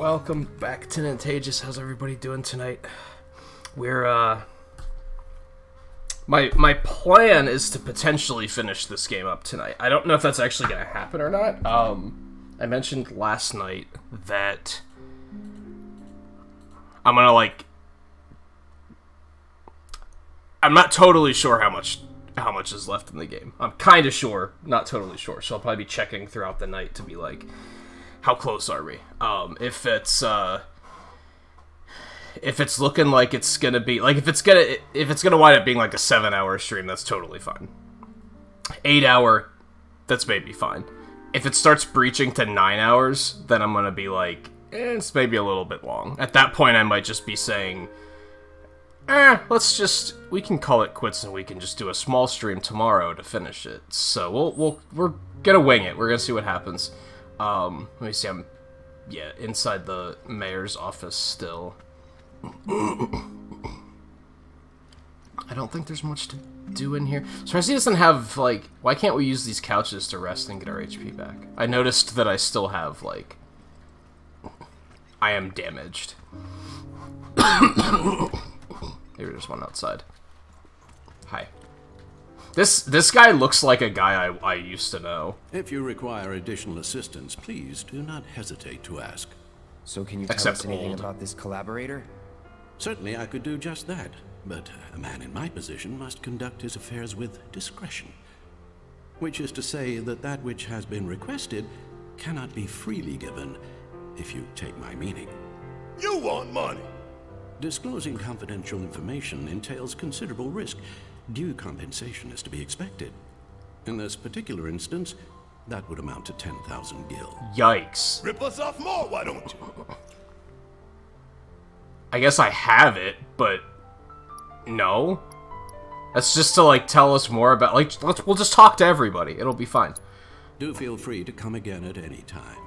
welcome back to Nintagious. How's everybody doing tonight? We're, My plan is to potentially finish this game up tonight. I don't know if that's actually gonna happen or not. I mentioned last night that I'm gonna, like... I'm not totally sure how much is left in the game. I'm kind of sure, not totally sure. So I'll probably be checking throughout the night to be like, how close are we? If it's looking like it's gonna be like if it's gonna wind up being like a 7-hour stream, that's totally fine. 8-hour, that's maybe fine. If it starts breaching to 9 hours, then I'm gonna be like, it's maybe a little bit long. At that point, I might just be saying, we can call it quits and we can just do a small stream tomorrow to finish it. So we're gonna wing it. We're gonna see what happens. Let me see, I'm inside the mayor's office still. I don't think there's much to do in here. So he doesn't have, like, why can't we use these couches to rest and get our HP back? I noticed that I still have, like, I am damaged. Maybe there's one outside. Hi. This guy looks like a guy I used to know. If you require additional assistance, please do not hesitate to ask. So can you tell us anything about this collaborator? Certainly I could do just that, but a man in my position must conduct his affairs with discretion. Which is to say that which has been requested cannot be freely given, if you take my meaning. You want money! Disclosing confidential information entails considerable risk. Due compensation is to be expected. In this particular instance, that would amount to 10,000 gil. Yikes. Rip us off more, why don't you? I guess I have it, but no. That's just to, like, tell us more about, like, we'll just talk to everybody. It'll be fine. Do feel free to come again at any time.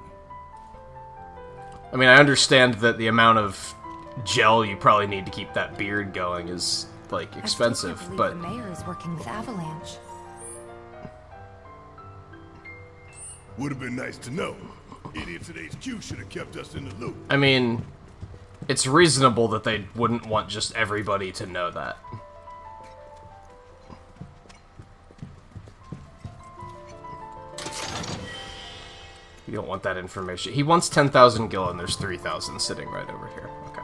I mean, I understand that the amount of gel you probably need to keep that beard going is, like, expensive, but the mayor is working with Avalanche. Would have been nice to know. Idiots at HQ should have kept us in the loop. I mean, it's reasonable that they wouldn't want just everybody to know that. You don't want that information. He wants 10,000 gil and there's 3,000 sitting right over here. Okay.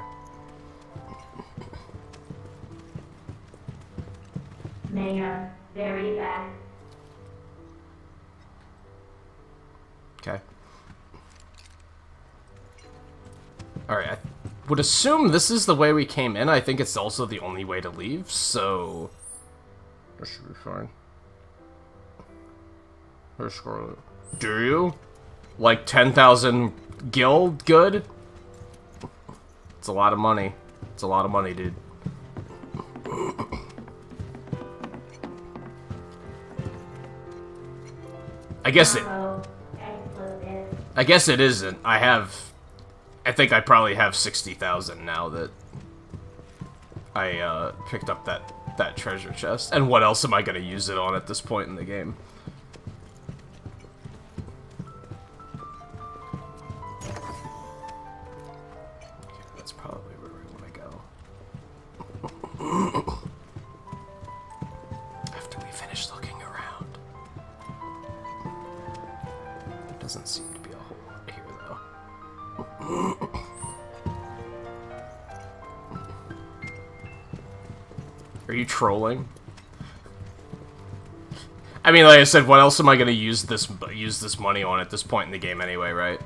Mayor, very bad. Okay. Alright, I would assume this is the way we came in. I think it's also the only way to leave, so... This should be fine. Do you? Like 10,000 gil good? It's a lot of money. It's a lot of money, dude. I guess it isn't. I think I probably have 60,000 now that I picked up that treasure chest. And what else am I gonna use it on at this point in the game? Okay, that's probably where we want to go. After we finish looking around. There doesn't seem to be a whole lot here, though. Are you trolling? I mean, like I said, what else am I gonna use this money on at this point in the game anyway, right?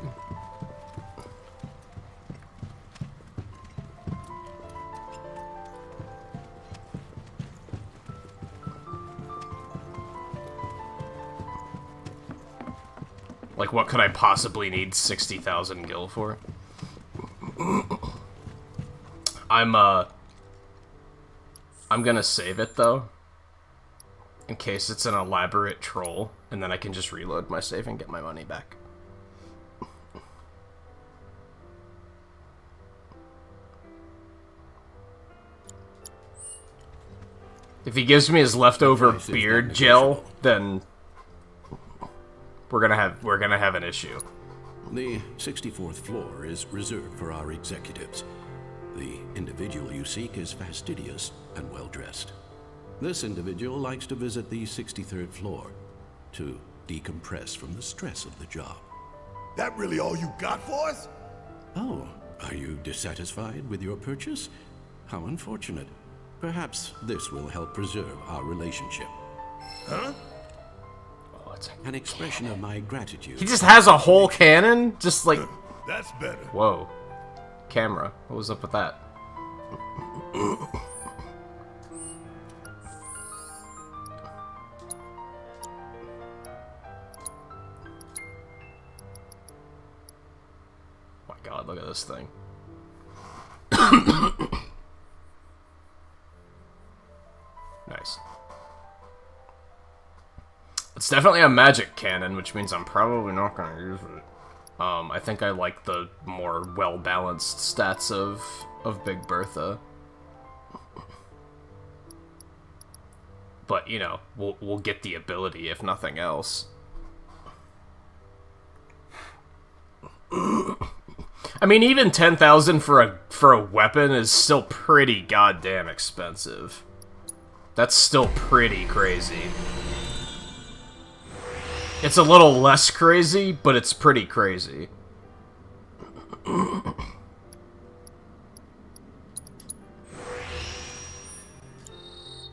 Like, what could I possibly need 60,000 gil for? I'm gonna save it, though. In case it's an elaborate troll, and then I can just reload my save and get my money back. If he gives me his leftover beard gel, then we're gonna have an issue. The 64th floor is reserved for our executives. The individual you seek is fastidious and well-dressed. This individual likes to visit the 63rd floor to decompress from the stress of the job. That really all you got for us? Oh, are you dissatisfied with your purchase? How unfortunate. Perhaps this will help preserve our relationship. Huh? Oh, it's An expression of my gratitude. he just has a whole cannon? Just like... That's better. Whoa. Camera. What was up with that? My god, look at this thing. Nice. It's definitely a magic cannon, which means I'm probably not gonna use it. I think I like the more well-balanced stats of Big Bertha. But, you know, we'll get the ability if nothing else. I mean, even 10,000 for a weapon is still pretty goddamn expensive. That's still pretty crazy. It's a little less crazy, but it's pretty crazy.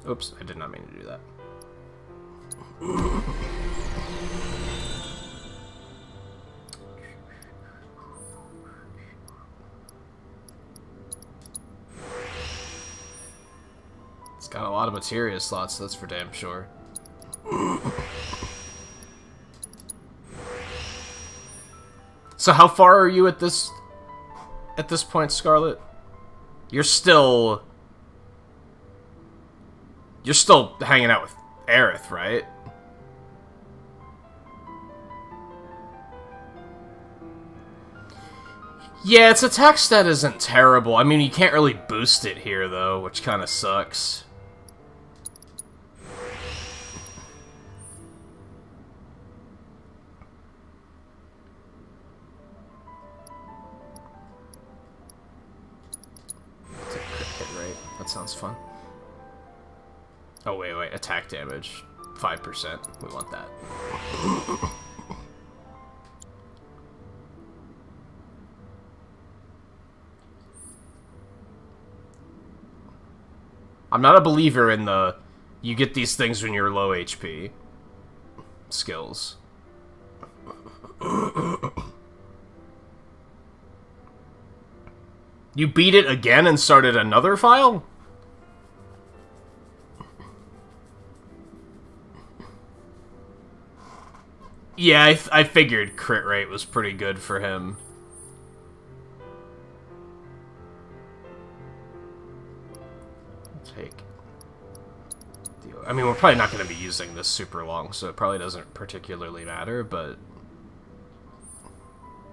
Oops, I did not mean to do that. It's got a lot of materia slots, that's for damn sure. So how far are you at this point, Scarlet? You're still hanging out with Aerith, right? Yeah, its attack stat isn't terrible. I mean, you can't really boost it here, though, which kind of sucks. Sounds fun. Oh, wait, attack damage. 5%. We want that. I'm not a believer in the you get these things when you're low HP skills. You beat it again and started another file? Yeah, I figured crit rate was pretty good for him. Take. I mean, we're probably not going to be using this super long, so it probably doesn't particularly matter, but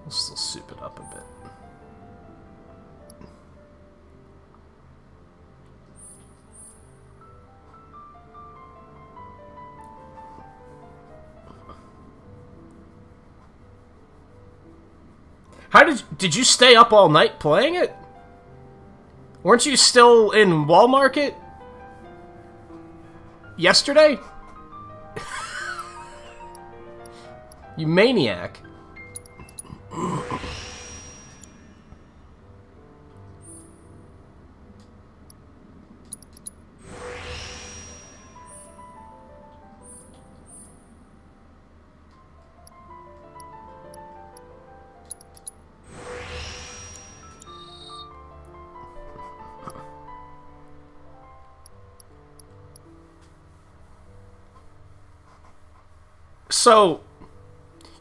we'll still soup it up a bit. How did you stay up all night playing it? Weren't you still in Wall Market yesterday? You maniac. So,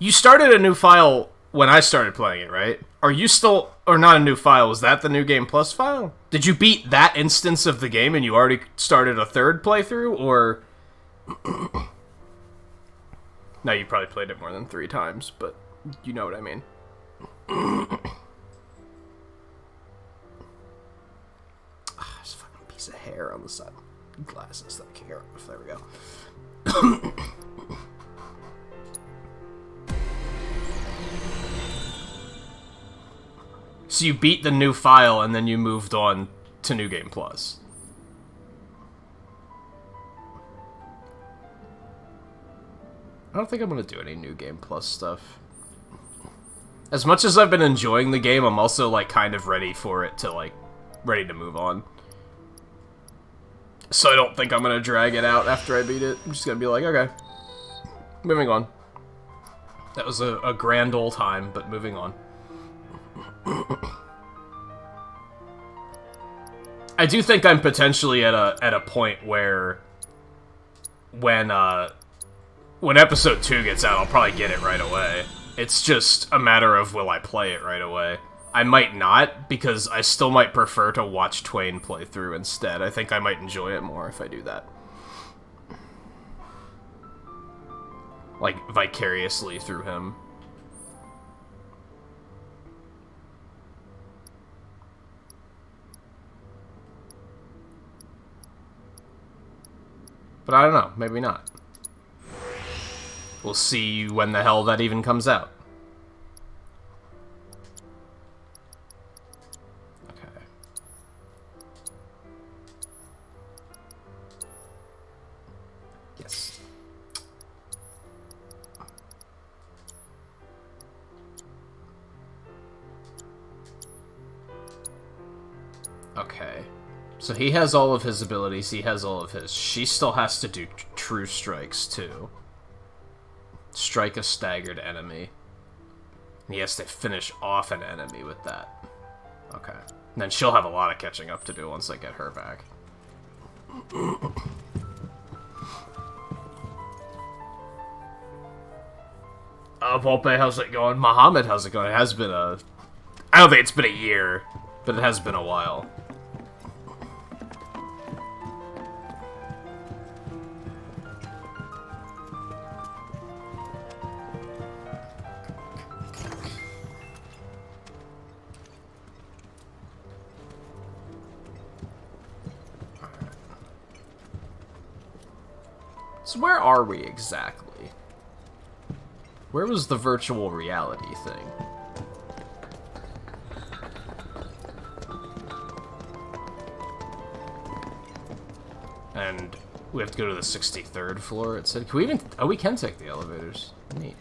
you started a new file when I started playing it, right? Are you still... Or not a new file, was that the New Game Plus file? Did you beat that instance of the game and you already started a third playthrough, or... No, you probably played it more than 3 times, but you know what I mean. There's a fucking piece of hair on the side. Glasses that I can't get off. There we go. So you beat the new file, and then you moved on to New Game Plus. I don't think I'm gonna do any New Game Plus stuff. As much as I've been enjoying the game, I'm also, like, kind of ready for it to, like, ready to move on. So I don't think I'm gonna drag it out after I beat it. I'm just gonna be like, okay, moving on. That was a grand old time, but moving on. I do think I'm potentially at a point where when episode 2 gets out, I'll probably get it right away. It's just a matter of will I play it right away. I might not, because I still might prefer to watch Twain play through instead. I think I might enjoy it more if I do that. Like, vicariously through him. But I don't know, maybe not. We'll see when the hell that even comes out. Okay. Yes. Okay. So he has all of his abilities, he has all of his. She still has to do true strikes, too. Strike a staggered enemy. And he has to finish off an enemy with that. Okay. And then she'll have a lot of catching up to do once I get her back. Volpe, how's it going? Mohammed, how's it going? It has been a... I don't think it's been a year, but it has been a while. So where are we exactly? Where was the virtual reality thing? And we have to go to the 63rd floor, it said. Can we even... Oh, we can take the elevators. Neat.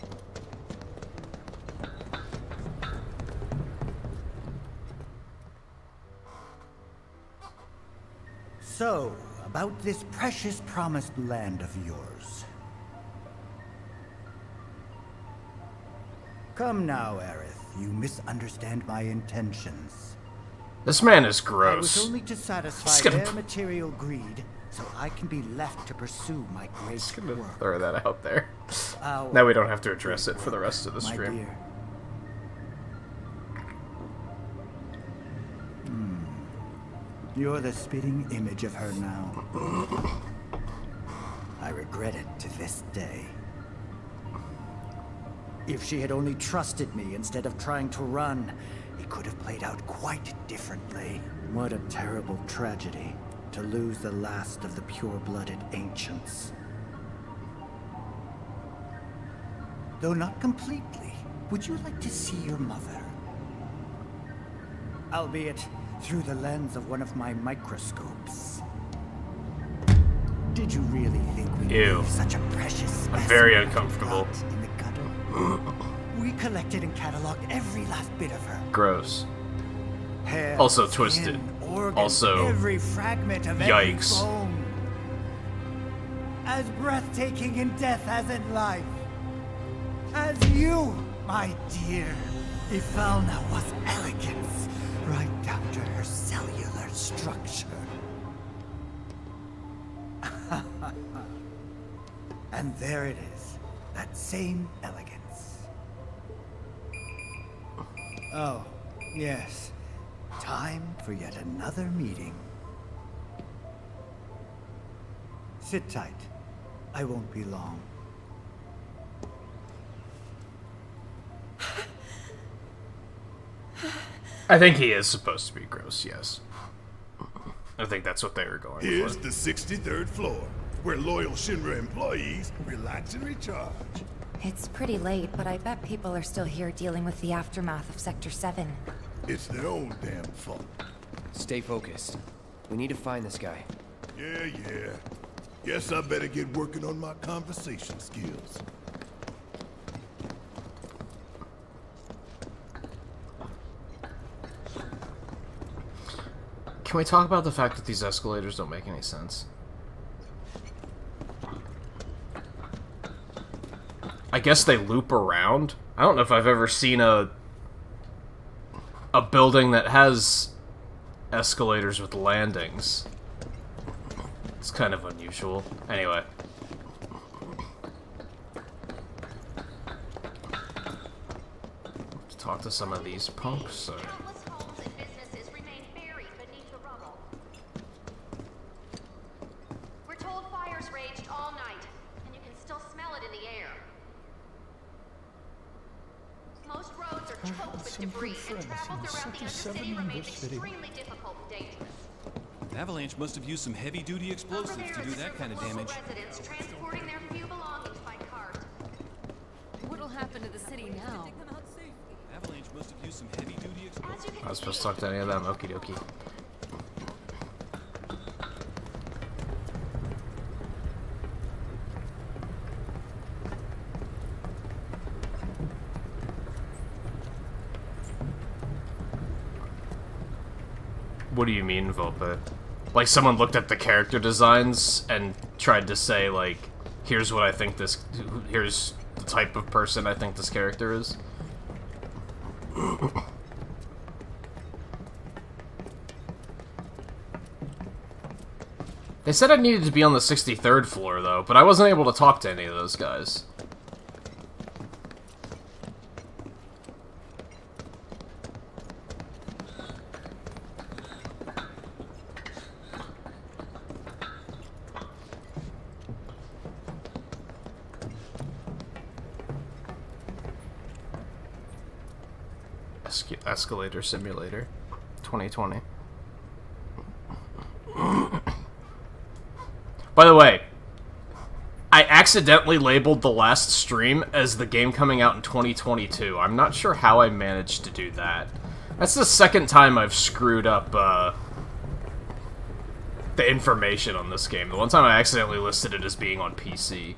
So, about this precious promised land of yours. Come now, Aerith. You misunderstand my intentions. This man is I gross. was only to satisfy their material greed, so I can be left to pursue my great work. Throw that out there. Now we don't have to address it for the rest of the stream. My dear. You're the spitting image of her now. I regret it to this day. If she had only trusted me instead of trying to run, it could have played out quite differently. What a terrible tragedy to lose the last of the pure-blooded ancients. Though not completely, would you like to see your mother? Albeit through the lens of one of my microscopes. Did you really think we leave such a precious I'm very uncomfortable. In the gutter? We collected and cataloged every last bit of her. Gross. Hair, Also skin, twisted. organ, Also, every fragment of yikes. every bone. As breathtaking in death as in life. As you, my dear. Ifalna was elegance, right down to her cellular structure. And there it is, that same elegance. Oh, yes. Time for yet another meeting. Sit tight. I won't be long. I think he is supposed to be gross, yes. I think that's what they were going Here's for. the 63rd floor, where loyal Shinra employees relax and recharge. It's pretty late, but I bet people are still here dealing with the aftermath of Sector 7. It's their own damn fault. Stay focused. We need to find this guy. Yeah. Guess I better get working on my conversation skills. Can we talk about the fact that these escalators don't make any sense? I guess they loop around. I don't know if I've ever seen a building that has escalators with landings. It's kind of unusual. Anyway. Let's talk to some of these punks. We're told fires raged all night, and you can still smell it in the air. Most roads are choked with debris, and travel throughout the city remains extremely difficult and dangerous. Avalanche must have used some heavy-duty explosives to do that kind of damage. Residents transporting their few belongings by cart. What'll happen to the city now? Avalanche must have used some heavy-duty explosives. I was supposed to talk to any of them. Okie dokie. What do you mean, Volpe? Like, someone looked at the character designs and tried to say, like, here's what I think this... here's the type of person I think this character is? They said I needed to be on the 63rd floor, though, but I wasn't able to talk to any of those guys. Escalator Simulator 2020. By the way, I accidentally labeled the last stream as the game coming out in 2022. I'm not sure how I managed to do that. That's the second time I've screwed up the information on this game. The one time I accidentally listed it as being on PC.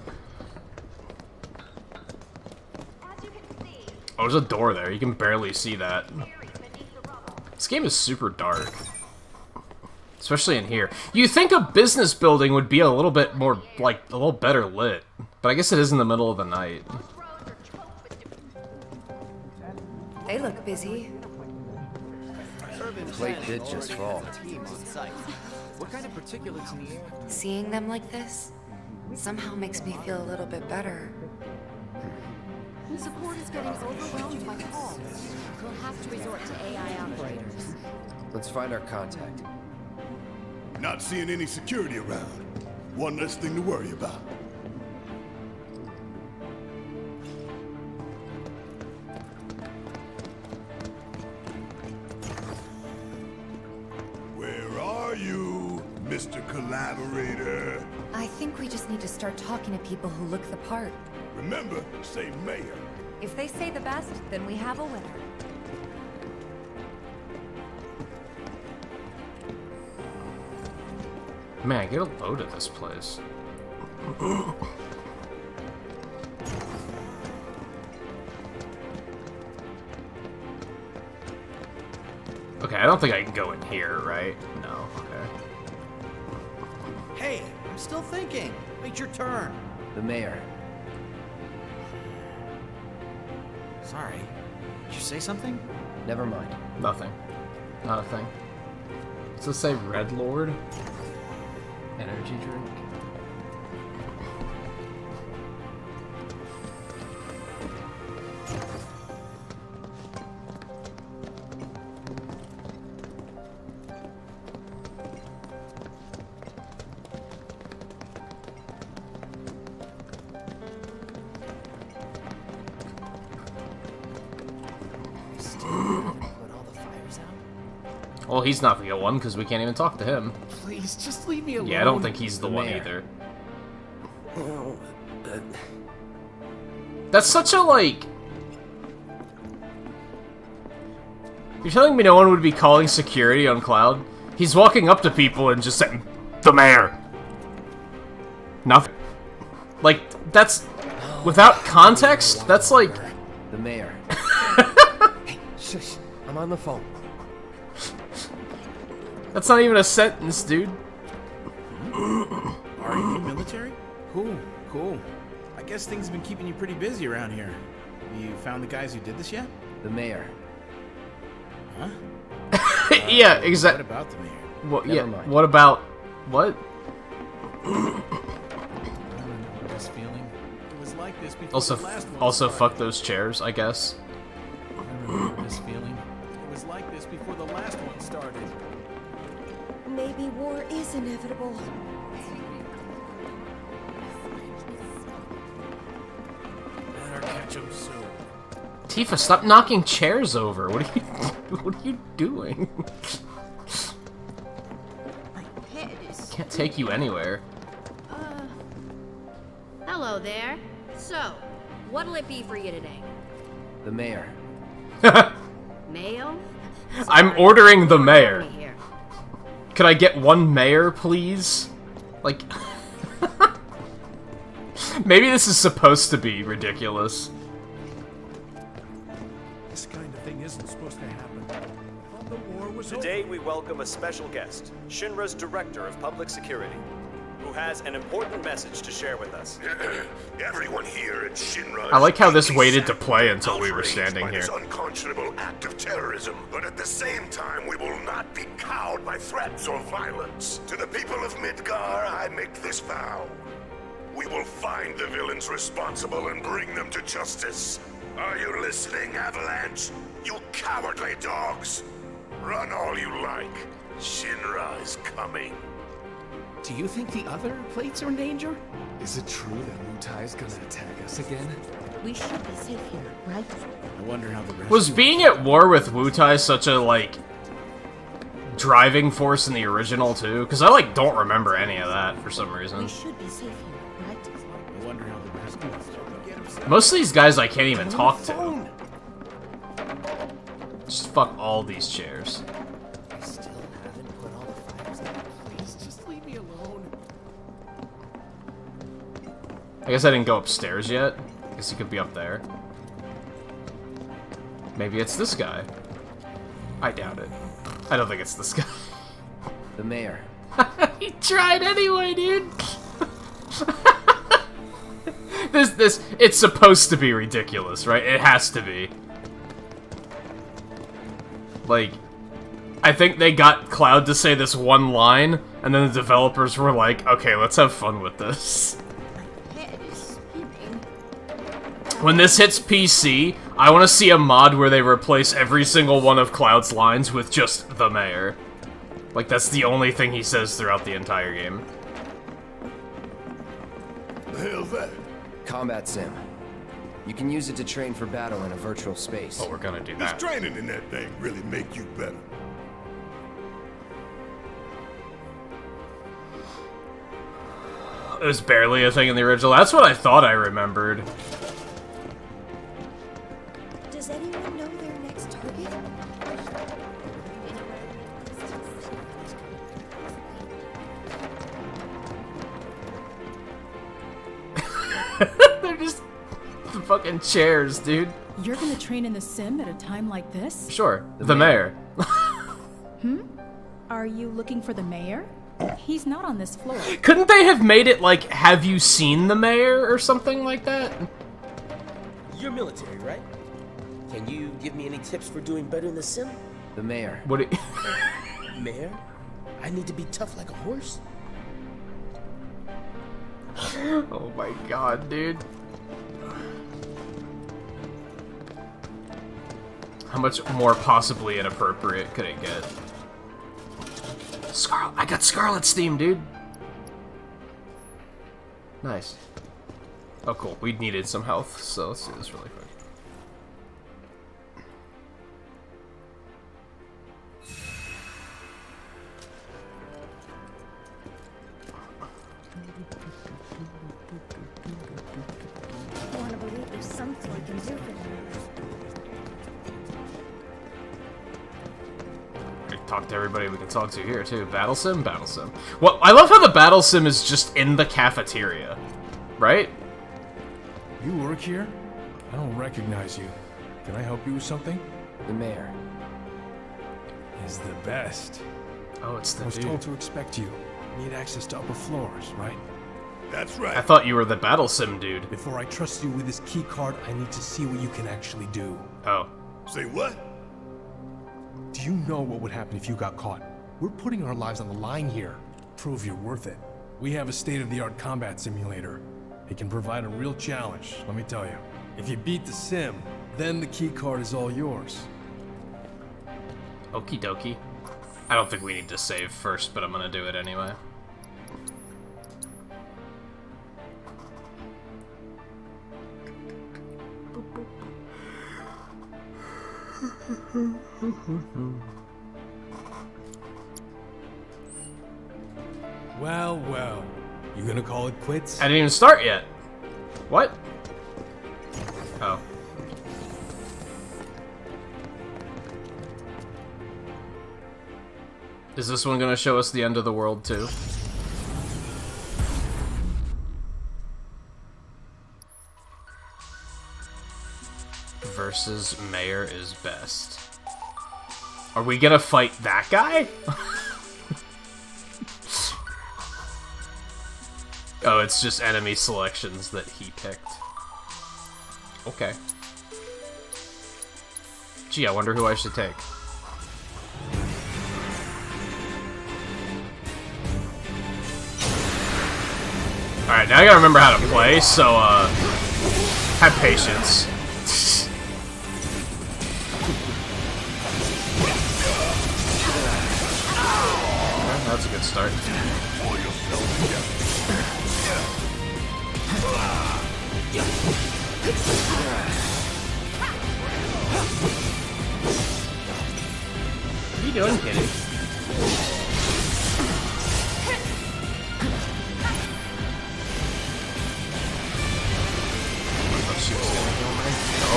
Oh, there's a door there. You can barely see that. This game is super dark. Especially in here. You'd think a business building would be a little bit more, like, a little better lit. But I guess it is in the middle of the night. They look busy. The plate did just fall. What kind of particulates in the air? Seeing them like this somehow makes me feel a little bit better. Support is getting overwhelmed by calls. We'll have to resort to AI operators. Let's find our contact. Not seeing any security around. One less thing to worry about. Where are you, Mr. Collaborator? I think we just need to start talking to people who look the part. Remember, say mayor. If they say the best, then we have a winner. Man, get a load of this place. Okay, I don't think I can go in here, right? No, okay. Hey, I'm still thinking. Wait your turn. The mayor. Sorry. Did you say something? Never mind. Nothing. Not a thing. Does this say Red Lord? Energy drink? Well, he's not the one, because we can't even talk to him. Please, just leave me alone. Yeah, I don't think he's the one either. That's such a, like... You're telling me no one would be calling security on Cloud? He's walking up to people and just saying, "The mayor." Nothing. Like, that's... Without context, that's like... The mayor. Hey, shush. I'm on the phone. That's not even a sentence, dude. Are you military? Cool, cool. I guess things have been keeping you pretty busy around here. You found the guys who did this yet? The mayor. Huh? Yeah, exactly. What about the mayor? What? Never Yeah. mind. What about what? I remember this feeling. It was like this before Also, the last one also started. fuck those chairs, I guess. I remember this feeling. It was like this before the last one started. Maybe war is inevitable. Better catch him soon. Tifa, stop knocking chairs over. What are you? What are you doing? My head is... Can't take you anywhere. Hello there. So, what'll it be for you today? The mayor. Mayo? I'm ordering the mayor. Sorry, here. Could I get one mayor, please? Like, maybe this is supposed to be ridiculous. This kind of thing isn't supposed to happen. I thought the war was Today we welcome a special guest, Shinra's Director of Public Security, who has an important message to share with us. Everyone here at Shinra. I like how this waited to play until we were standing by here. this unconscionable act of terrorism, but at the same time, we will not be cowed by threats or violence. To the people of Midgar, I make this vow: we will find the villains responsible and bring them to justice. Are you listening, Avalanche? You cowardly dogs! Run all you like. Shinra is coming. Do you think the other plates are in danger? Is it true that Wutai's gonna attack us again? We should be safe here, right? I wonder how the rest Was being at war with Wutai such a, like, driving force in the original, too? Because I, like, don't remember any of that for some reason. We should be safe here, right? I wonder how the rest of us are. Most of these guys I can't even talk to. Just fuck all these chairs. I still haven't put all the fires out. Please, just leave me alone. I guess I didn't go upstairs yet. Guess he could be up there. Maybe it's this guy. I doubt it. I don't think it's this guy. The mayor. He tried anyway, dude. It's supposed to be ridiculous, right? It has to be. Like, I think they got Cloud to say this one line, and then the developers were like, okay, let's have fun with this. My head is spinning. When this hits PC, I want to see a mod where they replace every single one of Cloud's lines with just the mayor. Like, that's the only thing he says throughout the entire game. The hell's that? Combat sim. You can use it to train for battle in a virtual space. Oh, we're gonna do Does that. training in that thing really make you better? It was barely a thing in the original. That's what I thought I remembered. Does anyone know their next target? They're just fucking chairs, dude. You're gonna train in the sim at a time like this? Sure, the mayor. Are you looking for the mayor? He's not on this floor. Couldn't they have made it like, have you seen the mayor or something like that? You're military, right? Can you give me any tips for doing better in the sim? The mayor. What? Mayor? I need to be tough like a horse? Oh my god, dude. How much more possibly inappropriate could it get? I got Scarlet's theme, dude. Nice. Oh, cool. We needed some health, so let's do this really quick. I want to believe there's something we can do for them. talk to everybody we can talk to here, too. Battle sim? Battle sim. Well, I love how the battle sim is just in the cafeteria. Right? You work here? I don't recognize you. Can I help you with something? The mayor. Is the best. Oh, it's the I was dude. told to expect you. Need access to upper floors, right? That's right. I thought you were the battle sim dude. Before I trust you with this key card, I need to see what you can actually do. Oh. Say what? Do you know what would happen if you got caught? We're putting our lives on the line here. Prove you're worth it. We have a state-of-the-art combat simulator. It can provide a real challenge, let me tell you. If you beat the sim, then the key card is all yours. Okie dokie. I don't think we need to save first, but I'm gonna do it anyway. Well, well. You gonna call it quits? I didn't even start yet. What? Oh. Is this one gonna show us the end of the world too? Versus Mayor is best. Are we gonna fight that guy? Oh, it's just enemy selections that he picked. Okay. Gee, I wonder who I should take. Alright, now I gotta remember how to play, so, have patience. Yeah, that's a good start. What are you doing, kitty?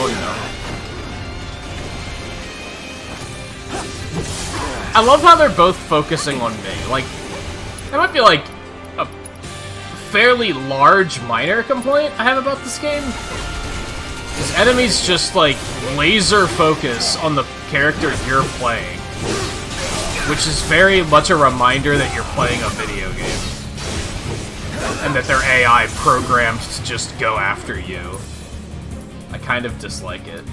Oh no. I love how they're both focusing on me. Like, that might be like a fairly large minor complaint I have about this game. Is enemies just like laser focus on the character you're playing. Which is very much a reminder that you're playing a video game. And that their AI programmed to just go after you. I kind of dislike it.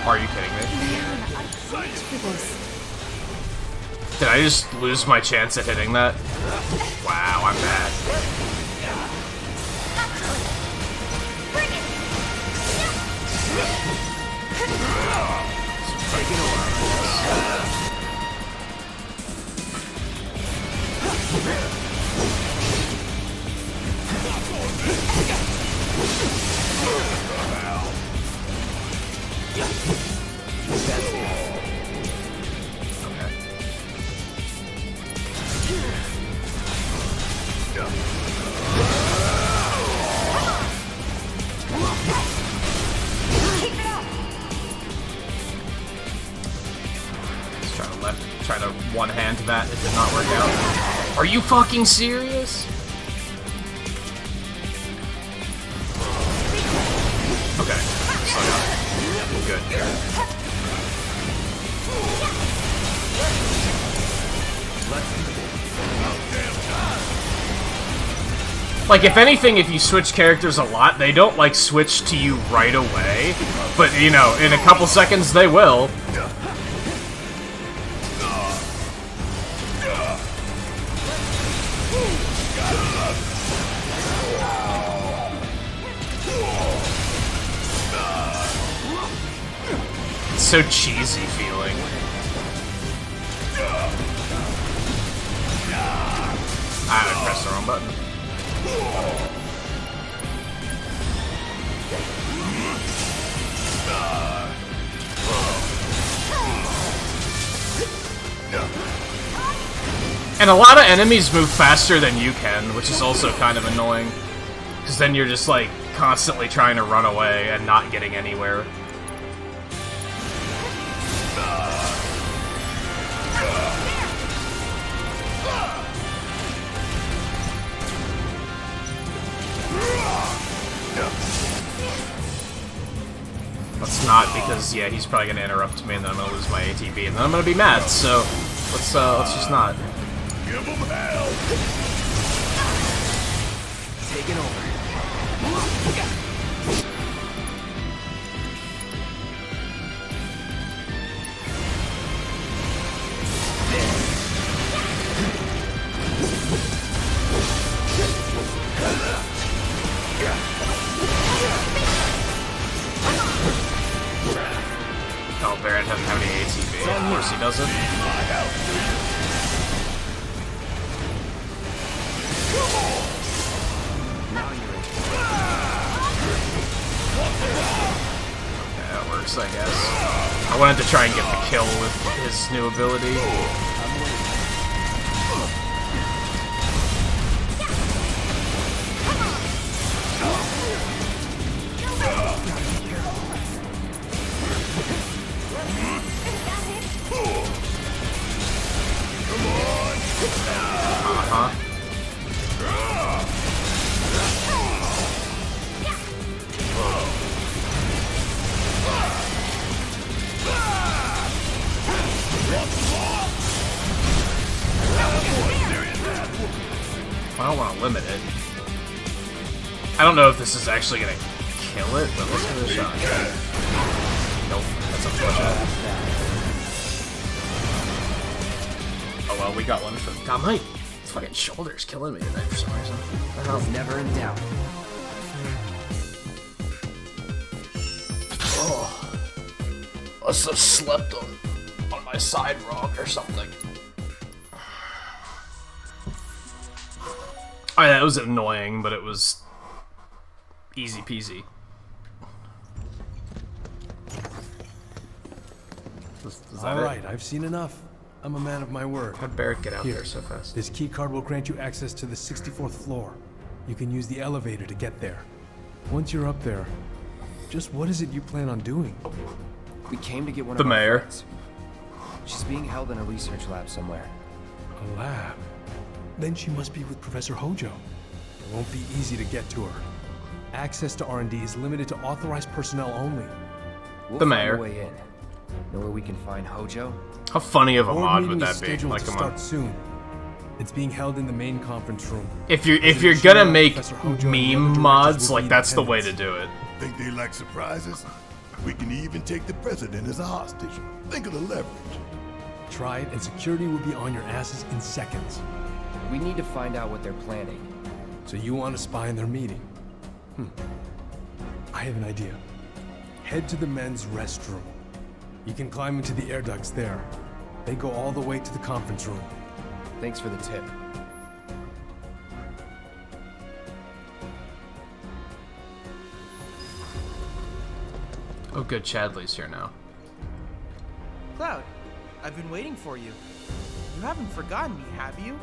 Are you kidding me? Did I just lose my chance at hitting that? Wow, I'm bad. Try to one-hand that, it did not work out. Are you fucking serious? Okay, so good. Like, if anything, if you switch characters a lot, they don't, like, switch to you right away. But, you know, in a couple seconds, they will. It's so cheesy feeling. I pressed the wrong button. And a lot of enemies move faster than you can, which is also kind of annoying. Because then you're just, like, constantly trying to run away and not getting anywhere. Let's not, because, yeah, he's probably gonna interrupt me and then I'm gonna lose my ATB and then I'm gonna be mad, so let's just not. Give him hell! Taking over. Oh, Barrett doesn't have any ATB. Of course he doesn't. Okay, that works, I guess. I wanted to try and get the kill with his new ability. I don't want to limit it. I don't know if this is actually going to kill it, but let's give it a shot. Nope, that's unfortunate. Oh well, we got one for... God, my fucking shoulder's killing me tonight for some reason. It's never in doubt. Oh. I must have slept on my side wrong or something. Oh, yeah, that was annoying, but it was easy peasy. Is that Alright, I've seen enough. I'm a man of my word. How'd Barrett get out there so fast? This key card will grant you access to the 64th floor. You can use the elevator to get there. Once you're up there, just what is it you plan on doing? We came to get one the of our mayor. friends. She's being held in a research lab somewhere. A lab? Then she must be with Professor Hojo. It won't be easy to get to her. Access to R&D is limited to authorized personnel only. We'll the find mayor. a way in. Know where we can find Hojo? How funny of a Board mod meeting would is that be? scheduled Like, to come start on. soon. It's being held in the main conference room. If you're gonna make meme mods, like that's the way to do it. Think they like surprises? We can even take the president as a hostage. Think of the leverage. Try it, and security will be on your asses in seconds. We need to find out what they're planning. So you want to spy in their meeting? I have an idea. Head to the men's restroom. You can climb into the air ducts there. They go all the way to the conference room. Thanks for the tip. Oh good, Chadley's here now. Cloud, I've been waiting for you. You haven't forgotten me, have you?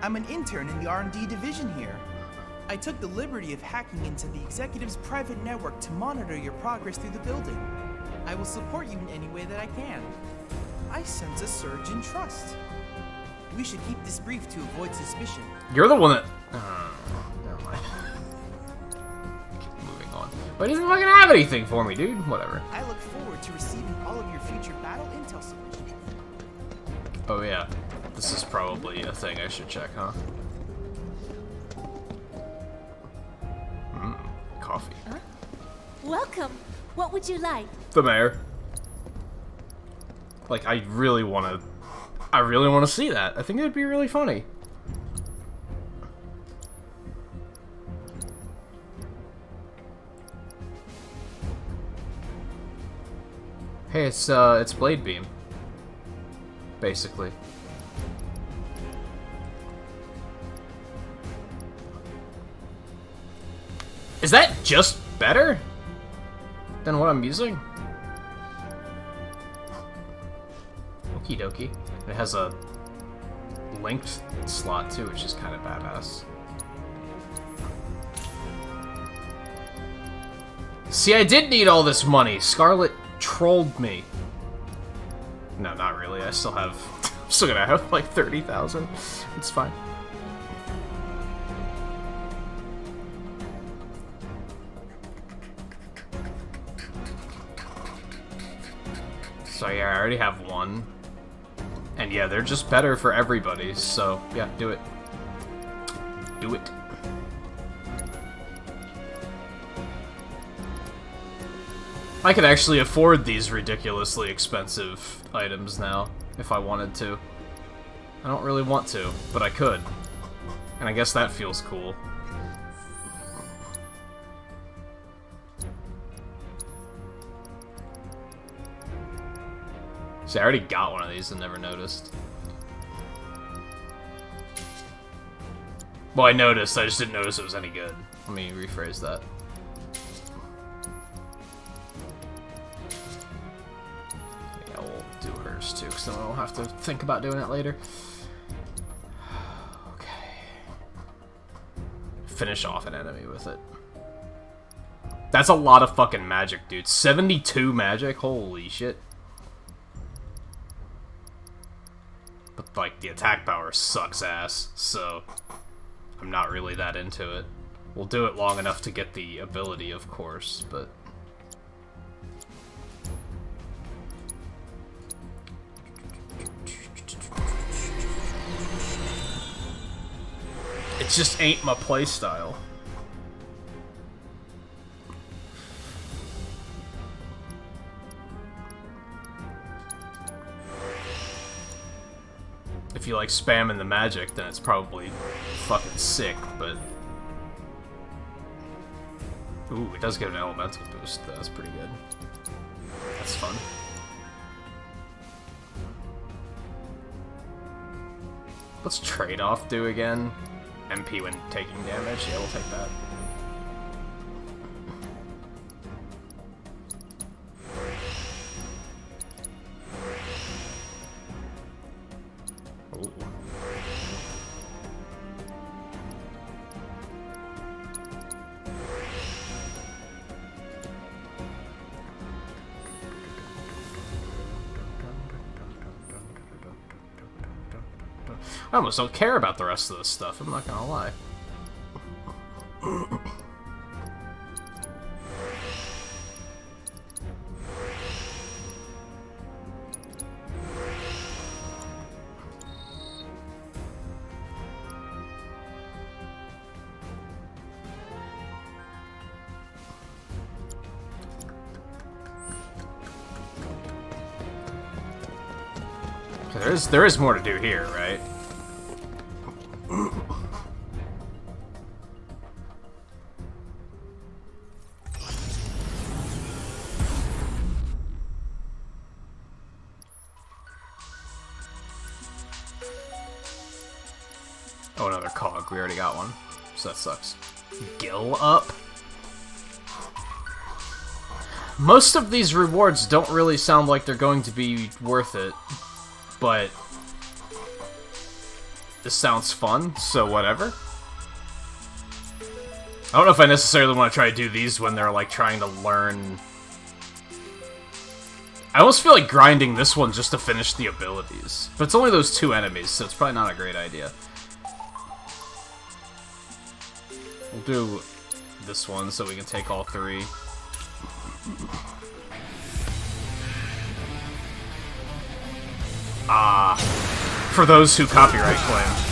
I'm an intern in the R&D division here. I took the liberty of hacking into the executive's private network to monitor your progress through the building. I will support you in any way that I can. I sense a surge in trust. We should keep this brief to avoid suspicion. You're the one that... never mind. Keep moving on. But he doesn't fucking have anything for me, dude. Whatever. I look forward to receiving all of your future battle intel submissions. Oh yeah. This is probably a thing I should check, huh? Coffee. Huh? Welcome. What would you like? The mayor. Like, I really want to see that. I think it would be really funny. Hey, it's Blade Beam. Basically. Is that just better than what I'm using? Okie dokie. It has a linked slot too, which is kind of badass. See, I did need all this money. Scarlet trolled me. No, not really. I still have... I'm still gonna have like 30,000. It's fine. So yeah, I already have one. And yeah, they're just better for everybody, so yeah, do it. Do it. I could actually afford these ridiculously expensive items now, if I wanted to. I don't really want to, but I could. And I guess that feels cool. See, I already got one of these and never noticed. Well, I noticed, I just didn't notice it was any good. Let me rephrase that. Yeah, we'll do hers too, because then we'll have to think about doing it later. Okay. Finish off an enemy with it. That's a lot of fucking magic, dude. 72 magic? Holy shit. But, like, the attack power sucks ass, so I'm not really that into it. We'll do it long enough to get the ability, of course, but... It just ain't my playstyle. If you like spamming the magic, then it's probably fucking sick, but... Ooh, it does give an elemental boost, though. That's pretty good. That's fun. What's trade-off do again? MP when taking damage? Yeah, we'll take that. Ooh. I almost don't care about the rest of this stuff, I'm not gonna lie. There is more to do here, right? Oh, another cog. We already got one, so that sucks. Gill up? Most of these rewards don't really sound like they're going to be worth it, but this sounds fun, so whatever. I don't know if I necessarily want to try to do these when they're like trying to learn. I almost feel like grinding this one just to finish the abilities. But it's only those two enemies, so it's probably not a great idea. We'll do this one so we can take all three. Ah, for those who copyright claim.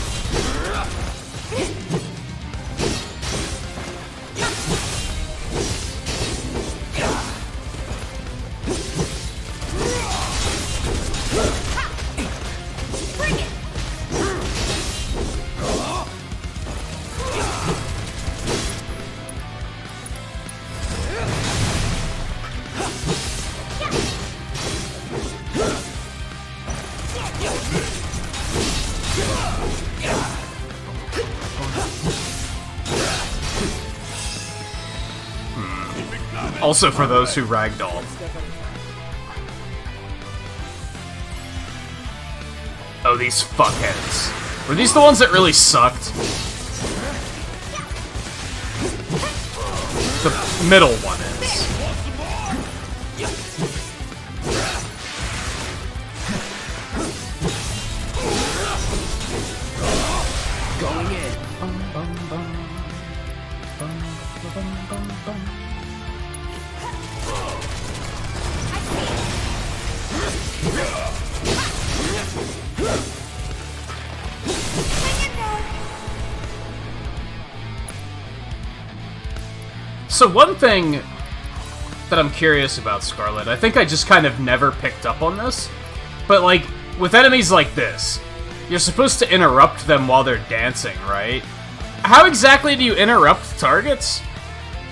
Also for those who ragdoll. Oh, these fuckheads. Were these the ones that really sucked? The middle one is. Going in. So one thing that I'm curious about, Scarlet, I think I just kind of never picked up on this, but like, with enemies like this, you're supposed to interrupt them while they're dancing, right? How exactly do you interrupt targets?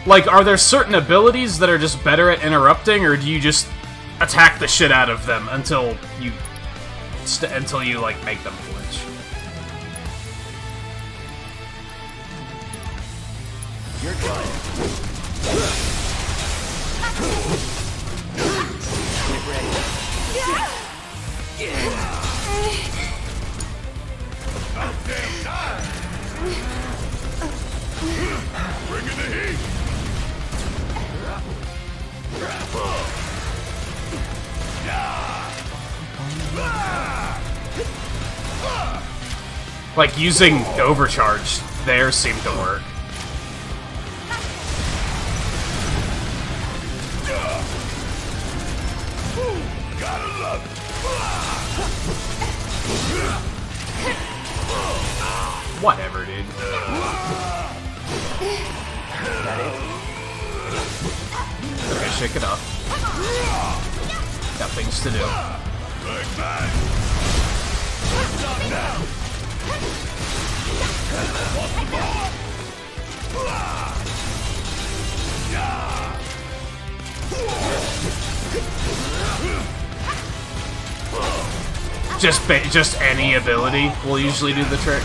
Like, are there certain abilities that are just better at interrupting, or do you just attack the shit out of them until you like make them flinch? You're done. Get ready. Bring in the heat! Like, using overcharge there seemed to work. Gotta love it! Whatever, dude. Okay, shake it up. Got things to do. Just any ability will usually do the trick.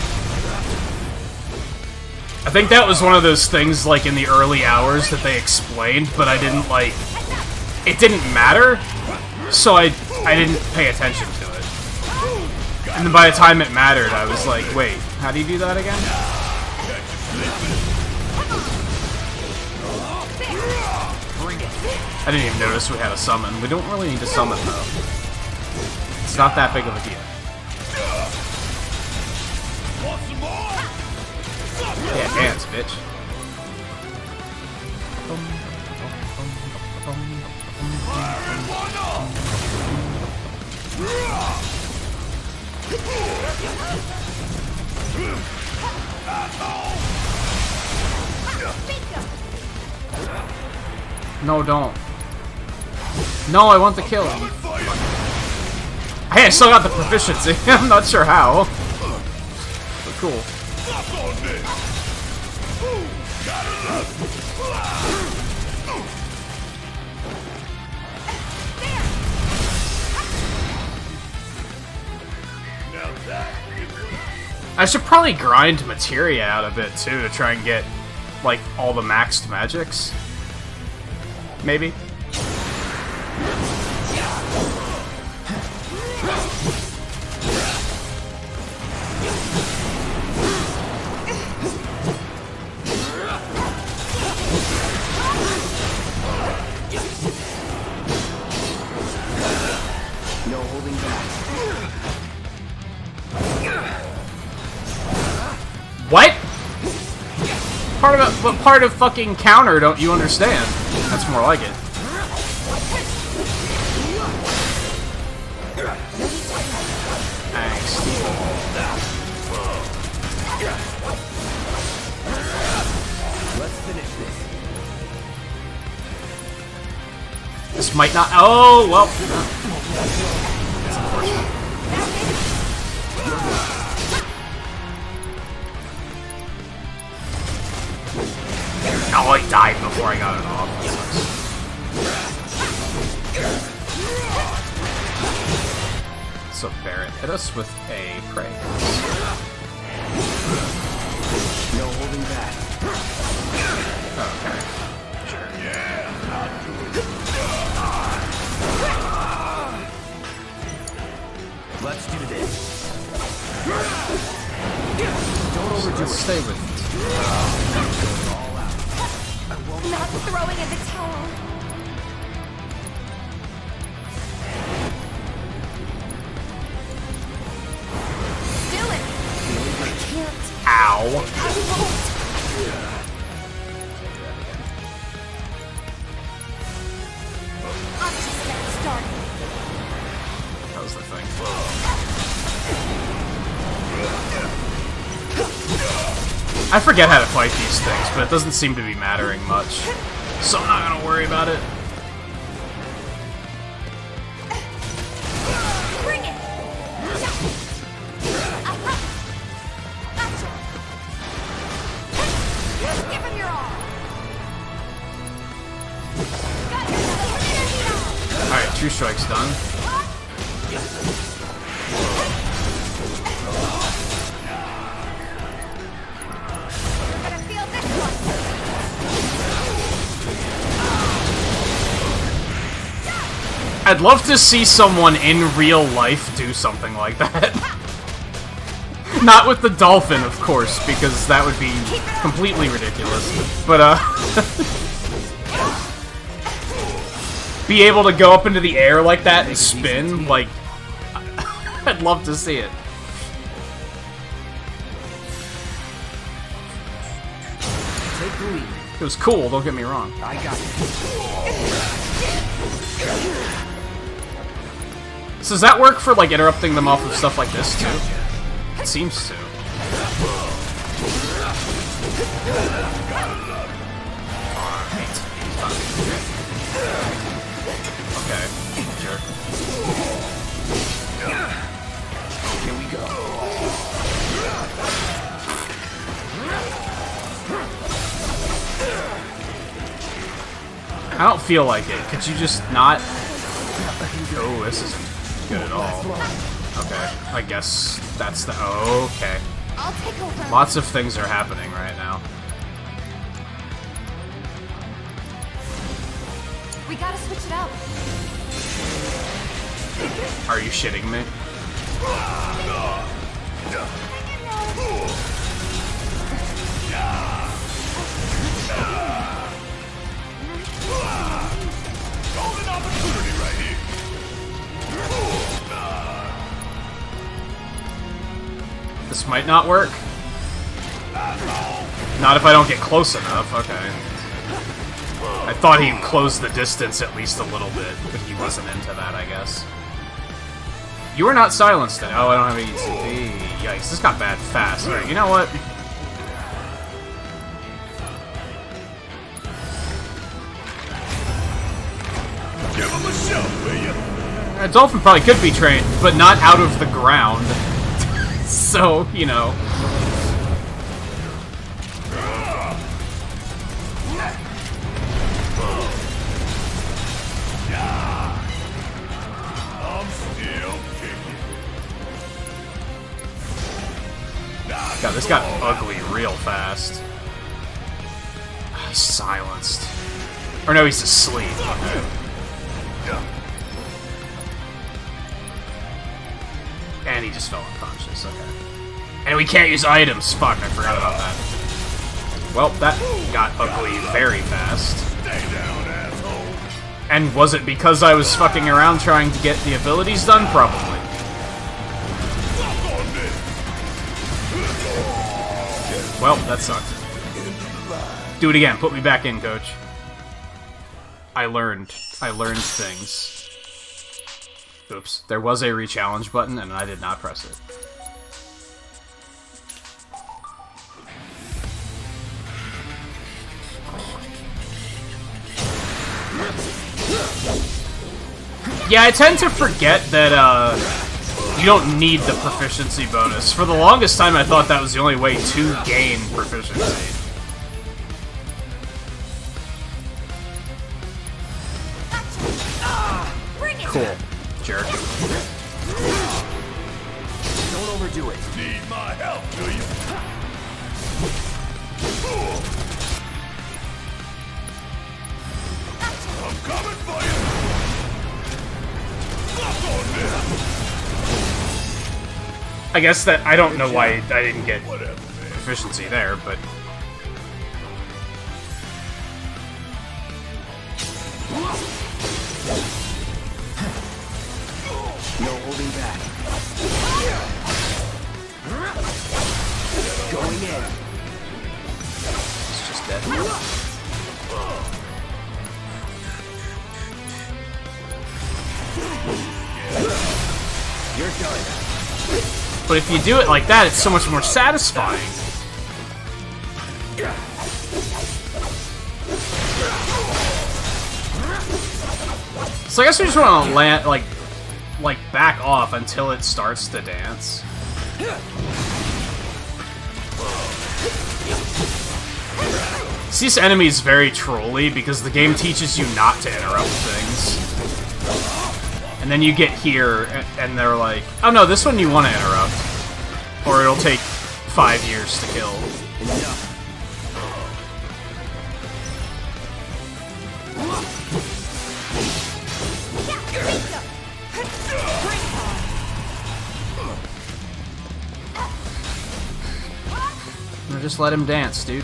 I think that was one of those things, like, in the early hours that they explained, but I didn't, like... It didn't matter, so I didn't pay attention to it. And then by the time it mattered, I was like, wait, how do you do that again? I didn't even notice we had a summon. We don't really need to summon, though. It's not that big of a deal. Yeah, dance, bitch. No, don't. No, I want to kill him. Hey, I still got the proficiency. I'm not sure how. But cool. I should probably grind materia out a bit too to try and get like all the maxed magics. Maybe. No holding back. What? What part of fucking counter don't you understand? That's more like it. Thanks. Let's finish this. This might not. Oh, well. That's unfortunate. Oh, I died before I got it off. So Barrett hit us with a prey. No holding back. Okay. Sure. Just stay with me. Not throwing in the towel. Do it. I can't. Ow. I won't. I'm just getting started. That was the thing. I forget how to fight these things, but it doesn't seem to be mattering much. So I'm not gonna worry about it. Bring it. Give him your all. Alright, True Strike's done. I'd love to see someone in real life do something like that. Not with the dolphin, of course, because that would be completely ridiculous. But, be able to go up into the air like that and spin, like... I'd love to see it. Take the lead. It was cool, don't get me wrong. I got it. So does that work for, like, interrupting them off of stuff like this, too? It seems to. Okay, sure. Here we go. I don't feel like it. Could you just not... Oh, this is good at all. Okay, I guess that's the... Oh, okay. I'll take over. Lots of things are happening right now. We gotta switch it up. Are you shitting me? Golden opportunity right here. This might not work. Not if I don't get close enough, okay. I thought he'd close the distance at least a little bit, but he wasn't into that, I guess. You are not silenced then. Oh, I don't have any ECP. Yikes, this got bad fast. Alright, you know what? Give him a shove, will you? A dolphin probably could be trained, but not out of the ground. So, you know. I'm still kicking. God, this got ugly real fast. He's silenced. Or no, he's asleep. Okay. And he just fell unconscious, okay. And we can't use items! Fuck, I forgot about that. Well, that got ugly very fast. Stay down, asshole. And was it because I was fucking around trying to get the abilities done? Probably. Well, that sucked. Do it again. Put me back in, coach. I learned things. Oops. There was a re-challenge button, and I did not press it. Yeah, I tend to forget that, you don't need the proficiency bonus. For the longest time, I thought that was the only way to gain proficiency. Cool. Jerk. Don't overdo it. Need my help, do you? I'm coming for you. Fuck on this. I guess that I don't know why I didn't get efficiency there, but... No holding back. Going in. It's just dead. You're done. But if you do it like that, it's so much more satisfying. So I guess we just want to land, like back off until it starts to dance. This enemy is very trolly because the game teaches you not to interrupt things. And then you get here, and they're like, oh no, this one you want to interrupt. Or it'll take 5 years to kill. Or just let him dance, dude.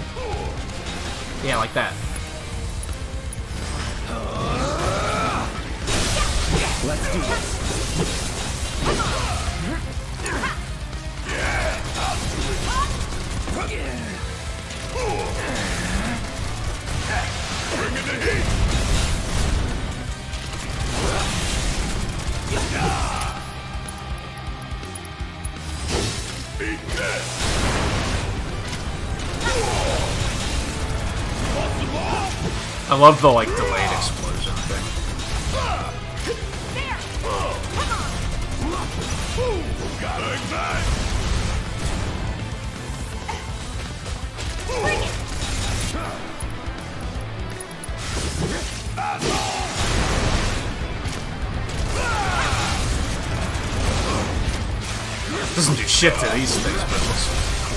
Yeah, like that. Let's do this. Bring in the heat. Beat this. I love the, like, delayed explosion thing. Doesn't do shit to these things, but it looks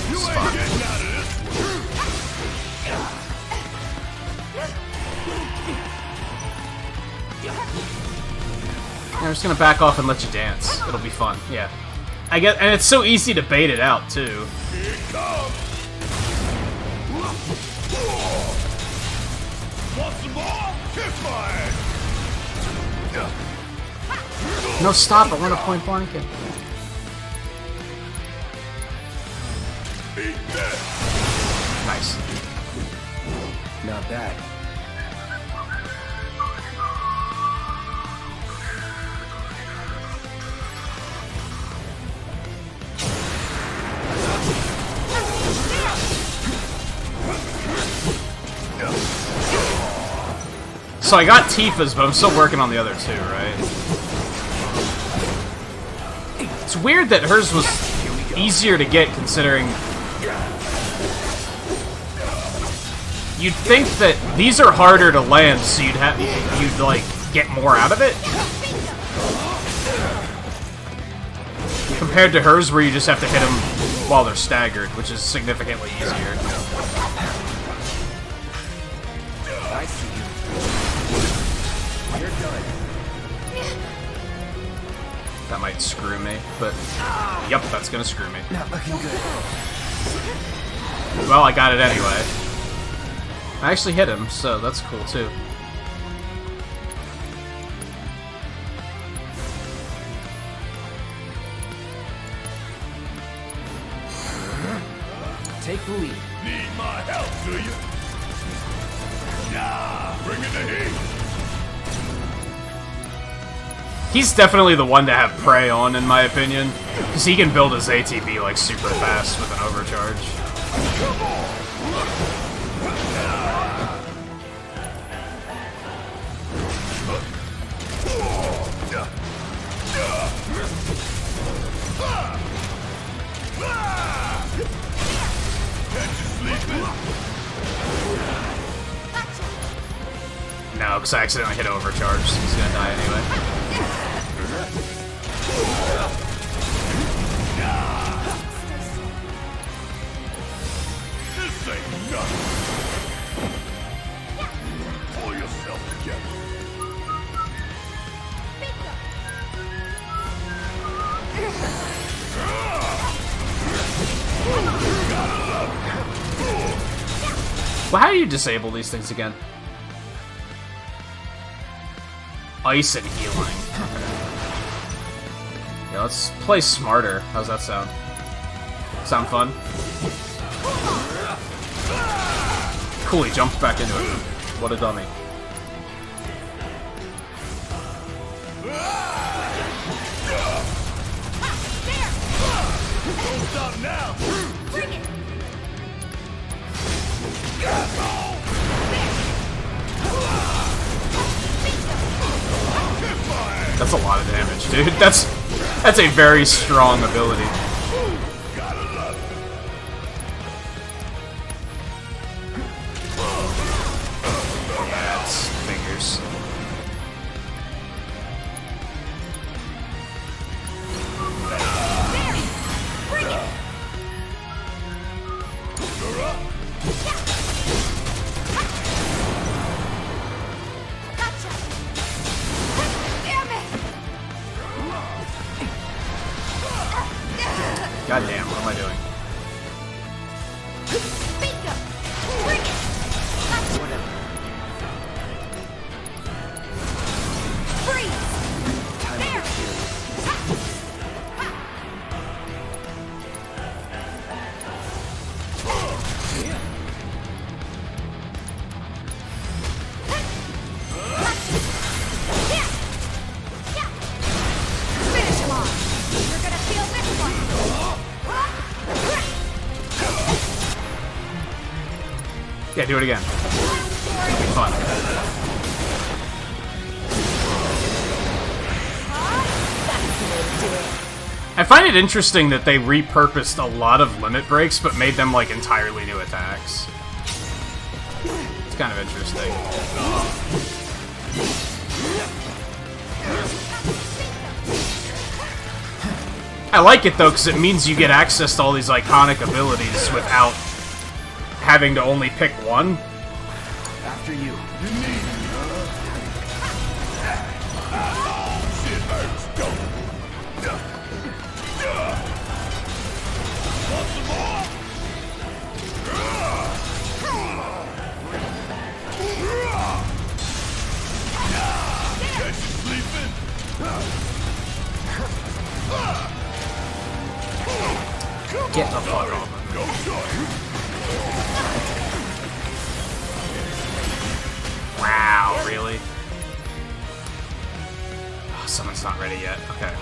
cool as fuck. I'm just gonna back off and let you dance. It'll be fun. Yeah. I get, and it's so easy to bait it out too. No, stop! I want to point blank it. Nice. Not bad. So I got Tifa's, but I'm still working on the other two, right? It's weird that hers was easier to get, considering... You'd think that these are harder to land, so you'd like, get more out of it? Compared to hers, where you just have to hit them while they're staggered, which is significantly easier. I see you. You're done. That might screw me, but... Yep, that's gonna screw me. Not looking good. Well, I got it anyway. I actually hit him, so that's cool too. Take the lead. Need my help, do you? Yeah, bring in the heat. He's definitely the one to have prey on, in my opinion, because he can build his ATB like super fast with an overcharge. No, because I accidentally hit overcharge, so he's gonna die anyway. This ain't nothing. Pull yourself together. Gotta love it. Well, how do you disable these things again? Ice and healing. Okay. Yeah, let's play smarter. How's that sound? Sound fun? Cool, he jumped back into it. What a dummy. Don't stop now! Bring it! That's a lot of damage, dude. That's a very strong ability. Yeah, it's fingers. God damn, what am I doing? Yeah, do it again. Fun. I find it interesting that they repurposed a lot of limit breaks, but made them like entirely new attacks. It's kind of interesting. I like it though, because it means you get access to all these iconic abilities without having to only pick one. After you. Shit hurts. Go. Want some more? Catch you sleeping? Get the fuck off. Go join. Wow, really? Oh, someone's not ready yet. Okay.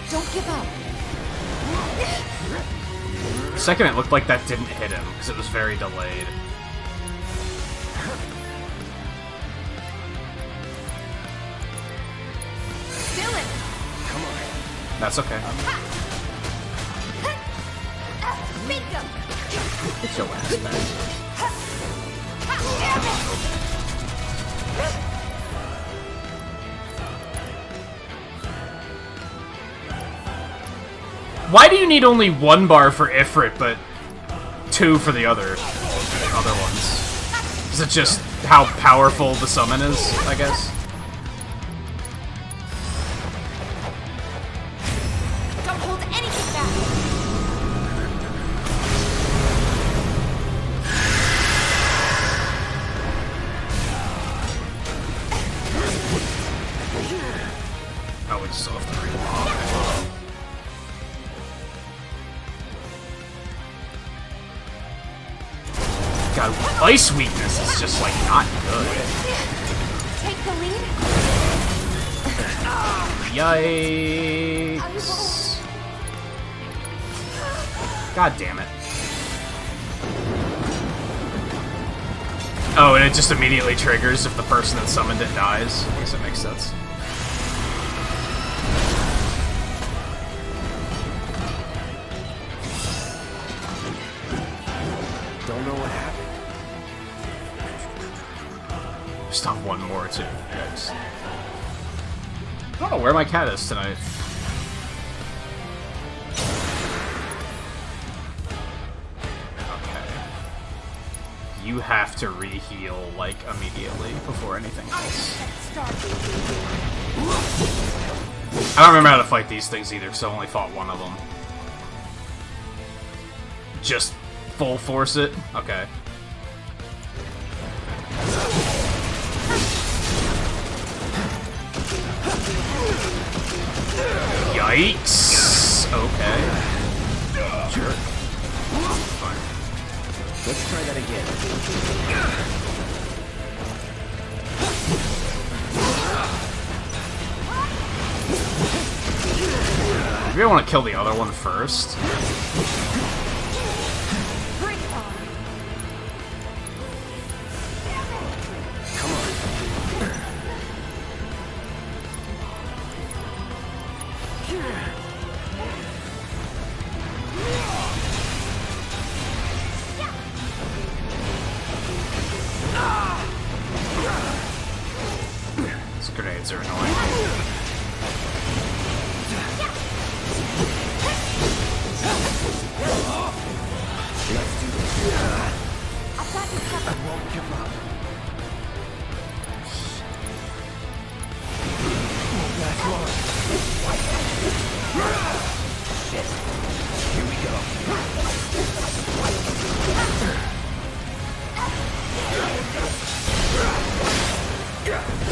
Don't give up. The second it looked like that didn't hit him, because it was very delayed. Do it. Come on. That's okay. Bingo. Get your ass back. Why do you need only 1 bar for Ifrit, but 2 for the other ones? Is it just how powerful the summon is, I guess? Don't hold anything back. Oh, we just still have to read them. God, ice weakness is just like not good. Take the lead. Yikes. God damn it. Oh, and it just immediately triggers if the person that summoned it dies. I guess it makes sense. Don't know what happened. Just have one more, too. Yikes. I don't know where my cat is tonight. Okay. You have to re-heal, like, immediately before anything else. I don't remember how to fight these things either, because I only fought one of them. Just full force it? Okay. Yikes! Okay. Sure. Fine. Let's try that again. Maybe I want to kill the other one first. These grenades are annoying.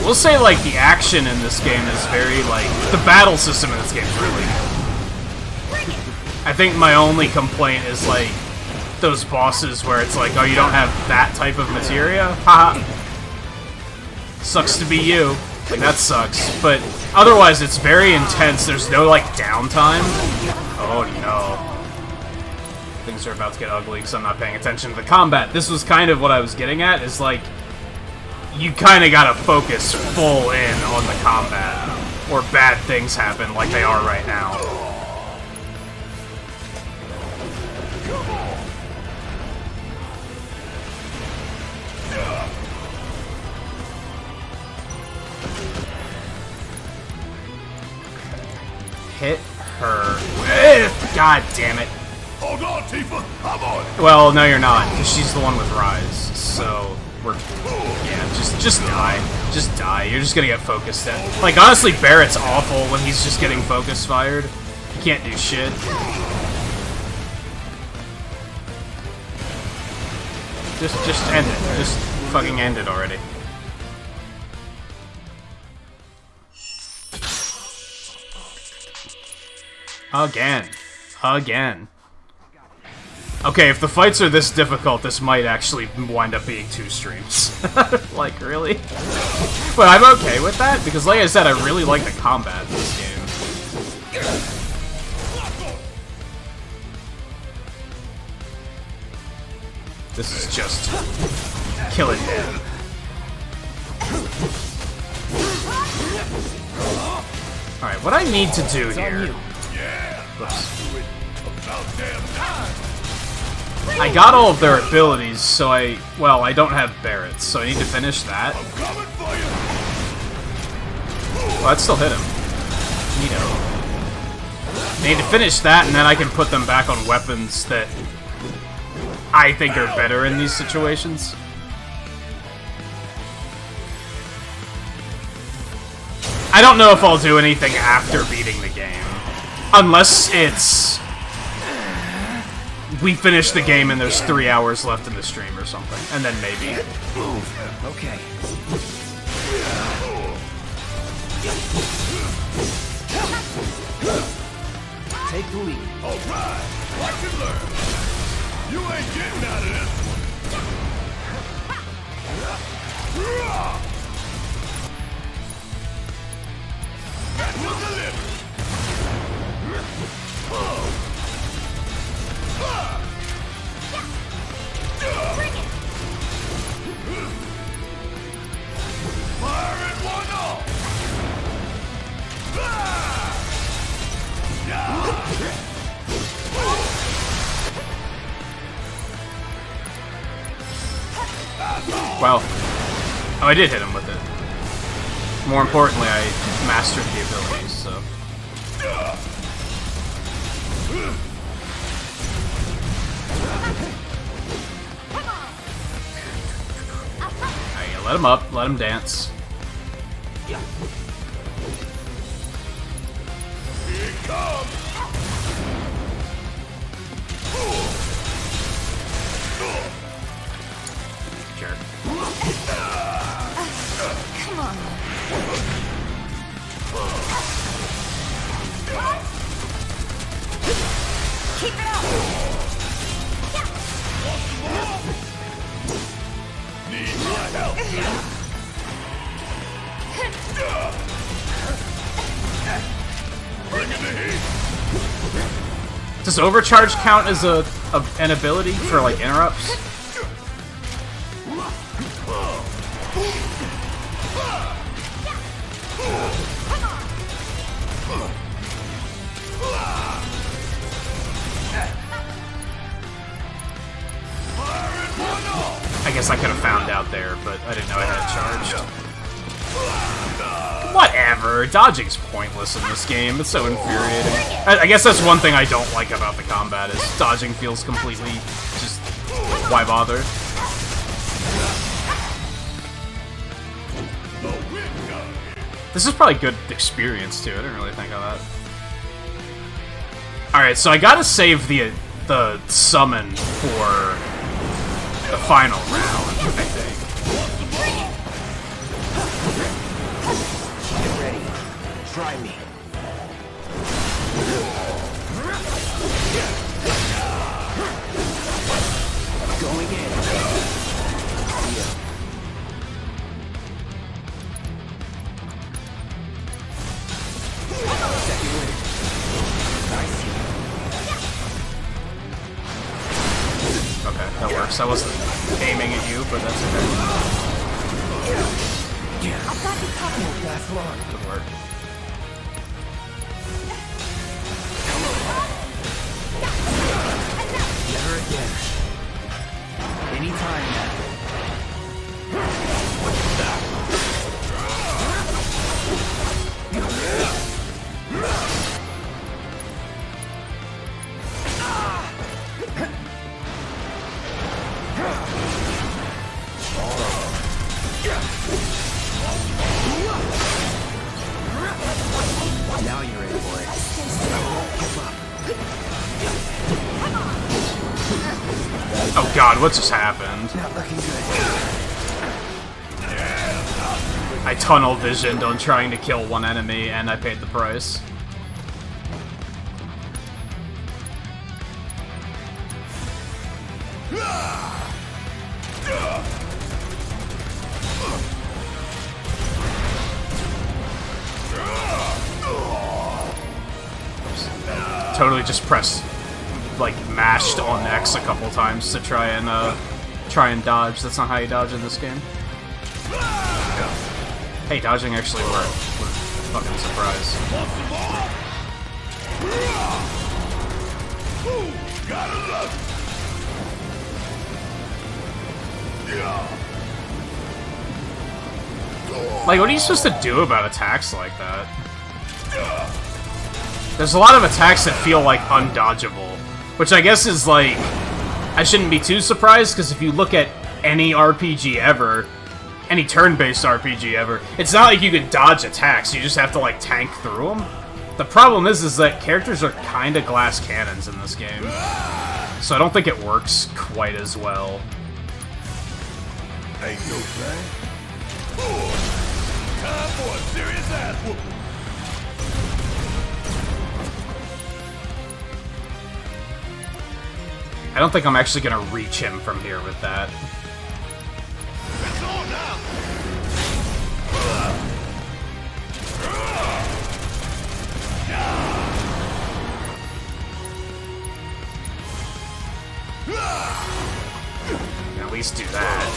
We'll say, like, the action in this game is very, like, the battle system in this game is really good. I think my only complaint is, like, those bosses where it's like, oh, you don't have that type of materia? Haha. Sucks to be you. Like, that sucks. But otherwise, it's very intense. There's no, like, downtime. Oh, no. Things are about to get ugly because I'm not paying attention to the combat. This was kind of what I was getting at, is, like, you kind of gotta focus full in on the combat, or bad things happen like they are right now. Hit her. God damn it. Hold on, Tifa. I'm on it. Well, no, you're not, because she's the one with Rise, so we're... Yeah, just die. Just die. You're just gonna get focused in. Like, honestly, Barrett's awful when he's just getting focus fired. He can't do shit. Just end it. Just fucking end it already. Again. Okay, if the fights are this difficult, this might actually wind up being 2 streams. Like, really? But I'm okay with that, because like I said, I really like the combat in this game. This is just... kill it dead. Alright, what I need to do here... Whoops. I got all of their abilities, so well, I don't have Barrett's, so I need to finish that. Well, that still hit him. Neato. I need to finish that, and then I can put them back on weapons that I think are better in these situations. I don't know if I'll do anything after beating the game. Unless it's... we finish the game and there's 3 hours left in the stream or something. And then maybe. Okay. Take the lead. Alright! Watch and learn! You ain't getting out of this one! That will deliver! Fire at one all! Wow. Oh, I did hit him with it. More importantly, I mastered the abilities, so... Alright, let him up, let him dance. Sure. Come on. Keep it up. Need my help. Bring in the heat. Does overcharge count as an ability for like interrupts? I guess I could have found out there, but I didn't know I had it charged. Whatever, dodging's pointless in this game. It's so infuriating. I guess that's one thing I don't like about the combat, is dodging feels completely just... why bother? This is probably good experience, too. I didn't really think of that. Alright, so I gotta save the summon for the final round, I think. Get ready. Try me. Going in. Yeah. Second wind. Nice. Okay, that works. I wasn't aiming at you, but that's okay. I've got you covered. Last long. Good work. Never again. Anytime now. Now you're in, boy. I won't give up. Oh god, what just happened? Not looking good. I tunnel visioned on trying to kill one enemy, and I paid the price. Totally just press, like, mashed on X a couple times to try and dodge. That's not how you dodge in this game. Hey, dodging actually worked. What a fucking surprise. Gotta love it. Like, what are you supposed to do about attacks like that? There's a lot of attacks that feel, like, undodgeable. Which I guess is, like... I shouldn't be too surprised, because if you look at any RPG ever, any turn-based RPG ever, it's not like you can dodge attacks, you just have to, like, tank through them. The problem is that characters are kinda glass cannons in this game. So I don't think it works quite as well. Ain't no thing. Time for a serious ass whooping. I don't think I'm actually gonna reach him from here with that. It's on now. At least do that.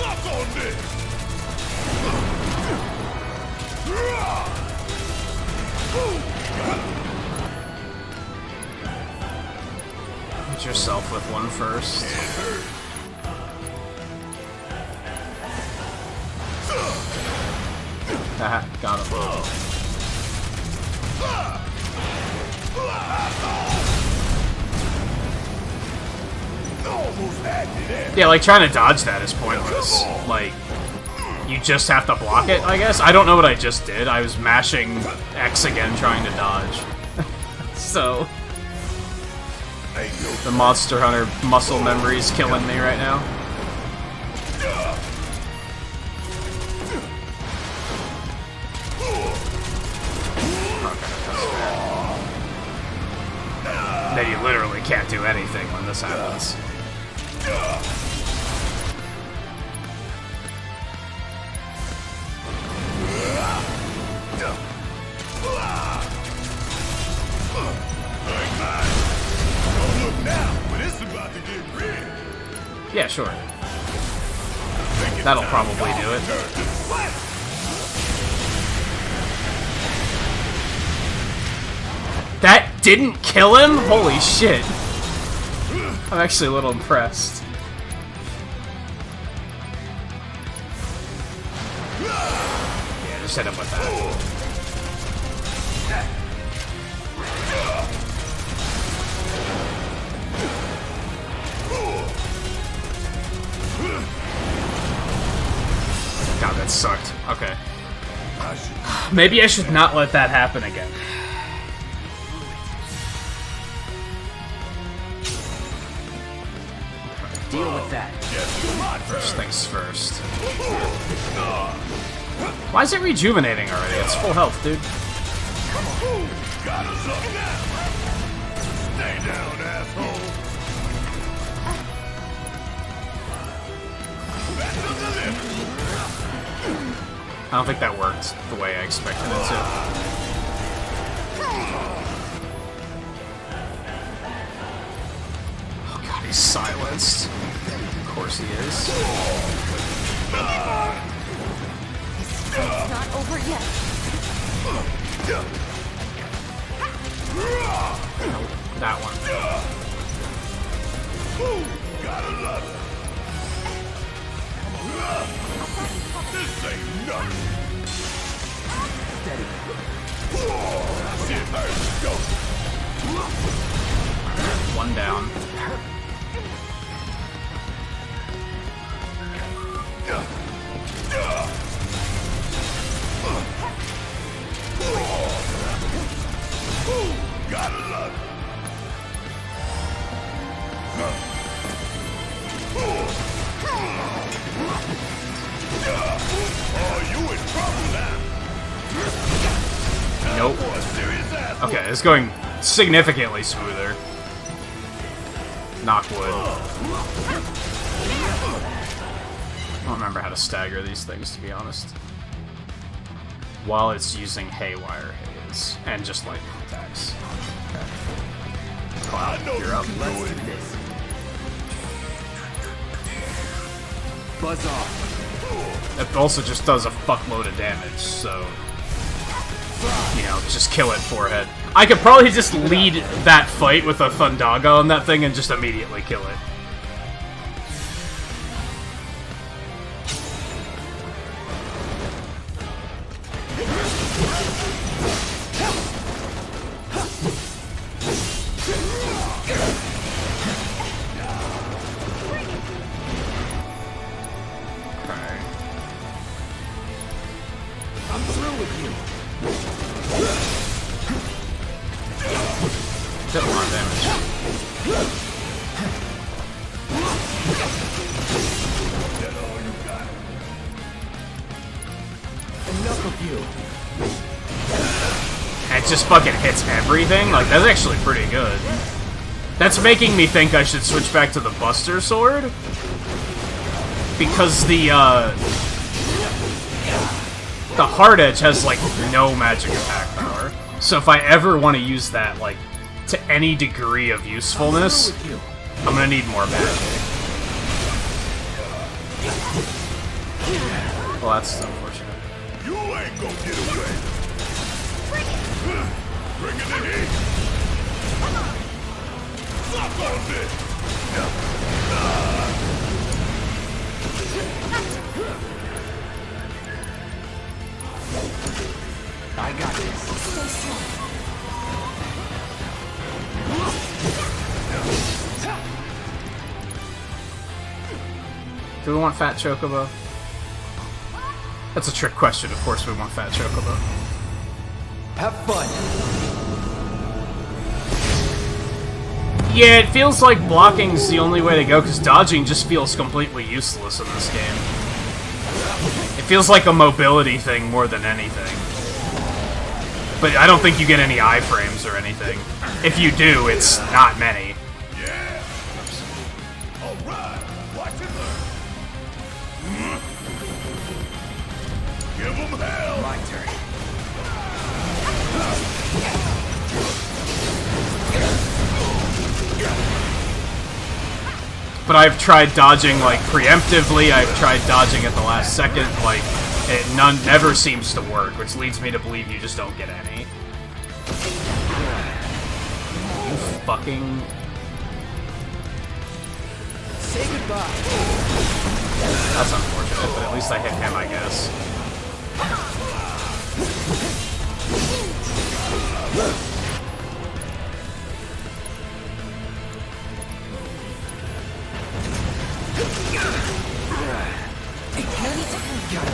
Suck on this. Hit yourself with one first. Haha, got him. Yeah, like, trying to dodge that is pointless. Like, you just have to block it, I guess? I don't know what I just did. I was mashing X again trying to dodge. So... the Monster Hunter muscle memory is killing me right now. Then you literally can't do anything when this happens. Yeah, sure. That'll probably do it. That didn't kill him? Holy shit. I'm actually a little impressed. Yeah, just hit him with that. God, that sucked. Okay. Maybe I should not let that happen again. Deal with that. First things first. Why is it rejuvenating already? It's full health, dude. Got us up now. Stay down, asshole. I don't think that worked the way I expected it to. Oh god, he's silenced. Of course he is. It's not over yet. Nope, that one. Gotta love it. This ain't nothing. Steady. Shit hurts. Go. One down. Gotta love it. Oh, you in trouble now. Nope. Okay, it's going significantly smoother. Knock wood. I don't remember how to stagger these things, to be honest. While it's using Haywire Haze. And just lightning attacks. Okay. Cloud, you're up. Let's do this. Buzz off. It also just does a fuckload of damage, so... you know, just kill it forehead. I could probably just lead that fight with a Thundaga on that thing and just immediately kill it. I'm through with you. Did a lot of damage. Enough of you. And it just fucking hits everything? Like, that's actually pretty good. That's making me think I should switch back to the Buster Sword. Because the Hard Edge has, like, no magic attack power. So if I ever want to use that, like, to any degree of usefulness, I'm gonna need more magic. Well, that's unfortunate. You ain't gonna get away. Bring it in here. Suck on this. I got this. Stay strong. Do we want Fat Chocobo? That's a trick question. Of course we want Fat Chocobo. Have fun. Yeah, it feels like blocking's the only way to go, because dodging just feels completely useless in this game. It feels like a mobility thing more than anything. But I don't think you get any iframes or anything. If you do, it's not many. Yeah. All right. Watch it learn. Give them hell. My turn. But I've tried dodging, like, preemptively, I've tried dodging at the last second, like, it never seems to work, which leads me to believe you just don't get any. You fucking... Say goodbye. That's unfortunate, but at least I hit him, I guess.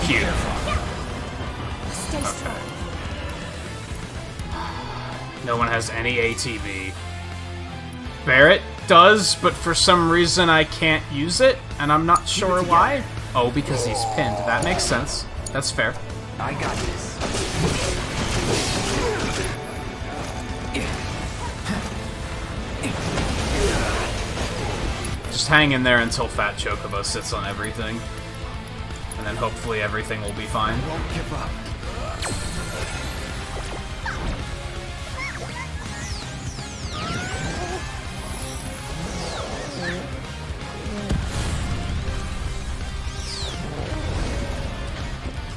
Cute. Okay. No one has any ATB. Barrett does, but for some reason I can't use it, and I'm not sure why. Oh, because he's pinned. That makes sense. That's fair. I got this. Just hang in there until Fat Chocobo sits on everything. And then hopefully everything will be fine. Won't give up.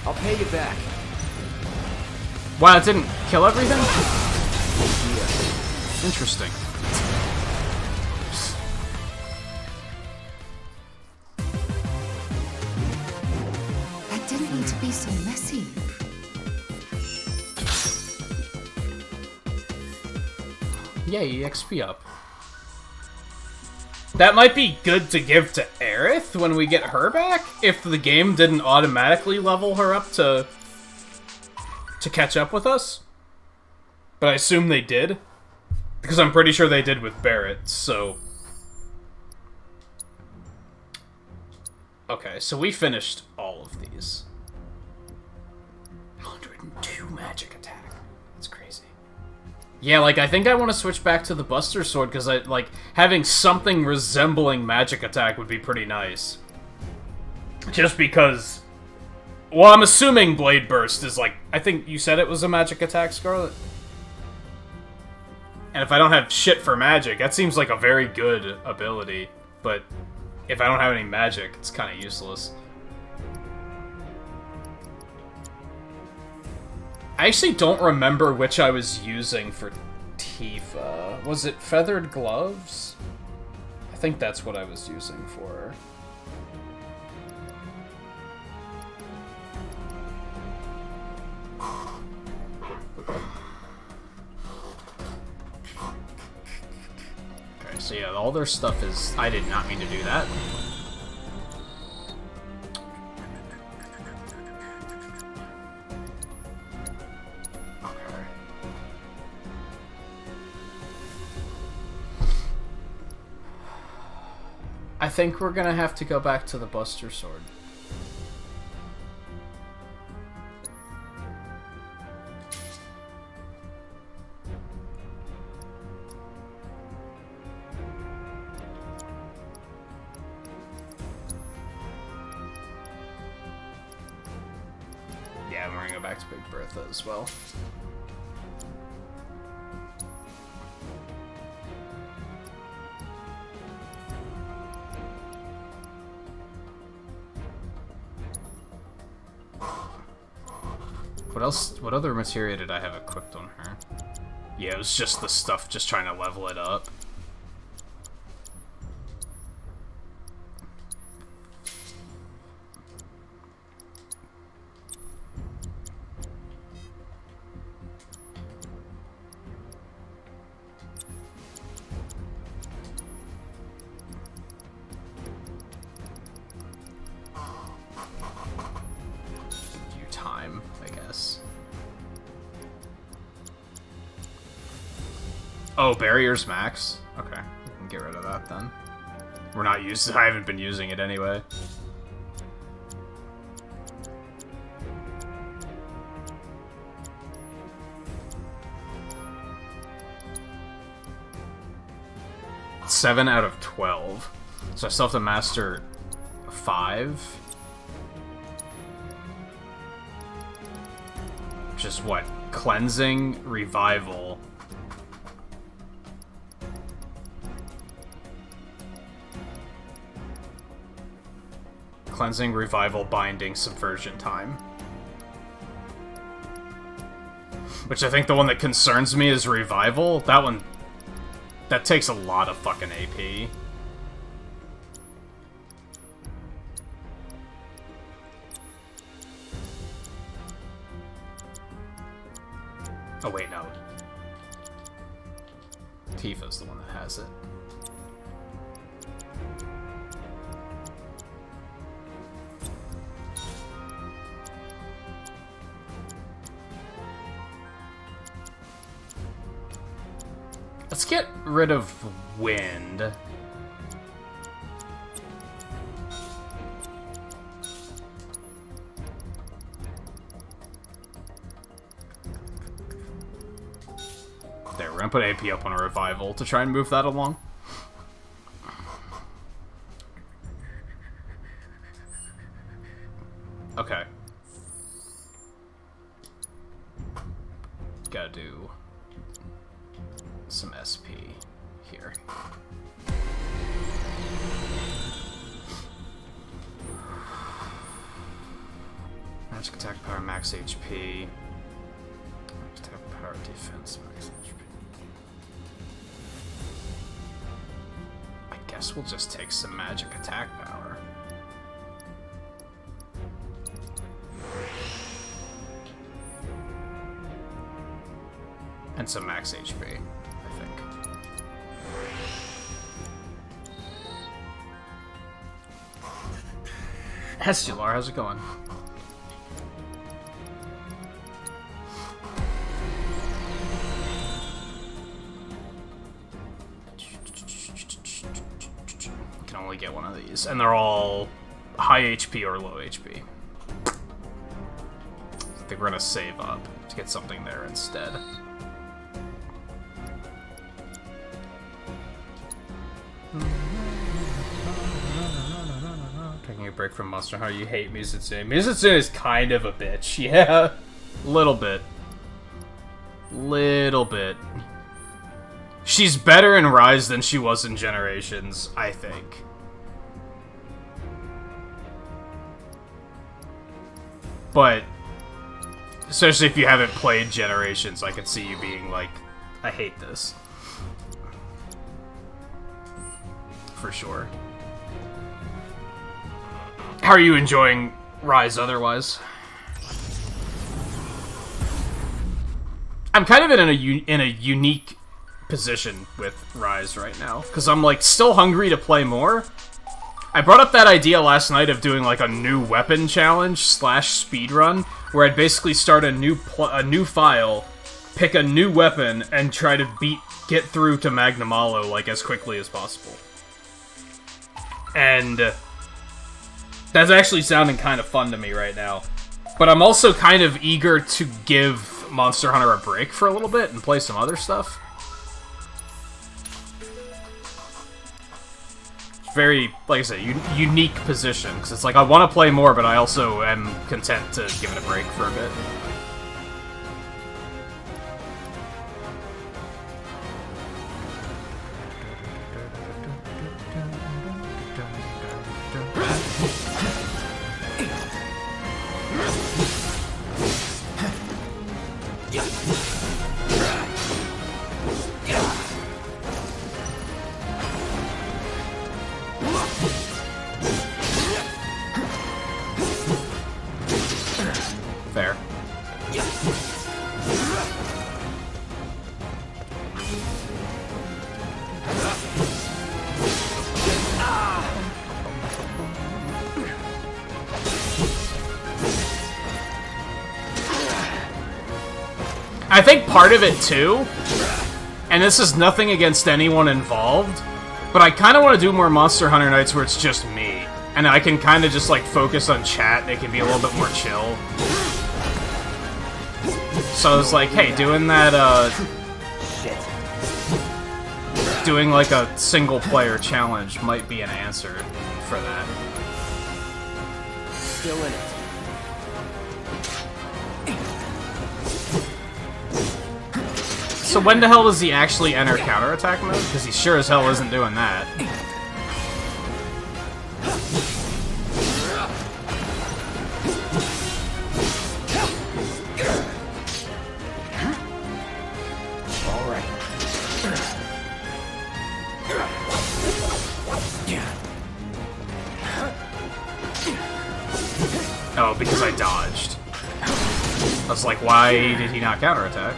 I'll pay you back. Wow, it didn't kill everything? Interesting. That didn't need to be so messy. Yay, XP up. That might be good to give to Aerith when we get her back, if the game didn't automatically level her up to catch up with us. But I assume they did, because I'm pretty sure they did with Barrett, so... Okay, so we finished all of these. 102 magic attack. That's crazy. Yeah, like, I think I want to switch back to the Buster Sword, because having something resembling magic attack would be pretty nice. Just because... Well, I'm assuming Blade Burst is, like... I think you said it was a magic attack, Scarlet? And if I don't have shit for magic, that seems like a very good ability. But if I don't have any magic, it's kind of useless. I actually don't remember which I was using for Tifa. Was it Feathered Gloves? I think that's what I was using for her. Okay, so yeah, all their stuff is... I did not mean to do that. I think we're gonna have to go back to the Buster Sword. Yeah, we're gonna go back to Big Bertha as well. What else? What other materia did I have equipped on her? Yeah, it was just the stuff, just trying to level it up. Oh, barriers max? Okay, we can get rid of that then. We're not used. I haven't been using it anyway. Seven out of 12. So I still have to master 5. Which is what? Cleansing, revival. Cleansing, revival, binding, subversion time. Which I think the one that concerns me is revival. That one, that takes a lot of fucking AP. Oh wait, no. Tifa's the one that has it. Let's get rid of wind. There, we're gonna put AP up on a revival to try and move that along. Okay. Gotta do some SP here. Magic attack power, max HP. Attack power, defense, max HP. I guess we'll just take some magic attack power. And some max HP, I think. Hestular, how's it going? You can only get one of these, and they're all high HP or low HP. I think we're gonna save up to get something there instead. Taking a break from Monster Hunter, you hate Mizutsume. Mizutsume is kind of a bitch, yeah. Little bit. Little bit. She's better in Rise than she was in Generations, I think. But, especially if you haven't played Generations, I could see you being like, I hate this. For sure. How are you enjoying Rise otherwise? I'm kind of in a unique position with Rise right now, because I'm like still hungry to play more. I brought up that idea last night of doing like a new weapon challenge / speedrun, where I'd basically start a new file, pick a new weapon, and try to get through to Magnamalo like as quickly as possible. And that's actually sounding kind of fun to me right now. But I'm also kind of eager to give Monster Hunter a break for a little bit and play some other stuff. Very, like I said, unique position. Because it's like, I want to play more, but I also am content to give it a break for a bit. Fair. I think part of it, too, and this is nothing against anyone involved, but I kind of want to do more Monster Hunter nights where it's just me, and I can kind of just like focus on chat, and it can be a little bit more chill. So I was like, hey, doing that, doing like a single-player challenge might be an answer for that. Still in it. So when the hell does he actually enter counterattack mode? Because he sure as hell isn't doing that. Alright. Oh, because I dodged. I was like, why did he not counterattack?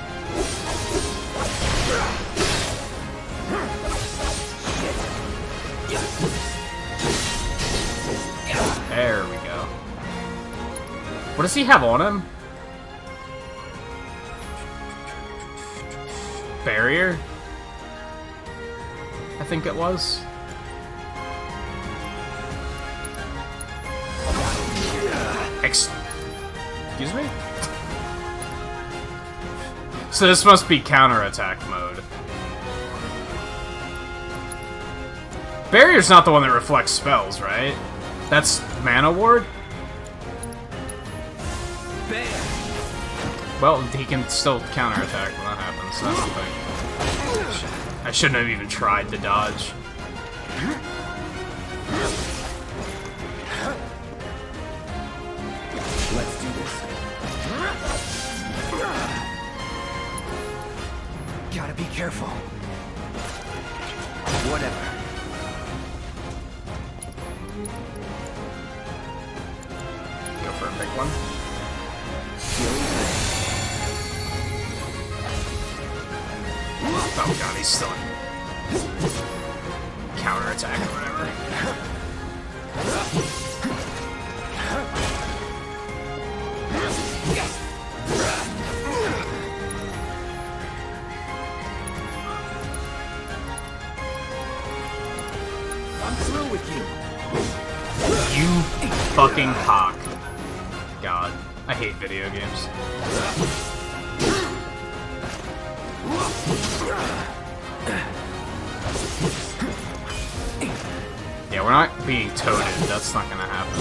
There we go. What does he have on him? Barrier? I think it was. Excuse me? So this must be counterattack mode. Barrier's not the one that reflects spells, right? That's Mana Ward? Well, he can still counterattack when that happens, so that's the thing. I shouldn't have even tried to dodge. Let's do this. Gotta be careful. Whatever. Go for a big one. Oh god, he's still in counterattack or whatever. I'm through with you. You fucking cock. God, I hate video games. Yeah, we're not being toted. That's not gonna happen.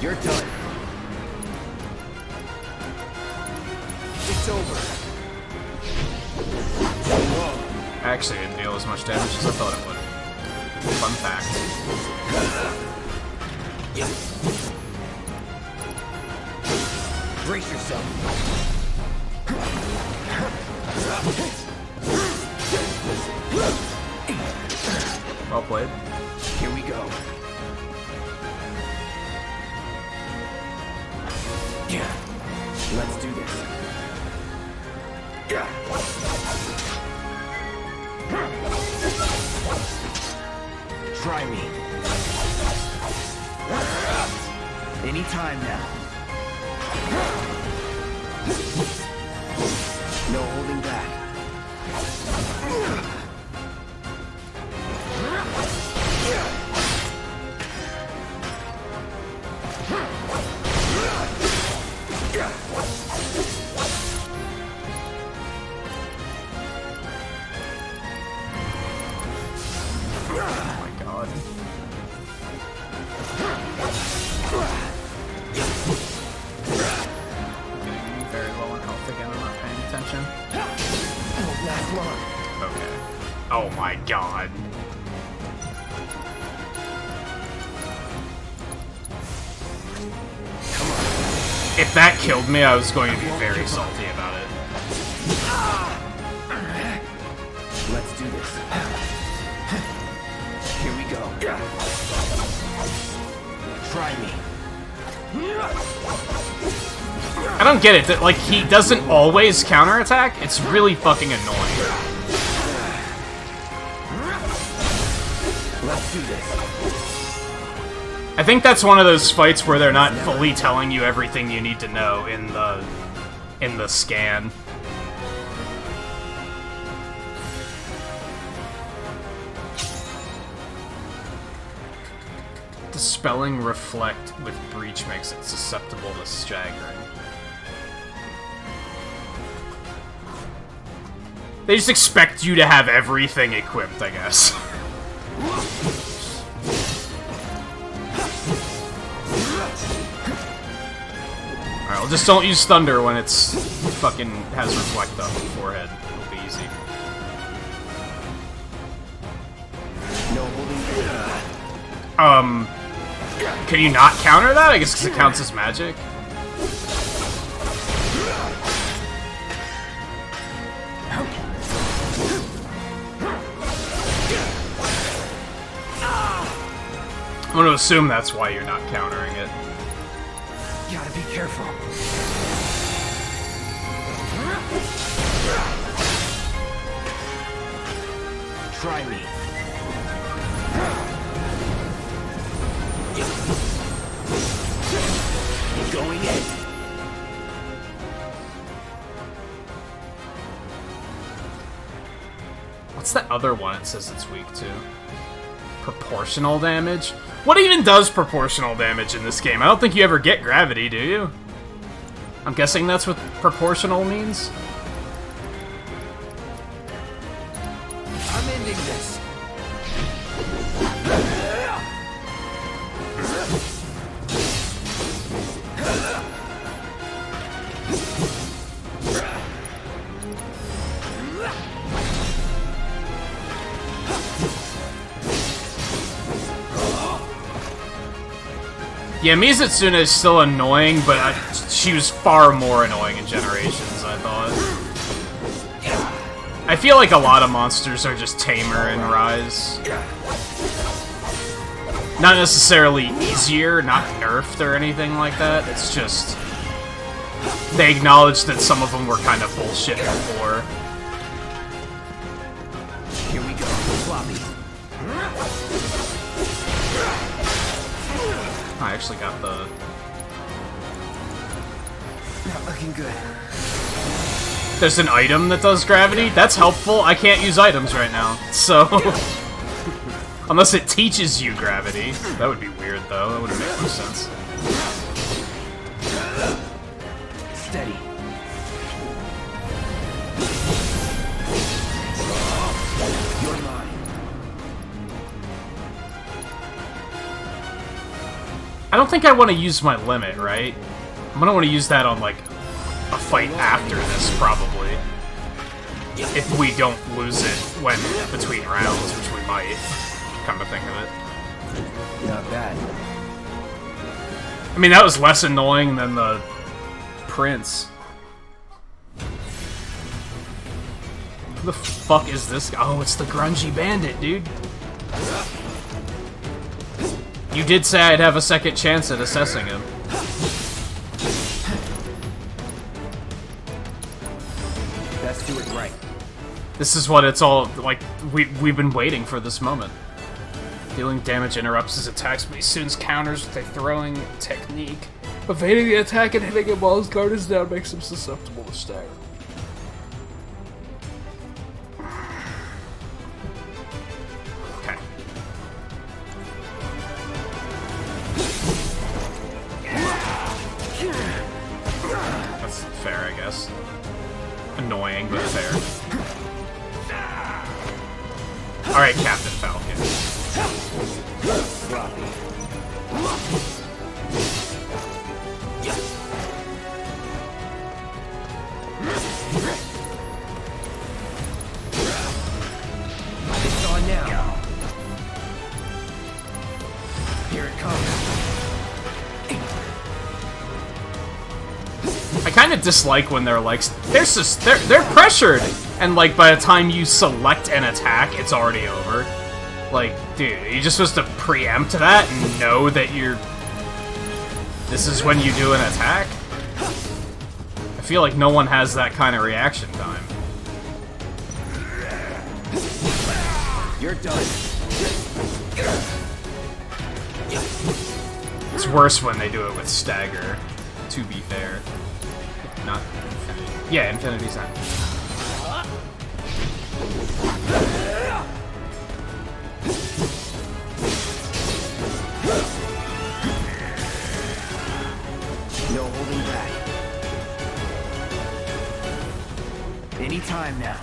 You're done. It's over. I actually didn't deal as much damage as I thought it would. Fun fact. Brace yourself. Well played. Here we go. Yeah. Let's do this. Yeah. Try me. Anytime now. No holding back. Okay. Oh my god. If that killed me, I was going to be very salty about it. Let's do this. Here we go. Try me. I don't get it. That, like, he doesn't always counterattack? It's really fucking annoying. Let's do this. I think that's one of those fights where they're not fully telling you everything you need to know in the in the scan. Dispelling Reflect with Breach makes it susceptible to staggering. They just expect you to have everything equipped, I guess. Alright, well, just don't use Thunder when it's fucking has Reflect on the forehead. It'll be easy. No holding. Can you not counter that? I guess because it counts as magic. I'm gonna assume that's why you're not countering it. You gotta be careful. Try me. Going in. What's that other one it says it's weak to? Proportional damage? What even does proportional damage in this game? I don't think you ever get gravity, do you? I'm guessing that's what proportional means? I'm ending this. Yeah, Mizitsune is still annoying, but she was far more annoying in Generations, I thought. I feel like a lot of monsters are just tamer in Rise. Not necessarily easier, not nerfed or anything like that, it's just... they acknowledge that some of them were kind of bullshit before. Here we go. Floppy. I actually got the... Not looking good. There's an item that does gravity? That's helpful. I can't use items right now, so... unless it teaches you gravity. That would be weird, though. That wouldn't make much sense. Steady. You're mine. I don't think I want to use my limit, right? I'm gonna want to use that on, like, a fight after this, probably. If we don't lose it when between rounds, which we might, come to think of it. Not bad. I mean, that was less annoying than the Prince. Who the fuck is this guy? Oh, it's the grungy bandit, dude. You did say I'd have a second chance at assessing him. Let's do it right. This is what it's all like. We've been waiting for this moment. Dealing damage interrupts his attacks, but he soon counters with a throwing technique. Evading the attack and hitting him while his guard is down makes him susceptible to stagger. Okay. That's fair, I guess. Annoying, but fair. Alright, Captain Falcon. It's on now. Here it comes. I kind of dislike when they're like, they're pressured, and like by the time you select an attack, it's already over. Like, dude, you're just supposed to preempt that and know that this is when you do an attack? I feel like no one has that kind of reaction time. You're done. It's worse when they do it with stagger, to be fair. Not Infinity. Yeah, Infinity's not. No holding back. Anytime now.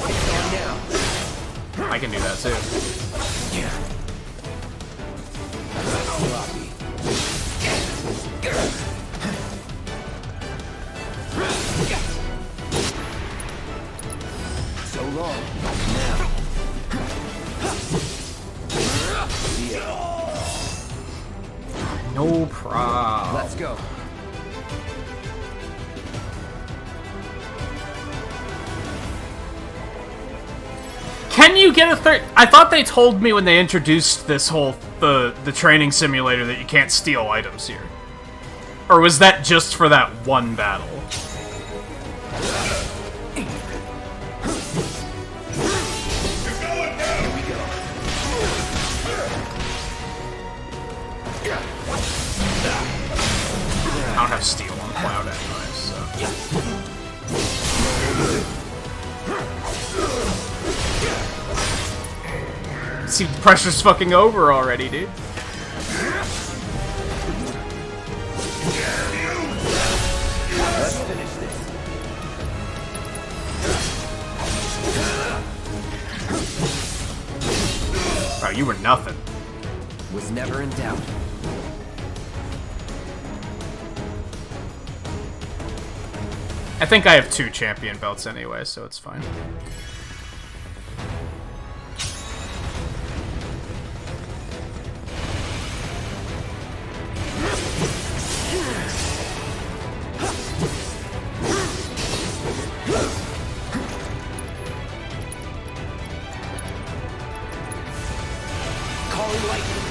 It's on now. I can do that too. Sloppy. So long. Now. No problem. Let's go. Can you get a third? I thought they told me when they introduced this whole the training simulator that you can't steal items here. Or was that just for that one battle? I don't have steel on Cloud anyway, so. See, the pressure's fucking over already, dude. Let's finish this. Wow, you were nothing. Was never in doubt. I think I have 2 champion belts anyway, so it's fine. Calling lightning.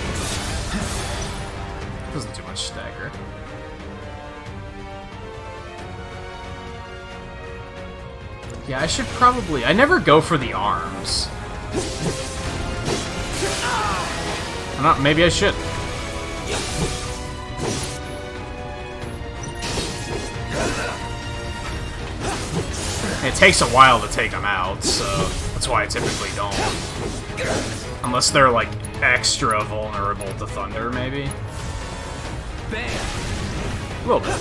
Doesn't do much stagger. Yeah, I should probably... I never go for the arms. I'm not... Maybe I should. It takes a while to take them out, so that's why I typically don't. Unless they're, like, extra vulnerable to thunder, maybe. Bam. A little bit.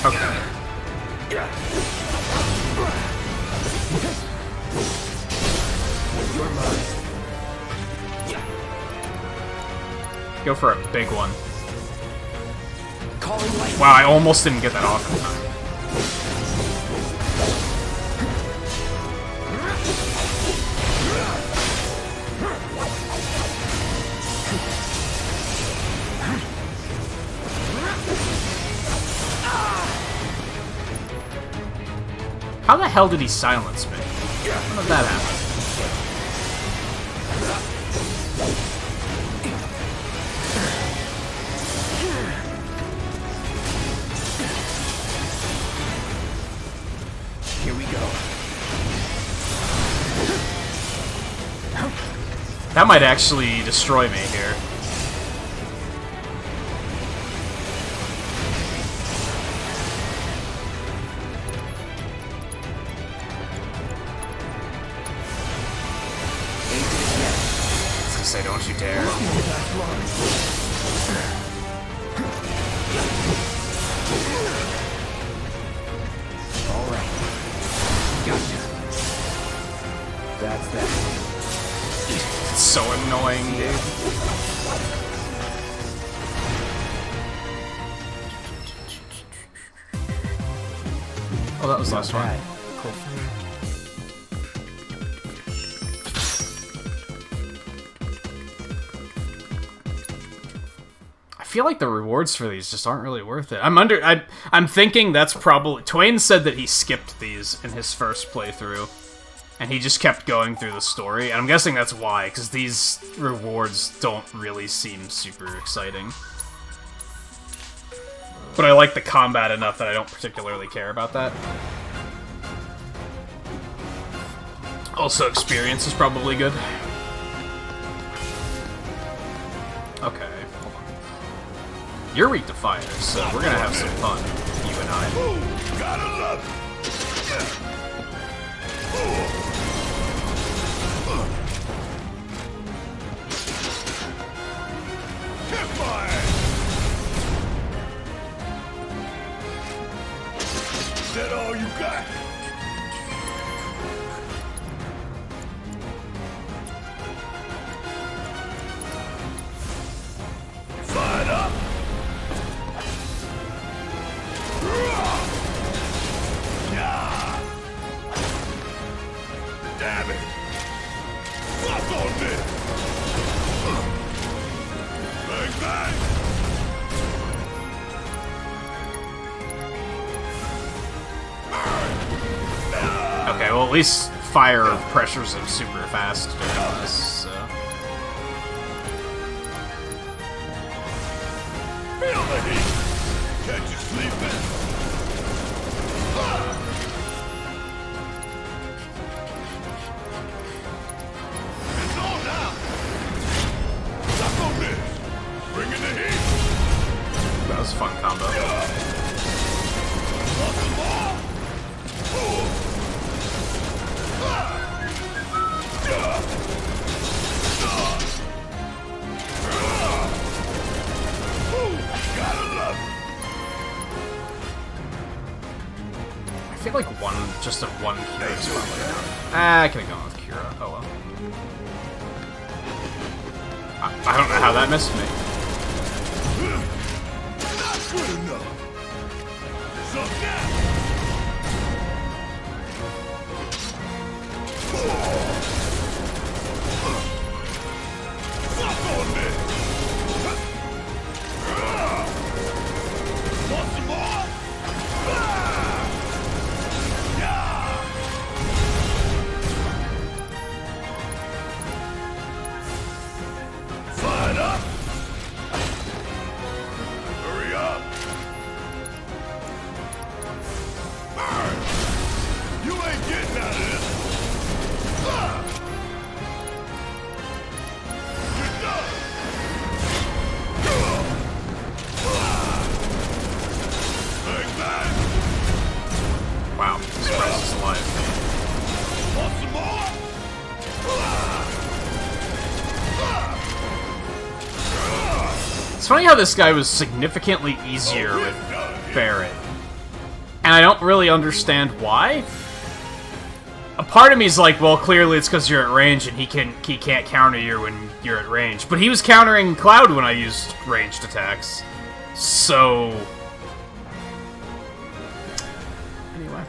Okay. Go for a big one. Wow, I almost didn't get that off in time. How the hell did he silence me? How did that happen? Here we go. That might actually destroy me here. Say, don't you dare. Alright. Gotcha. That's that. It's so annoying, dude. Oh, that was the last one. Cool. I feel like the rewards for these just aren't really worth it. I'm thinking that's probably... Twain said that he skipped these in his first playthrough, and he just kept going through the story, and I'm guessing that's why, because these rewards don't really seem super exciting. But I like the combat enough that I don't particularly care about that. Also, experience is probably good. Okay, hold on. You're weak to fire, so we're gonna have some fun, you and I. Gotta love Hit fire! Is that all you got? Fired up! Yeah! Damn it! Fuck on this! Bang bang! Okay, well at least fire pressures him super fast during this, so... Feel the heat! Can't you sleep in? It's on now! Suck on this! Bring in the heat! That was a fun combo. Want some more? Gotta love it. I feel like just a one Cura is probably enough. I could have gone with Cura. Oh well. I don't know how that missed me. Not good enough. So now. Fuck on this. Want some more? Yeah. Fired up. Hurry up. Burn. You ain't getting out of this. You're done. Bang bang. Wow, surprised he's alive. Want some more? It's funny how this guy was significantly easier with Barrett. And I don't really understand why. A part of me is like, well, clearly it's because you're at range and he can't counter you when you're at range. But he was countering Cloud when I used ranged attacks. So... Anyway.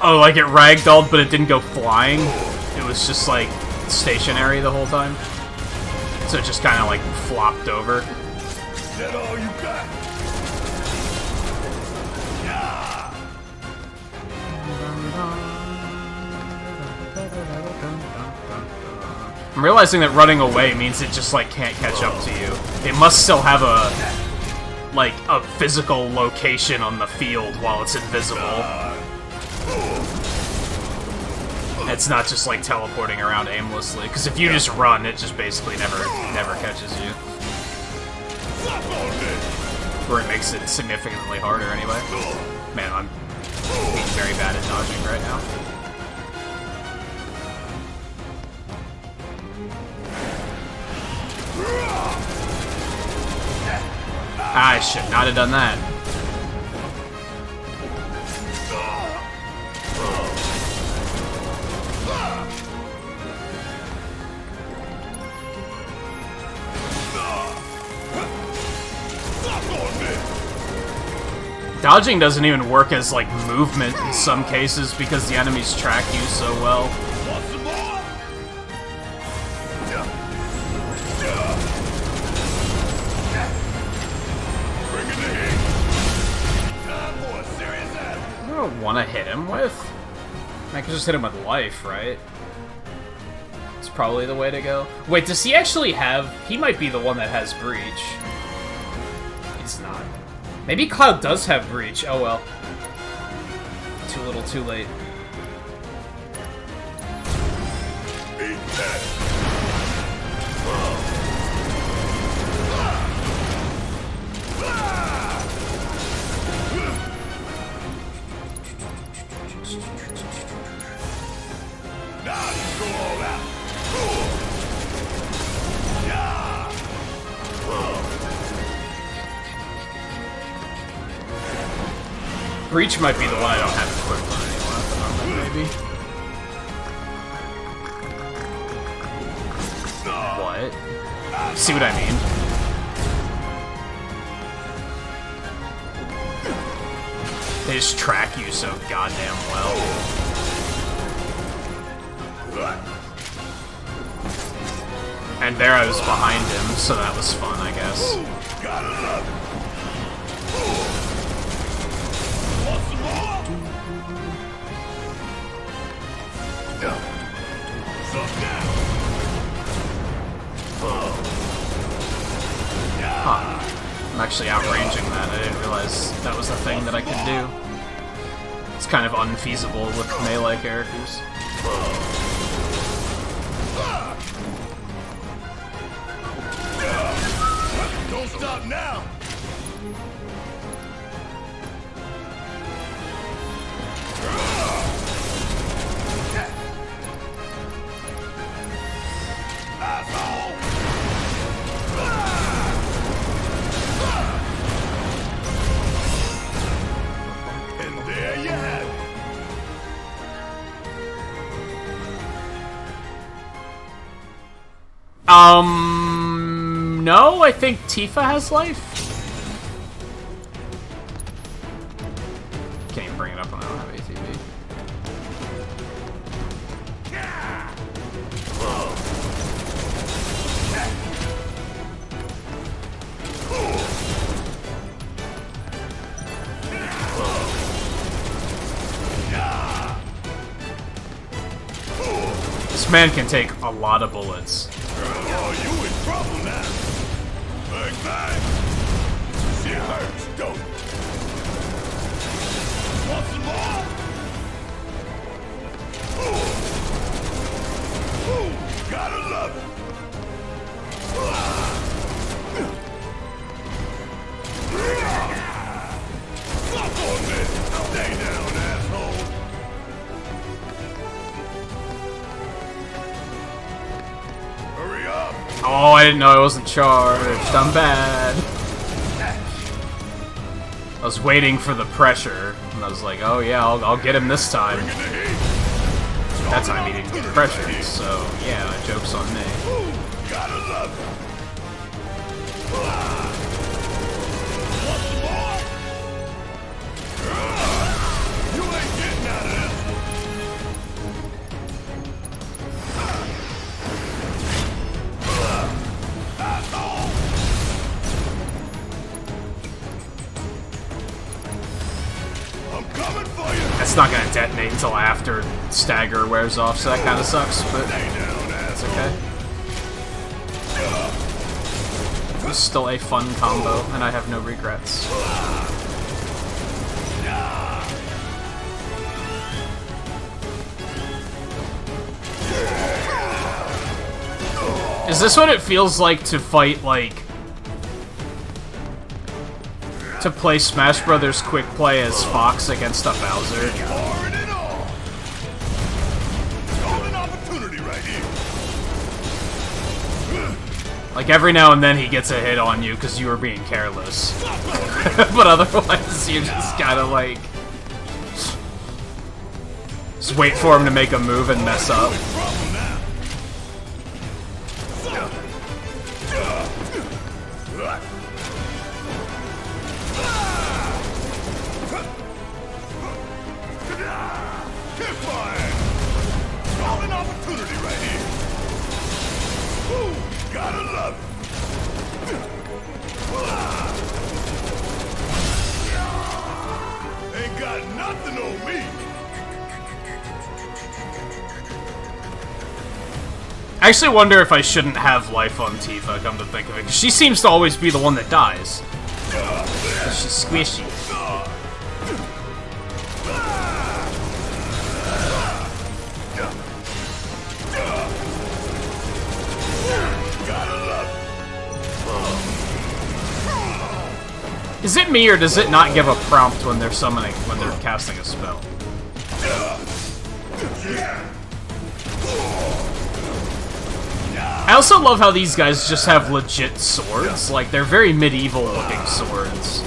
Oh, like it ragdolled, but it didn't go flying? It was just, like, stationary the whole time? So it just kind of, like, flopped over? Is that all you got? Yeah. I'm realizing that running away means it just, like, can't catch up to you. It must still have a, like, a physical location on the field while it's invisible. It's not just, like, teleporting around aimlessly, because if you just run, it just basically never catches you. Or it makes it significantly harder anyway. Man, I'm being very bad at dodging right now. I should not have done that. Dodging doesn't even work as, like, movement in some cases because the enemies track you so well. don't want to hit him with? I can just hit him with life, right? It's probably the way to go. Wait, does he actually have... He might be the one that has Breach. He's not. Maybe Cloud does have Breach. Oh well. Too little, too late. Breach might be the one I don't have equipped on anymore at the moment, maybe. What? See what I mean? They just track you so goddamn well. And there I was behind him, so that was fun, I guess. Huh. I'm actually outranging that. I didn't realize that was the thing that I could do. It's kind of unfeasible with melee characters. Don't stop now! And there you have it. No, I think Tifa has life. Can't even bring it up when I don't have ATB. This man can take a lot of bullets. Oh, you in trouble now. Bang, bang. Shit hurts, don't it? Want some more? Ooh, gotta love it. Fuck on this. Stay down, asshole. Hurry up. Oh, I didn't know I wasn't charged. I'm bad. I was waiting for the pressure, and I was like, oh yeah, I'll get him this time. That time he didn't get pressured, so yeah, joke's on me. Gotta love it. You ain't getting out of this. I'm coming for you. That's not gonna detonate until after stagger wears off, so that kind of sucks, but that's okay. It was still a fun combo, and I have no regrets. Is this what it feels like to fight, like... to play Smash Brothers Quick Play as Fox against a Bowser? Like, every now and then he gets a hit on you because you were being careless. But otherwise, you just gotta, like... just wait for him to make a move and mess up. Gotta love it. Ain't got nothing on I actually wonder if I shouldn't have life on Tifa, come to think of it, 'cause she seems to always be the one that dies. 'Cause she's squishy. Is it me, or does it not give a prompt when they're summoning, when they're casting a spell? I also love how these guys just have legit swords. Like, they're very medieval-looking swords.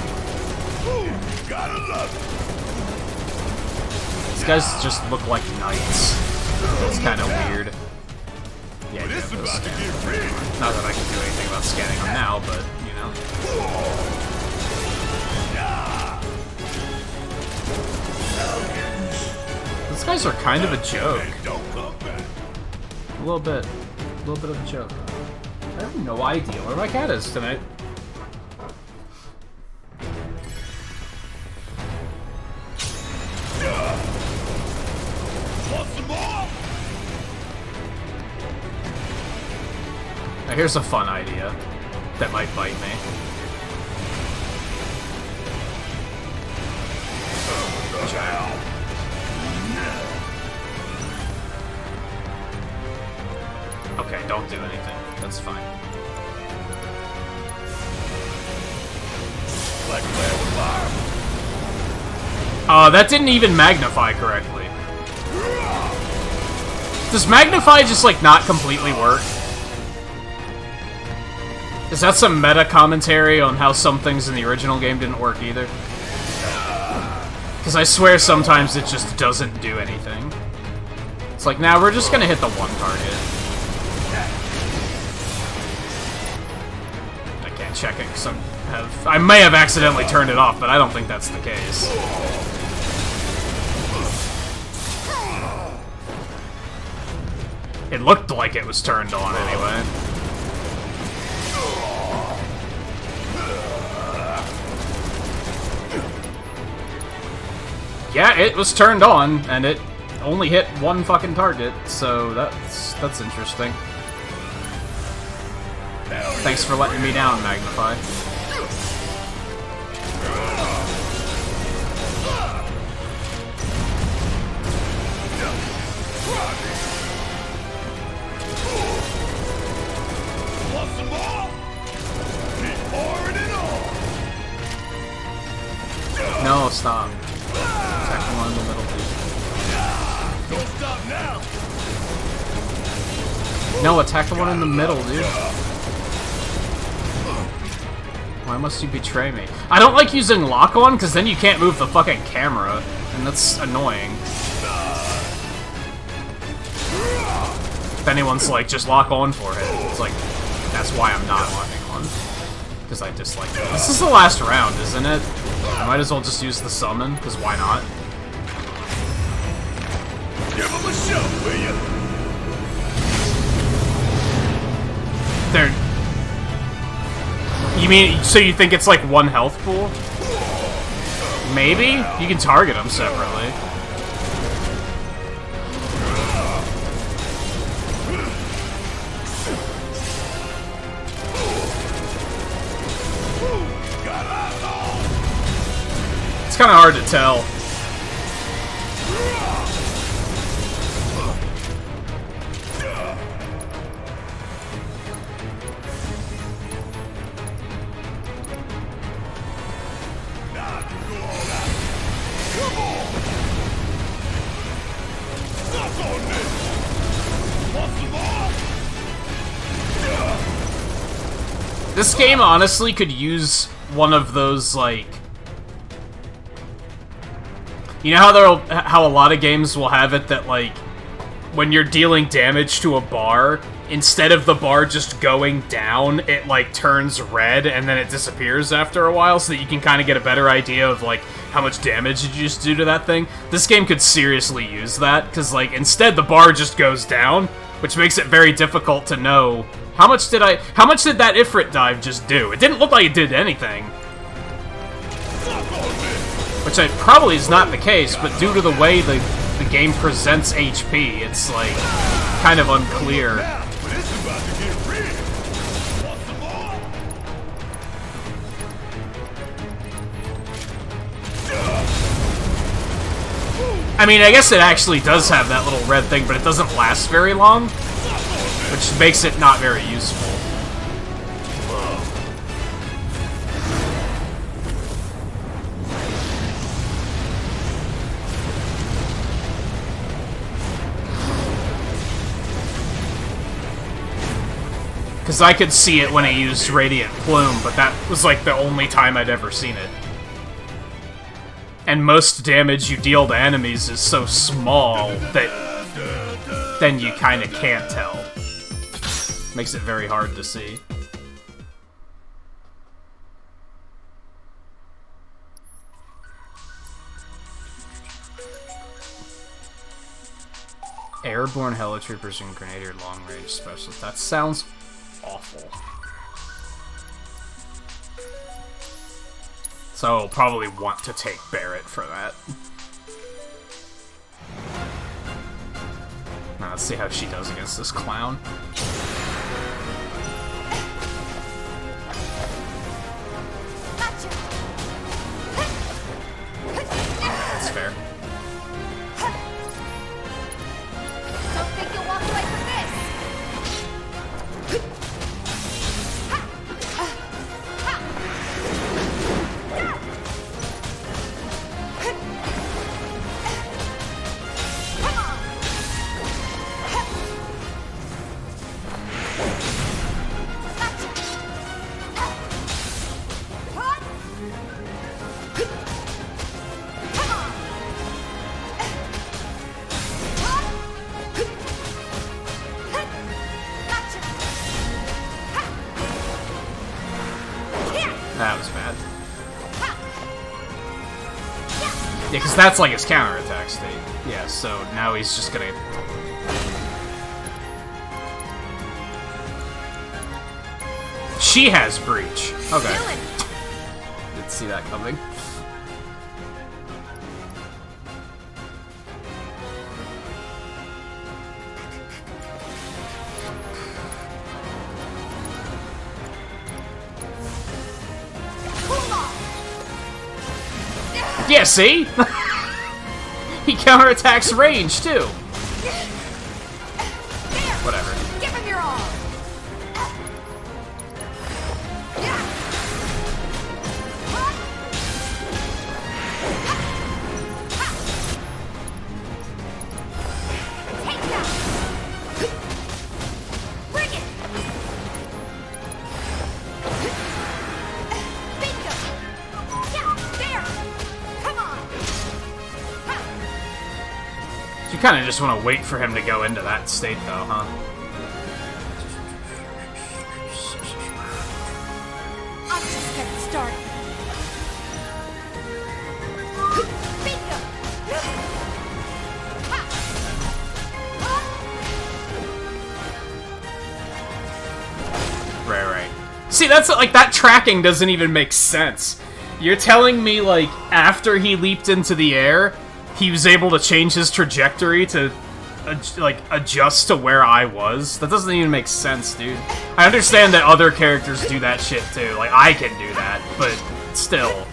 These guys just look like knights. It's kind of weird. Yeah, not that I can do anything about scanning them now, but, you know. These guys are kind of a joke. A little bit of a joke. I have no idea where my cat is tonight. Now here's a fun idea that might bite me. Okay, don't do anything. That's fine. That didn't even magnify correctly. Does magnify just, like, not completely work? Is that some meta commentary on how some things in the original game didn't work either? Because I swear sometimes it just doesn't do anything. It's like, nah, we're just gonna hit the one target. I can't check it because I may have accidentally turned it off, but I don't think that's the case. It looked like it was turned on anyway. Yeah, it was turned on, and it only hit one fucking target, so that's interesting. Thanks for letting me down, Magnify. No, stop. Attack the one in the middle, dude. Don't stop now. No, attack the one in the middle, dude. Why must you betray me? I don't like using lock-on, because then you can't move the fucking camera, and that's annoying. If anyone's like, just lock on for it, it's like, that's why I'm not locking on. Because I dislike it. This is the last round, isn't it? I might as well just use the summon, because why not? Give him a shove, will you? There. You mean, so you think it's like one health pool? Maybe? You can target them separately. It's kind of hard to tell. This game honestly could use one of those, like... You know how a lot of games will have it that, like, when you're dealing damage to a bar, instead of the bar just going down, it, like, turns red and then it disappears after a while so that you can kind of get a better idea of, like, how much damage did you just do to that thing? This game could seriously use that, because, like, instead the bar just goes down, which makes it very difficult to know how much did that Ifrit dive just do? It didn't look like it did anything. Which probably is not the case, but due to the way the game presents HP, it's, like, kind of unclear. I mean, I guess it actually does have that little red thing, but it doesn't last very long, which makes it not very useful. Because I could see it when it used Radiant Plume, but that was like the only time I'd ever seen it. And most damage you deal to enemies is so small that then you kind of can't tell. Makes it very hard to see. Airborne helitroopers and grenadier long-range specialists. That sounds awful. So I'll probably want to take Barrett for that. Now let's see how she does against this clown. That's fair. Don't think you'll walk away from this. That was bad. Yeah, because that's like his counterattack state. Yeah, so now he's just gonna... She has Breach. Okay. Didn't see that coming. Yeah, see? He counterattacks range, too. Whatever. Give him your all. Take that. Bring it. Bingo. Yeah, there. Come on. You kind of just want to wait for him to go into that state, though, huh? I'm just getting started. Bingo. Right. See, that's like, that tracking doesn't even make sense. You're telling me, like, after he leaped into the air, he was able to change his trajectory to, like, adjust to where I was? That doesn't even make sense, dude. I understand that other characters do that shit, too. Like, I can do that, but still.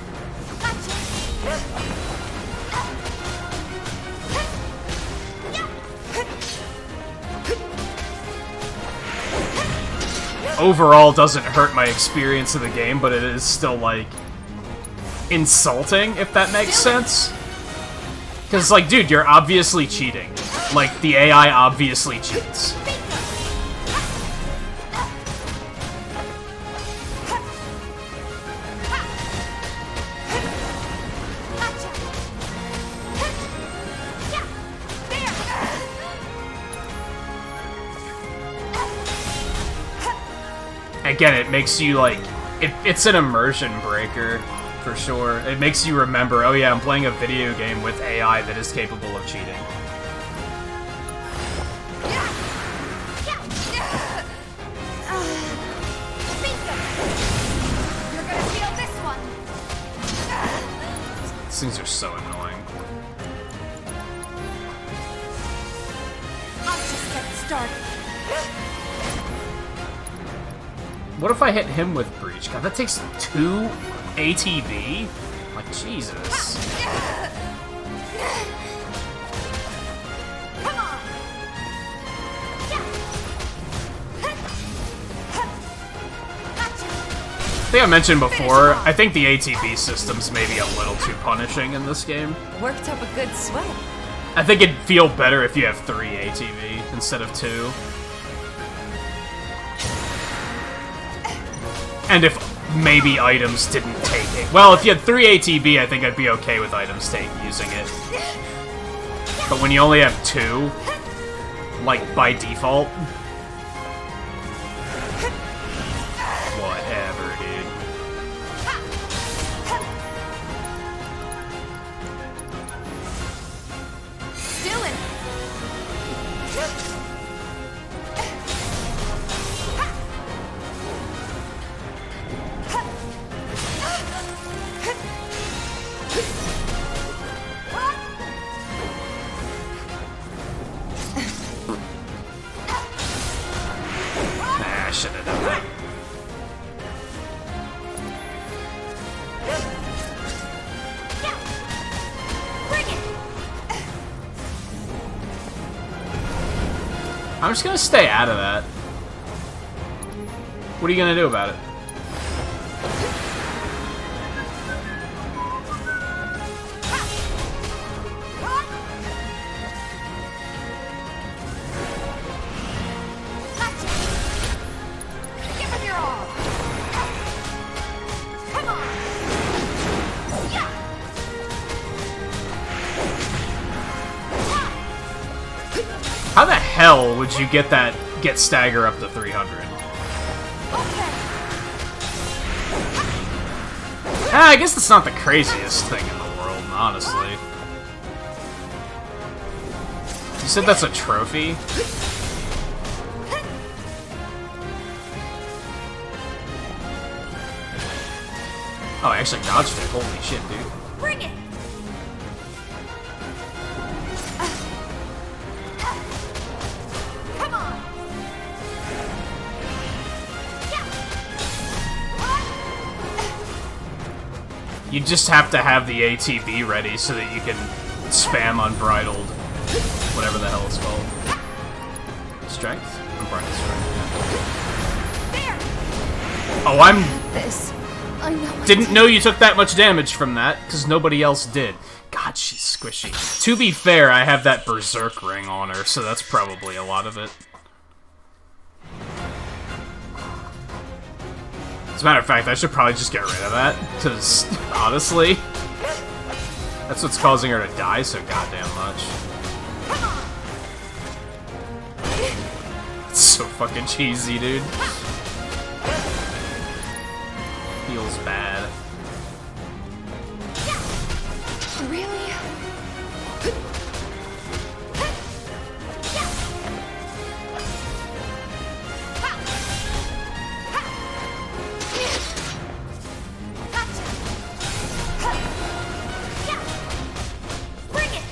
Overall, doesn't hurt my experience of the game, but it is still, like, insulting, if that makes sense. Because, like, dude, you're obviously cheating. Like, the AI obviously cheats. Again, it makes you, like, it's an immersion breaker, for sure. It makes you remember, oh yeah, I'm playing a video game with AI that is capable of cheating. You're gonna feel this one. These things are so annoying. I'm just getting started. What if I hit him with Breach? God, that takes 2 ATB? Like, Jesus. think I mentioned before, I think the ATB system's maybe a little too punishing in this game. Worked up a good sweat. I think it'd feel better if you have 3 ATB instead of 2. And if maybe items didn't take it. Well, if you had 3 ATB, I think I'd be okay with items using it. But when you only have 2, like by default, whatever, dude. Dylan! Nah, I should have done that. I'm just gonna stay out of that. What are you gonna do about it? Give him your all. Come on. Yeah. How the hell would you get stagger up to 300? I guess that's not the craziest thing in the world, honestly. You said that's a trophy? Oh, I actually dodged it. Holy shit, dude. Bring it. Come on. You just have to have the ATB ready so that you can spam Unbridled. Whatever the hell it's called. Strength? Unbridled Strength, yeah. Oh, I know. Didn't know you took that much damage from that, because nobody else did. God, she's squishy. To be fair, I have that Berserk ring on her, so that's probably a lot of it. As a matter of fact, I should probably just get rid of that, because, honestly, that's what's causing her to die so goddamn much. It's so fucking cheesy, dude. Feels bad. Really? Bring it.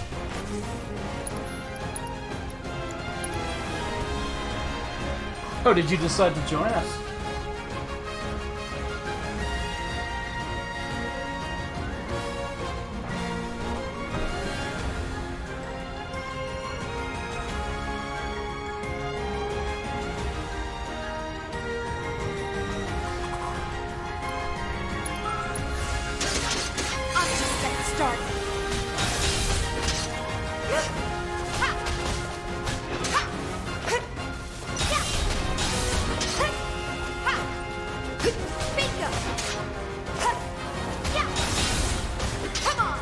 Oh, did you decide to join us? I'm just getting started. Bingo. Come on.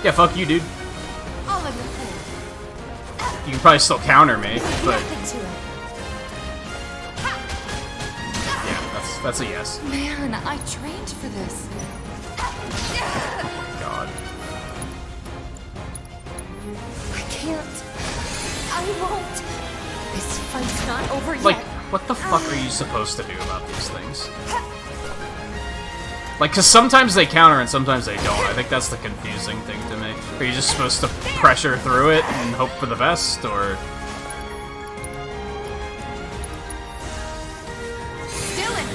Yeah, fuck you, dude. All of your You can probably still counter me, but nothing to it. yeah, that's a yes. Man, I trained for this. God. I can't. I won't. This fight's not over yet. Like, what the fuck are you supposed to do about these things? Like, cause sometimes they counter and sometimes they don't. I think that's the confusing thing to me. Are you just supposed to pressure through it and hope for the best, or... Dylan.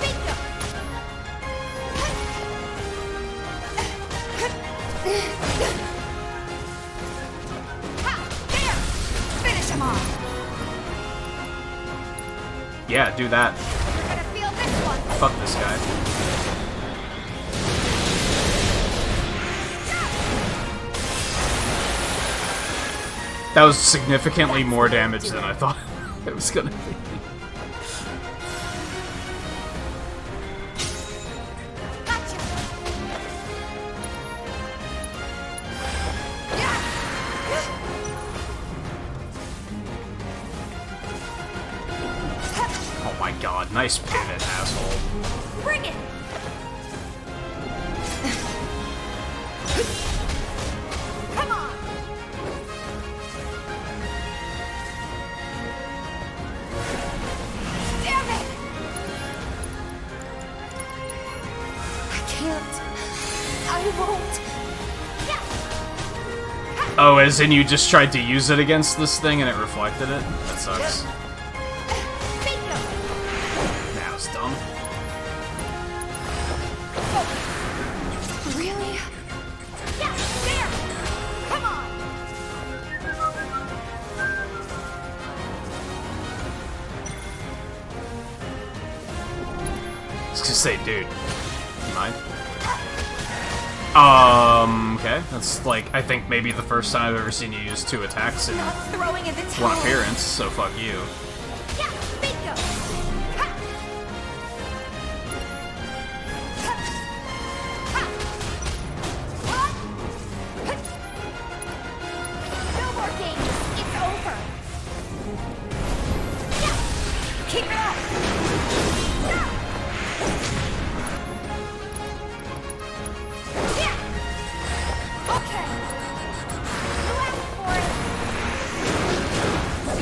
Bingo. Yeah, do that. Fuck this guy. That was significantly more damage than I thought it was gonna be. Oh my god, nice pivot, asshole. Bring it! Come on! Damn it! I can't. I won't. Oh, as in you just tried to use it against this thing and it reflected it? That sucks. That was dumb. Really? Yeah, there! Come on! I was gonna say, dude. You mind? Okay. That's like, I think maybe the first time I've ever seen you use 2 attacks in Throwing in the towel. one appearance, so fuck you. Yeah, bingo! Ha! Ha! Ha! What? No more games. It's over. Yeah. Keep it up. Yeah. Okay. You asked for it.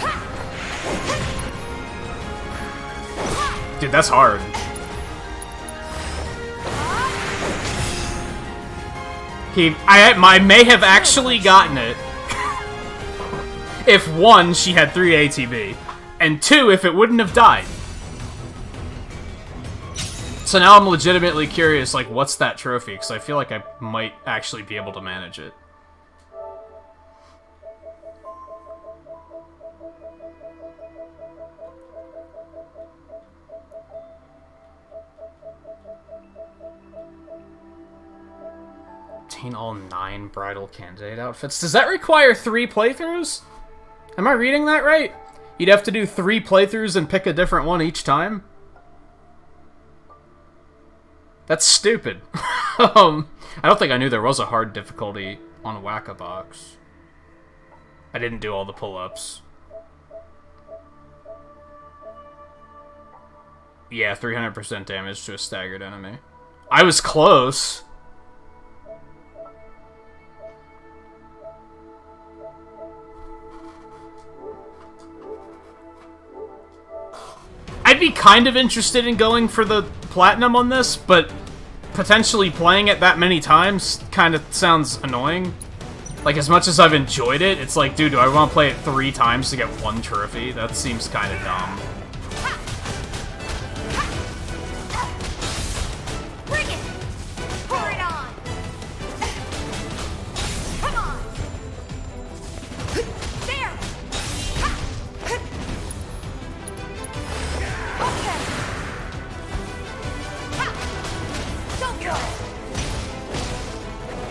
Ha! Dude, that's hard. I may have actually gotten it if 1, she had 3 ATB, and 2, if it wouldn't have died. So now I'm legitimately curious, like, what's that trophy? Because I feel like I might actually be able to manage it. Obtain all 9 bridal candidate outfits. Does that require 3 playthroughs? Am I reading that right? You'd have to do 3 playthroughs and pick a different one each time? That's stupid. I don't think I knew there was a hard difficulty on Whack-A-Box. I didn't do all the pull-ups. Yeah, 300% damage to a staggered enemy. I was close. I'd be kind of interested in going for the platinum on this, but potentially playing it that many times kind of sounds annoying. Like, as much as I've enjoyed it, it's like, dude, do I want to play it 3 times to get 1 trophy? That seems kind of dumb. Bring it! Pour it on! Come on! There! Okay! Don't go!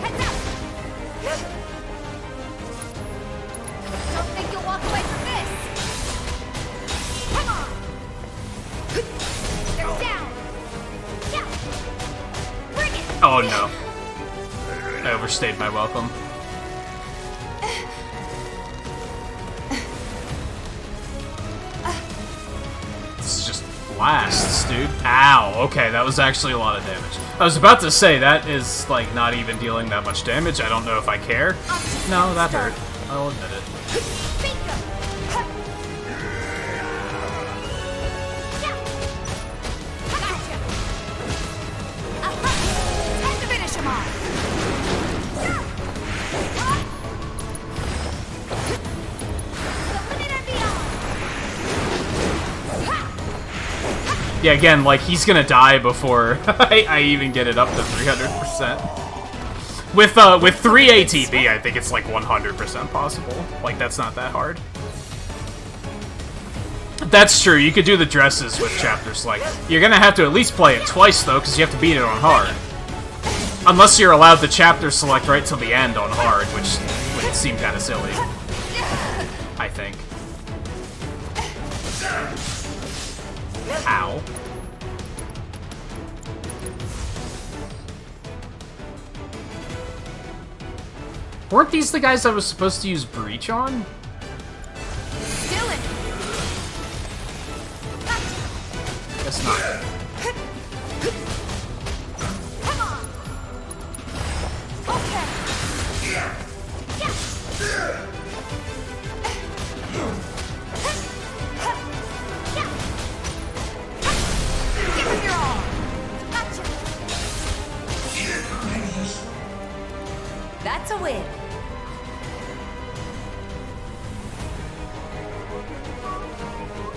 Heads up! Don't think you'll walk away from this! Come on! They're down! Yeah! Bring it! Oh no. I overstayed my welcome. This is just blasts, dude. Ow, okay, that was actually a lot of damage. I was about to say, that is, like, not even dealing that much damage. I don't know if I care. No, that hurt. I'll admit it. Time to finish him off! Yeah, again, like, he's gonna die before I even get it up to 300%. With 3 ATB, I think it's like 100% possible. Like, that's not that hard. That's true, you could do the dresses with chapter select. You're gonna have to at least play it twice, though, because you have to beat it on hard. Unless you're allowed the chapter select right till the end on hard, which would seem kind of silly. I think. Ow. Weren't these the guys I was supposed to use Breach on? Guess not. Come on. Okay. Give it your all. Gotcha. That's a win.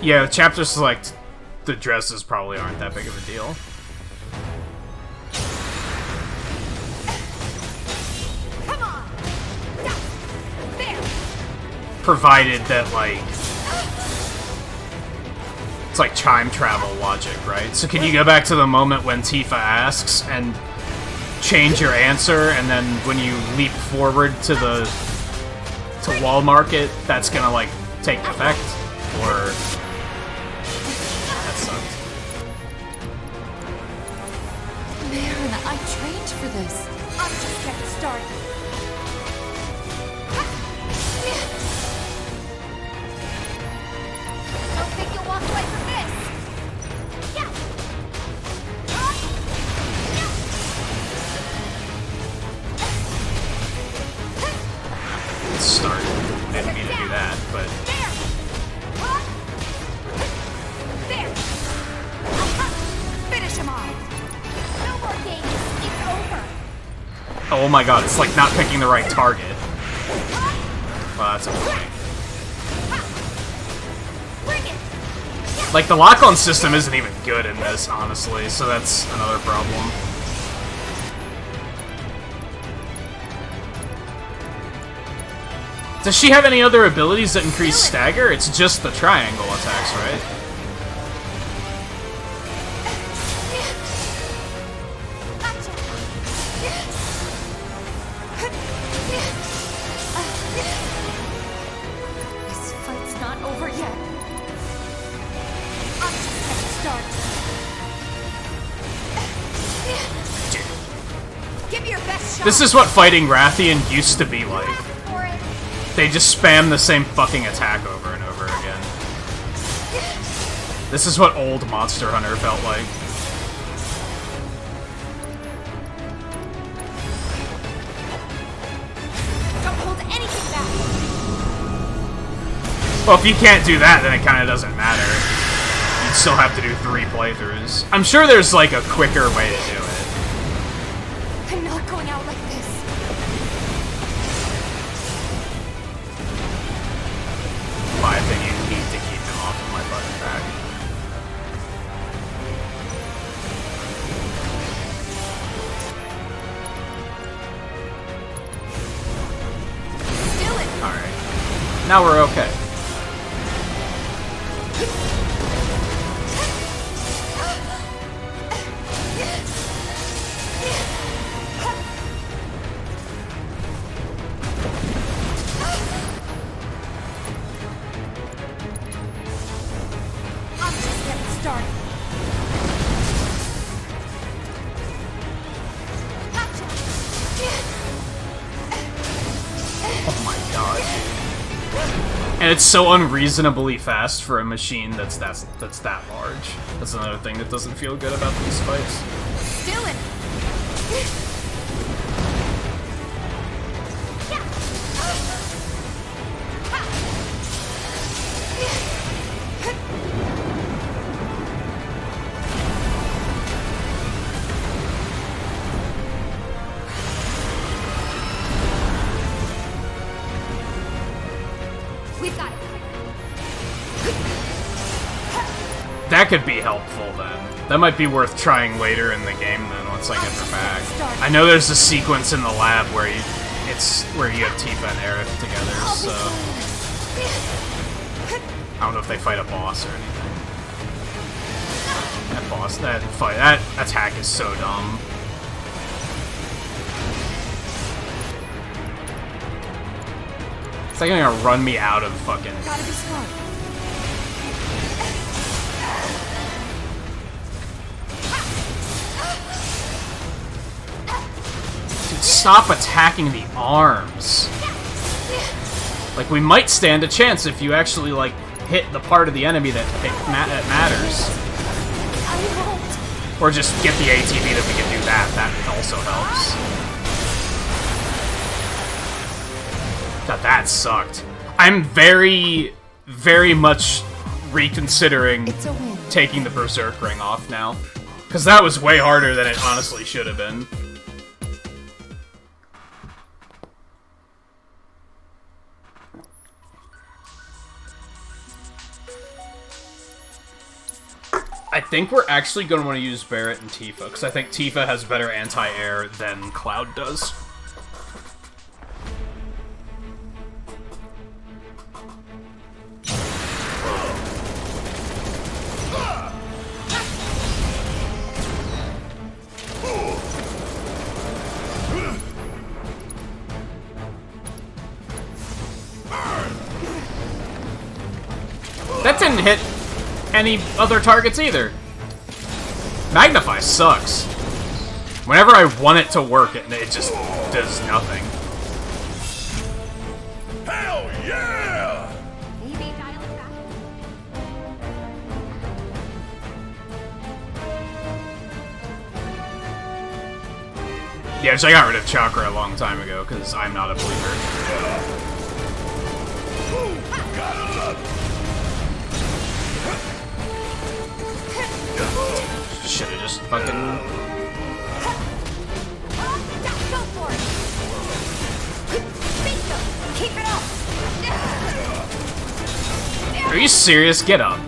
Yeah, chapter select, the dresses probably aren't that big of a deal. Come on. There. Provided that, like, it's like time travel logic, right? So can you go back to the moment when Tifa asks and change your answer, and then when you leap forward to the wall market, that's gonna, like, take effect? Or... that sucked. Man, I trained for this. I'm just getting started. Don't think you'll walk away from this. Yeah. It started. Didn't mean to do that, but... There. Finish him off. No more games. It's over. Oh my god, it's like not picking the right target. Well, that's annoying. Like, the lock-on system isn't even good in this, honestly, so that's another problem. Does she have any other abilities that increase stagger? It's just the triangle attacks, right? This fight's not over yet. I'm just getting started. Give me your best shot. This is what fighting Rathian used to be like. They just spam the same fucking attack over and over again. This is what old Monster Hunter felt like. Don't hold anything back. Well, if you can't do that, then it kind of doesn't matter. You'd still have to do 3 playthroughs. I'm sure there's, like, a quicker way to do it. I'm not going out like this. In my opinion, you need to keep him off of my button back. Alright. Now we're okay. I'm just getting started. Oh my god. And it's so unreasonably fast for a machine that's that large. That's another thing that doesn't feel good about these fights. Still in. We've got it. That could be helpful then. That might be worth trying later in the game then, once I get her back. I know there's a sequence in the lab where you have Tifa and Aerith together, so... I don't know if they fight a boss or anything. That attack is so dumb. It's like gonna run me out of fucking... Gotta be smart. Dude, stop attacking the arms. Like, we might stand a chance if you actually, like, hit the part of the enemy that matters. Or just get the ATB that we can do that. That also helps. God, that sucked. I'm very, very much reconsidering taking the Berserk ring off now. Because that was way harder than it honestly should have been. I think we're actually going to want to use Barret and Tifa, because I think Tifa has better anti-air than Cloud does. That didn't hit any other targets either. Magnify sucks. Whenever I want it to work, it just does nothing. Hell yeah! Yeah, so I got rid of Chakra a long time ago, because I'm not a believer. Should've just fucking... Go for it. Keep it up. Are you serious? Get up.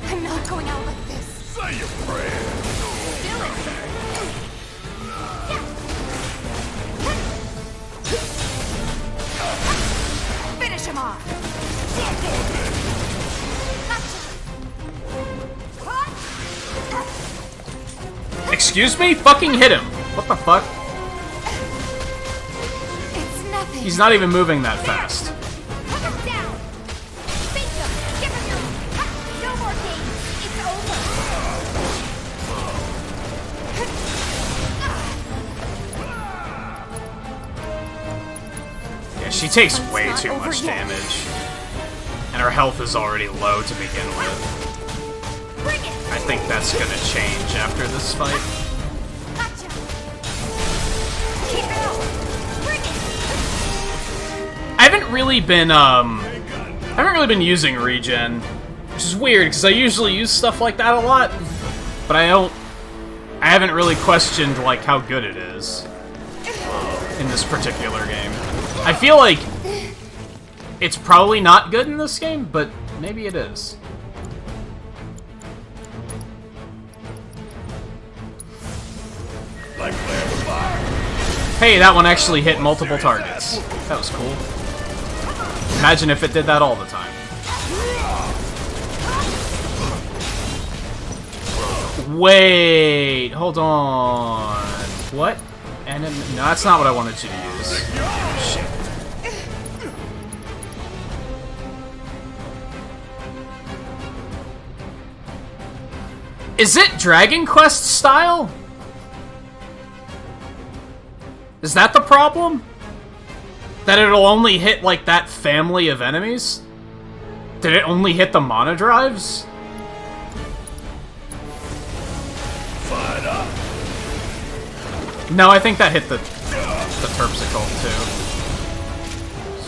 I'm not going out like this. Say your prayer. Finish him off. Excuse me? Fucking hit him. What the fuck? It's nothing. He's not even moving that fast. Down. Beat them. Give him your... No more games. It's over. Yeah, she takes way too much damage. And her health is already low to begin with. I think that's gonna change after this fight. I haven't really been using regen, which is weird because I usually use stuff like that a lot, but I haven't really questioned like how good it is in this particular game. I feel like it's probably not good in this game, but maybe it is. Hey, that one actually hit multiple targets. That was cool. Imagine if it did that all the time. Wait, hold on. What? And no, that's not what I wanted you to use. Shit. Is it Dragon Quest style? Is that the problem? That it'll only hit, like, that family of enemies? Did it only hit the monodrives? No, I think that hit the Terpsichore, too.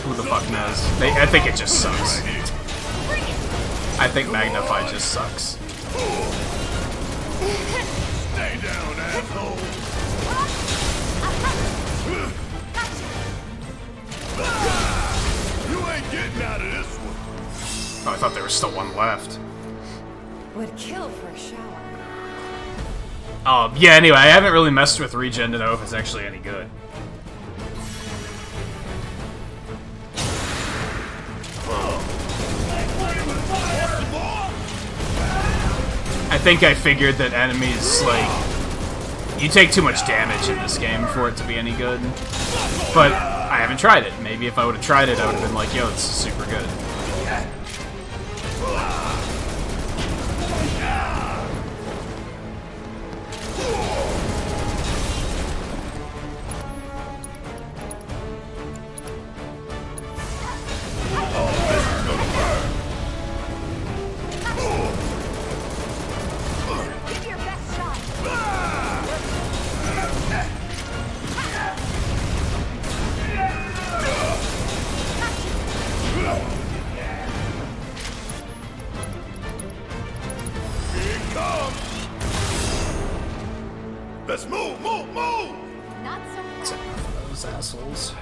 Who the fuck knows? I think it just sucks. I think Magnify just sucks. Stay down, asshole. You ain't getting out of this one. Oh, I thought there was still one left. Would kill for a shower. Yeah, anyway, I haven't really messed with regen to know if it's actually any good. think I figured that enemies, like, you take too much damage in this game for it to be any good. But I haven't tried it. Maybe if I would have tried it, I would have been like, yo, this is super good. Let's move, move, move! Not so fast. Those assholes.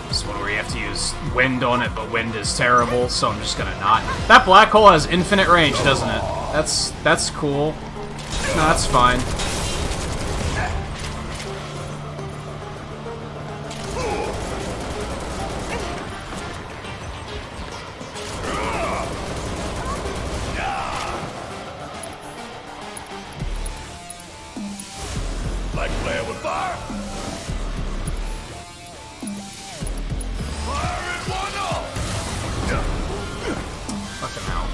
This one where you have to use wind on it, but wind is terrible, so I'm just gonna not. That black hole has infinite range, doesn't it? That's cool. No, that's fine. Like playing with fire? Fire in one all! Fuck him out.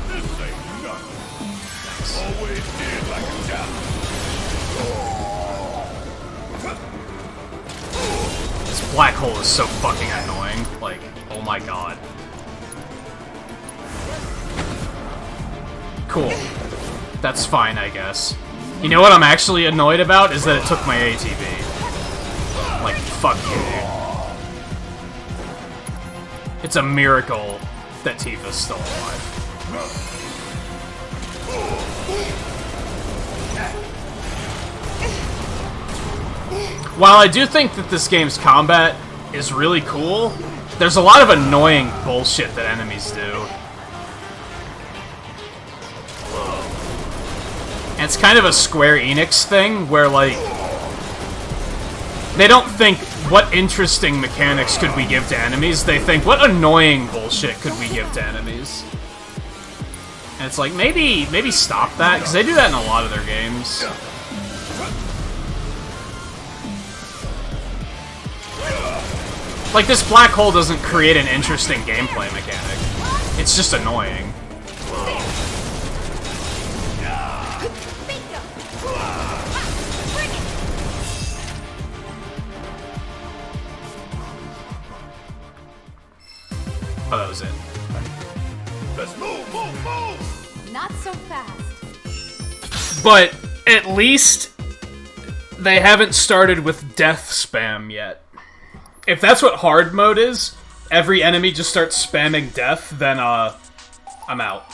This ain't nothing. Always did like a challenge. This black hole is so fucking annoying. Like, oh my god. Cool. That's fine, I guess. You know what I'm actually annoyed about is that it took my ATV. Like, fuck you, dude. It's a miracle that Tifa's still alive. While I do think that this game's combat is really cool, there's a lot of annoying bullshit that enemies do. And it's kind of a Square Enix thing, where, like, they don't think, what interesting mechanics could we give to enemies? They think, what annoying bullshit could we give to enemies? And it's like, maybe stop that, because they do that in a lot of their games. Like, this black hole doesn't create an interesting gameplay mechanic. It's just annoying. Oh, that was it. Let's move, move, move! Not so fast. But at least they haven't started with death spam yet. If that's what hard mode is, every enemy just starts spamming death, then I'm out.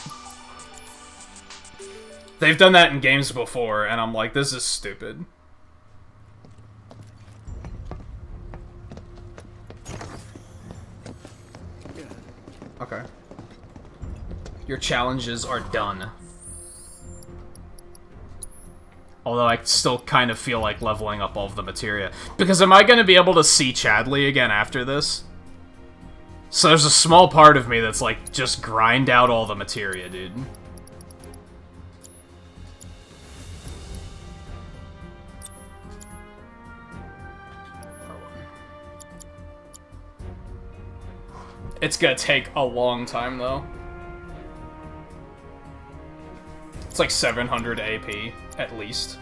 They've done that in games before, and I'm like, this is stupid. Okay. Your challenges are done. Although I still kind of feel like leveling up all of the materia. Because am I going to be able to see Chadley again after this? So there's a small part of me that's like, just grind out all the materia, dude. It's gonna take a long time, though. It's like 700 AP, at least.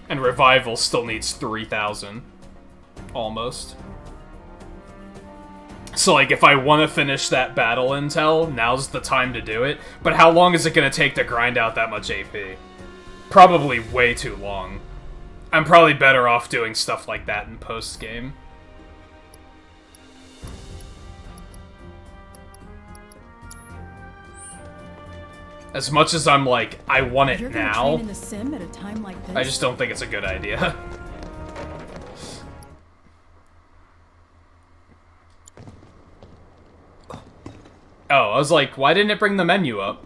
And Revival still needs 3,000. Almost. So, like, if I want to finish that battle intel, now's the time to do it. But how long is it going to take to grind out that much AP? Probably way too long. I'm probably better off doing stuff like that in post-game. As much as I'm like, I want it You're gonna now, train in the sim at a time like this? I just don't think it's a good idea. Oh, I was like, why didn't it bring the menu up?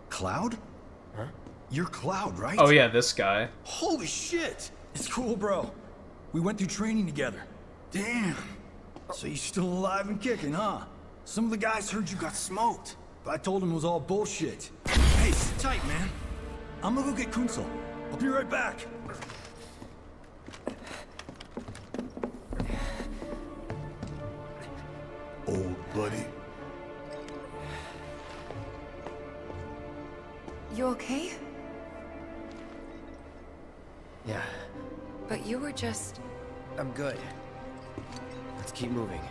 Cloud? Huh? You're Cloud, right? Oh yeah, this guy. Holy shit! It's cool, bro. We went through training together. Damn. So you're still alive and kicking, huh? Some of the guys heard you got smoked, but I told them it was all bullshit. Hey, sit tight, man. I'm gonna go get Kunsel. I'll be right back. Old buddy. You okay? Yeah, But you were just... I'm good. Let's keep moving.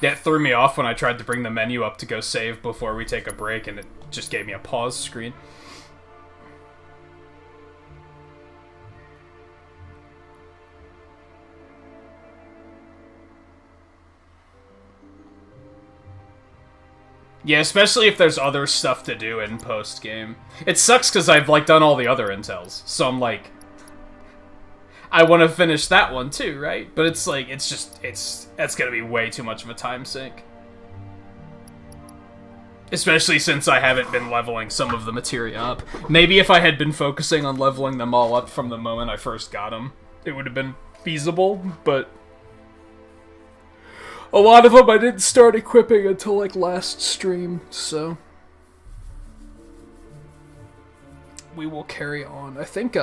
That threw me off when I tried to bring the menu up to go save before we take a break, and it just gave me a pause screen. Yeah, especially if there's other stuff to do in post-game. It sucks because I've, like, done all the other intels, so I'm like... I want to finish that one too, right? But it's like, that's gonna be way too much of a time sink. Especially since I haven't been leveling some of the materia up. Maybe if I had been focusing on leveling them all up from the moment I first got them, it would have been feasible, but... a lot of them I didn't start equipping until, like, last stream, so... we will carry on. I think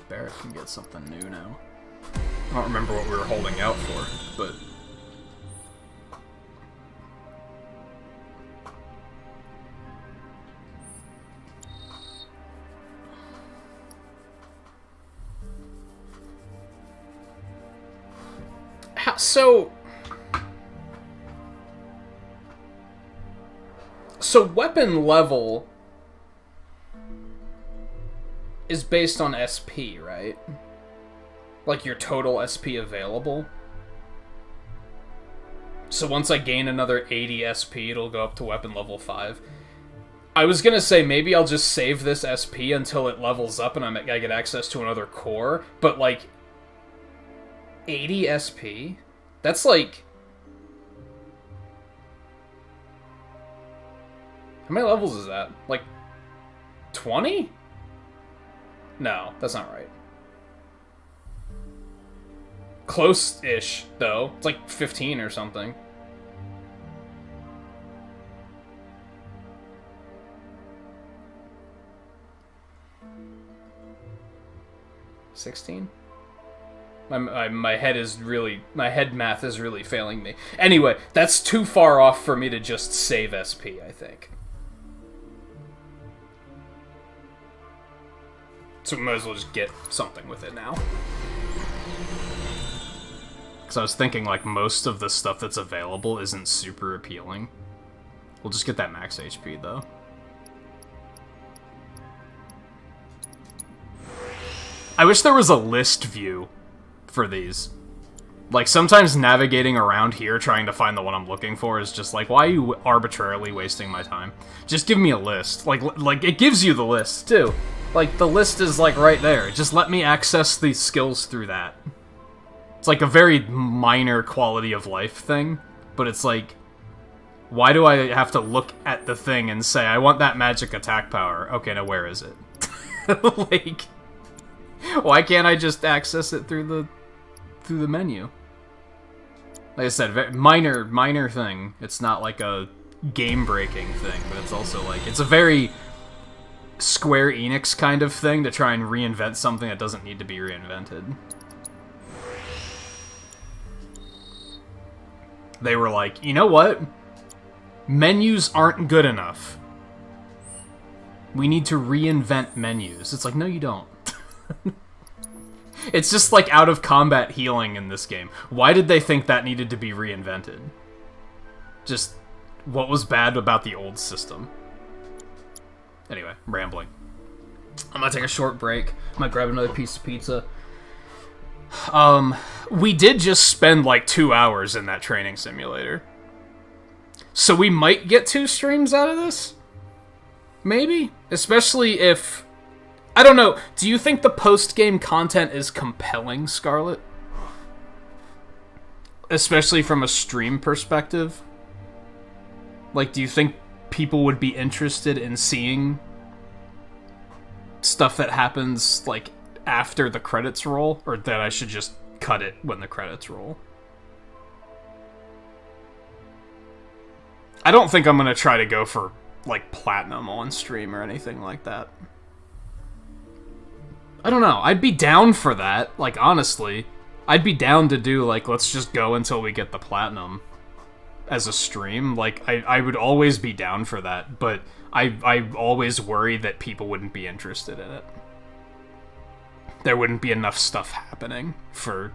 Barrett can get something new now. I don't remember what we were holding out for, but... So weapon level is based on SP, right? Like your total SP available. So once I gain another 80 SP, it'll go up to weapon level 5. I was gonna say maybe I'll just save this SP until it levels up and I get access to another core, but like 80 SP? That's like... how many levels is that? Like 20? No, that's not right. Close-ish, though. It's like 15 or something. $16? My head is really... my head math is really failing me. Anyway, that's too far off for me to just save SP, I think. So we might as well just get something with it now. Because I was thinking, like, most of the stuff that's available isn't super appealing. We'll just get that max HP, though. I wish there was a list view for these. Like, sometimes navigating around here trying to find the one I'm looking for is just like, why are you arbitrarily wasting my time? Just give me a list. Like it gives you the list, too. Like, the list is, like, right there. Just let me access these skills through that. It's, like, a very minor quality of life thing, but it's, like, why do I have to look at the thing and say, I want that magic attack power? Okay, now where is it? Like, why can't I just access it through the menu? Like I said, minor thing. It's not, like, a game-breaking thing, but it's also, like, it's a very... Square Enix kind of thing to try and reinvent something that doesn't need to be reinvented. They were like, you know what? Menus aren't good enough. We need to reinvent menus. It's like, no you don't. It's just like out of combat healing in this game. Why did they think that needed to be reinvented? Just, what was bad about the old system? Anyway, I'm rambling. I'm gonna take a short break. I might grab another piece of pizza. We did just spend like 2 hours in that training simulator. So we might get 2 streams out of this? Maybe? Especially if... I don't know. Do you think the post-game content is compelling, Scarlet? Especially from a stream perspective? Like, do you think people would be interested in seeing stuff that happens, like, after the credits roll? Or that I should just cut it when the credits roll? I don't think I'm gonna try to go for, like, platinum on stream or anything like that. I don't know. I'd be down for that, like, honestly. I'd be down to do, like, let's just go until we get the platinum as a stream. Like, I would always be down for that, but I always worry that people wouldn't be interested in it. There wouldn't be enough stuff happening for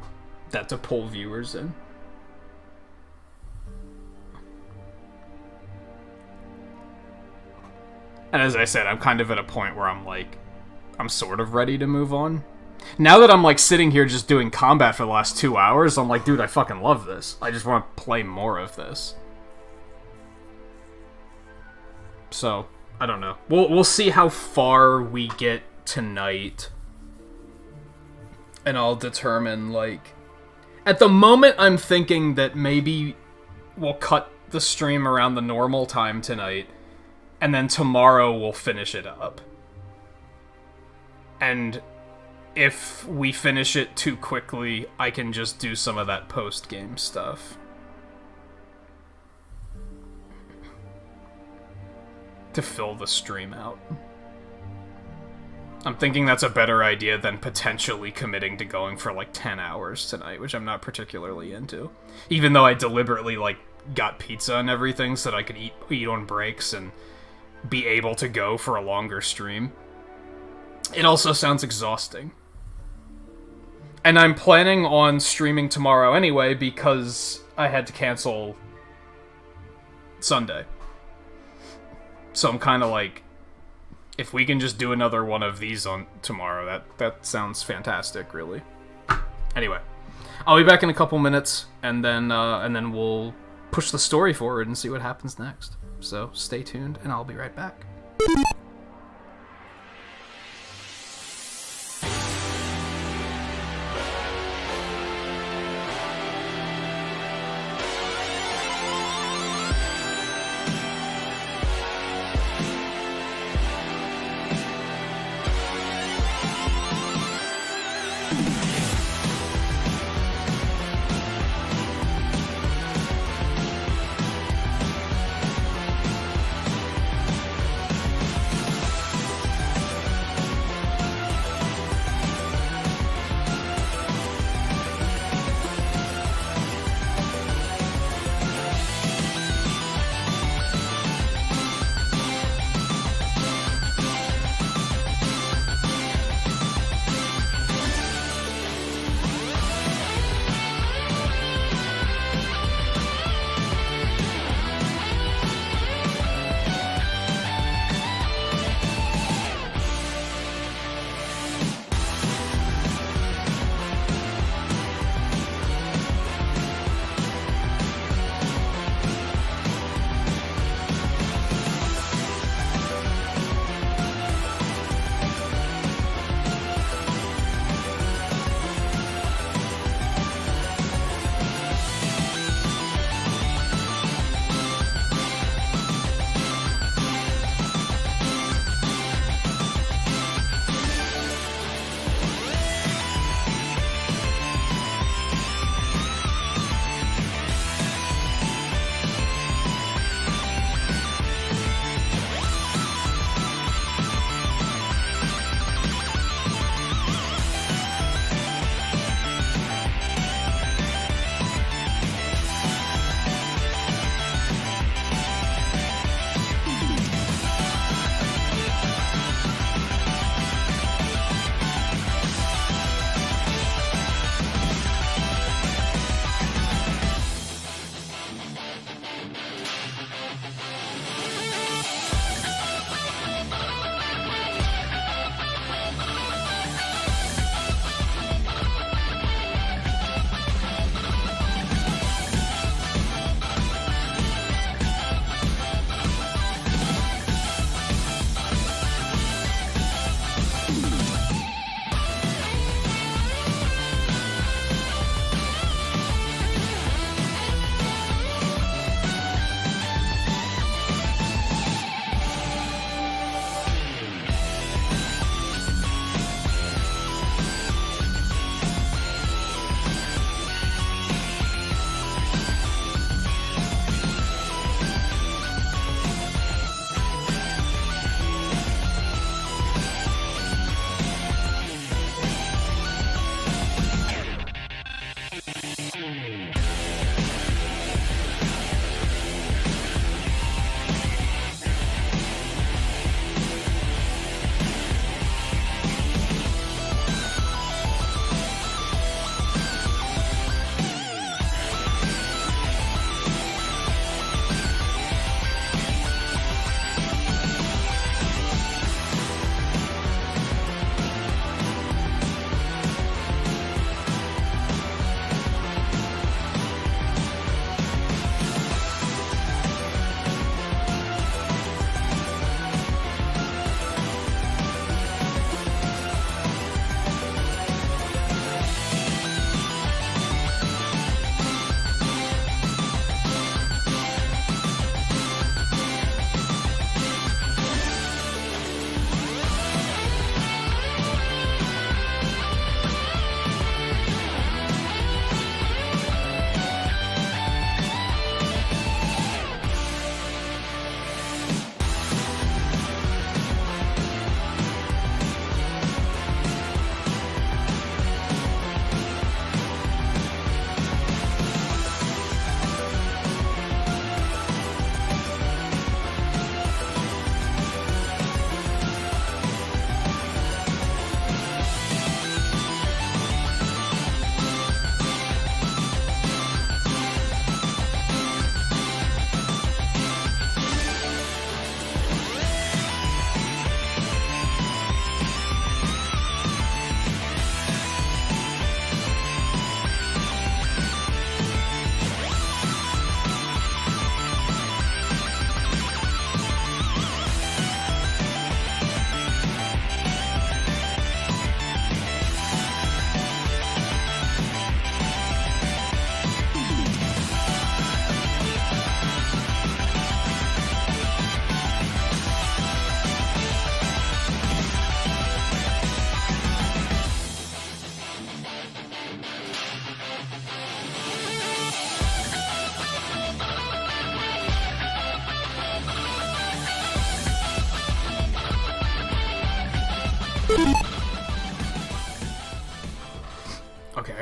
that to pull viewers in. And as I said, I'm kind of at a point where I'm like, I'm sort of ready to move on. Now that I'm like sitting here just doing combat for the last 2 hours, I'm like, dude, I fucking love this. I just want to play more of this. So, I don't know. We'll see how far we get tonight. And I'll determine, like... At the moment, I'm thinking that maybe we'll cut the stream around the normal time tonight. And then tomorrow we'll finish it up. And if we finish it too quickly, I can just do some of that post-game stuff. To fill the stream out. I'm thinking that's a better idea than potentially committing to going for like 10 hours tonight, which I'm not particularly into. Even though I deliberately like got pizza and everything so that I could eat on breaks and be able to go for a longer stream. It also sounds exhausting. And I'm planning on streaming tomorrow anyway because I had to cancel Sunday. So I'm kind of like, if we can just do another one of these on tomorrow, that sounds fantastic, really. Anyway, I'll be back in a couple minutes, and then we'll push the story forward and see what happens next. So stay tuned, and I'll be right back.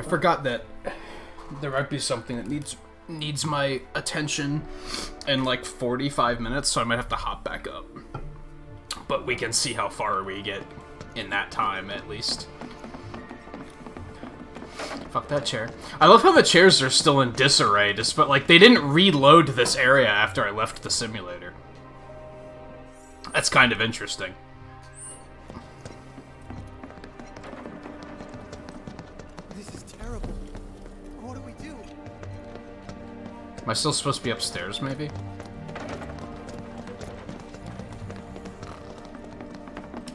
I forgot that there might be something that needs my attention in like 45 minutes, so I might have to hop back up. But we can see how far we get in that time, at least. Fuck that chair. I love how the chairs are still in disarray, despite, like, they didn't reload this area after I left the simulator. That's kind of interesting. This is terrible. What do we do? Am I still supposed to be upstairs, maybe?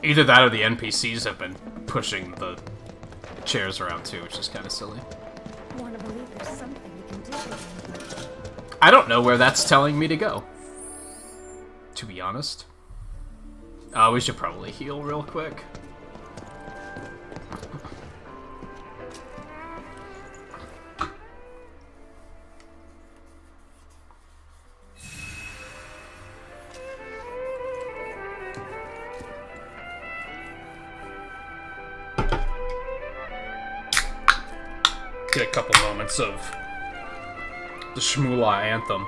Either that or the NPCs have been pushing the chairs around too, which is kind of silly. Want to believe there's something we can do? I don't know where that's telling me to go, to be honest. We should probably heal real quick. Get a couple moments of the Shmoola anthem.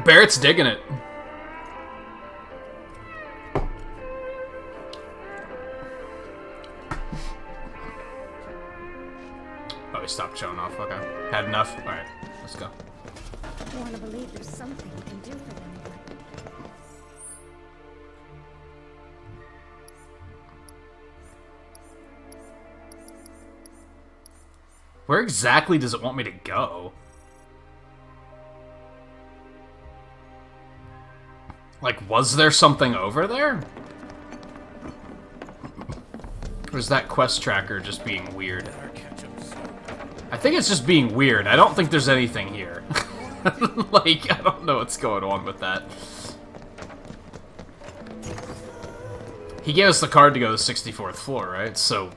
Barrett's digging it. Oh, he stopped showing off. Okay. Had enough? Alright, let's go. Want to believe there's something we can do for them. Where exactly does it want me to go? Like, was there something over there? Or is that quest tracker just being weird? I think it's just being weird. I don't think there's anything here. Like, I don't know what's going on with that. He gave us the card to go to the 64th floor, right? So...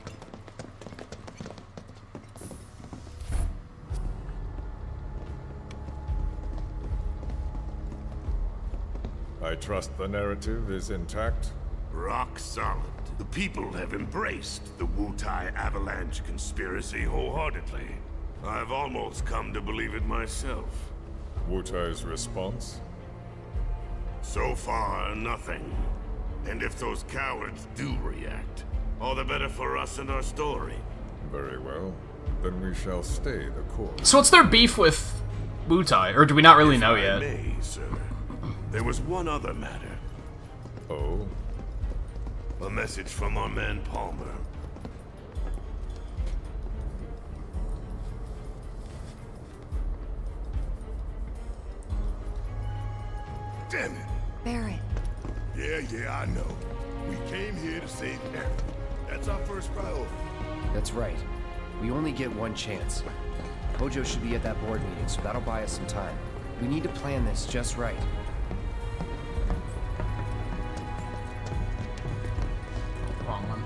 I trust the narrative is intact? Rock solid. The people have embraced the Wutai Avalanche conspiracy wholeheartedly. I've almost come to believe it myself. Wutai's response? So far, nothing. And if those cowards do react, all the better for us and our story. Very well. Then we shall stay the course. So what's their beef with Wutai? Or do we not really know yet? May, sir. There was one other matter. Oh? A message from our man Palmer. Damn it. Barrett. Yeah, I know. We came here to save Aaron. That's our first priority. That's right. We only get one chance. Hojo should be at that board meeting, so that'll buy us some time. We need to plan this just right. Wrong one.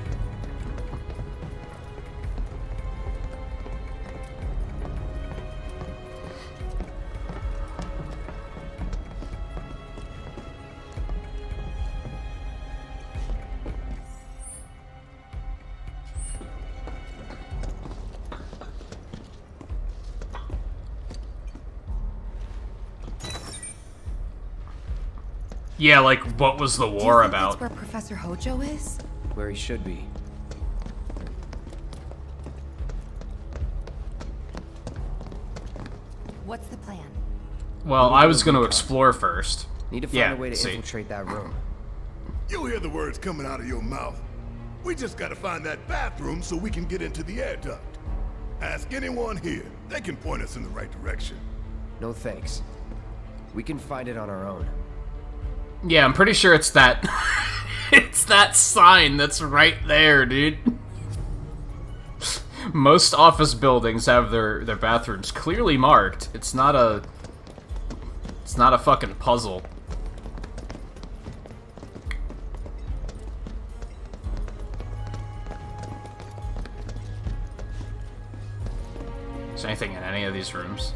Yeah, like, what was the war about? That's where Professor Hojo is? Where he should be. What's the plan? Well, I was going to explore first. Need to find a way to infiltrate that room. You'll hear the words coming out of your mouth. We just gotta find that bathroom so we can get into the air duct. Ask anyone here. They can point us in the right direction. No thanks. We can find it on our own. Yeah, I'm pretty sure it's that... it's that sign that's right there, dude. Most office buildings have their bathrooms clearly marked. It's not a fucking puzzle. Is there anything in any of these rooms?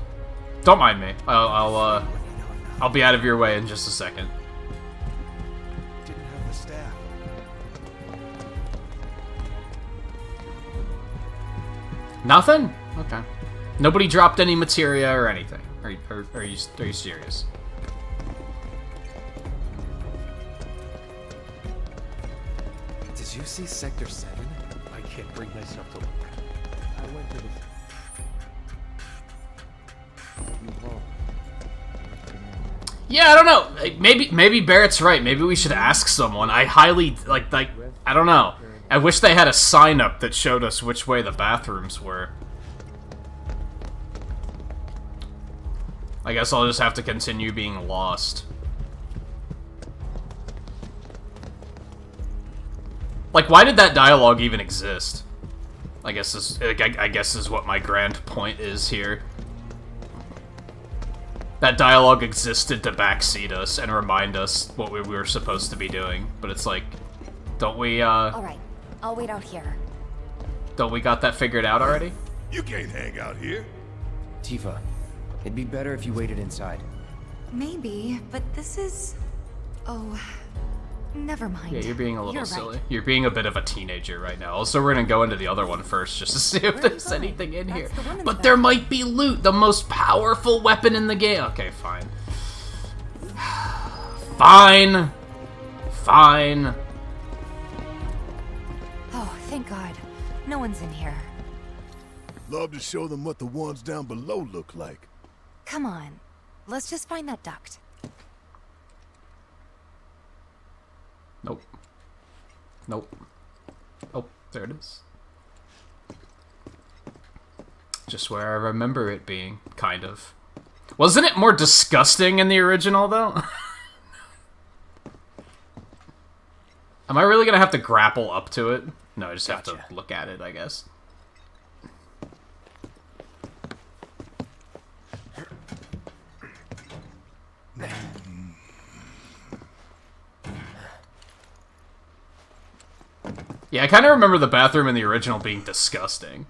Don't mind me. I'll be out of your way in just a second. Didn't have the staff. Nothing? Okay. Nobody dropped any materia or anything. Are you serious? Did you see Sector 7? I can't bring myself to look. I went to this. Yeah, I don't know. Maybe Barrett's right. Maybe we should ask someone. I highly like I don't know. I wish they had a sign up that showed us which way the bathrooms were. I guess I'll just have to continue being lost. Like, why did that dialogue even exist? I guess is what my grand point is here. That dialogue existed to backseat us and remind us what we were supposed to be doing, but it's like, don't we, Alright, I'll wait out here. Don't we got that figured out already? You can't hang out here. Tifa, it'd be better if you waited inside. Maybe, but this is... Oh, never mind. Yeah, you're being a little You're silly. right. You're being a bit of a teenager right now. Also, we're gonna go into the other one first just to see if there's anything in here. But there might be loot, the most powerful weapon in the game. Okay, fine. Fine. Fine. Oh, thank God. No one's in here. Love to show them what the ones down below look like. Come on. Let's just find that duct. Nope. Nope. Oh, there it is. Just where I remember it being, kind of. Wasn't it more disgusting in the original, though? Am I really gonna have to grapple up to it? No, I just have to look at it, I guess. Yeah, I kind of remember the bathroom in the original being disgusting.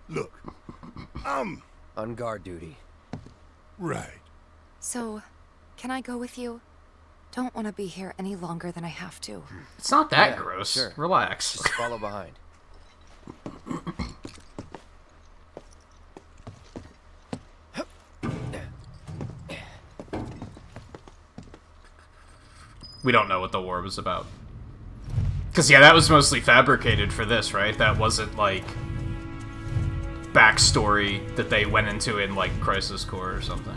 Look, I'm... on guard duty. Right. So, can I go with you? Don't want to be here any longer than I have to. It's not that Yeah, gross. sure. Relax. Just follow behind. We don't know what the war was about. Because, yeah, that was mostly fabricated for this, right? That wasn't, like, backstory that they went into in, like, Crisis Core or something.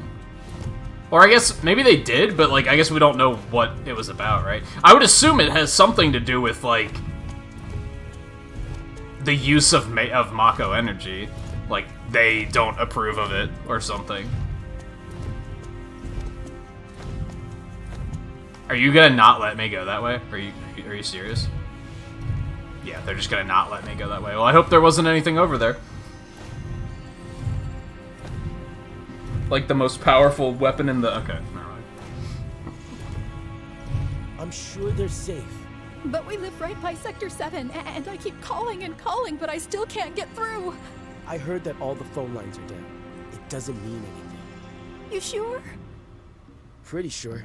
Or I guess, maybe they did, but, like, I guess we don't know what it was about, right? I would assume it has something to do with, like, the use of Mako energy. Like, they don't approve of it or something. Are you gonna not let me go that way? Are you serious? Yeah, they're just gonna not let me go that way. Well, I hope there wasn't anything over there. Like the most powerful weapon in the... Okay, never mind. I'm sure they're safe. But we live right by Sector 7, and I keep calling and calling, but I still can't get through. I heard that all the phone lines are down. It doesn't mean anything. You sure? Pretty sure.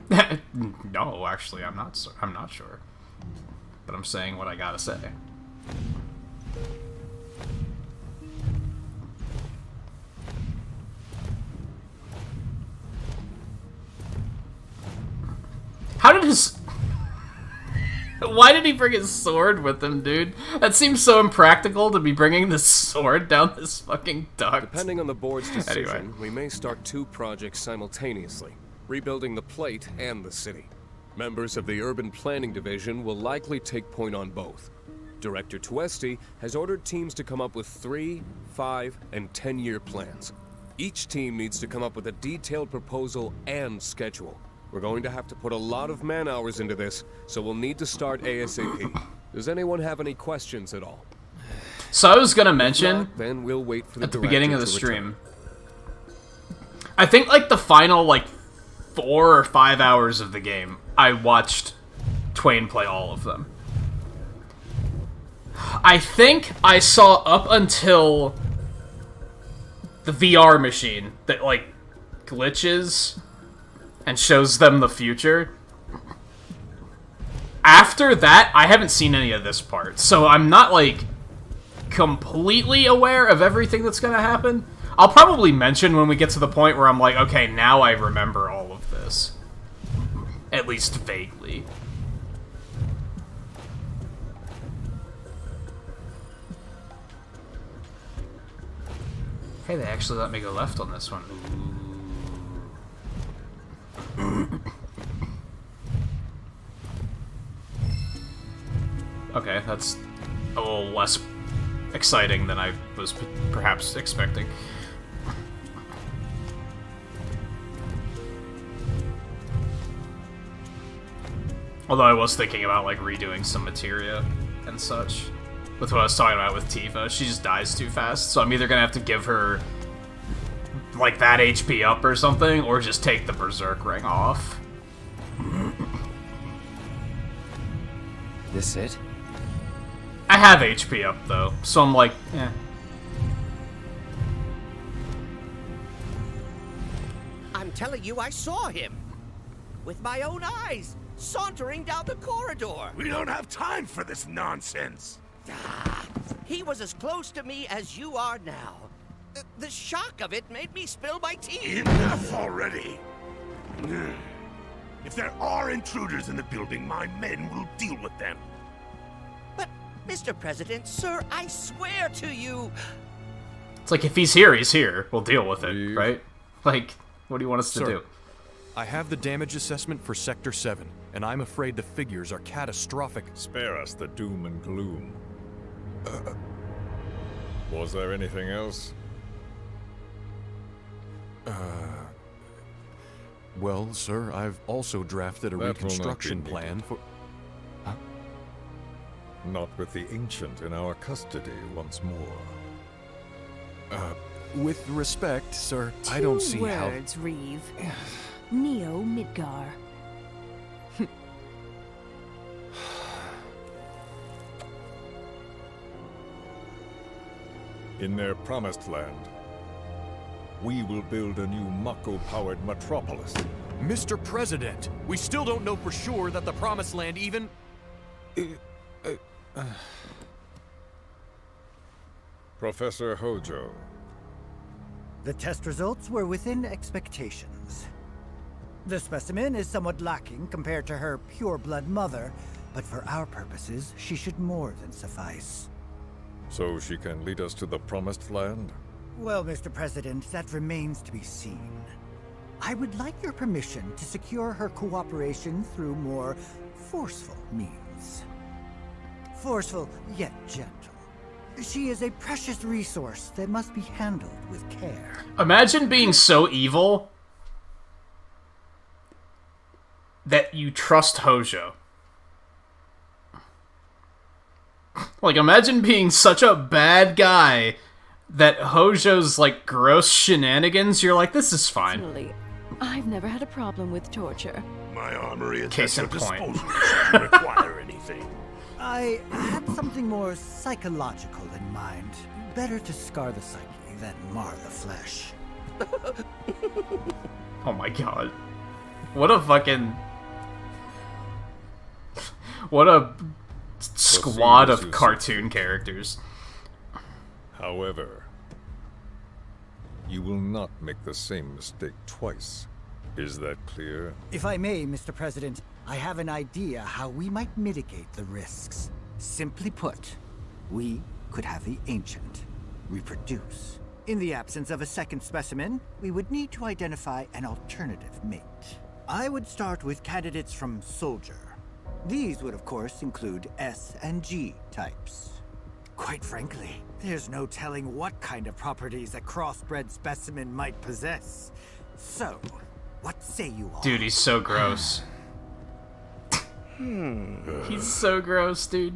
No, actually, I'm not sure. But I'm saying what I gotta say. How did his... Why did he bring his sword with him, dude? That seems so impractical to be bringing this sword down this fucking duct. Depending on the board's decision, Anyway. we may start 2 projects simultaneously, rebuilding the plate and the city. Members of the Urban Planning Division will likely take point on both. Director Tuesti has ordered teams to come up with 3, 5, and 10-year plans. Each team needs to come up with a detailed proposal and schedule. We're going to have to put a lot of man-hours into this, so we'll need to start ASAP. Does anyone have any questions at all? So I was gonna mention, Then we'll wait for at the beginning of the stream, I think like the final like 4 or 5 hours of the game, I watched Twain play all of them. I think I saw up until the VR machine that like glitches and shows them the future. After that, I haven't seen any of this part, so I'm not like completely aware of everything that's gonna happen. I'll probably mention when we get to the point where I'm like, okay, now I remember all of this. At least vaguely. Hey, they actually let me go left on this one. Okay, that's a little less exciting than I was perhaps expecting. Although I was thinking about, like, redoing some materia and such. With what I was talking about with Tifa, she just dies too fast, so I'm either gonna have to give her, like, that HP up or something, or just take the Berserk ring off. This it? I have HP up, though, so I'm like, eh. I'm telling you, I saw him. With my own eyes, sauntering down the corridor. We don't have time for this nonsense. He was as close to me as you are now. The shock of it made me spill my tea. Enough already. If there are intruders in the building, my men will deal with them. But, Mr. President, sir, I swear to you... It's like, if he's here, he's here. We'll deal with it, right? Like, what do you want us to do? I have the damage assessment for Sector 7, and I'm afraid the figures are catastrophic. Spare us the doom and gloom. Was there anything else? Well, sir, I've also drafted a reconstruction plan for... Huh? Not with the Ancient in our custody once more. With respect, sir, I don't see how... 2 words, Reeve. Neo Midgar. In their promised land, we will build a new Mako-powered metropolis. Mr. President, we still don't know for sure that the Promised Land even... Professor Hojo. The test results were within expectations. The specimen is somewhat lacking compared to her pure-blood mother, but for our purposes, she should more than suffice. So she can lead us to the Promised Land? Well, Mr. President, that remains to be seen. I would like your permission to secure her cooperation through more forceful means. Forceful, yet gentle. She is a precious resource that must be handled with care. Imagine being so evil that you trust Hojo. Like, imagine being such a bad guy that Hojo's, like, gross shenanigans, you're like, this is fine. Personally, I've never had a problem with torture. My armory is Case at in your point. disposal should you require anything. I had something more psychological in mind. Better to scar the psyche than mar the flesh. Oh my god. What a fucking... What a squad of cartoon characters. However, you will not make the same mistake twice. Is that clear? If I may, Mr. President, I have an idea how we might mitigate the risks. Simply put, we could have the Ancient reproduce. In the absence of a second specimen, we would need to identify an alternative mate. I would start with candidates from Soldier. These would, of course, include S and G types. Quite frankly, there's no telling what kind of properties a crossbred specimen might possess. So, what say you all? Dude, he's so gross. He's so gross, dude.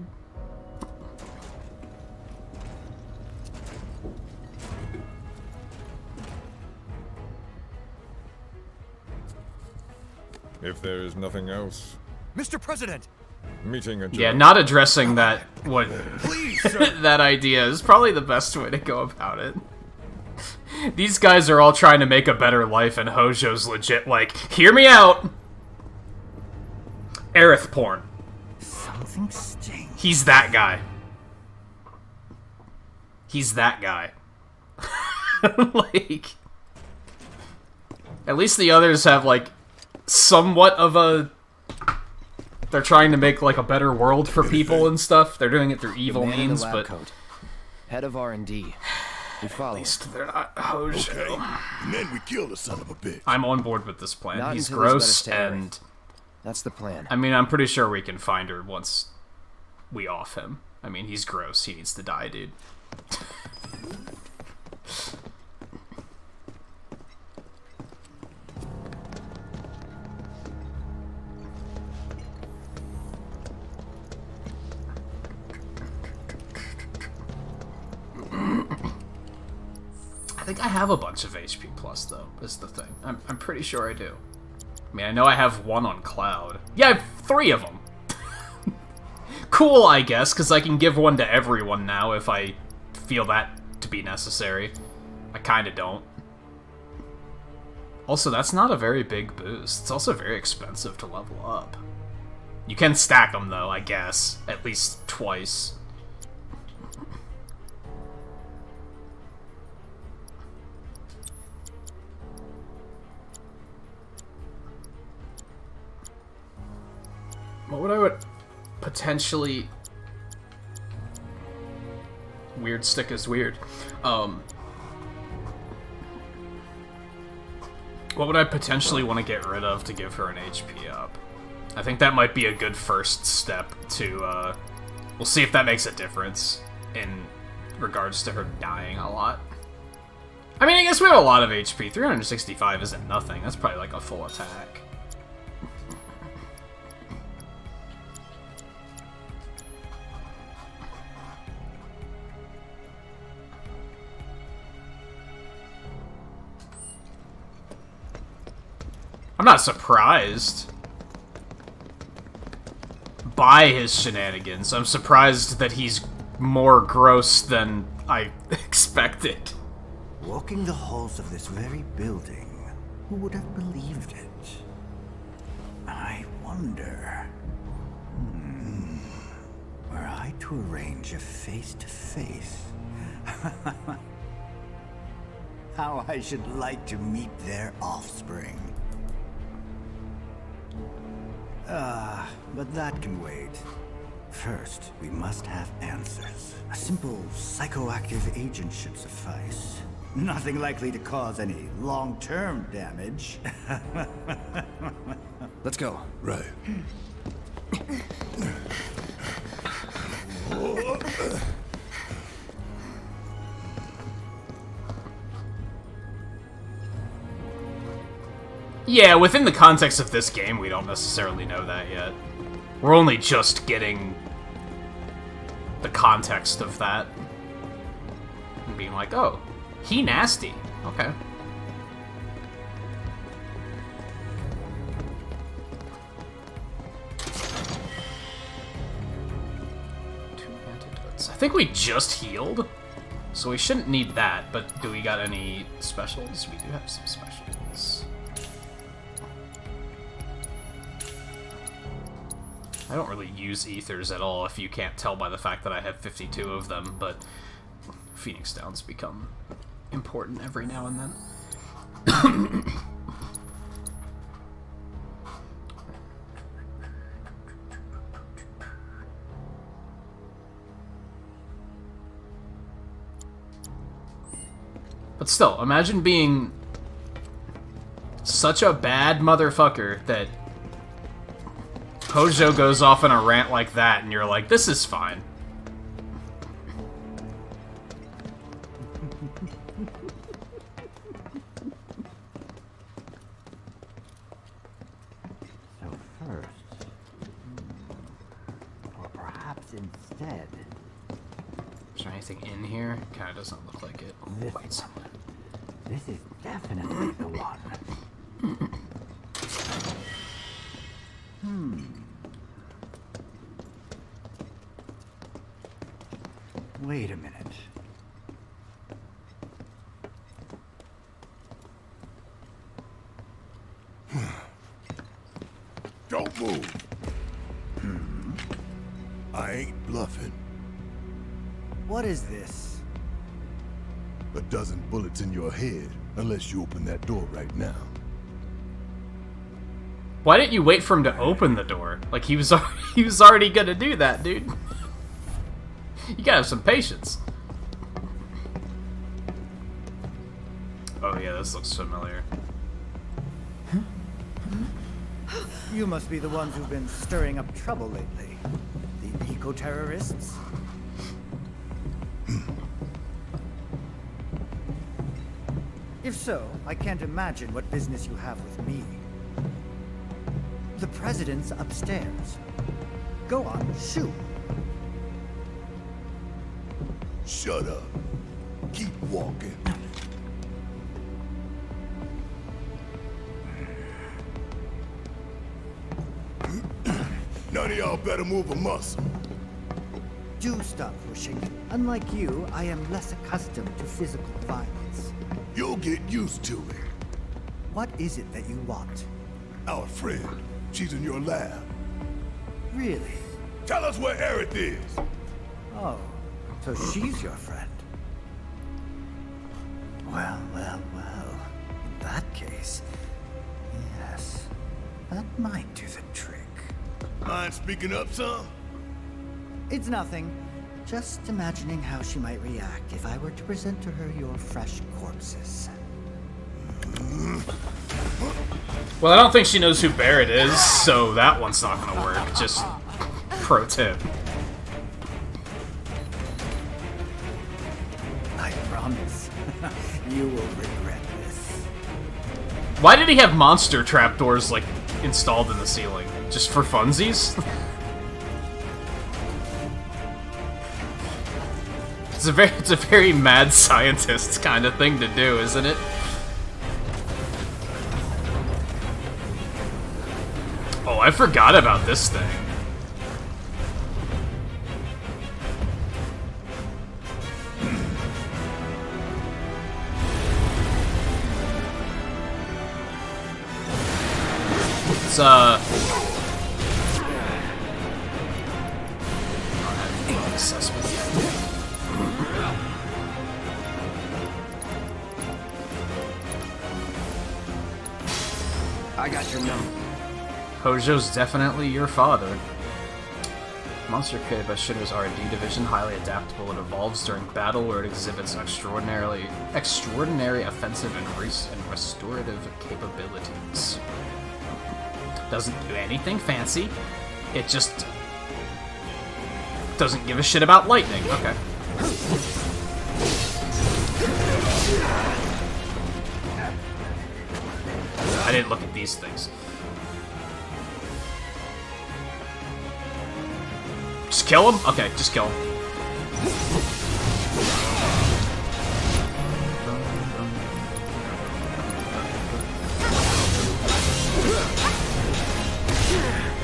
If there is nothing else, Mr. President! Meeting adjourned. Yeah, not addressing that Please, sir. that idea is probably the best way to go about it. These guys are all trying to make a better life, and Hojo's legit like, hear me out! Aerith porn. Something stinks. He's that guy. He's that guy. Like, at least the others have, like, somewhat of a... They're trying to make, like, a better world for people and stuff. They're doing it through evil means, but... Head of R&D. We follow. At least they're not Hojo. Okay. And then we kill the son of a bitch. I'm on board with this plan. Not He's until he's gross, better stay and... That's the plan. I mean, I'm pretty sure we can find her once we off him. I mean, he's gross. He needs to die, dude. I think I have a bunch of HP plus, though, is the thing. I'm pretty sure I do. I mean, I know I have one on Cloud. Yeah, I have 3 of them. Cool, I guess, because I can give one to everyone now if I feel that to be necessary. I kind of don't. Also, that's not a very big boost. It's also very expensive to level up. You can stack them, though, I guess. At least twice. What would potentially... Weird stick is weird. What would I potentially want to get rid of to give her an HP up? I think that might be a good first step to, we'll see if that makes a difference in regards to her dying a lot. I mean, I guess we have a lot of HP. 365 isn't nothing. That's probably like a full attack. I'm not surprised by his shenanigans. I'm surprised that he's more gross than I expected. Walking the halls of this very building, who would have believed it? I wonder... were I to arrange a face-to-face... how I should like to meet their offspring. But that can wait. First, we must have answers. A simple psychoactive agent should suffice. Nothing likely to cause any long-term damage. Let's go. Right. Yeah, within the context of this game, we don't necessarily know that yet. We're only just getting the context of that. And being like, oh, he nasty. Okay. Two antidotes. I think we just healed, so we shouldn't need that, but do we got any specials? We do have some specials. I don't really use ethers at all, if you can't tell by the fact that I have 52 of them, but Phoenix Downs become important every now and then. But still, imagine being such a bad motherfucker that Hojo goes off on a rant like that, and you're like, this is fine. So first, or perhaps instead... Is there anything in here? Kinda doesn't look like it. This Wait, somewhere. This is definitely the one. Wait a minute. Don't move. I ain't bluffing. What is this? a dozen bullets in your head, unless you open that door right now. Why didn't you wait for him to open the door? Like, he was already gonna do that, dude. You gotta have some patience. Oh yeah, this looks familiar. You must be the ones who've been stirring up trouble lately. The eco-terrorists? If so, I can't imagine what business you have with me. The president's upstairs. Go on, shoot. Shut up. Keep walking. None of y'all better move a muscle. Do stop pushing. Unlike you, I am less accustomed to physical violence. You'll get used to it. What is it that you want? Our friend. She's in your lab. Really? Tell us where Aerith is. Oh, so she's your friend. Well, well, well. In that case, yes, that might do the trick. Mind speaking up, son? It's nothing. Just imagining how she might react if I were to present to her your fresh corpses. Well, I don't think she knows who Barrett is, so that one's not gonna work. Just pro tip. I promise. You will regret this. Why did he have monster trapdoors, like, installed in the ceiling? Just for funsies? It's a very mad scientist kind of thing to do, isn't it? Oh, I forgot about this thing. It's, assessment. I got your number. Hojo's definitely your father. Monster created by Shino's R&D division, highly adaptable. It evolves during battle where it exhibits extraordinary offensive and restorative capabilities. Doesn't do anything fancy. It just doesn't give a shit about lightning. Okay. I didn't look at these things. Just kill him? Okay, just kill him.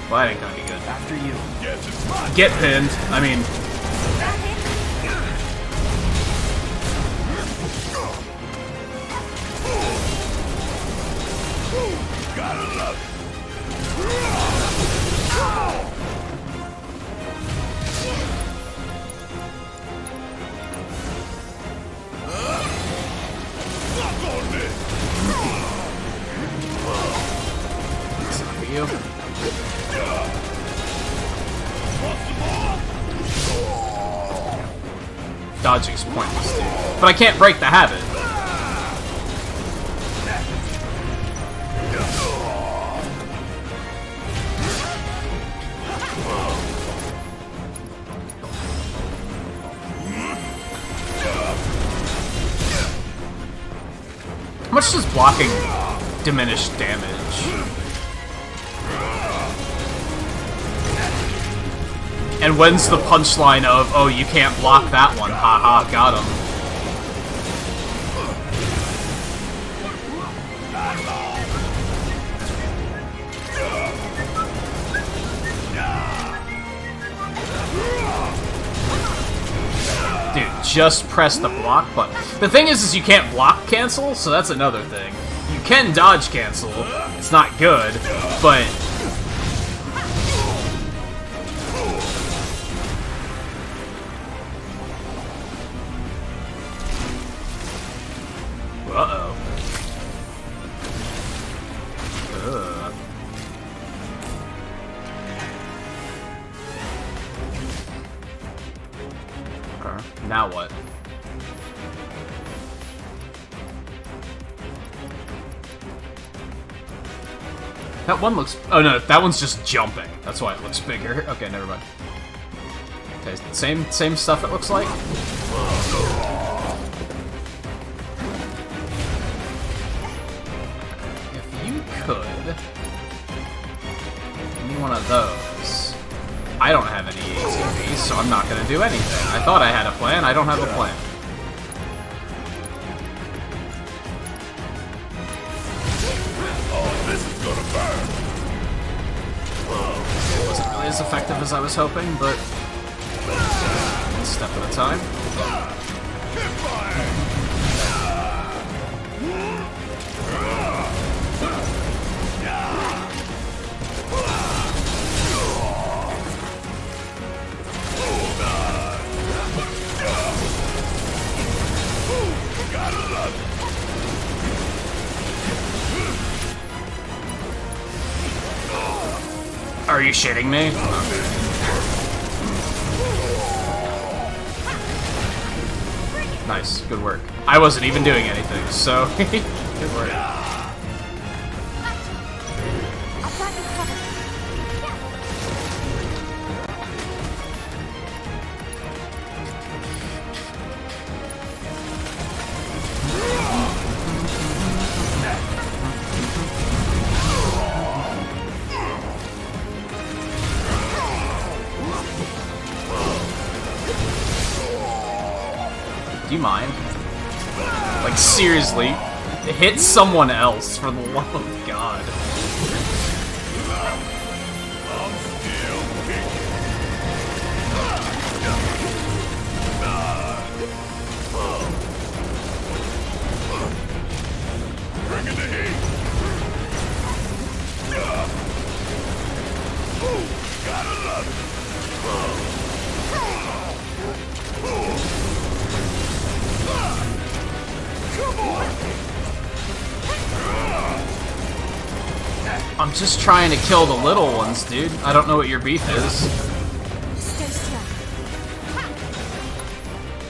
Well, that ain't gonna be good. After you. Get pinned. I mean... Gotta love it. It's not for you. Dodging's pointless, dude. But I can't break the habit. How much does blocking diminish damage? And when's the punchline of, oh, you can't block that one, haha, got him. Dude, just press the block button. The thing is you can't block cancel, so that's another thing. You can dodge cancel, it's not good, but... Uh-oh. Ugh. Okay. Now what? That one looks... Oh no, that one's just jumping. That's why it looks bigger. Okay, never mind. Okay, same stuff it looks like? If you could... Give me one of those. I don't have any ATV, so I'm not gonna do anything. I thought I had a plan, I don't have a plan. It wasn't really as effective as I was hoping, but one step at a time. Are you shitting me? Nice, good work. I wasn't even doing anything, so good work. Do you mind? Like, seriously, hit someone else, for the love of God. Bring in the heat. Gotta love it. I'm just trying to kill the little ones, dude. I don't know what your beef is.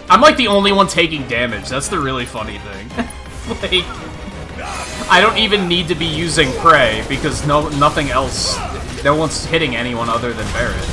I'm like the only one taking damage. That's the really funny thing. Like, I don't even need to be using prey because nothing else. No one's hitting anyone other than Barret.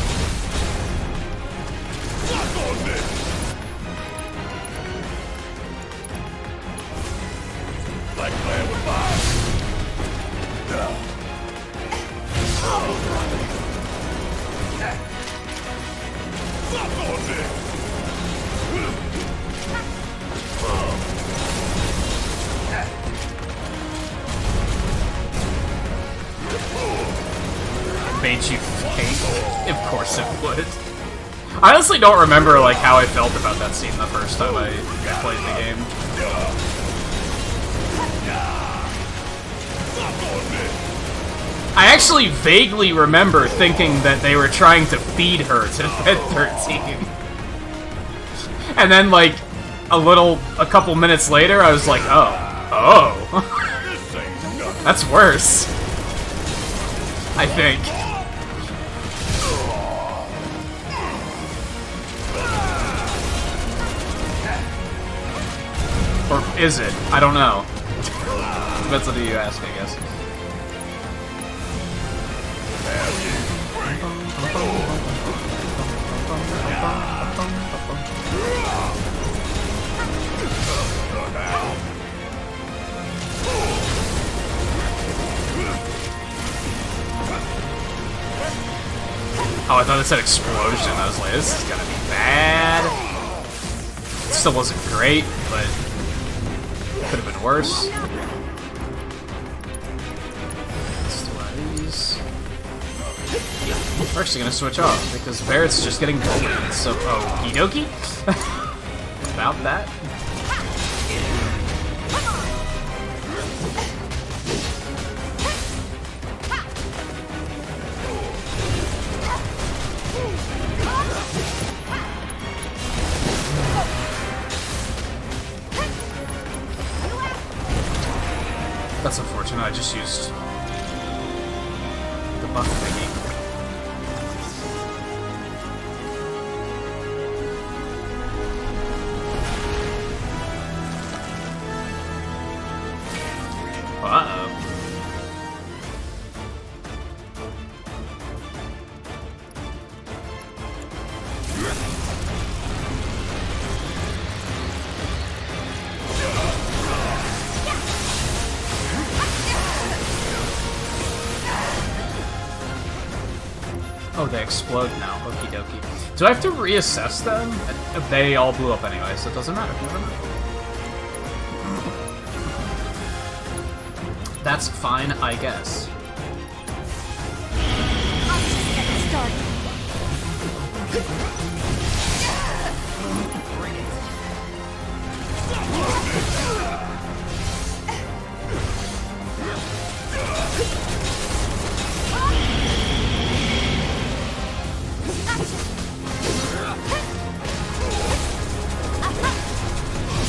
Made you think? Of course it would. I honestly don't remember like how I felt about that scene the first time I played the game. I actually vaguely remember thinking that they were trying to feed her to Red 13. And then like a couple minutes later I was like, oh. That's worse. I think. Or is it? I don't know. Depends on who you ask, I guess. Oh, I thought it said explosion. I was like, this is gonna be bad. It still wasn't great, but could have been worse. Let's do one of these. We're actually gonna switch off because Barret's just getting bullied. So, okie dokie. About that. That's unfortunate, I just used the buff thingy. Uh-oh. Oh, they explode now. Okie dokie. Do I have to reassess them? They all blew up anyway, so it doesn't matter. Never mind. That's fine, I guess. I'll just get started. Bring it.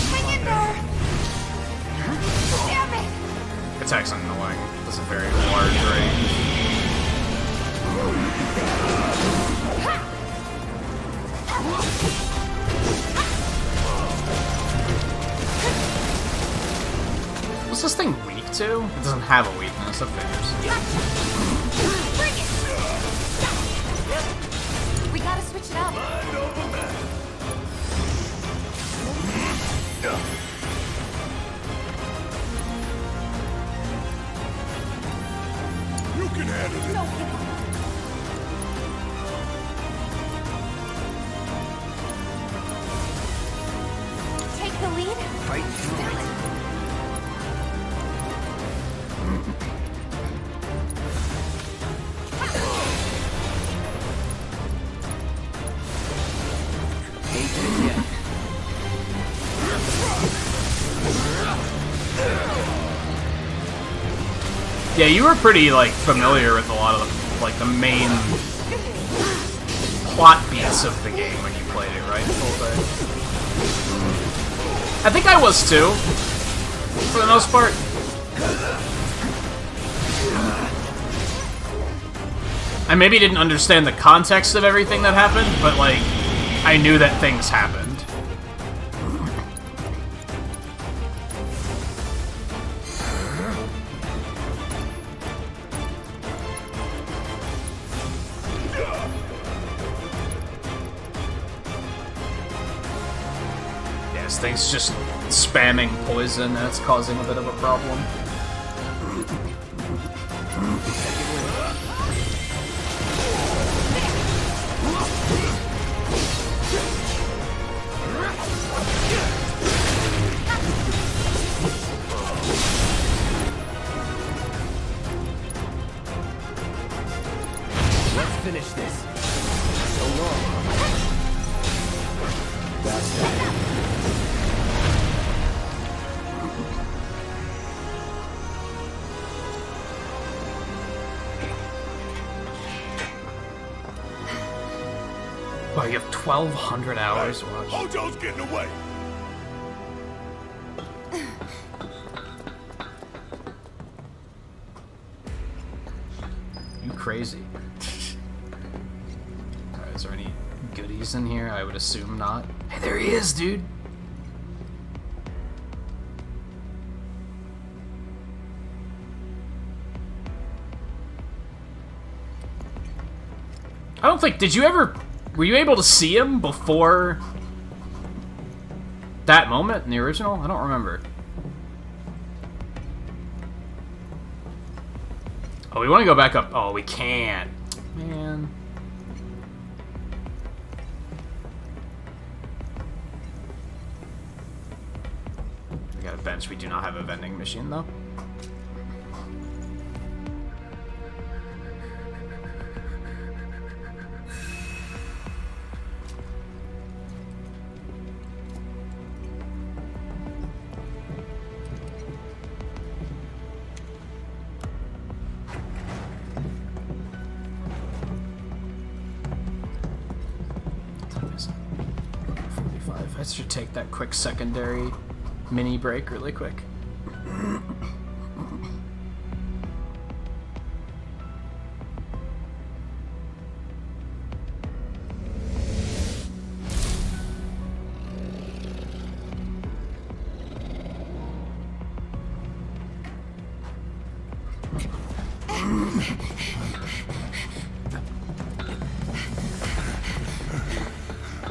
Hang in there. Damn it. Attack's annoying. That's a very large range. What's this thing weak to? It doesn't have a weakness, that figures. Bring it. We gotta switch it up. You can handle it. Take the lead. Fight through it. Yeah, you were pretty, like, familiar with a lot of, the main plot beats of the game when you played it, right? I think I was too, for the most part. I maybe didn't understand the context of everything that happened, but, like, I knew that things happened. Yes, things just spamming poison, that's causing a bit of a problem. Let's finish this. So long. That's that. Wow, you have 1,200 hours watched. Hojo's getting away. You crazy. Alright, is there any goodies in here? I would assume not. Hey, there he is, dude! I don't think... Did you ever... Were you able to see him before that moment in the original? I don't remember. Oh, we want to go back up. Oh, we can't. Man. We got a bench. We do not have a vending machine, though. I should take that quick secondary mini break really quick.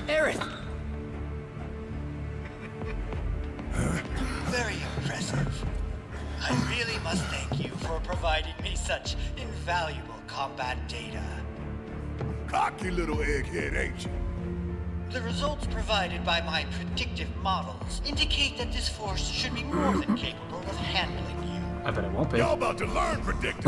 Aerith! Very impressive. I really must thank you for providing me such invaluable combat data. Cocky little egghead, ain't you? The results provided by my predictive models indicate that this force should be more than capable of handling you. I bet it won't be. Y'all about to learn predictive.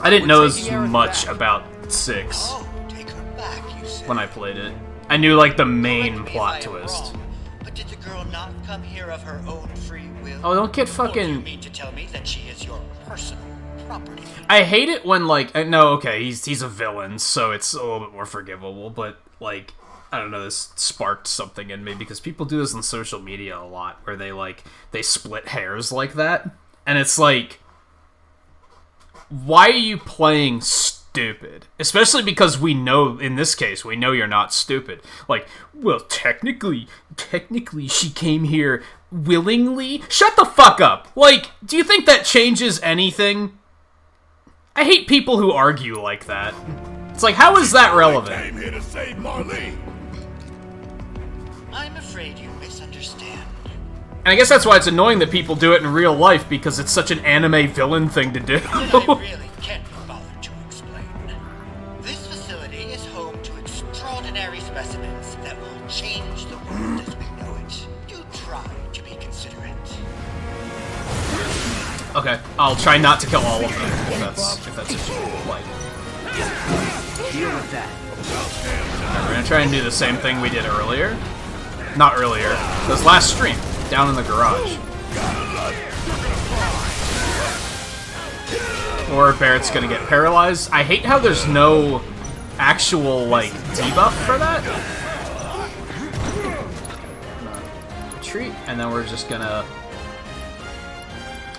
I didn't know as much about 6 Oh, take her back, you said. when I played it. I knew, like, the main plot twist. But did the girl not come here of her own free will? Oh, don't get Or do fucking... you mean to tell me that she is your personal property? I hate it when, like... No, okay, he's a villain, so it's a little bit more forgivable, but, like... I don't know, this sparked something in me, because people do this on social media a lot, where they, like, they split hairs like that, and it's like... Why are you playing stupid? Especially because we know, in this case, we know you're not stupid. Like, well, technically, she came here willingly? Shut the fuck up! Like, do you think that changes anything? I hate people who argue like that. It's like, how is that relevant? Came here to save Marlene. I'm afraid you misunderstand. And I guess that's why it's annoying that people do it in real life, because it's such an anime villain thing to do. I really can't be bothered to explain. This facility is home to extraordinary specimens that will change the world as we know it. Do try to be considerate. Okay, I'll try not to kill all of them, if that's what you like. Deal with that. Alright, we're gonna try and do the same thing we did earlier. Not earlier, this last stream, down in the garage. Or Barrett's gonna get paralyzed. I hate how there's no actual, like, debuff for that. Retreat, and then we're just gonna...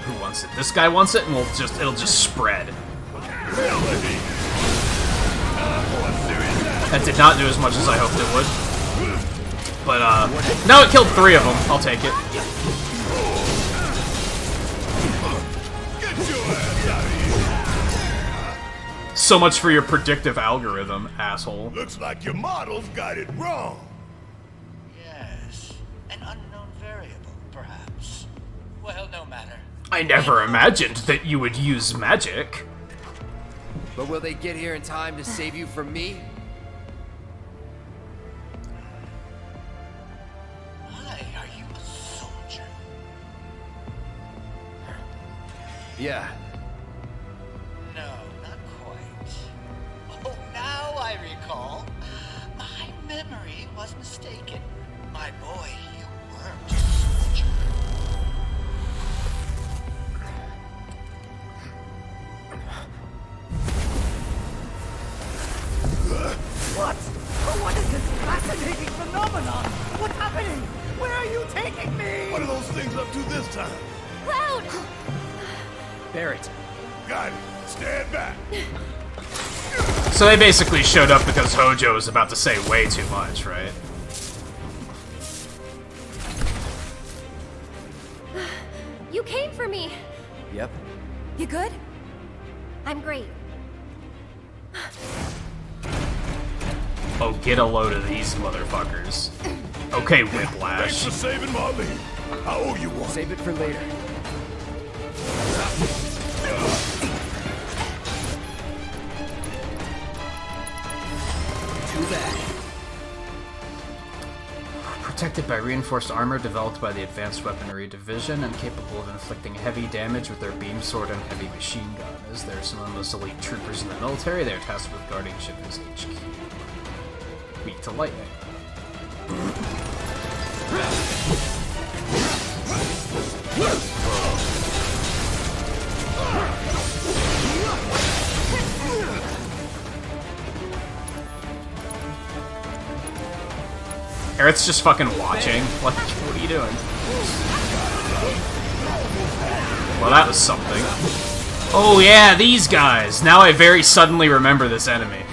Who wants it? This guy wants it, and it'll just spread. That did not do as much as I hoped it would. But, no, it killed 3 of them. I'll take it. So much for your predictive algorithm, asshole. Looks like your models got it wrong. Yes, an unknown variable, perhaps. Well, no matter. I never imagined that you would use magic. But will they get here in time to save you from me? Why are you a soldier? Yeah. No, not quite. Oh, now I recall. My memory was mistaken. My boy, you weren't a soldier. What? Oh, what is this fascinating phenomenon? What's happening? Where are you taking me? What are those things up to this time? Cloud! Barrett. Got it. Stand back. So they basically showed up because Hojo was about to say way too much, right? You came for me. Yep. You good? I'm great. Oh, get a load of these motherfuckers. Okay, Whiplash. Thanks for saving Marlene. I owe you one. Save it for later. Too bad. Protected by reinforced armor developed by the Advanced Weaponry Division and capable of inflicting heavy damage with their beam sword and heavy machine gun. As they're some of the most elite troopers in the military, they are tasked with guarding Shibuya's HQ. Weak to lightning. Aerith's just fucking watching. Like, what are you doing? Well, that was something. Oh yeah, these guys! Now I very suddenly remember this enemy.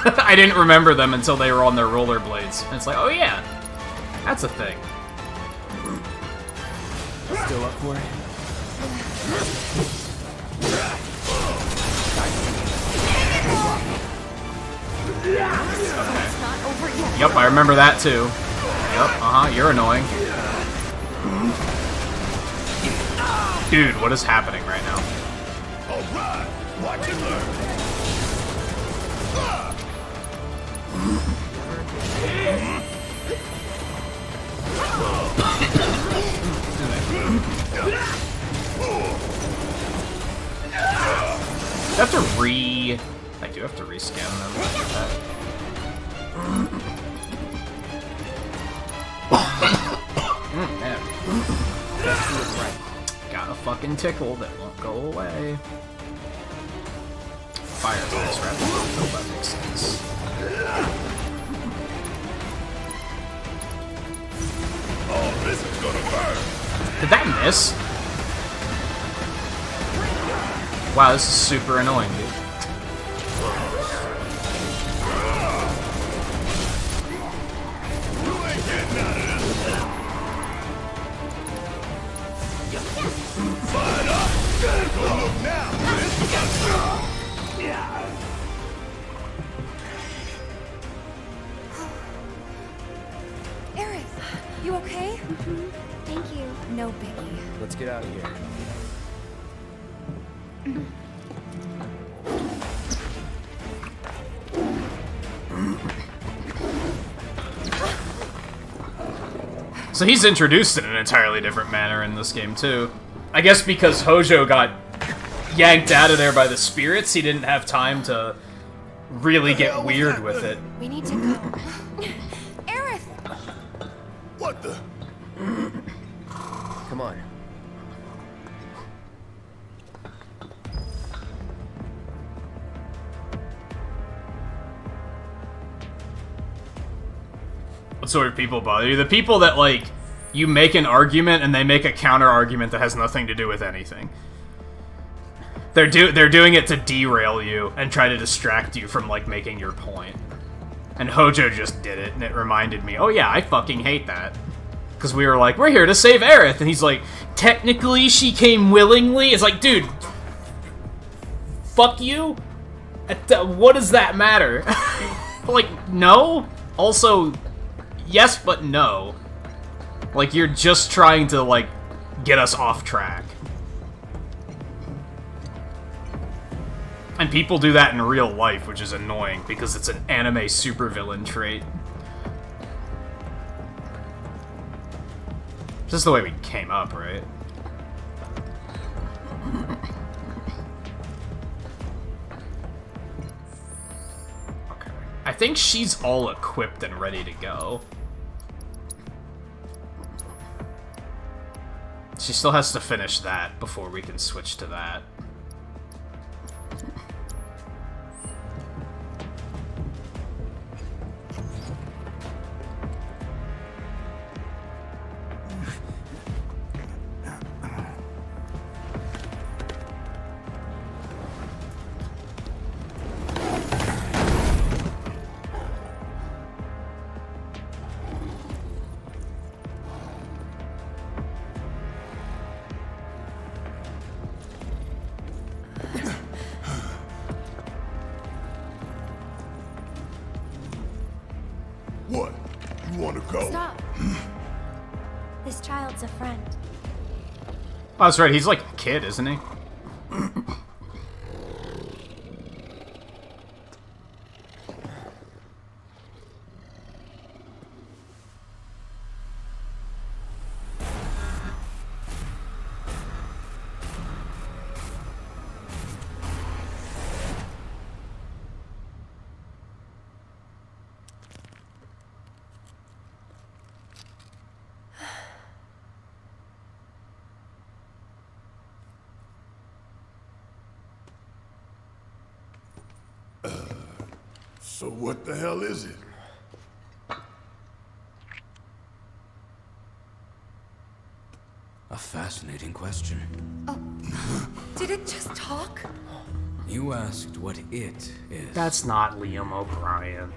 I didn't remember them until they were on their rollerblades. And it's like, oh yeah, that's a thing. Still up for Yep, I remember that too. Yep, you're annoying. Dude, what is happening right now? Alright, watch and learn. I have to I do have to rescan them. Man. Got a fucking tickle that won't go away. Fire attacks rather than kill, that makes sense. Oh, this is gonna burn. Did that miss? Wow, this is super annoying, dude. Aerith, you okay? Thank you. No biggie. Let's get out of here. So he's introduced in an entirely different manner in this game, too. I guess because Hojo got yanked out of there by the spirits, he didn't have time to really get weird with it. We need to go. Aerith! What the? Come on. What sort of people bother you? The people that, like, you make an argument and they make a counter-argument that has nothing to do with anything. They're doing it to derail you and try to distract you from, like, making your point. And Hojo just did it, and it reminded me, oh yeah, I fucking hate that. Because we were like, we're here to save Aerith, and he's like, technically she came willingly? It's like, dude, fuck you? What does that matter? Like, no? Also, yes, but no. Like, you're just trying to, like, get us off track. And people do that in real life, which is annoying, because it's an anime supervillain trait. This is the way we came up, right? Okay. I think she's all equipped and ready to go. She still has to finish that before we can switch to that. What? You want to go? Stop. This child's a friend. Oh, that's right. He's like a kid, isn't he? So what the hell is it? A fascinating question. Did it just talk? You asked what it is. That's not Liam O'Brien.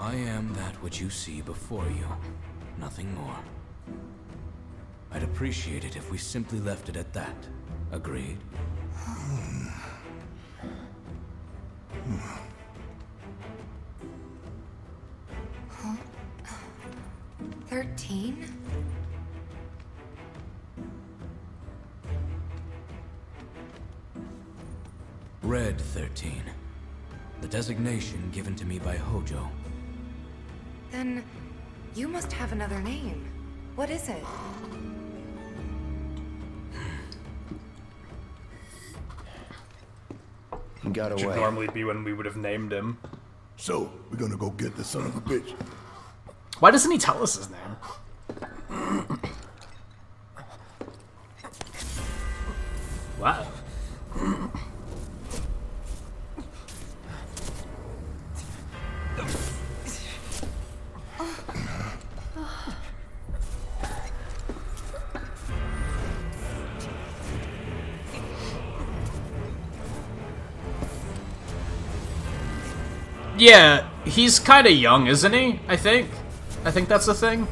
I am that which you see before you. Nothing more. I'd appreciate it if we simply left it at that. Agreed? Huh? 13? Red 13. The designation given to me by Hojo. Then you must have another name. What is it? He got Which away. would normally be when we would have named him. So, we're gonna go get the son of a bitch. Why doesn't he tell us his name? Wow. Yeah, he's kind of young, isn't he? I think that's the thing.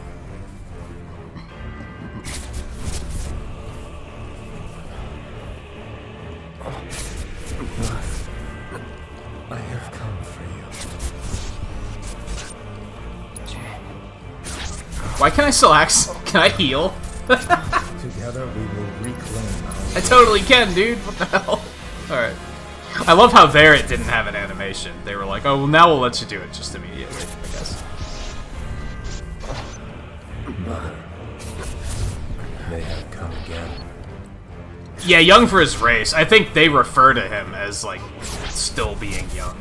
I have come for you. Why can't I still can I heal? Together we will reclaim our... I totally can, dude. What the hell? Alright. I love how there it didn't have an animation. They were like, oh, well, now we'll let you do it just immediately, I guess. Mother, they have come again. Yeah, young for his race. I think they refer to him as, like, still being young.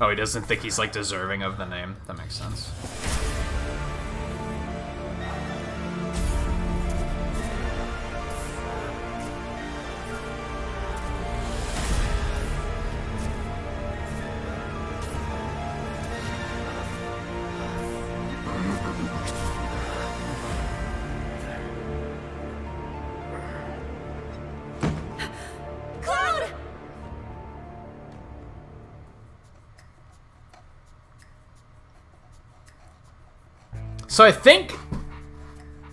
Oh, he doesn't think he's, like, deserving of the name. That makes sense. So I think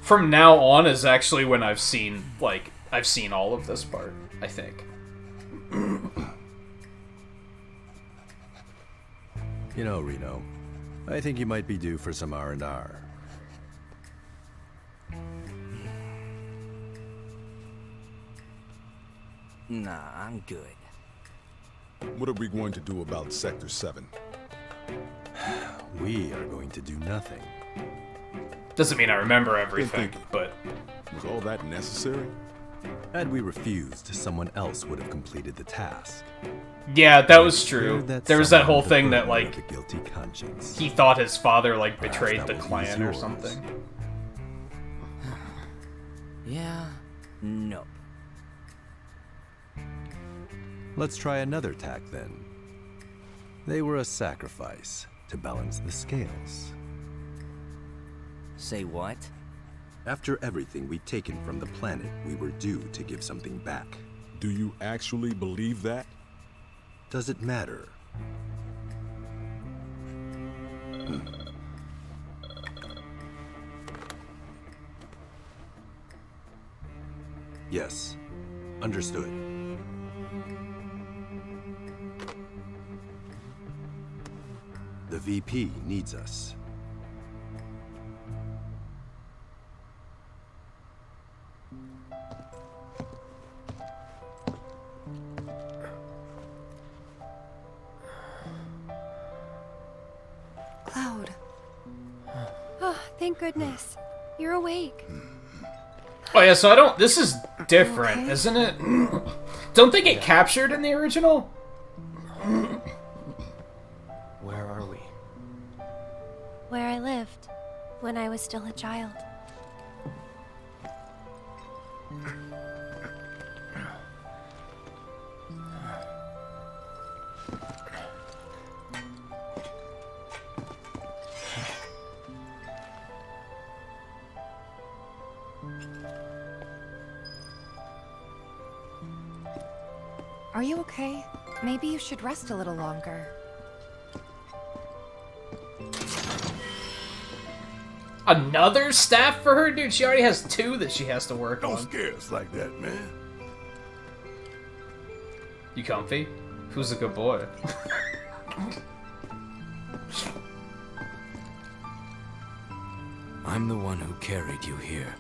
from now on is actually when I've seen all of this part, I think. You know, Reno, I think you might be due for some R&R. Nah, I'm good. What are we going to do about Sector 7? We are going to do nothing. Doesn't mean I remember everything, but... Was all that necessary? Had we refused, someone else would have completed the task. Yeah, that was true. There was that whole thing that, like, the guilty conscience. he thought his father, like, betrayed the clan or something. Yeah, no. Let's try another tack then. They were a sacrifice to balance the scales. Say what? After everything we'd taken from the planet, we were due to give something back. Do you actually believe that? Does it matter? Yes. Understood. The VP needs us. Cloud. Oh, thank goodness. You're awake. Oh yeah, so I don't... This is different, isn't it? Don't they get captured in the original? Where are we? Where I lived when I was still a child. Are you okay? Maybe you should rest a little longer. Another staff for her? Dude, she already has 2 that she has to work on. Don't scare us like that, man. You comfy? Who's a good boy? I'm the one who carried you here.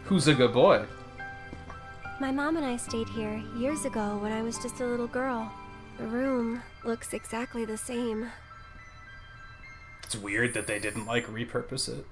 Who's a good boy? My mom and I stayed here years ago when I was just a little girl. The room looks exactly the same. It's weird that they didn't, like, repurpose it.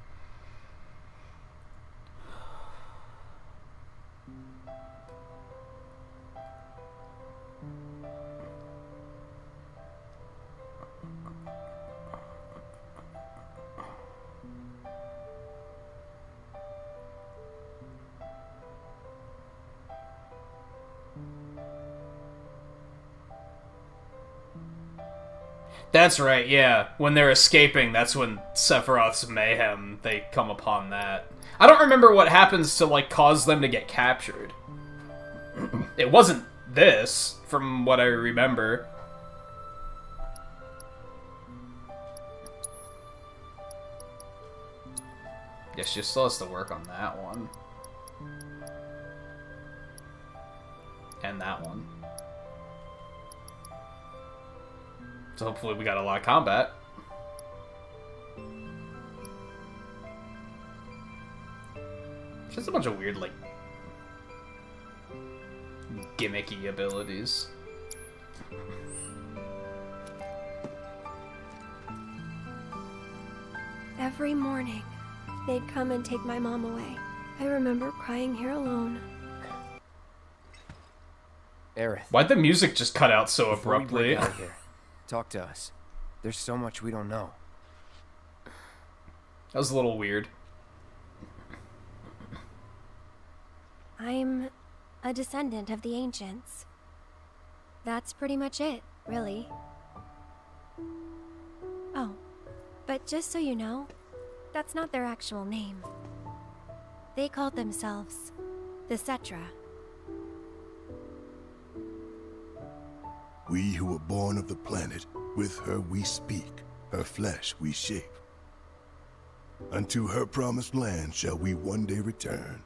That's right, yeah. When they're escaping, that's when Sephiroth's mayhem, they come upon that. I don't remember what happens to, like, cause them to get captured. It wasn't this, from what I remember. Yeah, she still has to work on that one. And that one. So hopefully we got a lot of combat. Just a bunch of weird, like, gimmicky abilities. Every morning, they'd come and take my mom away. I remember crying here alone. Aerith. Why'd the music just cut out so Before we abruptly? break out of here, talk to us. There's so much we don't know. That was a little weird. I'm a descendant of the ancients. That's pretty much it, really. Oh, but just so you know, that's not their actual name. They called themselves the Cetra. We who were born of the planet, with her we speak, her flesh we shape. Unto her promised land shall we one day return.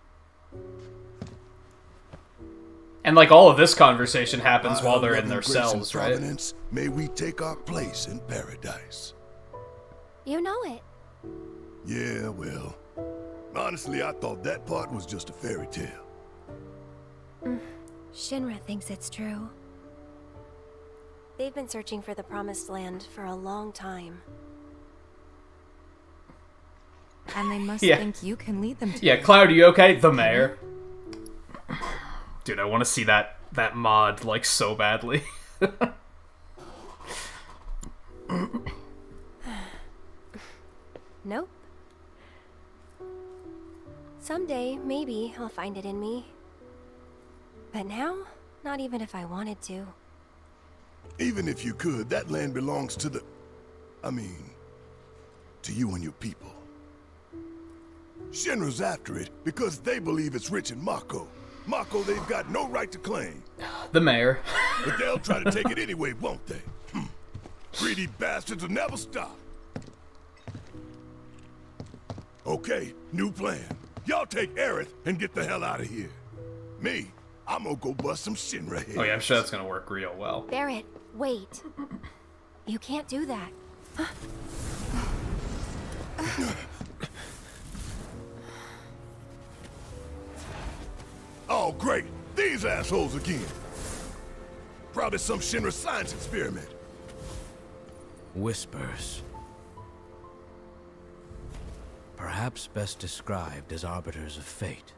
And, like, all of this conversation happens By while her they're in loving their grace and cells, right? providence, may we take our place in paradise. You know it. Yeah, well, honestly, I thought that part was just a fairy tale. Shinra thinks it's true. They've been searching for the Promised Land for a long time. And they must Yeah. think you can lead them to Yeah, it. Cloud, are you okay? The mayor. Dude, I want to see that mod, like, so badly. Nope. Someday, maybe, I'll find it in me. But now, not even if I wanted to. Even if you could, that land belongs to the... I mean, to you and your people. Shinra's after it because they believe it's rich in Mako. Mako they've got no right to claim. The mayor. But they'll try to take it anyway, won't they? Greedy bastards will never stop. Okay, new plan. Y'all take Aerith and get the hell out of here. Me, I'm gonna go bust some Shinra heads. Oh yeah, I'm sure that's gonna work real well. Barrett, wait. You can't do that. Oh, great. These assholes again. Probably some Shinra science experiment. Whispers. Perhaps best described as arbiters of fate.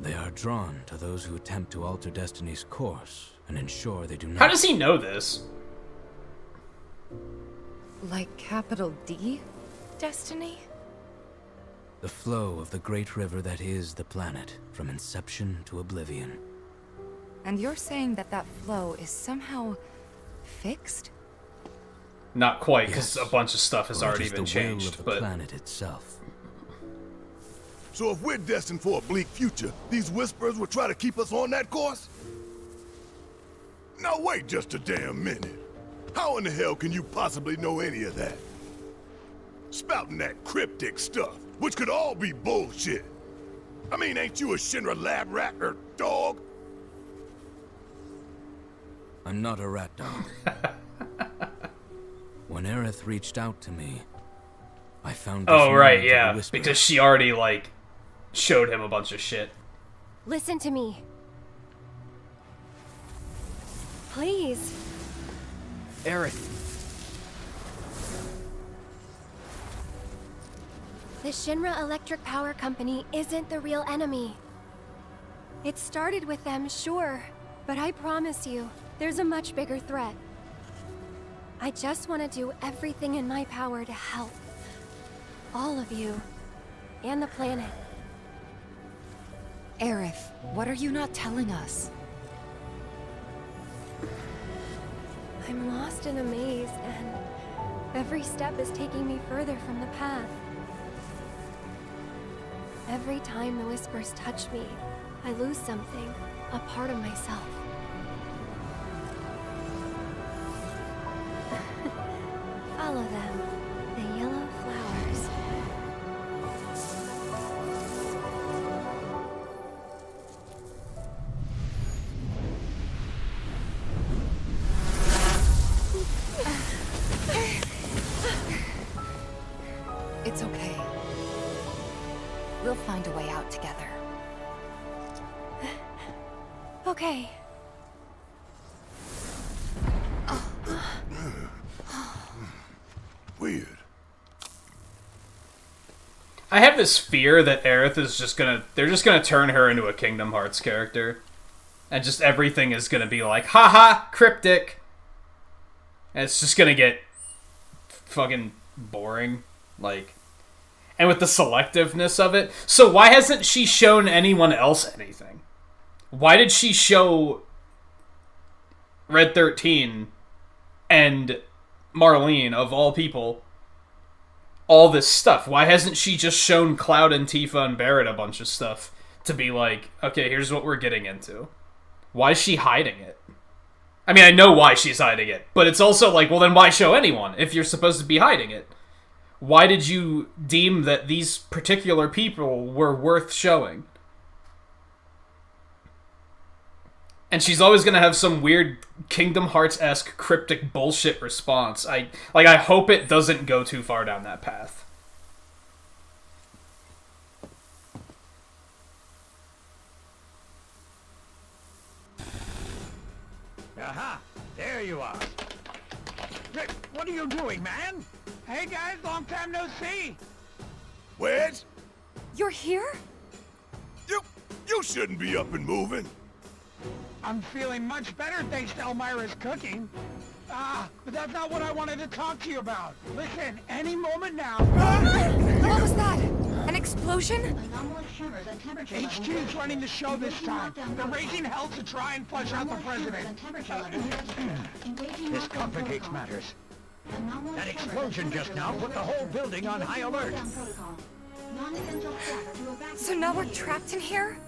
They are drawn to those who attempt to alter destiny's course and ensure they do not... How does he know this? Like capital D? Destiny? The flow of the great river that is the planet, from inception to oblivion. And you're saying that that flow is somehow fixed? Not quite, because a bunch of stuff has Or it already is been the will changed, of the but... planet itself. So if we're destined for a bleak future, these whispers will try to keep us on that course? Now wait just a damn minute. How in the hell can you possibly know any of that? spouting that cryptic stuff, which could all be bullshit. I mean, ain't you a Shinra lab rat or dog? I'm not a rat dog. When Aerith reached out to me, I found this Oh, right, moment of yeah. a whisper. Because she already, like, showed him a bunch of shit. Listen to me. Please. Aerith. The Shinra Electric Power Company isn't the real enemy. It started with them, sure, but I promise you, there's a much bigger threat. I just want to do everything in my power to help. All of you. And the planet. Aerith, what are you not telling us? I'm lost in a maze, and every step is taking me further from the path. Every time the whispers touch me, I lose something, a part of myself. Follow them, the yellow flowers. It's okay. We'll find a way out together. Okay. Weird. I have this fear that Aerith is just gonna... They're just gonna turn her into a Kingdom Hearts character. And just everything is gonna be like, haha, cryptic. And it's just gonna get fucking boring. Like... And with the selectiveness of it. So why hasn't she shown anyone else anything? Why did she show Red 13 and Marlene, of all people, all this stuff? Why hasn't she just shown Cloud and Tifa and Barret a bunch of stuff to be like, okay, here's what we're getting into? Why is she hiding it? I mean, I know why she's hiding it, but it's also like, well, then why show anyone if you're supposed to be hiding it? Why did you deem that these particular people were worth showing? And she's always gonna have some weird Kingdom Hearts-esque cryptic bullshit response. I hope it doesn't go too far down that path. Aha! There you are. Rick, what are you doing, man? Hey guys, long time no see. Wedge? You're here? You shouldn't be up and moving. I'm feeling much better thanks to Elmira's cooking. But that's not what I wanted to talk to you about. Listen, any moment now... What was that? An explosion? HQ's running the show this time. They're raising hell to try and flush out the president. This complicates matters. That explosion just now put the whole building on high alert. So now we're trapped in here?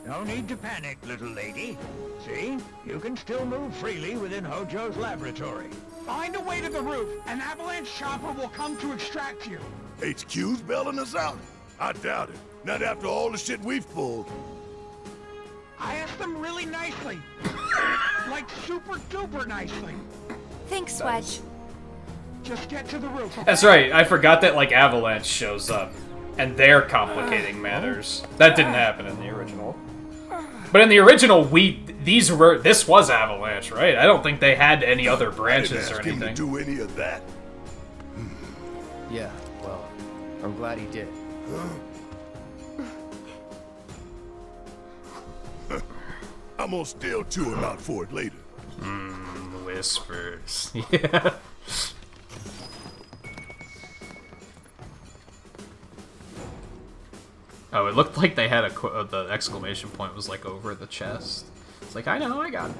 No need to panic, little lady. See? You can still move freely within Hojo's laboratory. Find a way to the roof. An avalanche chopper will come to extract you. HQ's bailing us out? I doubt it. Not after all the shit we've pulled. I asked them really nicely. Like super duper nicely. Thanks, Wedge. Just get to the roof. Okay? That's right, I forgot that, like, Avalanche shows up. And they're complicating matters. That didn't happen in the original. But in the original, this was Avalanche, right? I don't think they had any other branches or anything. Him to do any of that. Yeah, well, I'm glad he did. I'm gonna still chew him out for it later. Whispers. Yeah. Oh, it looked like they had the exclamation point was like over the chest. It's like, I know, I got it.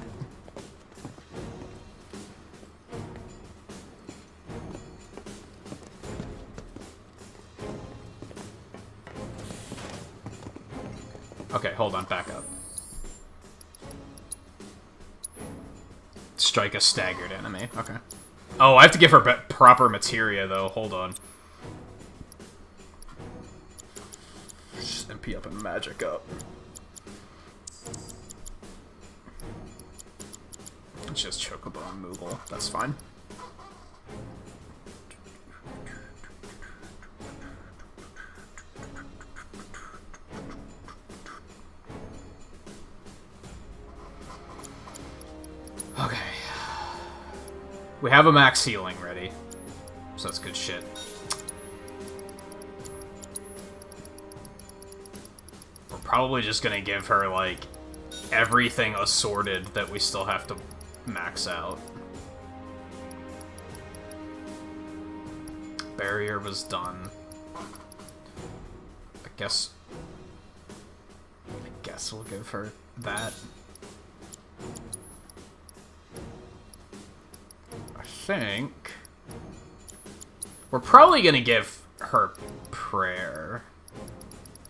Okay, hold on, back up. Strike a staggered enemy. Okay. Oh, I have to give her proper materia, though. Hold on. Just MP up and magic up. Just Chocobo and Moogle. That's fine. Okay. We have a max healing ready. So that's good shit. We're probably just gonna give her, like, everything assorted that we still have to max out. Barrier was done. I guess we'll give her that. I think we're probably gonna give her Prayer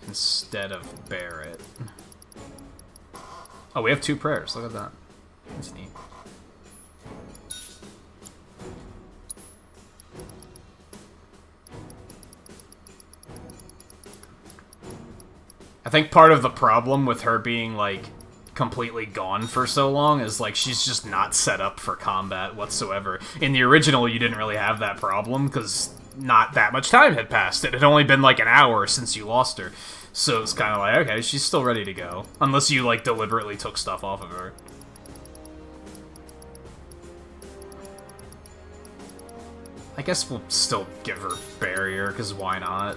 instead of Barret. Oh, we have 2 prayers. Look at that. That's neat. I think part of the problem with her being, like, completely gone for so long is, like, she's just not set up for combat whatsoever. In the original, you didn't really have that problem, because not that much time had passed. It had only been, like, an hour since you lost her. So it's kind of like, okay, she's still ready to go. Unless you, like, deliberately took stuff off of her. I guess we'll still give her Barrier, because why not?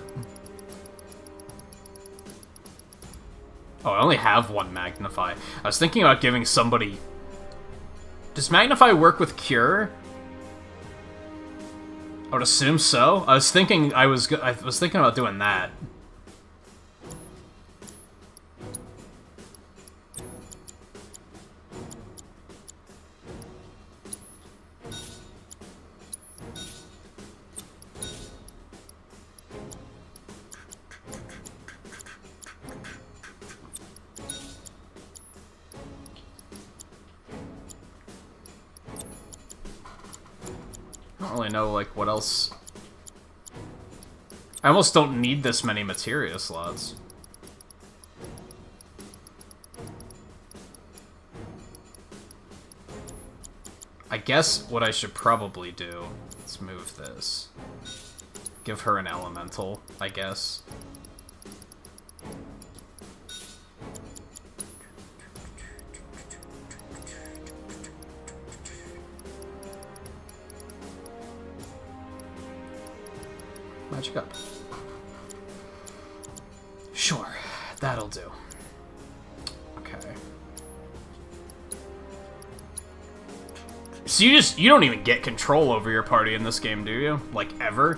Oh, I only have 1 Magnify. I was thinking about giving somebody... Does Magnify work with Cure? I would assume so. I was thinking about doing that. I don't really know, like, what else... I almost don't need this many materia slots. I guess what I should probably do... Let's move this. Give her an elemental, I guess. Magic up. Sure, that'll do. Okay. So you don't even get control over your party in this game, do you? Like, ever?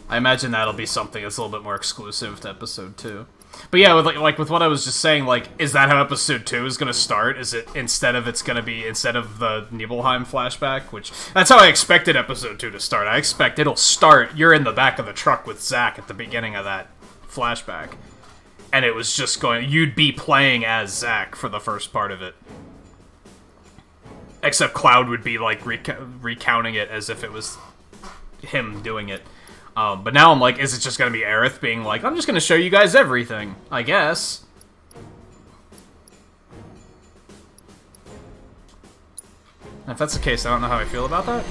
I imagine that'll be something that's a little bit more exclusive to episode 2. But yeah, with with what I was just saying, like, is that how episode 2 is gonna start? Is it instead of the Nibelheim flashback? Which, that's how I expected episode 2 to start. I expect it'll start, you're in the back of the truck with Zack at the beginning of that flashback. And it was just you'd be playing as Zack for the first part of it. Except Cloud would be, like, recounting it as if it was him doing it. But now I'm like, is it just gonna be Aerith being like, I'm just gonna show you guys everything, I guess. If that's the case, I don't know how I feel about that.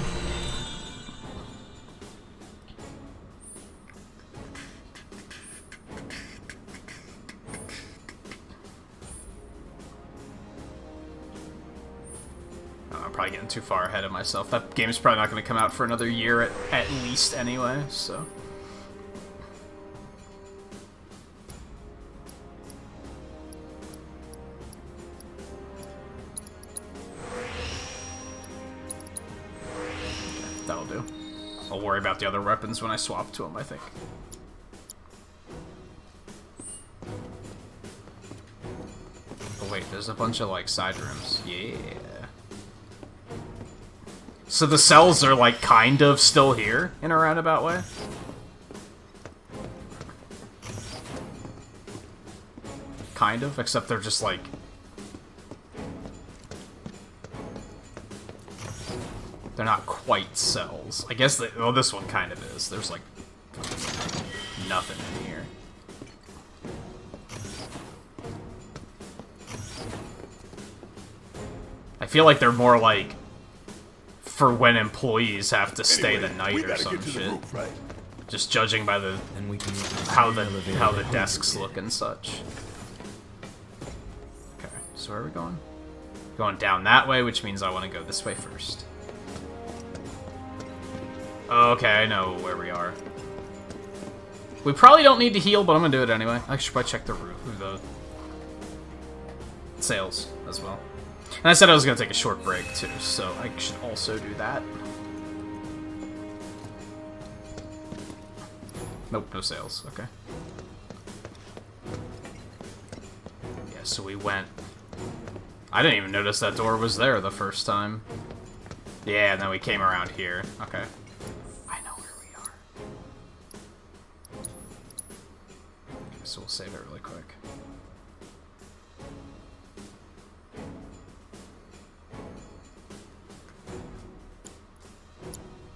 I'm probably getting too far ahead of myself. That game is probably not going to come out for another year at least anyway, so... Okay, that'll do. I'll worry about the other weapons when I swap to them, I think. Oh wait, there's a bunch of, like, side rooms. Yeah. So the cells are, like, kind of still here, in a roundabout way? Kind of, except they're just, like... They're not quite cells. I guess well, this one kind of is. There's like nothing in here. I feel like they're more like for when employees have to stay the night or some shit. Roof, right? Just judging by the how the desks look and such. Okay, so where are we going? Going down that way, which means I want to go this way first. Okay, I know where we are. We probably don't need to heal, but I'm gonna do it anyway. I should probably check the roof, the sails as well. And I said I was gonna take a short break too, so I should also do that. Nope, no sails. Okay. Yeah, so we went. I didn't even notice that door was there the first time. Yeah, and then we came around here. Okay. I know where we are. Okay, so we'll save it really quick.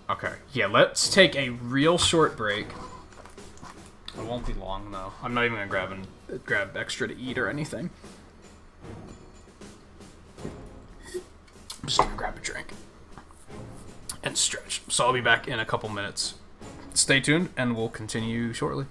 Okay, yeah, let's take a real short break. It won't be long, though. I'm not even gonna grab extra to eat or anything. I'm just gonna grab a drink and stretch. So I'll be back in a couple minutes. Stay tuned, and we'll continue shortly.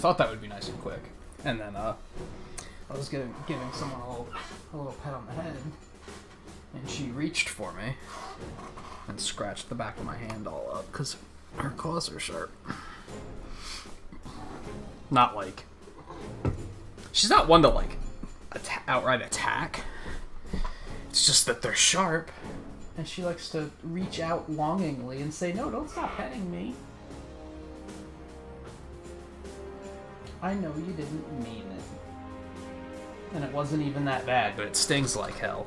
thought that would be nice and quick. And then, I was giving someone a little pet on the head, and she reached for me and scratched the back of my hand all up, because her claws are sharp. Not like... She's not one to, like, outright attack. It's just that they're sharp, and she likes to reach out longingly and say, "No, don't stop petting me. I know you didn't mean it. And it wasn't even that bad, but it stings like hell."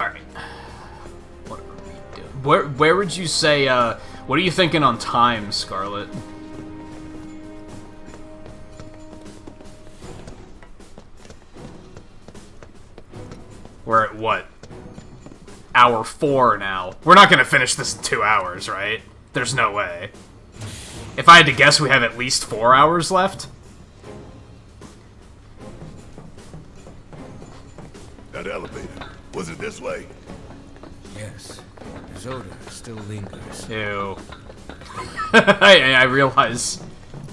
Alright. What are we doing? Where would you say, what are you thinking on time, Scarlet? We're at what? Hour 4 now. We're not gonna finish this in 2 hours, right? There's no way. If I had to guess, we have at least 4 hours left. That elevator, was it this way? Yes. His odor still lingers. Ew. I realize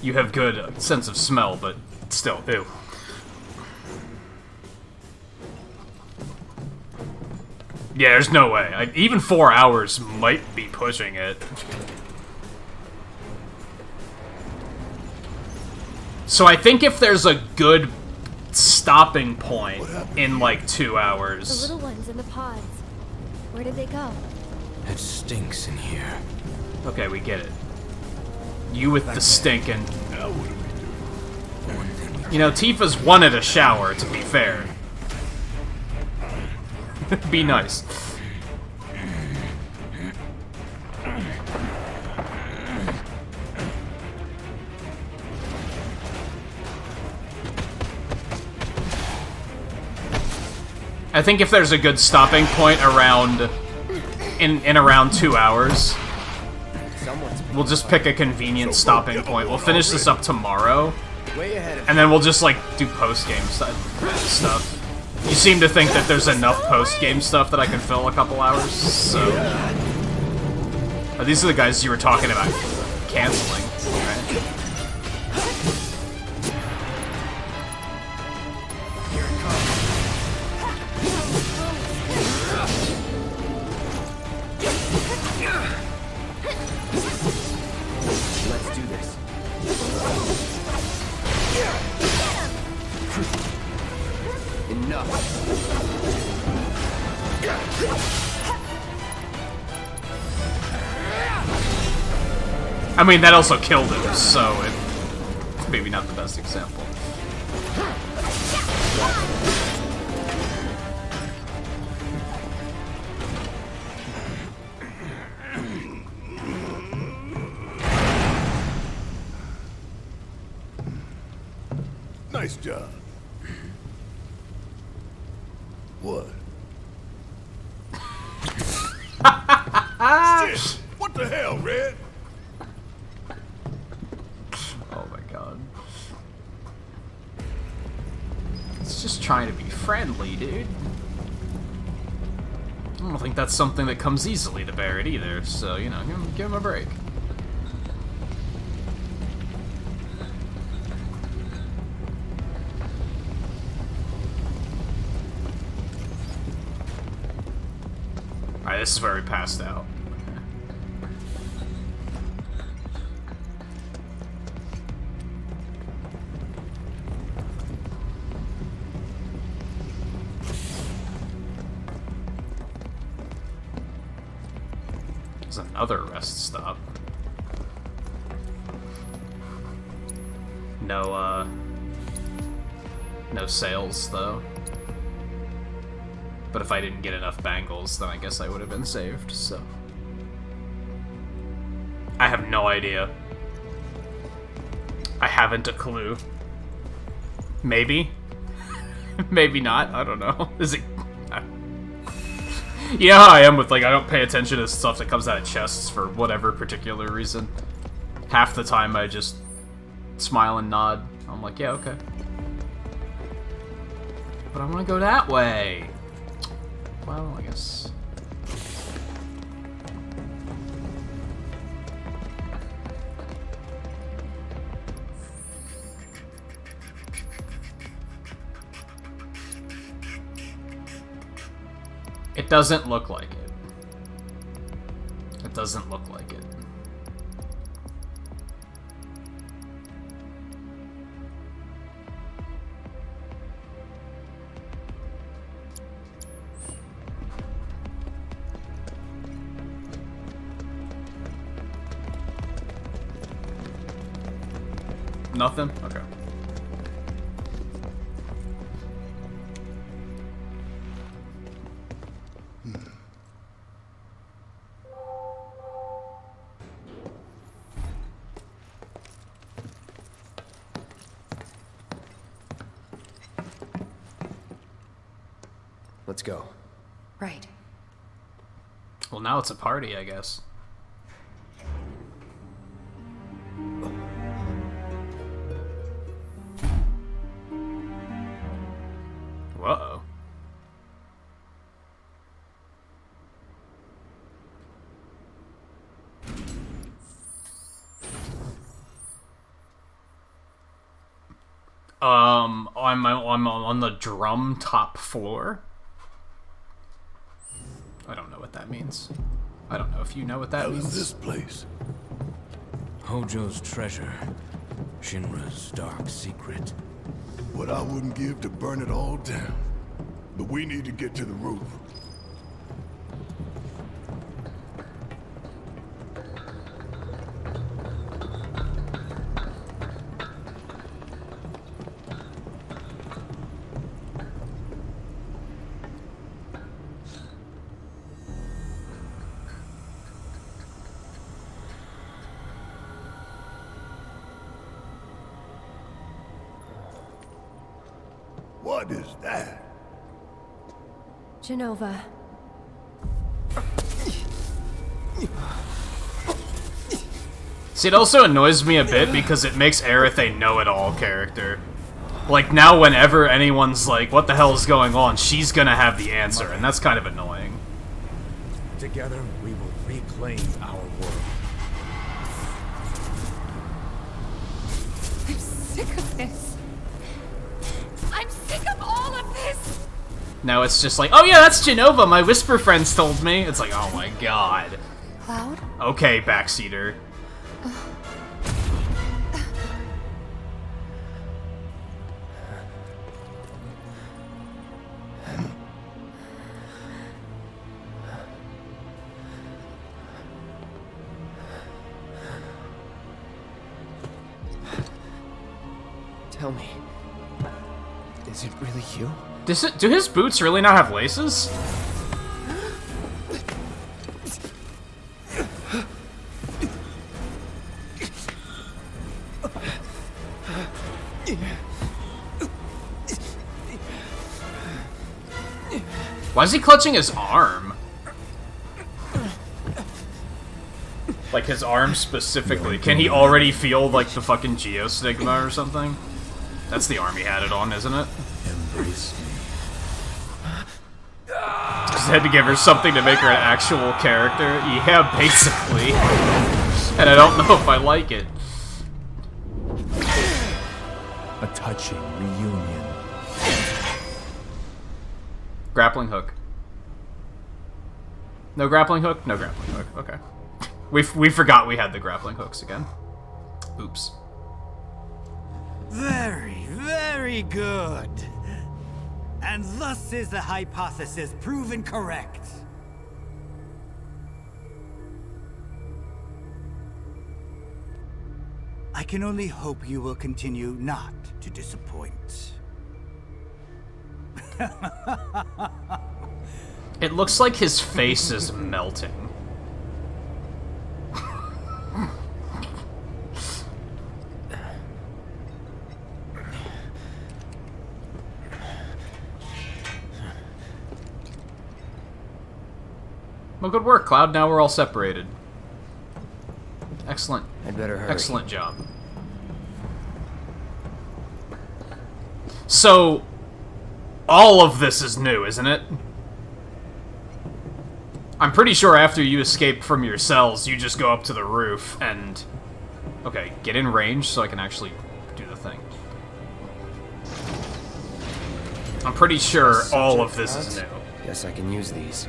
you have good sense of smell, but still, ew. Yeah, there's no way. Even 4 hours might be pushing it. So I think if there's a good stopping point in like 2 hours... The little ones in the pods. Where did they go? It stinks in here. Okay, we get it. You with the stinking... Now what do we do? You know, Tifa's wanted a shower, to be fair. Be nice. I think if there's a good stopping point around in around 2 hours, we'll just pick a convenient stopping point. We'll finish this up tomorrow, and then we'll just like do post-game stuff. You seem to think that there's enough post-game stuff that I can fill a couple hours, so... Oh, these are the guys you were talking about canceling, right? Let's do this. Enough. I mean, that also killed him, so it's maybe not the best example. Nice job. What? Shit! What the hell, Red? Oh my god. It's just trying to be friendly, dude. I don't think that's something that comes easily to Barrett either, so, you know, give him a break. Alright, this is where we passed out. There's another rest stop. No sales, though. But if I didn't get enough bangles, then I guess I would have been saved, so... I have no idea. I haven't a clue. Maybe? Maybe not, I don't know. Is it... You know how I am with, like, I don't pay attention to stuff that comes out of chests for whatever particular reason. Half the time I just smile and nod. I'm like, yeah, okay. But I want to go that way. Well, I guess... It doesn't look like it. It doesn't look like it. Nothing? Okay. Let's go. Right. Well, now it's a party, I guess. Whoa. I'm on the drum top floor. I don't know what that means. I don't know if you know what that means. How's this place? Hojo's treasure. Shinra's dark secret. What I wouldn't give to burn it all down. But we need to get to the roof. What is that? Genova. See, it also annoys me a bit because it makes Aerith a know-it-all character. Like, now whenever anyone's like, what the hell is going on, she's gonna have the answer, and that's kind of annoying. Together, we will reclaim our world. I'm sick of this. I'm sick of all of this. Now it's just like, oh yeah, that's Genova, my whisper friends told me. It's like, oh my god. Cloud? Okay, backseater. Tell me, is it really you? Do his boots really not have laces? Why is he clutching his arm? Like his arm specifically. Can he already feel like the fucking geostigma or something? That's the arm he had it on, isn't it? Embrace me. Because they had to give her something to make her an actual character. Yeah, basically. And I don't know if I like it. A touching reunion. Grappling hook. No grappling hook? No grappling hook. Okay. We forgot we had the grappling hooks again. Oops. Very, very good. And thus is the hypothesis proven correct. I can only hope you will continue not to disappoint. It looks like his face is melting. Well, good work, Cloud. Now we're all separated. Excellent. I'd better hurry. Excellent job. So, all of this is new, isn't it? I'm pretty sure after you escape from your cells, you just go up to the roof and... Okay, get in range so I can actually do the thing. I'm pretty sure all of this is new. Guess I can use these.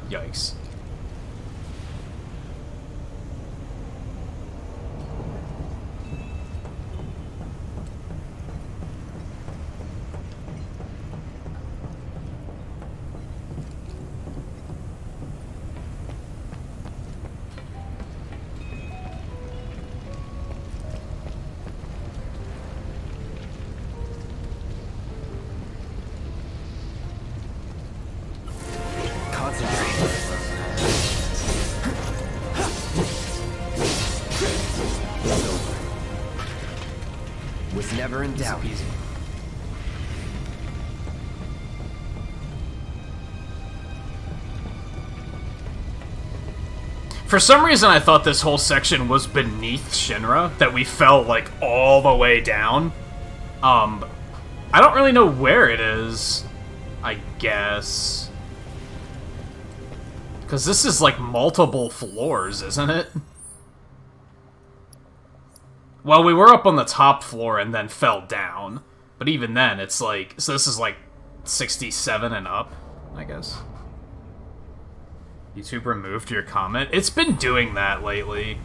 Yikes. Was never in doubt. Easy. For some reason, I thought this whole section was beneath Shinra, that we fell, like, all the way down. I don't really know where it is, I guess. Because this is, like, multiple floors, isn't it? Well, we were up on the top floor and then fell down. But even then, it's like... So this is like 67 and up, I guess. YouTube removed your comment. It's been doing that lately.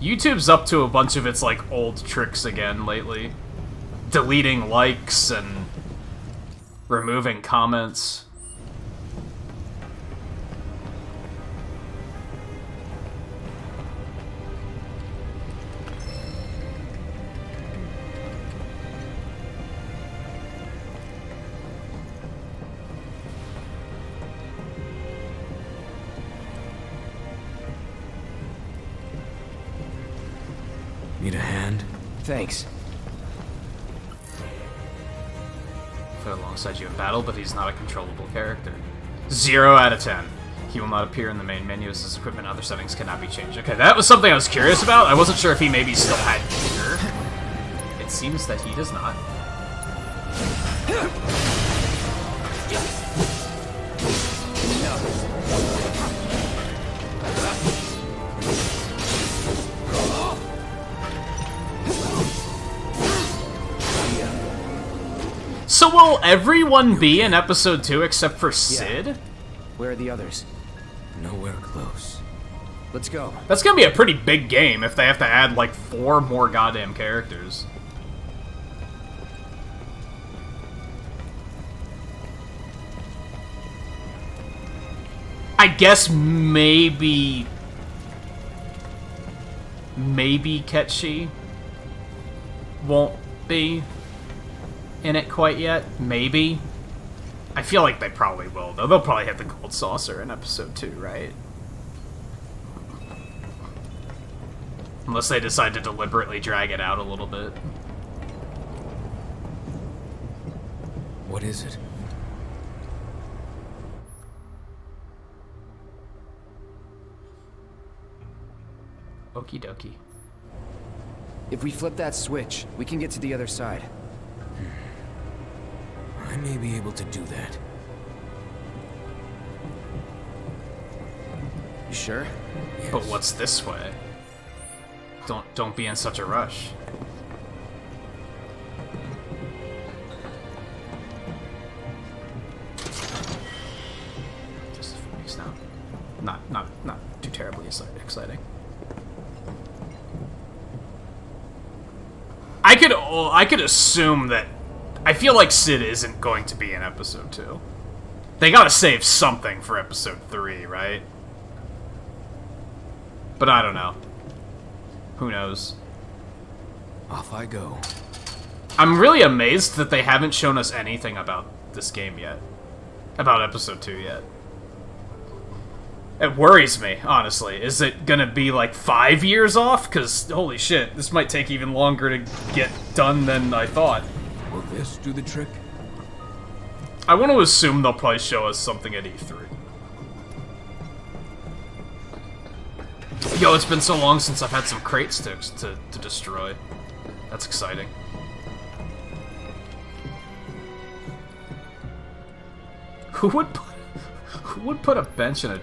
YouTube's up to a bunch of its, like, old tricks again lately. Deleting likes and removing comments. Need a hand? Thanks. Fight alongside you in battle, but he's not a controllable character. 0 out of 10. He will not appear in the main menu as his equipment and other settings cannot be changed. Okay, that was something I was curious about. I wasn't sure if he maybe still had gear. It seems that he does not. So will everyone be in episode 2 except for Sid? Yeah. Where are the others? Nowhere close. Let's go. That's gonna be a pretty big game if they have to add like 4 more goddamn characters. I guess maybe Ketchi won't be in it quite yet. Maybe. I feel like they probably will, though. They'll probably hit the gold saucer in episode 2, right? Unless they decide to deliberately drag it out a little bit. What is it? Okie dokie. If we flip that switch, we can get to the other side. I may be able to do that. You sure? Yes. But what's this way? Don't be in such a rush. Just a few weeks now. Not too terribly exciting. I could assume that I feel like Sid isn't going to be in episode 2. They gotta save something for episode 3, right? But I don't know. Who knows? Off I go. I'm really amazed that they haven't shown us anything about this game yet. About episode 2 yet. It worries me, honestly. Is it gonna be like 5 years off? Because, holy shit, this might take even longer to get done than I thought. Will this do the trick? I want to assume they'll probably show us something at E3. Yo, it's been so long since I've had some crates to destroy. That's exciting. Who would put a bench and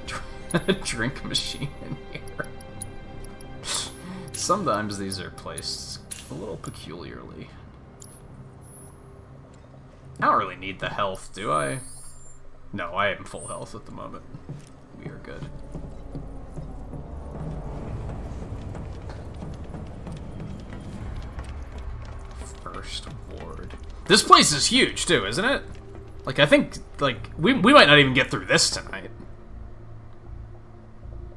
a drink machine in here? Sometimes these are placed a little peculiarly. I don't really need the health, do I? No, I am full health at the moment. We are good. First ward. This place is huge too, isn't it? Like, I think, like, we might not even get through this tonight.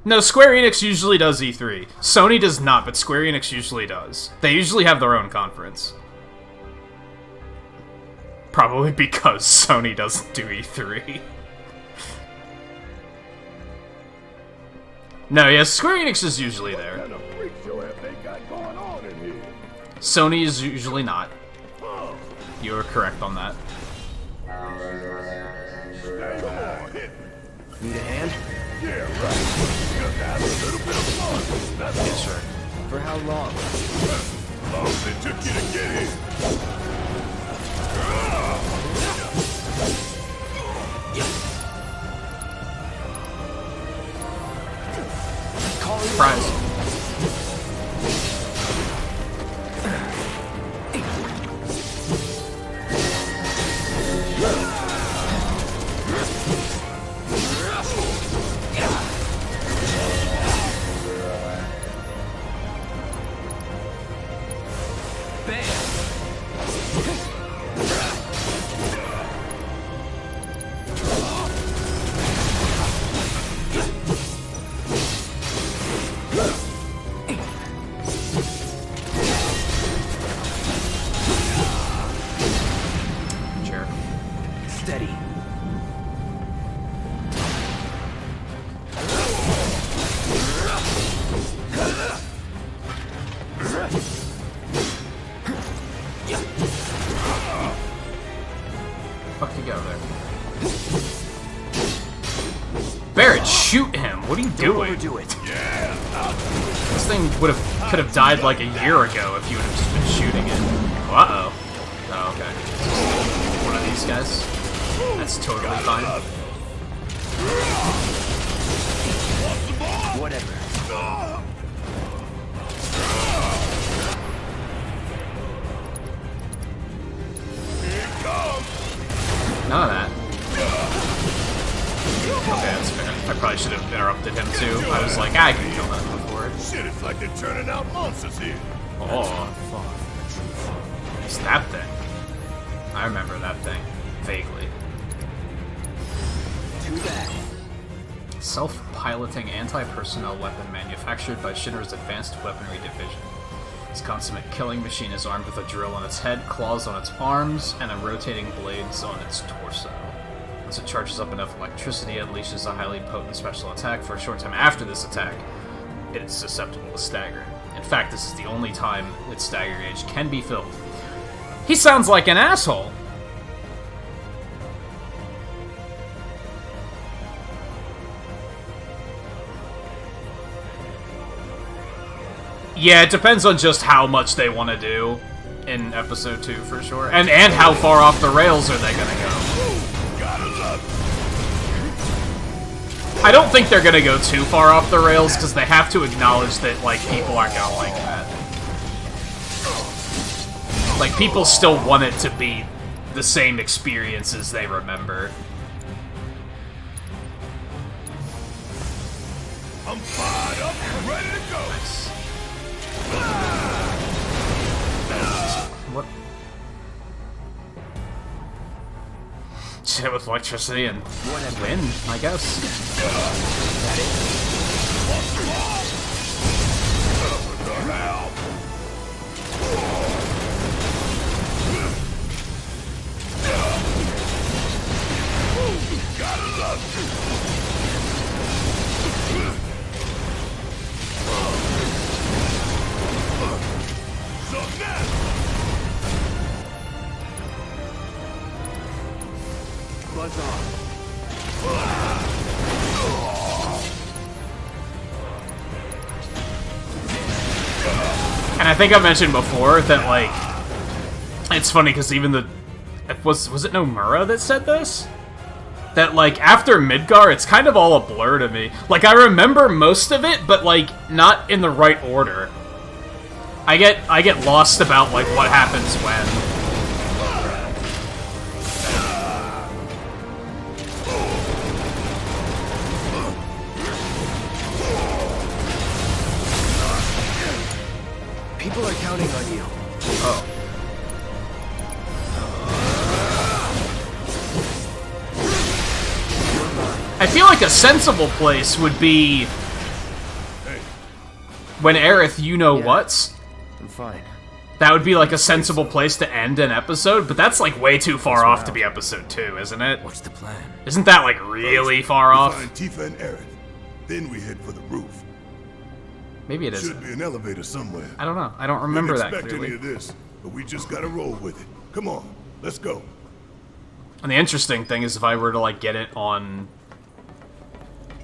No, Square Enix usually does E3. Sony does not, but Square Enix usually does. They usually have their own conference. Probably because Sony doesn't do E3. No, yeah, Square Enix is usually there. What kind of freak show have they got going on in here? Sony is usually not. You are correct on that. Need a hand? Yeah, right. Just have a little bit of fun. That's Yes, sir. For how long? Long as it took you to get here. Surprise. Steady. Fuck you go there. Barrett, shoot him! What are you doing? Do it. This thing could have died like a year ago if you would have just been shooting it. Uh-oh. Oh, okay. One of these guys. That's totally fine. Whatever. None of that. Okay, that's fair. I probably should have interrupted him too. I was like, I can kill that before. Shit, it's like they're turning out monsters here. Oh. It's that thing. I remember that thing. Vaguely. Too bad. Self-piloting anti-personnel weapon manufactured by Shinra's Advanced Weaponry Division. This consummate killing machine is armed with a drill on its head, claws on its arms, and a rotating blades on its torso. Once it charges up enough electricity, it unleashes a highly potent special attack. For a short time after this attack, it is susceptible to stagger. In fact, this is the only time its stagger gauge can be filled. He sounds like an asshole! Yeah, it depends on just how much they want to do in episode 2 for sure. And how far off the rails are they gonna go. I don't think they're gonna go too far off the rails, because they have to acknowledge that, like, people aren't gonna like that. Like, people still want it to be the same experiences they remember. I'm fired up and ready to go. Nice. What? Hit with electricity and win, I guess. Buzz off. And I think I mentioned before that, like, it's funny because even the... Was it Nomura that said this? that, like, after Midgar, it's kind of all a blur to me. Like, I remember most of it, but, like, not in the right order. I get lost about, like, what happens when. People are counting on you. Oh. I feel like a sensible place would be when Aerith, you know what's. I'm fine. That would be like a sensible place to end an episode, but that's like way too far off to be episode 2, isn't it? What's the plan? Isn't that like really far We off? find Tifa and Aerith. Then we head for the roof. Maybe it Should isn't. be an elevator somewhere. I don't know. I don't remember that Didn't expect clearly. any of this, but we just gotta roll with it. Come on, let's go. And the interesting thing is if I were to like get it on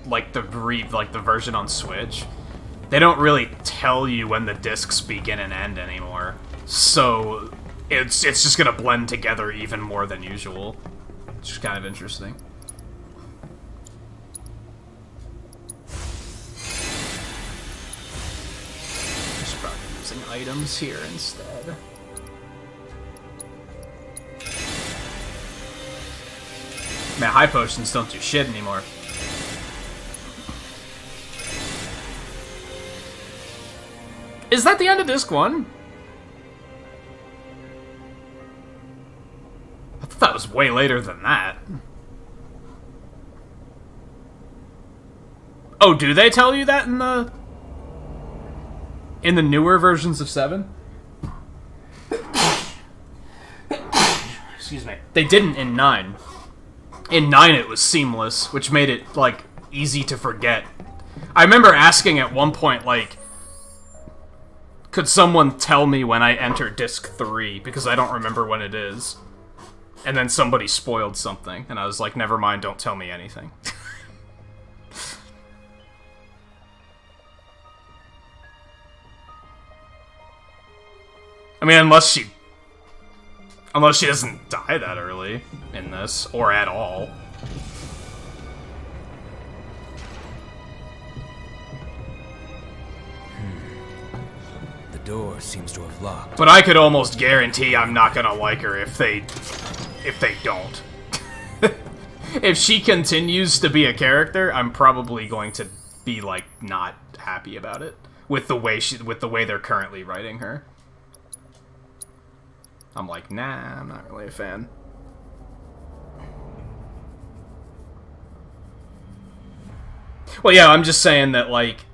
like the version on Switch, they don't really tell you when the discs begin and end anymore. So it's just gonna blend together even more than usual. Which is kind of interesting. Just probably using items here instead. Man, high potions don't do shit anymore. Is that the end of disc 1? I thought that was way later than that. Oh, do they tell you that in the newer versions of 7? Excuse me. They didn't in 9. In 9 it was seamless, which made it, like, easy to forget. I remember asking at one point, like, could someone tell me when I enter disc 3? Because I don't remember when it is. And then somebody spoiled something, and I was like, never mind, don't tell me anything. I mean, unless she doesn't die that early in this, or at all. The door seems to have locked. But I could almost guarantee I'm not gonna like her if they don't. If she continues to be a character, I'm probably going to be like not happy about it with the way they're currently writing her. I'm like, nah, I'm not really a fan. Well, yeah, I'm just saying that, like,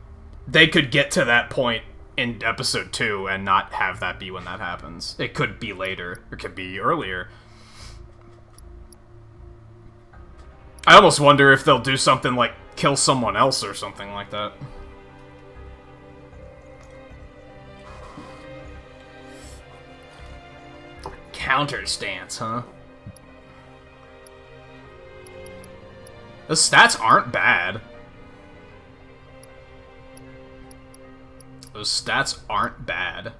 they could get to that point in episode 2 and not have that be when that happens. It could be later, or it could be earlier. I almost wonder if they'll do something like kill someone else or something like that. Counter stance, huh? The stats aren't bad. Those stats aren't bad.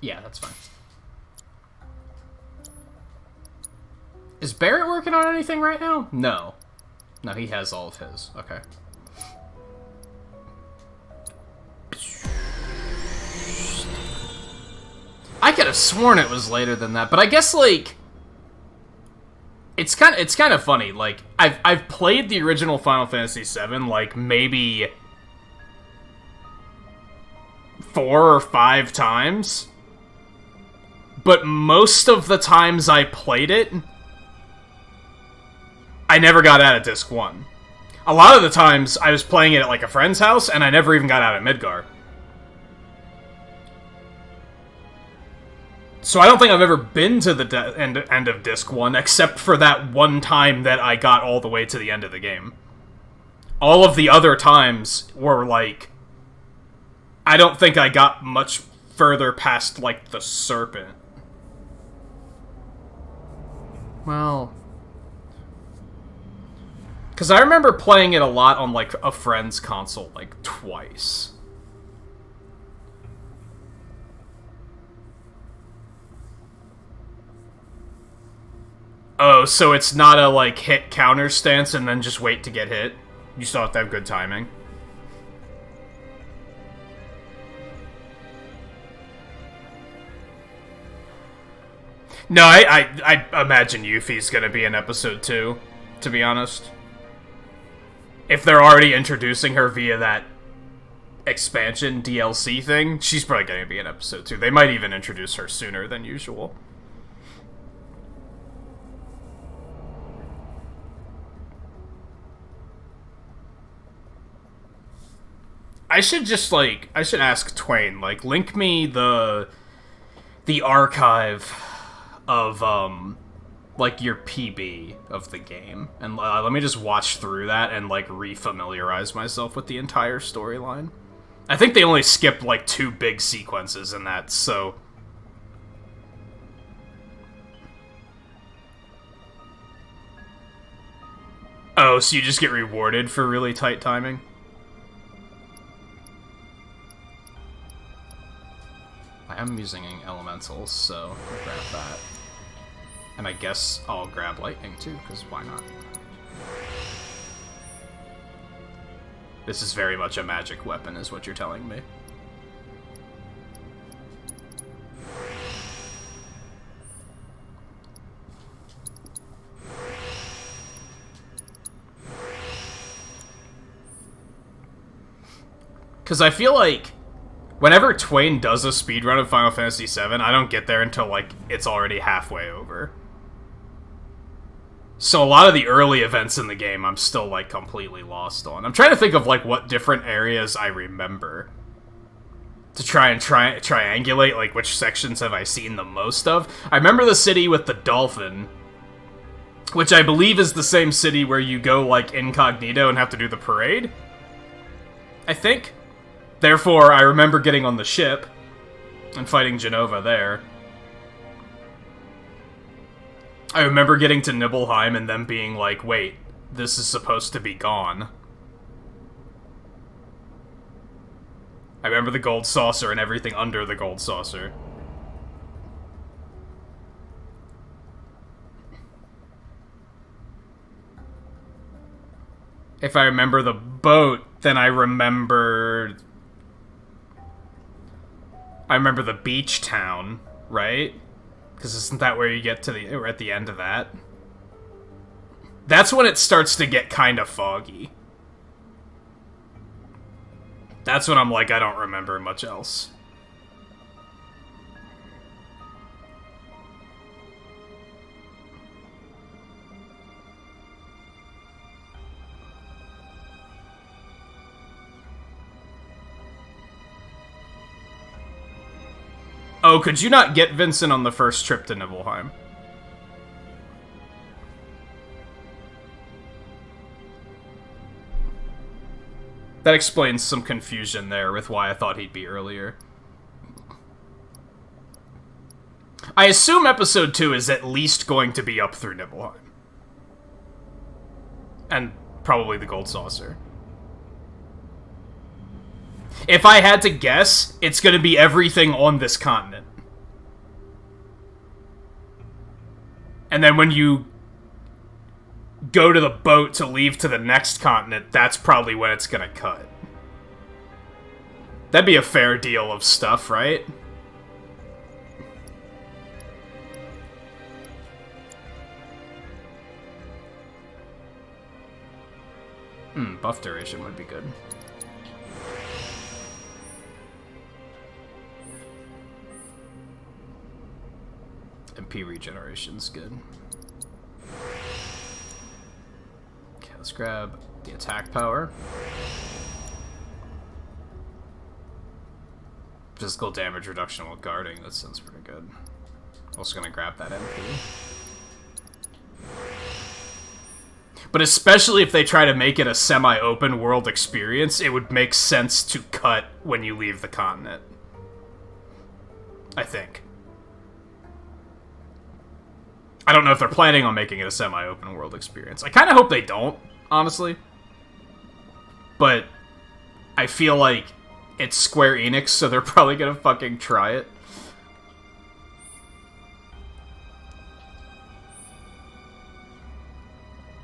Yeah, that's fine. Is Barrett working on anything right now? No. No, he has all of his. Okay. I could have sworn it was later than that, but I guess, like, it's kind of funny. Like, I've played the original Final Fantasy VII, like, maybe 4 or 5 times, but most of the times I played it, I never got out of disc 1. A lot of the times, I was playing it at, like, a friend's house, and I never even got out of Midgar. So I don't think I've ever been to the end of disc 1, except for that one time that I got all the way to the end of the game. All of the other times were, like, I don't think I got much further past, like, the serpent. Well, Because I remember playing it a lot on, like, a friend's console, like, twice. Oh, so it's not a, like, hit counter stance and then just wait to get hit? You still have to have good timing. No, I imagine Yuffie's gonna be in episode 2, to be honest. If they're already introducing her via that expansion DLC thing, she's probably gonna be in episode 2. They might even introduce her sooner than usual. I should just, like, I should ask Twain, like, link me the archive of, like, your PB of the game. And let me just watch through that and, like, re-familiarize myself with the entire storyline. I think they only skipped, like, 2 big sequences in that, so... Oh, so you just get rewarded for really tight timing? I am using elementals, so I'll grab that. And I guess I'll grab lightning too, because why not? This is very much a magic weapon, is what you're telling me. Because I feel like whenever Twain does a speedrun of Final Fantasy VII, I don't get there until, like, it's already halfway over. So a lot of the early events in the game I'm still, like, completely lost on. I'm trying to think of, like, what different areas I remember. To try and triangulate, like, which sections have I seen the most of. I remember the city with the dolphin, which I believe is the same city where you go, like, incognito and have to do the parade. I think. Therefore, I remember getting on the ship and fighting Jenova there. I remember getting to Nibelheim and them being like, wait, this is supposed to be gone. I remember the gold saucer and everything under the gold saucer. If I remember the boat, then I remember the beach town, right? Because isn't that where you get to we're at the end of that? That's when it starts to get kind of foggy. That's when I'm like, I don't remember much else. Oh, could you not get Vincent on the first trip to Nibelheim? That explains some confusion there with why I thought he'd be earlier. I assume episode 2 is at least going to be up through Nibelheim. And probably the Gold Saucer. If I had to guess, it's going to be everything on this continent. And then when you go to the boat to leave to the next continent, that's probably when it's going to cut. That'd be a fair deal of stuff, right? Buff duration would be good. MP regeneration's good. Okay, let's grab the attack power. Physical damage reduction while guarding, that sounds pretty good. Also gonna grab that MP. But especially if they try to make it a semi-open world experience, it would make sense to cut when you leave the continent. I think. I don't know if they're planning on making it a semi-open world experience. I kind of hope they don't, honestly. But I feel like it's Square Enix, so they're probably gonna fucking try it.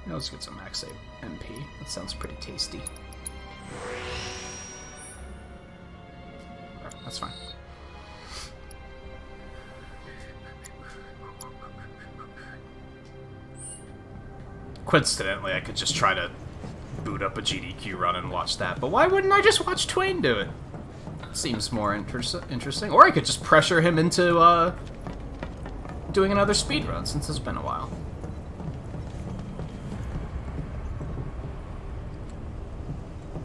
Let's get some max MP. That sounds pretty tasty. That's fine. Coincidentally, I could just try to boot up a GDQ run and watch that, but why wouldn't I just watch Twain do it? Seems more interesting. Or I could just pressure him into doing another speedrun, since it's been a while.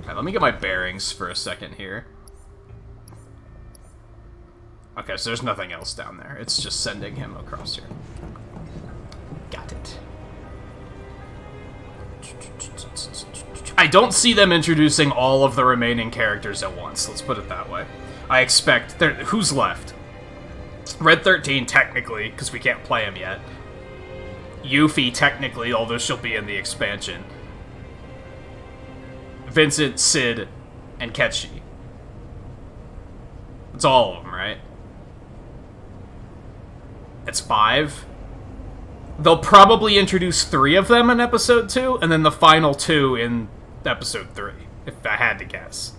Okay, let me get my bearings for a second here. Okay, so there's nothing else down there. It's just sending him across here. Got it. I don't see them introducing all of the remaining characters at once. Let's put it that way. I expect... Who's left? Red 13, technically, because we can't play him yet. Yuffie, technically, although she'll be in the expansion. Vincent, Sid, and Ketchi. It's all of them, right? It's 5. They'll probably introduce 3 of them in episode 2, and then the final 2 in episode 3, if I had to guess.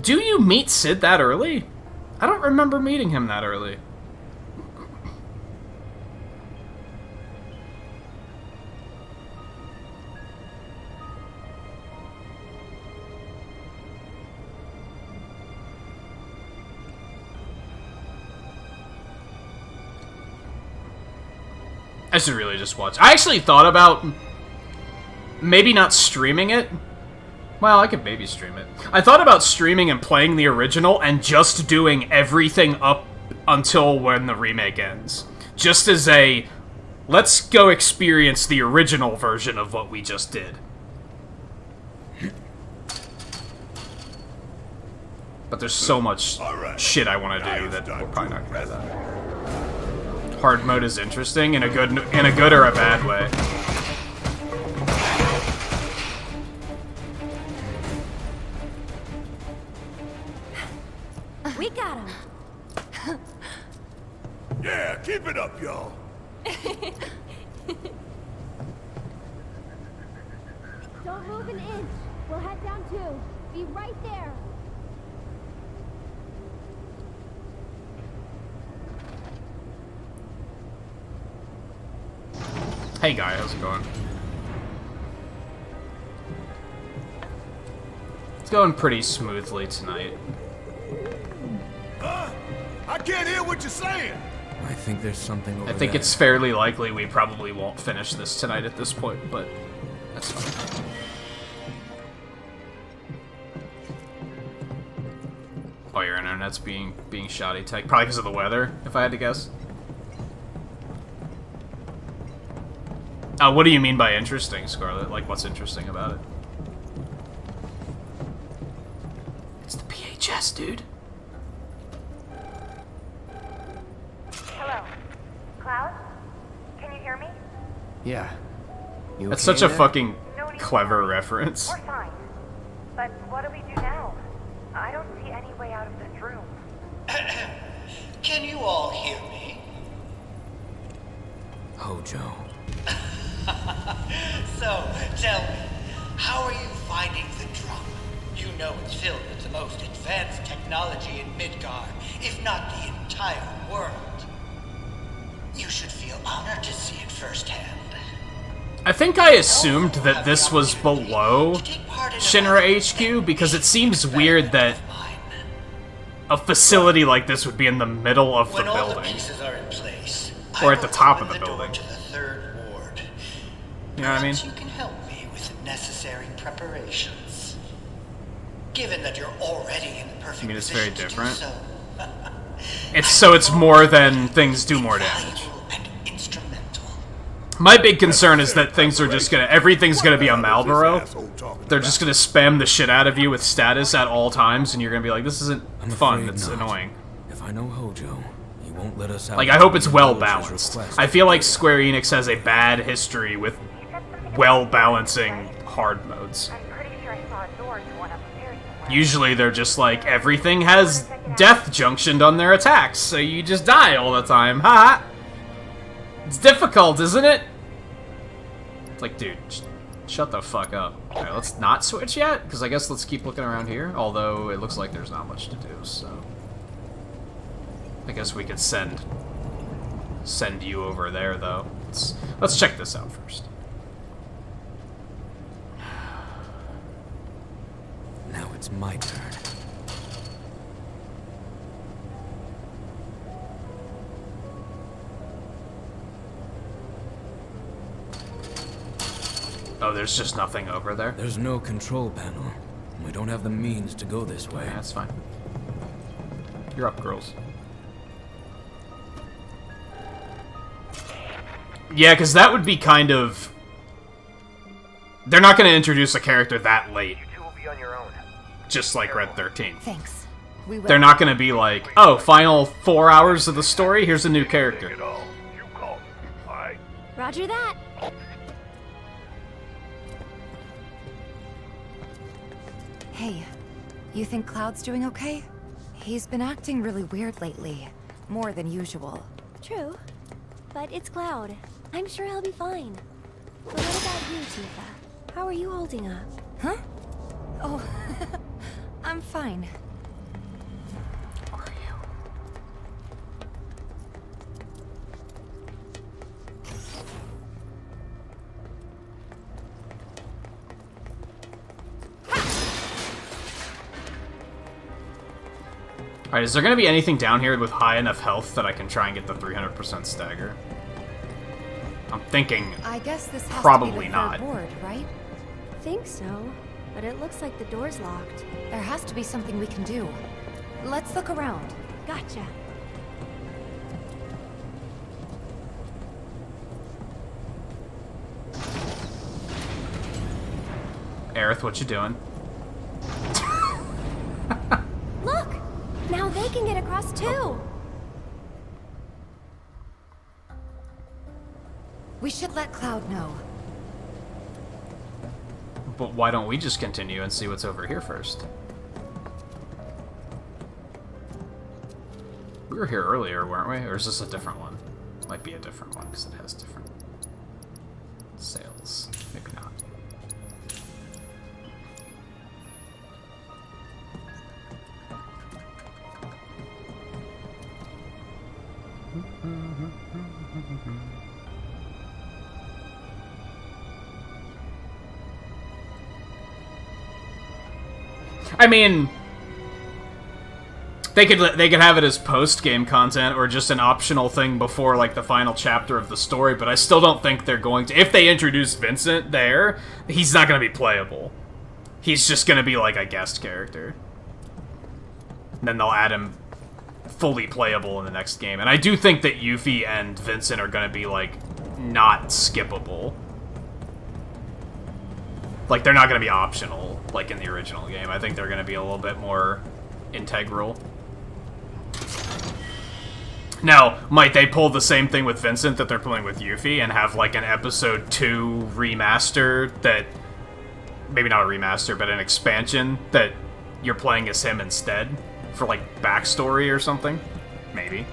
Do you meet Sid that early? I don't remember meeting him that early. I should really just watch. I actually thought about maybe not streaming it. Well, I could maybe stream it. I thought about streaming and playing the original and just doing everything up until when the remake ends. Just as a, let's go experience the original version of what we just did. But there's so much shit I want to do that we're probably not gonna do that. Hard mode is interesting in a good or a bad way. We got him. Yeah, keep it up, y'all. Don't move an inch. We'll head down too. Be right there. Hey guy, how's it going? It's going pretty smoothly tonight. I can't hear what you're saying. I think there's something over I think there. it's fairly likely we probably won't finish this tonight at this point, but that's fine. Oh, your internet's being shoddy tech, probably because of the weather, if I had to guess. What do you mean by interesting, Scarlet? Like, what's interesting about it? It's the PHS, dude. Hello. Cloud? Can you hear me? Yeah. You That's okay such a there? fucking clever reference. We're fine. But what do we do now? I don't see any way out of this room. Can you all hear me? Hojo. So, tell me, how are you finding the drum? You know it's filled with the most advanced technology in Midgar, if not the entire world. You should feel honored to see it firsthand. I think I assumed that this was below Shinra HQ, because it seems weird that a facility like this would be in the middle of the When all the building. pieces are in place, Or I at the will top of open the door building. to the third ward. You know what I mean? Perhaps you can help me with the necessary preparations. Given that you're already in the perfect I mean, it's very position to different. do so. It's more than things do more damage. My big concern is that things are just gonna, everything's gonna be a Marlboro, They're just gonna spam the shit out of you with status at all times, and you're gonna be like, this isn't fun, it's annoying. If I know Hojo, he won't let us out. Like, I hope it's well balanced. I feel like Square Enix has a bad history with well balancing hard modes. Usually they're just like, everything has death junctioned on their attacks, so you just die all the time. Haha! It's difficult, isn't it? It's like, dude, shut the fuck up. Alright, let's not switch yet, because I guess let's keep looking around here, although it looks like there's not much to do, so... I guess we could send you over there, though. Let's check this out first. Now it's my turn. Oh, there's just nothing over there? There's no control panel. We don't have the means to go this way. Yeah, that's fine. You're up, girls. Yeah, because that would be kind of... They're not going to introduce a character that late. You two will be on your own. Just like Red 13. Thanks. We will. They're not going to be like, oh, final 4 hours of the story, here's a new character. Roger that. Hey, you think Cloud's doing okay? He's been acting really weird lately. More than usual. True. But it's Cloud. I'm sure he'll be fine. But what about you, Tifa? How are you holding up? Huh? Oh, I'm fine. Are you? Alright, is there going to be anything down here with high enough health that I can try and get the 300% stagger? I'm thinking I guess this has probably to be the not. third ward, right? Think so, but it looks like the door's locked. There has to be something we can do. Let's look around. Gotcha. Aerith, what you doing? Look! Now they can get across too! We should let Cloud know. But why don't we just continue and see what's over here first? We were here earlier, weren't we? Or is this a different one? Might be a different one, because it has different sales. Maybe not. I mean, they could have it as post-game content or just an optional thing before like the final chapter of the story, but I still don't think they're going to. If they introduce Vincent there, he's not going to be playable. He's just going to be like a guest character. And then they'll add him fully playable in the next game. And I do think that Yuffie and Vincent are going to be like not skippable. Like, they're not going to be optional, like in the original game. I think they're going to be a little bit more integral. Now, might they pull the same thing with Vincent that they're pulling with Yuffie and have, like, an Episode 2 remaster that... Maybe not a remaster, but an expansion that you're playing as him instead? For, like, backstory or something? Maybe.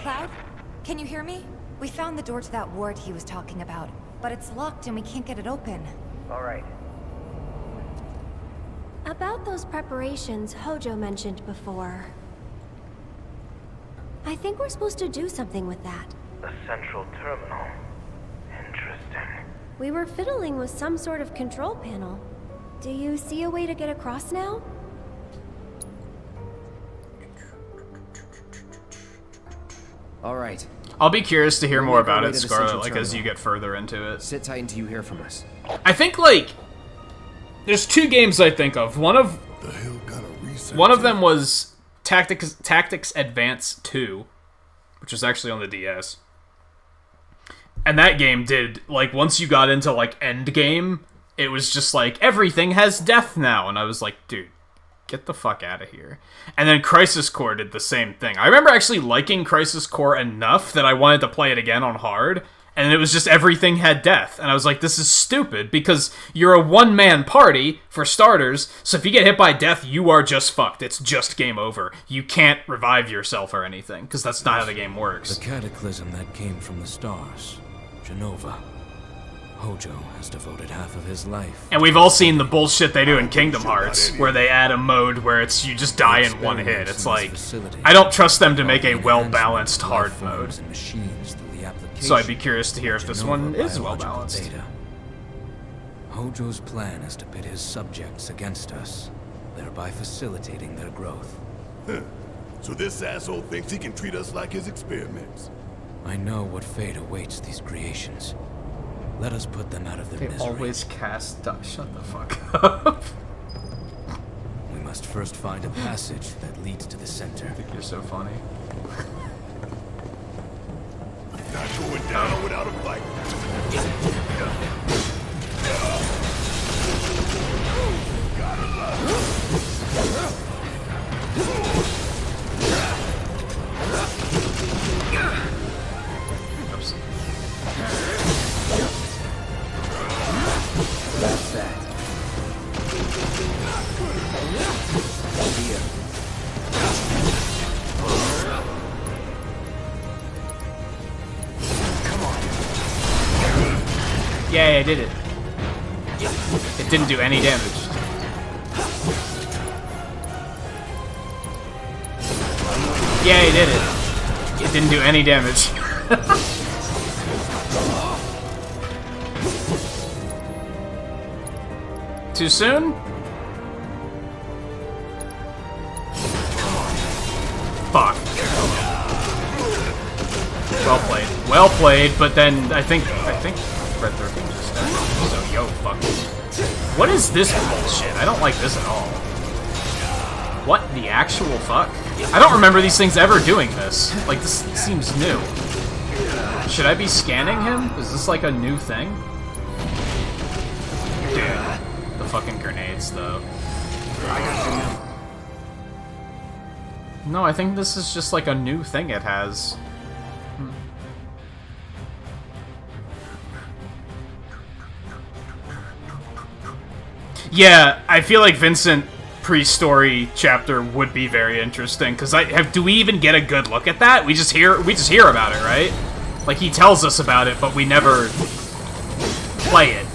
Cloud? Can you hear me? We found the door to that ward he was talking about, but it's locked and we can't get it open. All right. About those preparations Hojo mentioned before. I think we're supposed to do something with that. A central terminal. Interesting. We were fiddling with some sort of control panel. Do you see a way to get across now? All right. I'll be curious to hear We'll more make our about way it, to the Scarlet, central like, as you terminal. get further into it. Sit tight until you hear from us. I think, like... There's two games I think of. One of... The hell kind of One of them was Tactics Advance 2, which was actually on the DS. And that game did, like, once you got into, like, endgame, it was just like, everything has death now. And I was like, dude, get the fuck out of here. And then Crisis Core did the same thing. I remember actually liking Crisis Core enough that I wanted to play it again on hard. And it was just everything had death. And I was like, this is stupid, because you're a one-man party, for starters, so if you get hit by death, you are just fucked. It's just game over. You can't revive yourself or anything, because that's not how the game works. The cataclysm that came from the stars. Genova. Hojo has devoted half of his life. And we've all seen the bullshit they do in Kingdom Hearts, where they add a mode where it's you just die in one hit. It's like, I don't trust them to make a well-balanced hard mode. So I'd be curious to hear if this one is well-balanced. Hojo's plan is to pit his subjects against us, thereby facilitating their growth. So this asshole thinks he can treat us like his experiments. I know what fate awaits these creations. Let us put them out of their misery. They always cast shut the fuck up. We must first find a passage that leads to the center. I think you're so funny. Not going down without a fight. Oops. That's that. Yay, I did it. It didn't do any damage. Yay, I did it. It didn't do any damage. Too soon? Fuck. Well played. Well played, but then I think Red 13 just died. So yo, fuck. What is this bullshit? I don't like this at all. What the actual fuck? I don't remember these things ever doing this. Like, this seems new. Should I be scanning him? Is this like a new thing? Dude, the fucking grenades, though. No, I think this is just like a new thing it has. Yeah, I feel like Vincent pre-story chapter would be very interesting, because do we even get a good look at that? We just hear about it, right? Like, he tells us about it, but we never play it.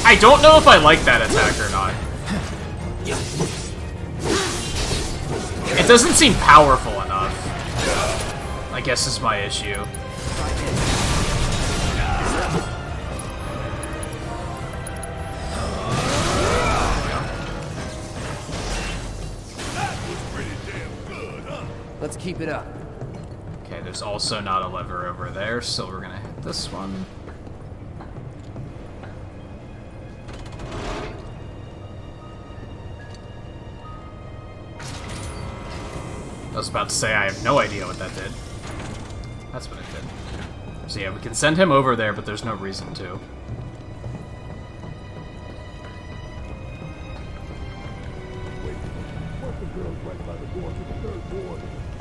I don't know if I like that attack or not. It doesn't seem powerful enough, I guess is my issue. Let's keep it up. Okay, there's also not a lever over there, so we're gonna hit this one. I was about to say I have no idea what that did. That's what it did. So yeah, we can send him over there, but there's no reason to.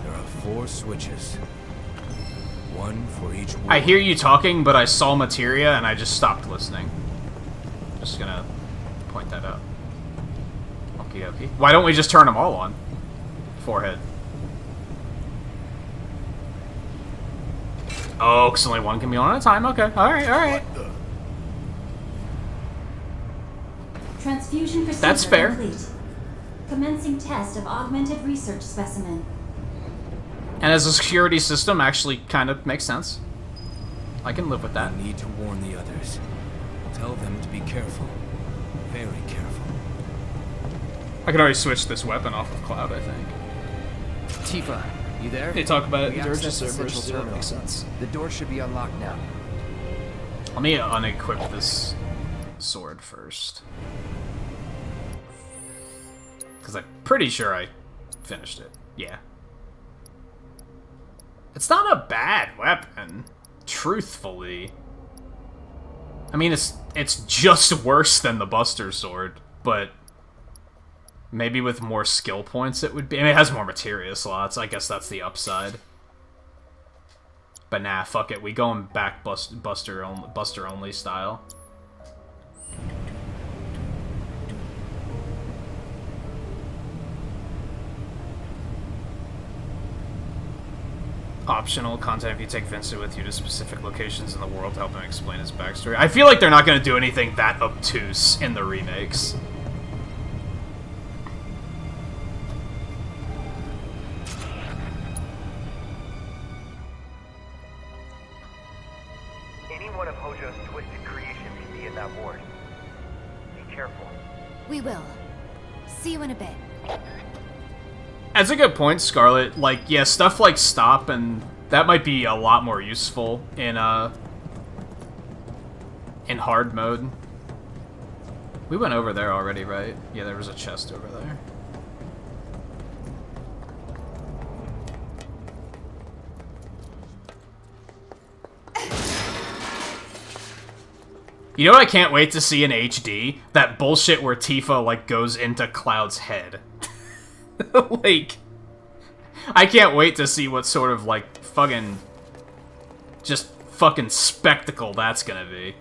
There are 4 switches. One for each ward. I hear you talking, but I saw materia and I just stopped listening. Just gonna point that out. Okie dokie. Why don't we just turn them all on? Forehead. Oh, because only one can be on at a time. Okay. Alright, alright. Transfusion procedure That's fair. complete. Commencing test of augmented research specimen. And as a security system, actually kind of makes sense. I can live with that. I need to warn the others. Tell them to be careful. Very careful. I could already switch this weapon off of Cloud, I think. Tifa, you there? They talk about it in We the Dirge accessed the servers, central so that terminal. makes sense. The door should be unlocked now. Let me unequip this sword first. Because I'm pretty sure I finished it. Yeah. It's not a bad weapon, truthfully. I mean, it's just worse than the Buster Sword, but maybe with more skill points it would be. I mean, it has more materia slots. I guess that's the upside. But nah, fuck it. We going back Buster only style. Optional content if you take Vincent with you to specific locations in the world to help him explain his backstory. I feel like they're not going to do anything that obtuse in the remakes. Any one of Hojo's twisted creations can be in that ward. Be careful. We will. See you in a bit. That's a good point, Scarlet. Like, yeah, stuff like stop and that might be a lot more useful in hard mode. We went over there already, right? Yeah, there was a chest over there. You know what I can't wait to see in HD? That bullshit where Tifa, like, goes into Cloud's head. Like, I can't wait to see what sort of, like, fucking... just fucking spectacle that's gonna be.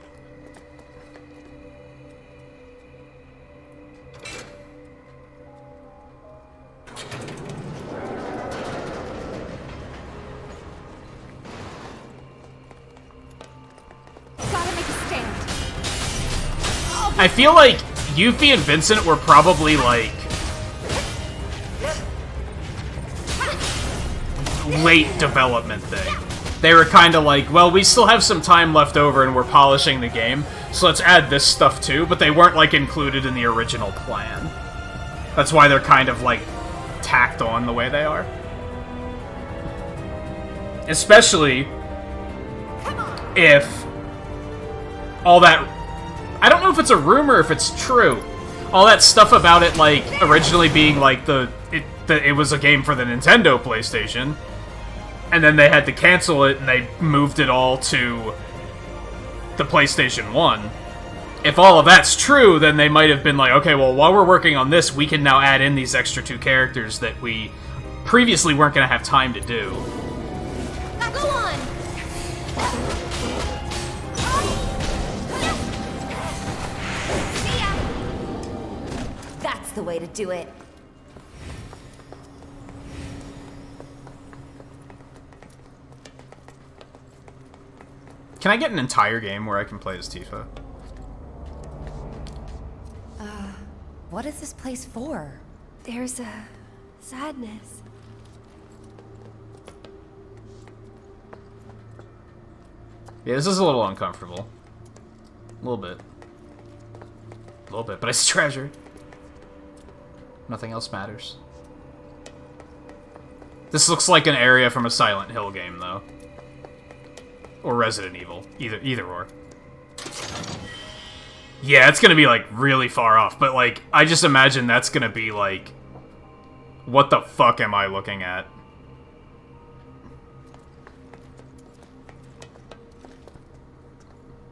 Gotta make a stand. I feel like Yuffie and Vincent were probably, like... late development thing. They were kind of like, well, we still have some time left over and we're polishing the game, so let's add this stuff too, but they weren't, like, included in the original plan. That's why they're kind of, like, tacked on the way they are. Especially if all that... I don't know if it's a rumor, if it's true. All that stuff about it, like, originally being, like, it was a game for the Nintendo PlayStation, and then they had to cancel it, and they moved it all to the PlayStation 1. If all of that's true, then they might have been like, okay, well, while we're working on this, we can now add in these extra 2 characters that we previously weren't going to have time to do. Go on! That's the way to do it. Can I get an entire game where I can play as Tifa? What is this place for? There's a sadness. Yeah, this is a little uncomfortable. A little bit. A little bit, but it's treasure. Nothing else matters. This looks like an area from a Silent Hill game, though. Or Resident Evil. Either or. Yeah, it's gonna be, like, really far off, but, like, I just imagine that's gonna be, like... what the fuck am I looking at?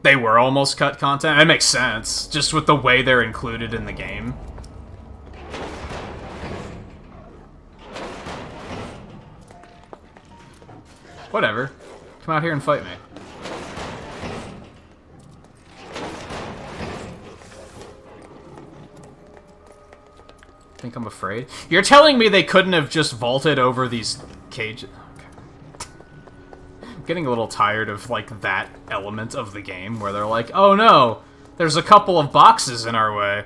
They were almost cut content? That makes sense, just with the way they're included in the game. Whatever. Come out here and fight me. Think I'm afraid? You're telling me they couldn't have just vaulted over these cages? Okay. I'm getting a little tired of, like, that element of the game where they're like, oh no, there's a couple of boxes in our way.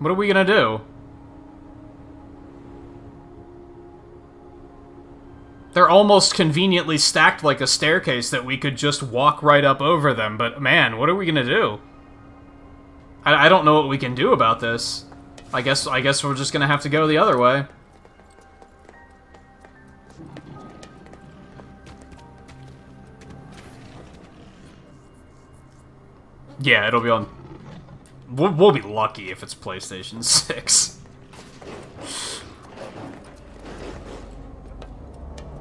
What are we gonna do? They're almost conveniently stacked like a staircase that we could just walk right up over them, but man, what are we gonna do? I don't know what we can do about this. I guess we're just gonna have to go the other way. Yeah, it'll be on... We'll be lucky if it's PlayStation 6.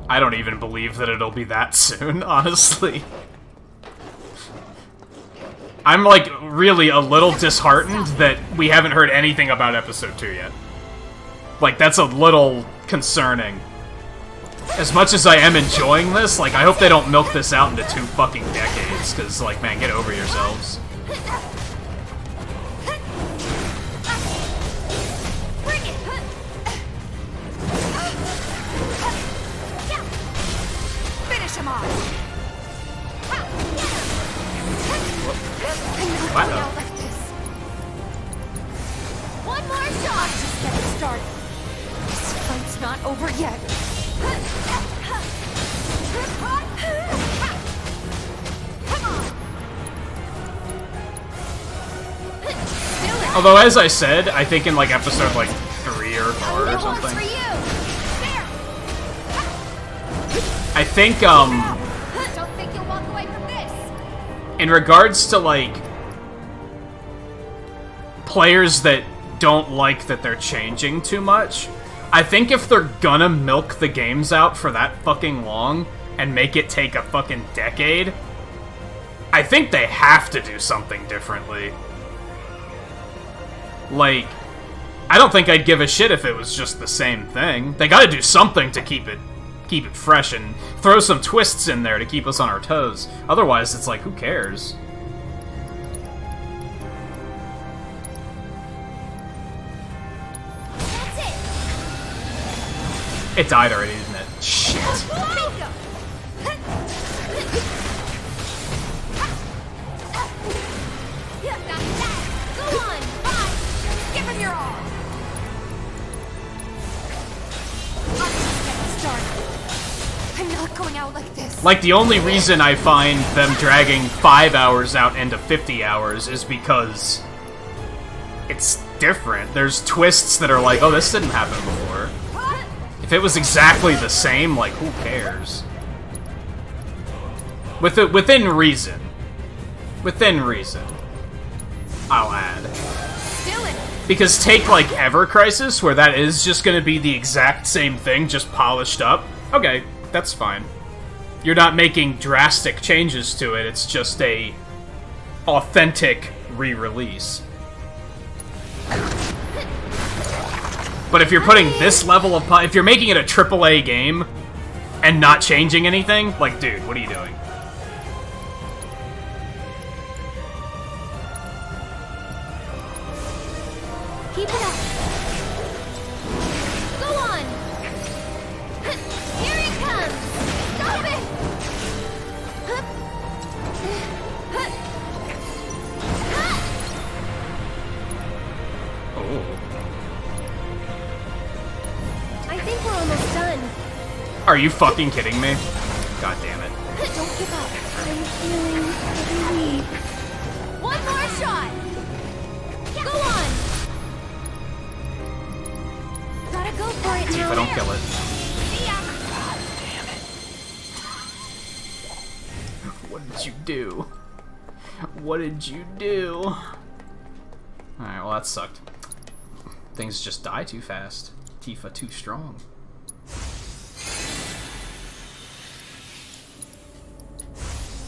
I don't even believe that it'll be that soon, honestly. I'm, like, really a little disheartened that we haven't heard anything about Episode 2 yet. Like, that's a little concerning. As much as I am enjoying this, like, I hope they don't milk this out into 2 fucking decades, because, like, man, get over yourselves. Finish him off. What? Like this. One more shot. Just getting started. This fight's not over yet. Come on. Although, as I said, I think in, like, episode, like, 3 or 4 or something. I think, Don't think you'll walk away from this. in regards to, like, players that don't like that they're changing too much, I think if they're gonna milk the games out for that fucking long and make it take a fucking decade, I think they have to do something differently. Like, I don't think I'd give a shit if it was just the same thing. They gotta do something to keep it fresh and throw some twists in there to keep us on our toes. Otherwise, it's like, who cares? It died already, didn't it? Shit. Go on, fight. Give him your all. I'm just getting started. I'm not going out like this. Like, the only reason I find them dragging 5 hours out into 50 hours is because it's different. There's twists that are like, oh, this didn't happen before. If it was exactly the same, like, who cares? Within reason. Within reason. I'll add. Because take, like, Ever Crisis, where that is just gonna be the exact same thing, just polished up. Okay, that's fine. You're not making drastic changes to it, it's just a authentic re-release. But if you're putting this level of... if you're making it a AAA game and not changing anything, like, dude, what are you doing? Keep it up. Go on. Here he comes. Stop it. Oh. I think we're almost done. Are you fucking kidding me? God damn it. Don't give up. I'm feeling really weak. One more shot. Go on. Gotta go for it See now. if I don't kill it. See ya. God damn it. What did you do? What did you do? Alright, well that sucked. Things just die too fast. Tifa too strong.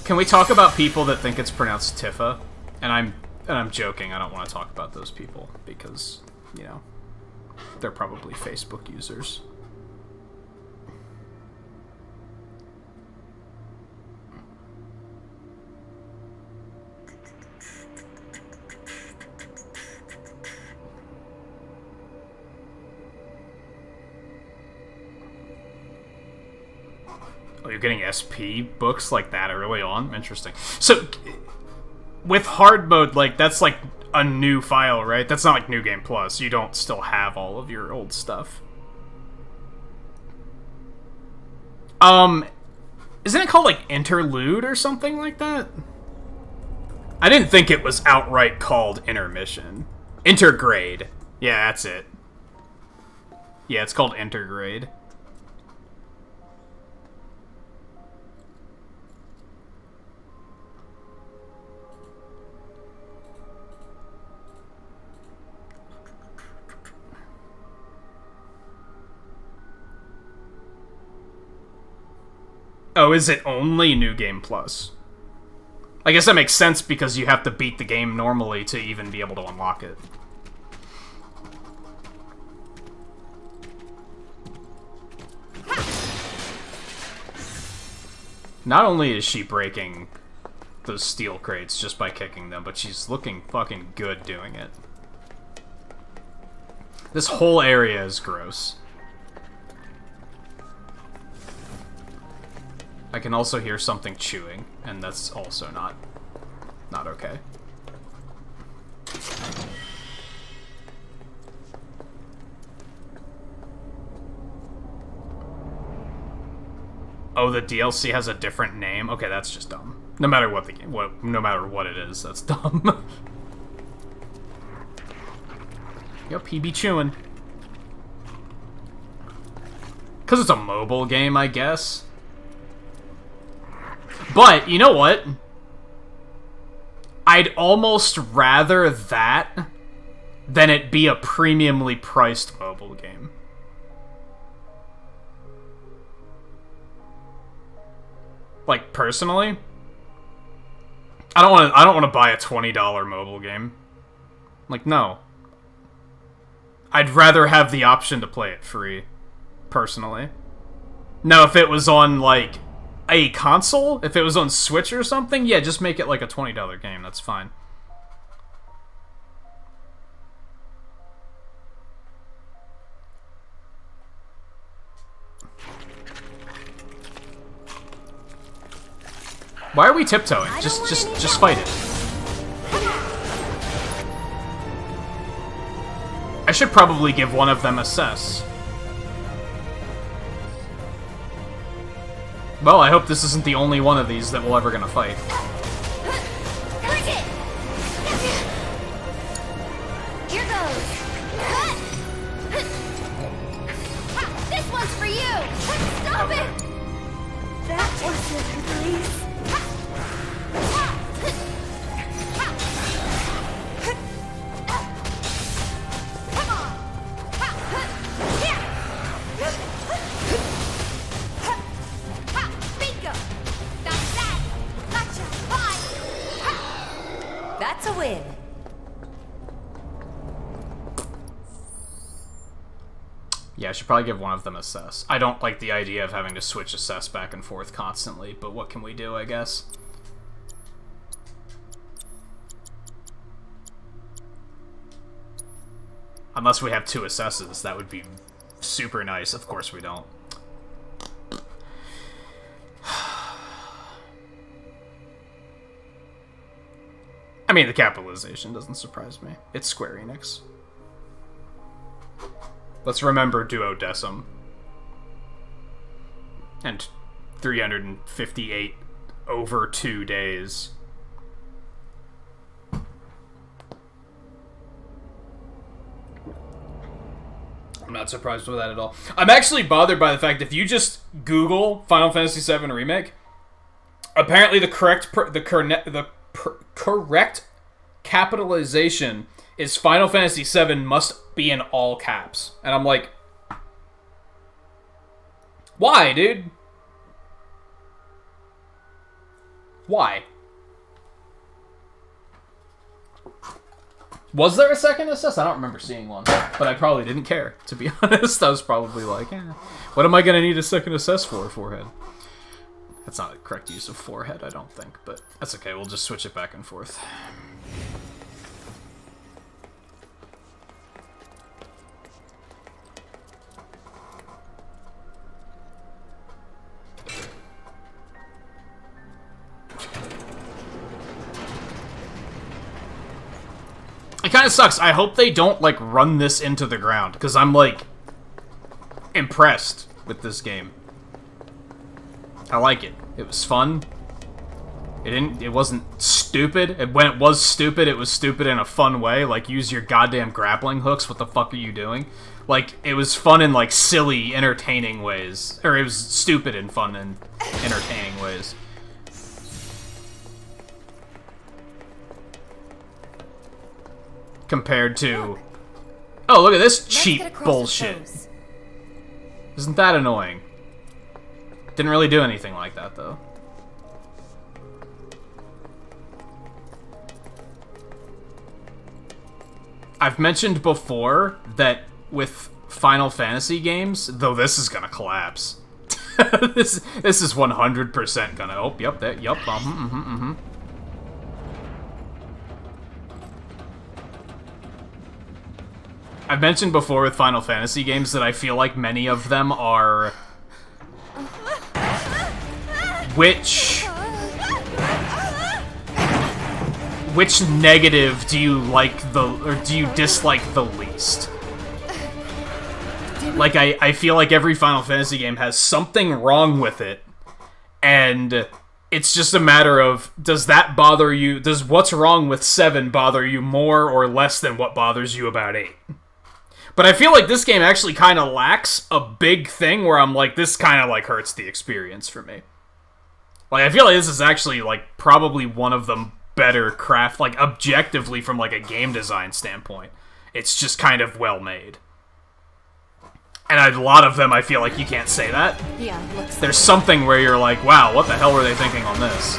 Can we talk about people that think it's pronounced Tifa? And I'm joking, I don't want to talk about those people because, you know, they're probably Facebook users. Oh, you're getting SP books like that early on? Interesting. So, with hard mode, like, that's like a new file, right? That's not like New Game Plus. You don't still have all of your old stuff. Isn't it called like Interlude or something like that? I didn't think it was outright called Intermission. Intergrade. Yeah, that's it. Yeah, it's called Intergrade. Oh, is it only New Game Plus? I guess that makes sense because you have to beat the game normally to even be able to unlock it. Not only is she breaking those steel crates just by kicking them, but she's looking fucking good doing it. This whole area is gross. I can also hear something chewing, and that's also not okay. Oh, the DLC has a different name? Okay, that's just dumb. No matter what the game, no matter what it is, that's dumb. Yep, he be chewing. 'Cause it's a mobile game, I guess. But, you know what? I'd almost rather that than it be a premiumly priced mobile game. Like, personally, I don't want to buy a $20 mobile game. Like, no. I'd rather have the option to play it free, personally. Now, if it was on, like, a console, if it was on Switch or something, yeah, just make it like a $20 game, that's fine. Why are we tiptoeing? Just fight it. I should probably give one of them a cess. Well, I hope this isn't the only one of these that we're ever gonna fight. Here goes. This one's for you. Stop it. That wasn't nice. Come on. That's a win. Yeah, I should probably give one of them a cess. I don't like the idea of having to switch a cess back and forth constantly, but what can we do, I guess? Unless we have 2 assesses, that would be super nice. Of course we don't. I mean, the capitalization doesn't surprise me. It's Square Enix. Let's remember duodecim. And 358 over 2 days. I'm not surprised with that at all. I'm actually bothered by the fact if you just Google Final Fantasy VII Remake, apparently the correct capitalization is Final Fantasy VII must be in all caps. And I'm like, why, dude? Why? Was there a second assess? I don't remember seeing one, but I probably didn't care, to be honest. I was probably like, what am I going to need a second assess for, forehead? That's not a correct use of forehead, I don't think, but that's okay. We'll just switch it back and forth. kind of sucks. I hope they don't, like, run this into the ground, because I'm, like, impressed with this game. I like it. It was fun. It wasn't stupid. When it was stupid in a fun way. Like, use your goddamn grappling hooks. What the fuck are you doing? Like, it was fun in, like, silly, entertaining ways. Or it was stupid and fun and entertaining ways. Compared to... Oh, look at this cheap bullshit. Isn't that annoying? Didn't really do anything like that, though. I've mentioned before that with Final Fantasy games, though this is gonna collapse. this is 100% gonna... Oh, yep, that, yep, I've mentioned before with Final Fantasy games that I feel like many of them are... Which negative do you like or do you dislike the least? Like, I feel like every Final Fantasy game has something wrong with it, and it's just a matter of, does that bother you? Does what's wrong with 7 bother you more or less than what bothers you about 8? But I feel like this game actually kind of lacks a big thing where I'm like, this kind of, like, hurts the experience for me. Like, I feel like this is actually, like, probably one of the better craft, like, objectively from, like, a game design standpoint. It's just kind of well made. And a lot of them, I feel like you can't say that. Yeah, looks There's something where you're like, wow, what the hell were they thinking on this?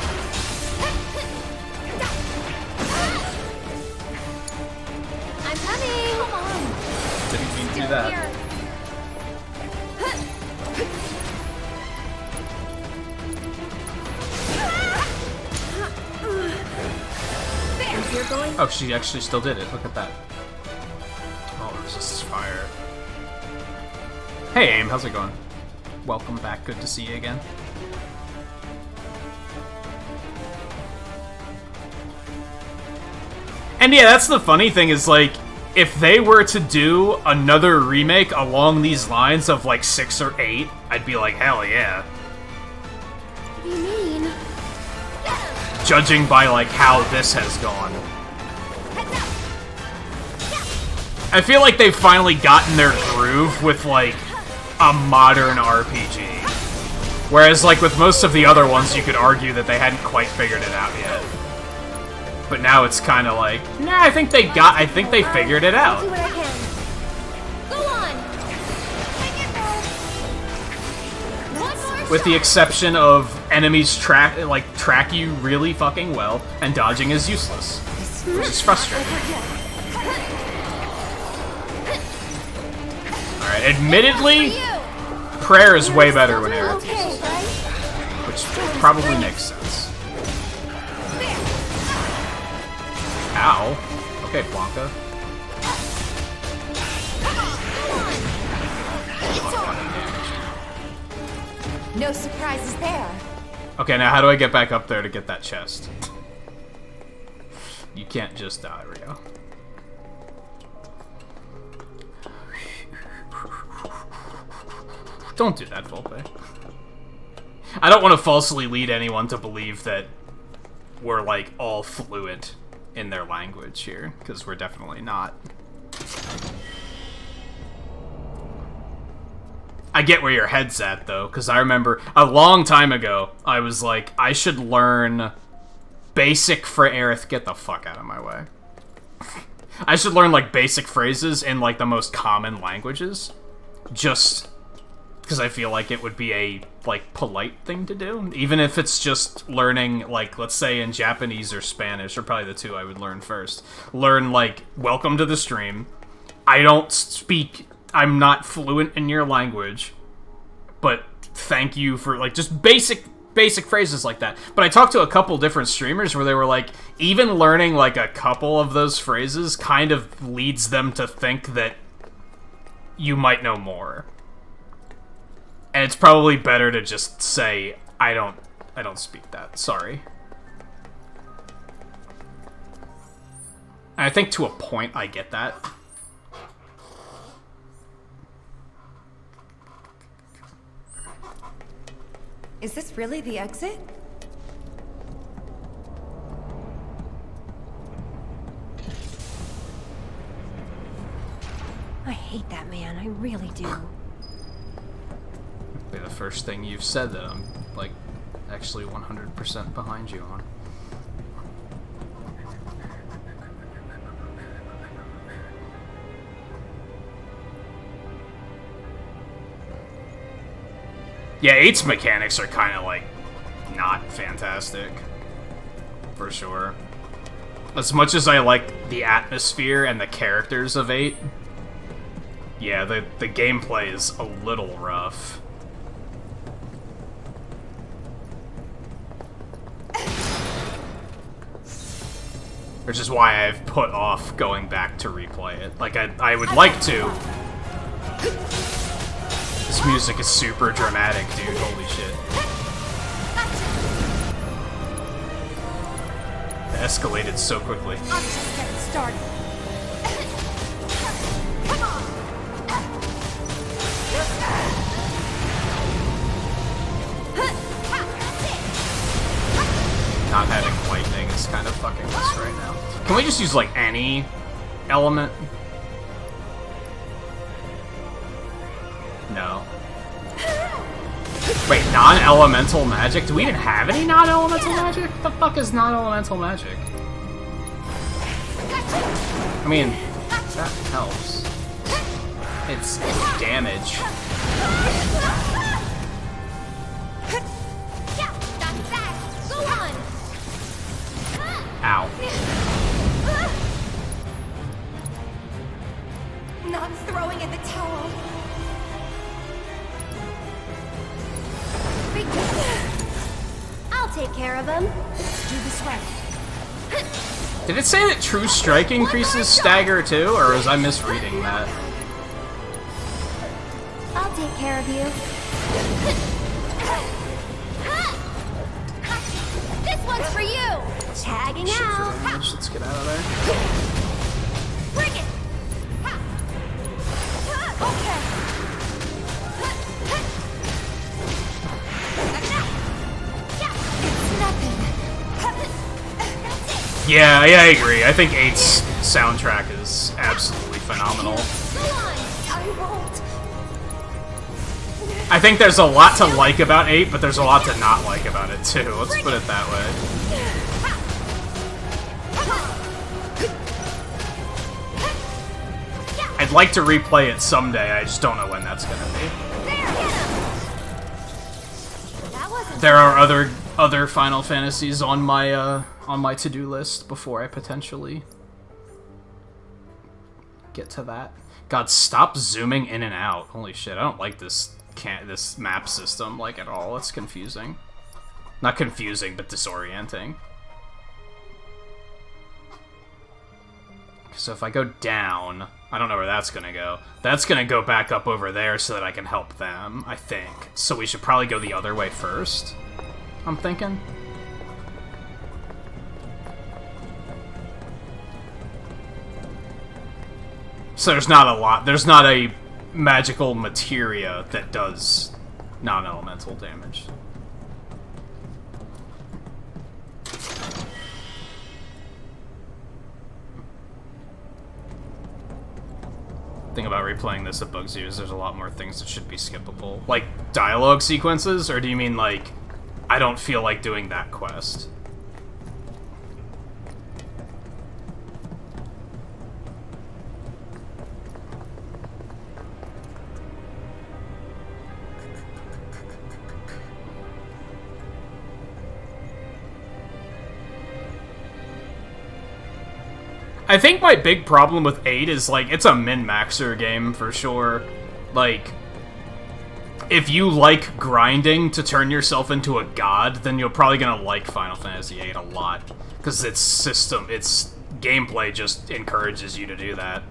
I'm coming! Come on! Didn't mean to do that. Oh, she actually still did it. Look at that. Oh, resists fire. Hey, Aim, how's it going? Welcome back. Good to see you again. And yeah, that's the funny thing is, like, if they were to do another remake along these lines of, like, 6 or 8, I'd be like, hell yeah. What do you mean? Judging by, like, how this has gone. I feel like they've finally gotten their groove with, like, a modern RPG. Whereas, like, with most of the other ones, you could argue that they hadn't quite figured it out yet. But now it's kind of like, nah, I think they figured it out. I'll do what I can. Go on! With the exception of enemies track you really fucking well, and dodging is useless. Which is frustrating. Alright, admittedly, prayer is way better when Aerith uses it. Which probably makes sense. Ow. Okay, Blanca. No surprises there. Okay, now how do I get back up there to get that chest? You can't just... there we go. Don't do that, Volpe. I don't want to falsely lead anyone to believe that we're, like, all fluent in their language here, because we're definitely not. I get where your head's at, though, because I remember a long time ago, I was like, I should learn basic for Aerith, get the fuck out of my way. I should learn, like, basic phrases in, like, the most common languages, just because I feel like it would be a, like, polite thing to do. Even if it's just learning, like, let's say in Japanese or Spanish, or probably the two I would learn first. Learn, like, welcome to the stream. I'm not fluent in your language, but thank you for, like, just basic phrases like that. But I talked to a couple different streamers where they were like, even learning, like, a couple of those phrases kind of leads them to think that you might know more. And it's probably better to just say, I don't speak that. Sorry. I think to a point I get that. Is this really the exit? I hate that man, I really do. Be the first thing you've said that I'm, like, actually 100% behind you on. Yeah, 8's mechanics are kind of, like, not fantastic. For sure. As much as I like the atmosphere and the characters of 8, yeah, the gameplay is a little rough. Which is why I've put off going back to replay it. Like, I would like to. This music is super dramatic, dude. Holy shit. It escalated so quickly. I'm just getting started. Come on. Not having lightning is kind of fucking us right now. Can we just use, like, any element? No. Wait, non-elemental magic? Do we even have any non-elemental magic? What the fuck is non-elemental magic? I mean, that helps. It's damage. Ow. Not throwing in the towel. I'll take care of him. Do this way. Did it say that true strike increases stagger too, or was I misreading that? I'll take care of you. This one's for you. Tagging Shit for out. damage. Let's get out of there. Bring it. Okay. It's nothing. Yeah, I agree. I think 8's soundtrack is absolutely phenomenal. I won't. I think there's a lot to like about 8, but there's a lot to not like about it too. Let's put it that way. I'd like to replay it someday, I just don't know when that's gonna be. There are other Final Fantasies on my to-do list before I potentially get to that. God, stop zooming in and out. Holy shit, I don't like this map system, like, at all. It's confusing. Not confusing, but disorienting. So if I go down, I don't know where that's gonna go. That's gonna go back up over there so that I can help them, I think. So we should probably go the other way first, I'm thinking. So there's not a magical materia that does non-elemental damage. Thing about replaying this that bugs you is there's a lot more things that should be skippable. Like dialogue sequences, or do you mean like, I don't feel like doing that quest? I think my big problem with 8 is, like, it's a min-maxer game, for sure. Like, if you like grinding to turn yourself into a god, then you're probably gonna like Final Fantasy VIII a lot. Because its gameplay just encourages you to do that.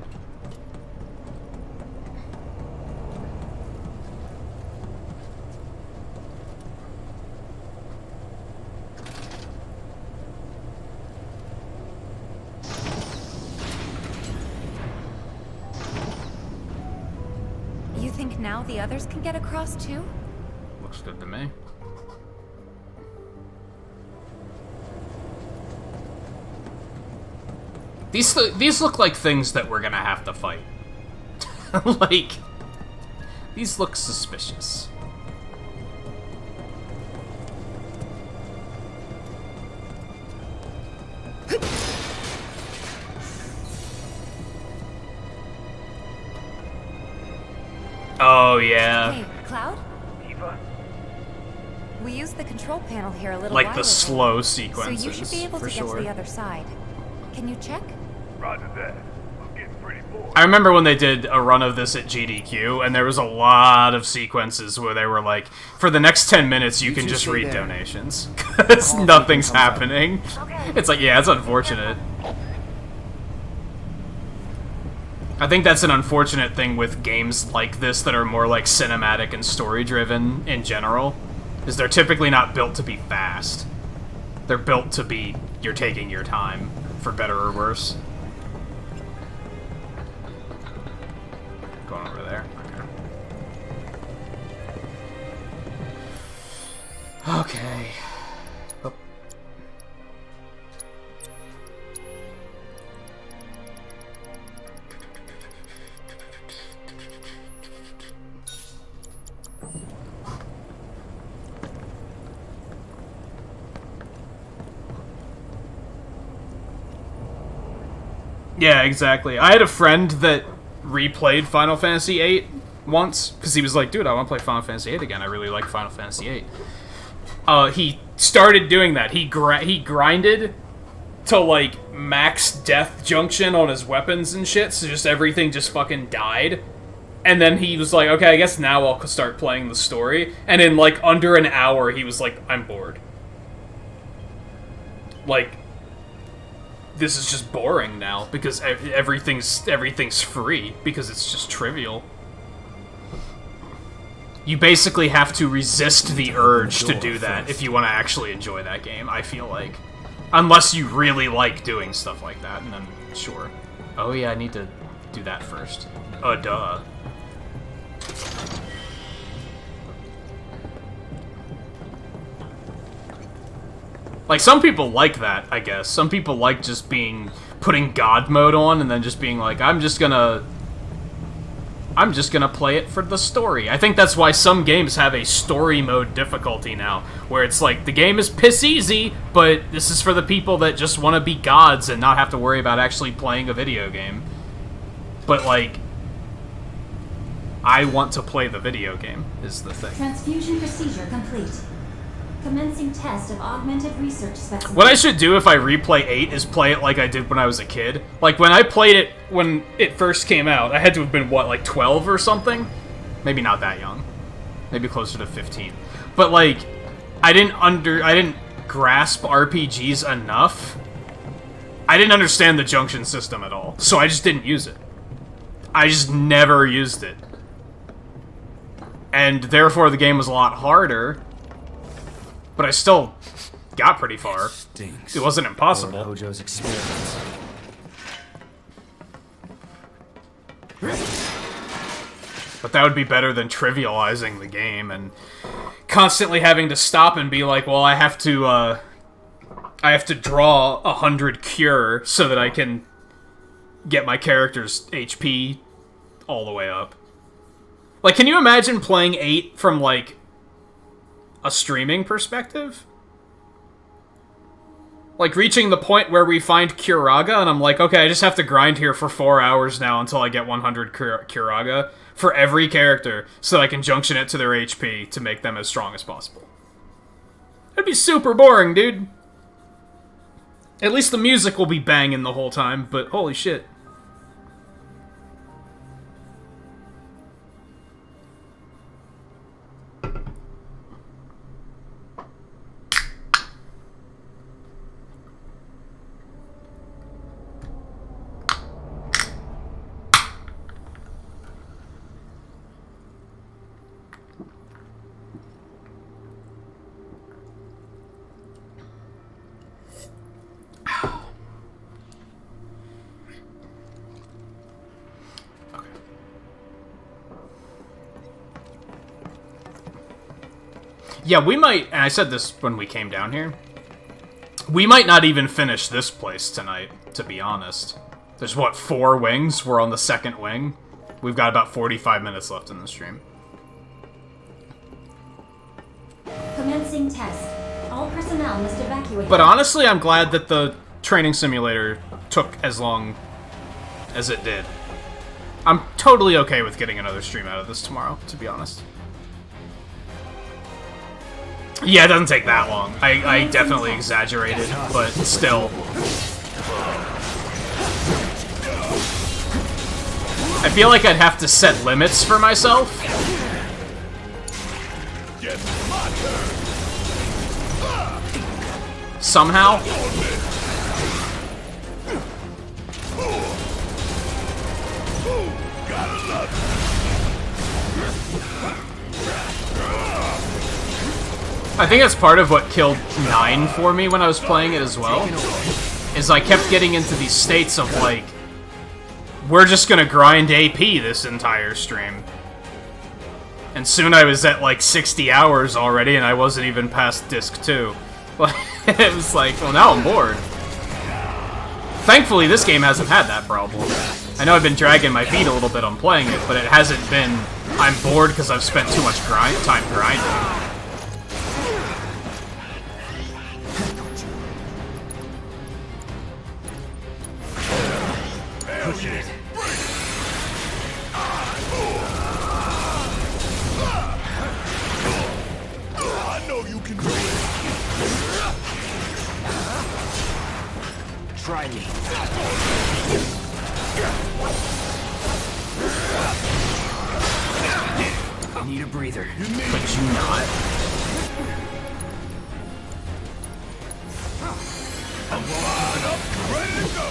now the others can get across too? Looks good to me. These look like things that we're gonna have to fight. Like, these look suspicious. Oh, yeah. Hey, Cloud? Eva? We used the control panel here a little Like while the ago, slow so sequences, you should be able to for get sure. to the other side. Can you check? Roger that. I'm getting pretty bored. I remember when they did a run of this at GDQ, and there was a lot of sequences where they were like, for the next 10 minutes, you can just read donations. Because nothing's happening. It's like, yeah, it's unfortunate. I think that's an unfortunate thing with games like this that are more like cinematic and story-driven in general, is they're typically not built to be fast. They're built to be, you're taking your time, for better or worse. Going over there. Okay. Okay. Oh. Yeah, exactly. I had a friend that replayed Final Fantasy VIII once, because he was like, dude, I want to play Final Fantasy VIII again. I really like Final Fantasy VIII. He started doing that. He grinded to, like, max death junction on his weapons and shit, so just everything just fucking died. And then he was like, okay, I guess now I'll start playing the story. And in, like, under an hour, he was like, I'm bored. Like, this is just boring now, because everything's free, because it's just trivial. You basically have to resist the urge to do that if you want to actually enjoy that game, I feel like. Unless you really like doing stuff like that, and then, sure. Oh yeah, I need to do that first. Duh. Like, some people like that, I guess. Some people like just putting God mode on and then just being like, I'm just gonna play it for the story. I think that's why some games have a story mode difficulty now, where it's like, the game is piss easy, but this is for the people that just want to be gods and not have to worry about actually playing a video game. But, like, I want to play the video game, is the thing. Transfusion procedure complete. Commencing test of augmented research specimen. What I should do if I replay 8 is play it like I did when I was a kid. Like, when I played it when it first came out, I had to have been, what, like 12 or something? Maybe not that young. Maybe closer to 15. But, like, I didn't grasp RPGs enough. I didn't understand the junction system at all, so I just didn't use it. I just never used it. And therefore the game was a lot harder. But I still got pretty far. It wasn't impossible. Lord Hojo's experiments. But that would be better than trivializing the game and constantly having to stop and be like, well, I have to draw 100 cure so that I can get my character's HP all the way up. Like, can you imagine playing 8 from, like, a streaming perspective? Like, reaching the point where we find Curaga, and I'm like, okay, I just have to grind here for 4 hours now until I get 100 Curaga for every character, so that I can junction it to their HP to make them as strong as possible. That'd be super boring, dude. At least the music will be banging the whole time, but holy shit. Yeah, we might, and I said this when we came down here, we might not even finish this place tonight, to be honest. There's, what, 4 wings? We're on the 2nd wing. We've got about 45 minutes left in the stream. Commencing test. All personnel must evacuate. But honestly, I'm glad that the training simulator took as long as it did. I'm totally okay with getting another stream out of this tomorrow, to be honest. Yeah, it doesn't take that long. I definitely exaggerated, but still. I feel like I'd have to set limits for myself. Somehow. I think that's part of what killed 9 for me when I was playing it as well, is I kept getting into these states of like, we're just gonna grind AP this entire stream. And soon I was at like 60 hours already and I wasn't even past disc 2. It was like, well, now I'm bored. Thankfully, this game hasn't had that problem. I know I've been dragging my feet a little bit on playing it, but it hasn't been, I'm bored because I've spent too much time grinding. Push it. I know you can do it. Try me. I need a breather. Could you not? I'm lined up, ready to go.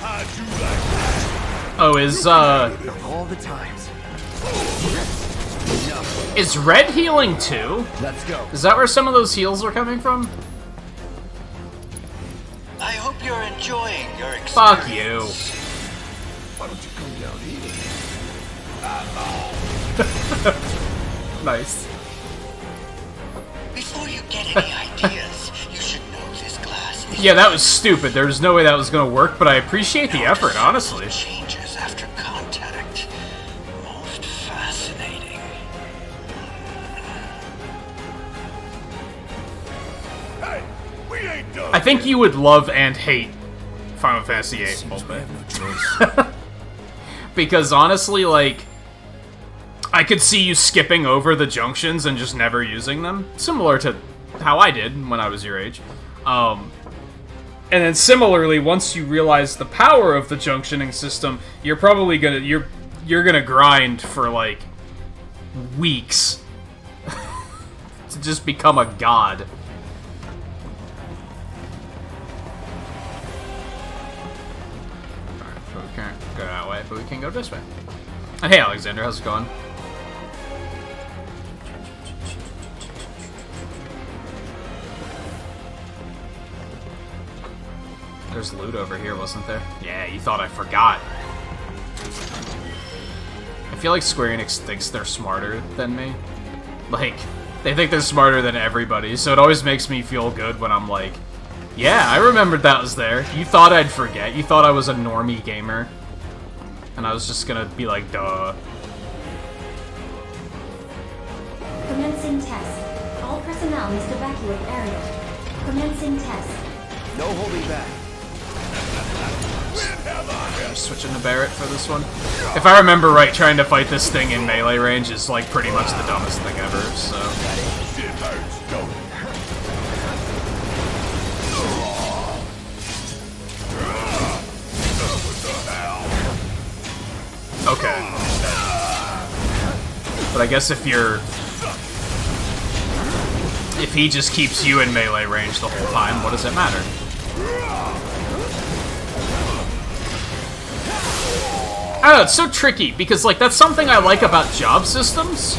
How'd you like that? Oh, is, all the times. Is red healing too? Let's go. Is that where some of those heals are coming from? I hope you're enjoying your experience. Fuck you. Why don't you come down here? Nice. Before you get any ideas, you should know this class is Yeah, that was stupid. There was no way that was gonna work, but I appreciate the effort, honestly. changes after contact. Most fascinating. Hey, we ain't done. I think you would love and hate Final Fantasy VIII a little bit. Because honestly, like, I could see you skipping over the junctions and just never using them. Similar to how I did when I was your age. And then similarly, once you realize the power of the junctioning system, you're probably gonna you're gonna grind for like weeks to just become a god. Alright, so we can't go that way, but we can go this way. And hey Alexander, how's it going? There's loot over here, wasn't there? Yeah, you thought I forgot. I feel like Square Enix thinks they're smarter than me. Like, they think they're smarter than everybody, so it always makes me feel good when I'm like, yeah, I remembered that was there. You thought I'd forget. You thought I was a normie gamer. And I was just gonna be like, duh. Commencing test. All personnel must evacuate area. Commencing test. No holding back. I'm switching to Barrett for this one. If I remember right, trying to fight this thing in melee range is like pretty much the dumbest thing ever, so... Okay. But I guess if he just keeps you in melee range the whole time, what does it matter? I don't know, it's so tricky, because, like, that's something I like about job systems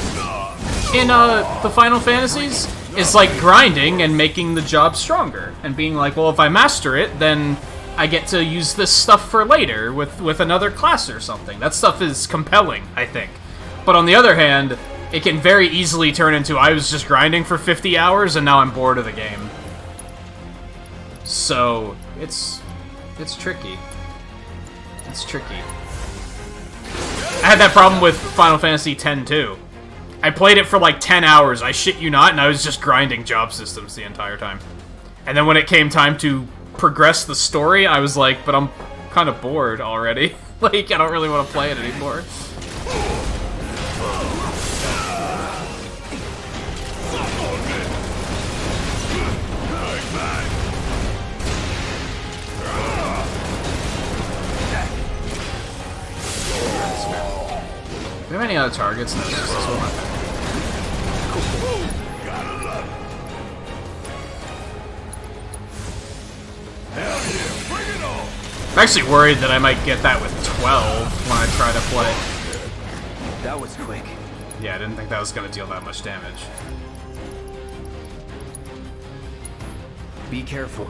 in, the Final Fantasies, is, like, grinding and making the job stronger, and being like, well, if I master it, then I get to use this stuff for later with another class or something. That stuff is compelling, I think. But on the other hand, it can very easily turn into I was just grinding for 50 hours and now I'm bored of the game. So, it's tricky. It's tricky. I had that problem with Final Fantasy X too. I played it for like 10 hours, I shit you not, and I was just grinding job systems the entire time. And then when it came time to progress the story, I was like, but I'm kind of bored already. Like, I don't really want to play it anymore. Do we have any other targets? No, it's just this one. I'm actually worried that I might get that with 12 when I try to play. That was quick. Yeah, I didn't think that was going to deal that much damage. Be careful.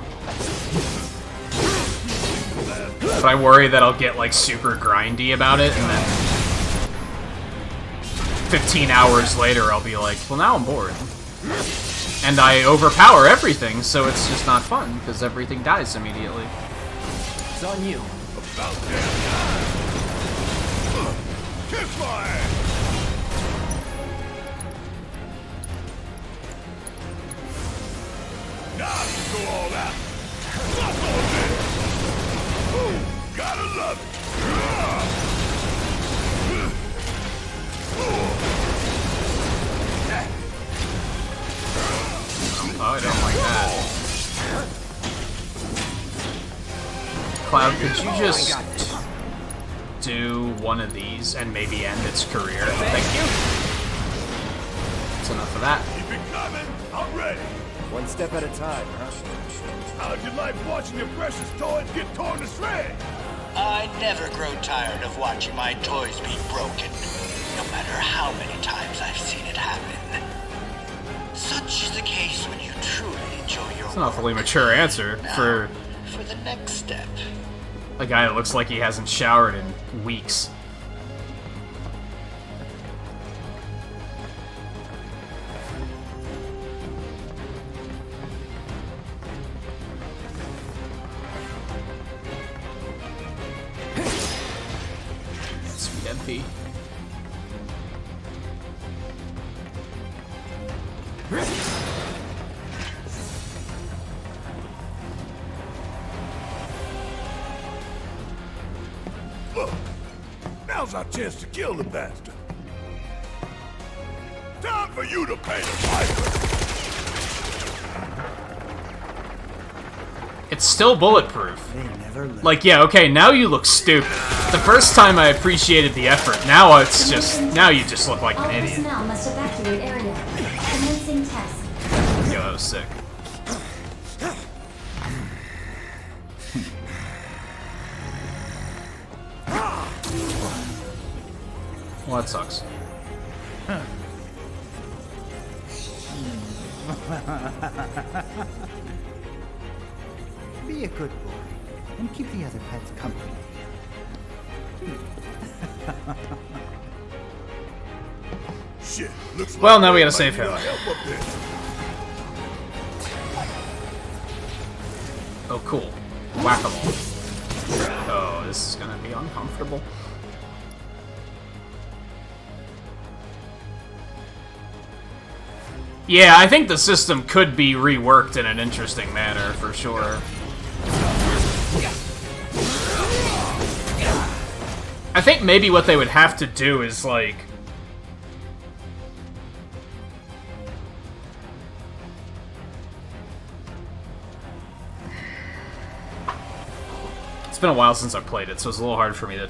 But I worry that I'll get like super grindy about it, and then 15 hours later I'll be like, well, now I'm bored. And I overpower everything, so it's just not fun, because everything dies immediately. It's on you. About that. Kiss my ass. Now you go all out. Suck on this. Ooh, gotta love it. Oh, I don't like that. Cloud, could you just do one of these and maybe end its career? Thank you. That's enough of that. Keep it coming. I'm ready. One step at a time, huh? How'd you like watching your precious toys get torn to shreds? I never grow tired of watching my toys be broken, no matter how many times I've seen it happen. Such is the case when you truly enjoy your It's an awfully mature answer for the next step. a guy that looks like he hasn't showered in weeks. Sweet MP. Look, now's our chance to kill the bastard. Time for you to pay the piper. It's still bulletproof. Like, yeah, okay, now you look stupid. The first time I appreciated the effort, now it's just, now you just look like an idiot. Personnel must evacuate area. Commencing test. Yo, that was sick. Well, that sucks. Be a good boy and keep the other pets company. Shit, looks Well, like now we there gotta save might be him. a help up there. Oh, cool. Whack-a-mole. Oh, this is gonna be uncomfortable. Yeah, I think the system could be reworked in an interesting manner, for sure. I think maybe what they would have to do is, like... It's been a while since I played it, so it's a little hard for me to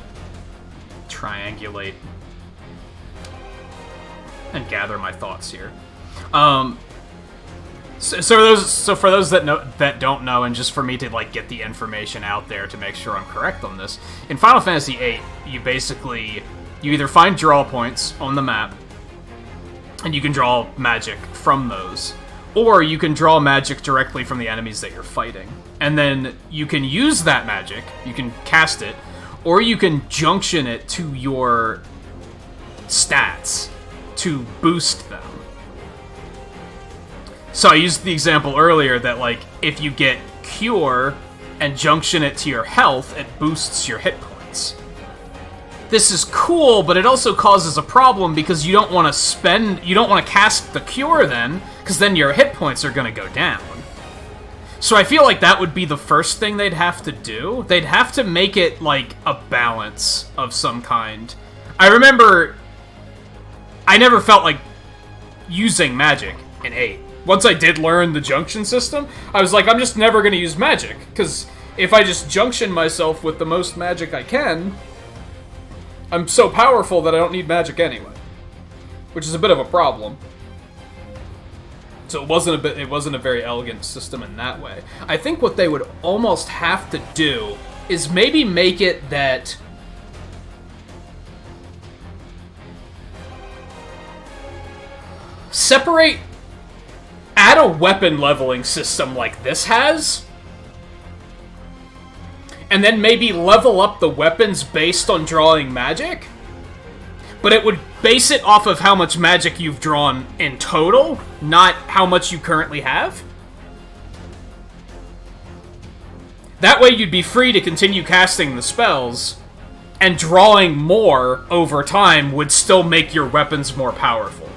triangulate and gather my thoughts here. So for those that don't know, and just for me to like get the information out there to make sure I'm correct on this, in Final Fantasy VIII, you either find draw points on the map, and you can draw magic from those, or you can draw magic directly from the enemies that you're fighting, and then you can use that magic, you can cast it, or you can junction it to your stats to boost them. So I used the example earlier that, like, if you get Cure and junction it to your health, it boosts your hit points. This is cool, but it also causes a problem because you don't want to cast the Cure then, because then your hit points are going to go down. So I feel like that would be the first thing they'd have to do. They'd have to make it, like, a balance of some kind. I remember I never felt like using magic in 8. Once I did learn the junction system, I was like, I'm just never going to use magic, because if I just junction myself with the most magic I can, I'm so powerful that I don't need magic anyway. Which is a bit of a problem. So it wasn't a very elegant system in that way. I think what they would almost have to do is maybe make it that add a weapon leveling system like this has, and then maybe level up the weapons based on drawing magic, but it would base it off of how much magic you've drawn in total, not how much you currently have. That way you'd be free to continue casting the spells, and drawing more over time would still make your weapons more powerful.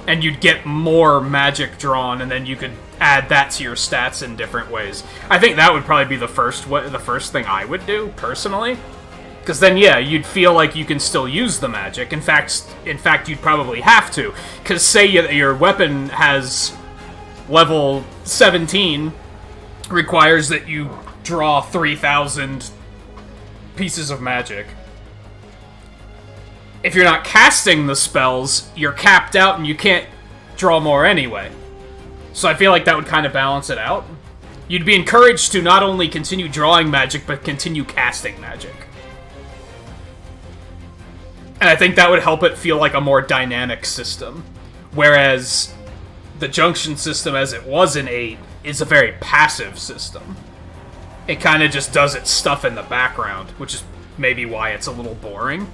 And you'd get more magic drawn, and then you could add that to your stats in different ways. I think that would probably be the first thing I would do, personally. Because then, yeah, you'd feel like you can still use the magic. In fact, you'd probably have to. Because say your weapon has level 17, requires that you draw 3,000 pieces of magic. If you're not casting the spells, you're capped out and you can't draw more anyway. So I feel like that would kind of balance it out. You'd be encouraged to not only continue drawing magic, but continue casting magic. And I think that would help it feel like a more dynamic system. Whereas the junction system, as it was in 8, is a very passive system. It kind of just does its stuff in the background, which is maybe why it's a little boring.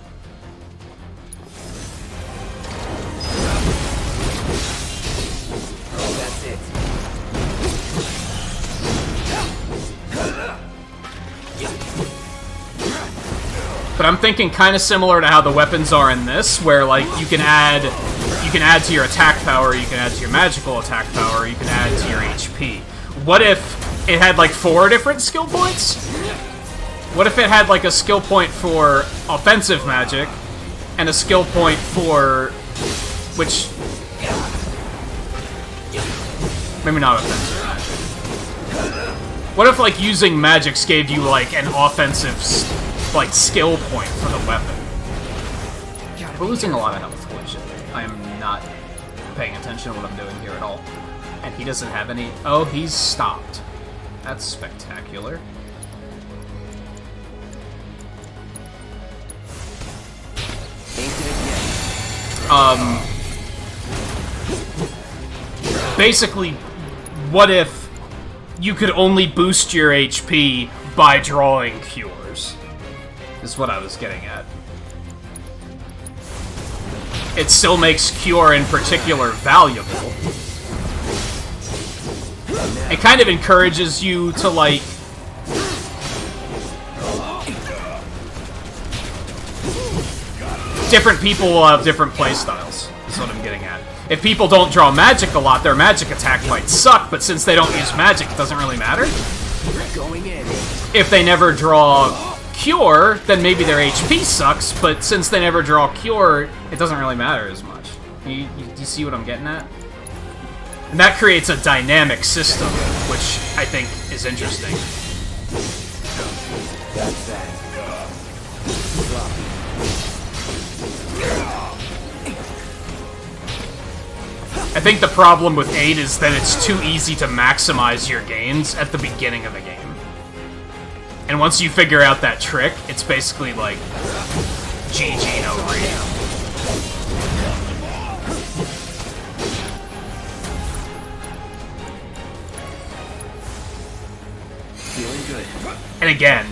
That's it. But I'm thinking kind of similar to how the weapons are in this, where, like, you can add to your attack power, you can add to your magical attack power, you can add to your HP. What if it had, like, 4 different skill points? What if it had, like, a skill point for offensive magic, and a skill point for... which... maybe not offensive magic. What if, like, using magics gave you, like, an offensive, like, skill point for the weapon? We're losing a lot of health, holy shit. I am not paying attention to what I'm doing here at all. And he doesn't have any... oh, he's stopped. That's spectacular. Basically, what if you could only boost your HP by drawing cures? Is what I was getting at. It still makes cure in particular valuable. It kind of encourages you to, like... different people will have different playstyles, is what I'm getting at. If people don't draw magic a lot, their magic attack might suck, but since they don't use magic, it doesn't really matter. If they never draw cure, then maybe their HP sucks, but since they never draw cure, it doesn't really matter as much. You see what I'm getting at? And that creates a dynamic system, which I think is interesting. That's that. I think the problem with 8 is that it's too easy to maximize your gains at the beginning of the game. And once you figure out that trick, it's basically like GG no read. Feeling good. And again,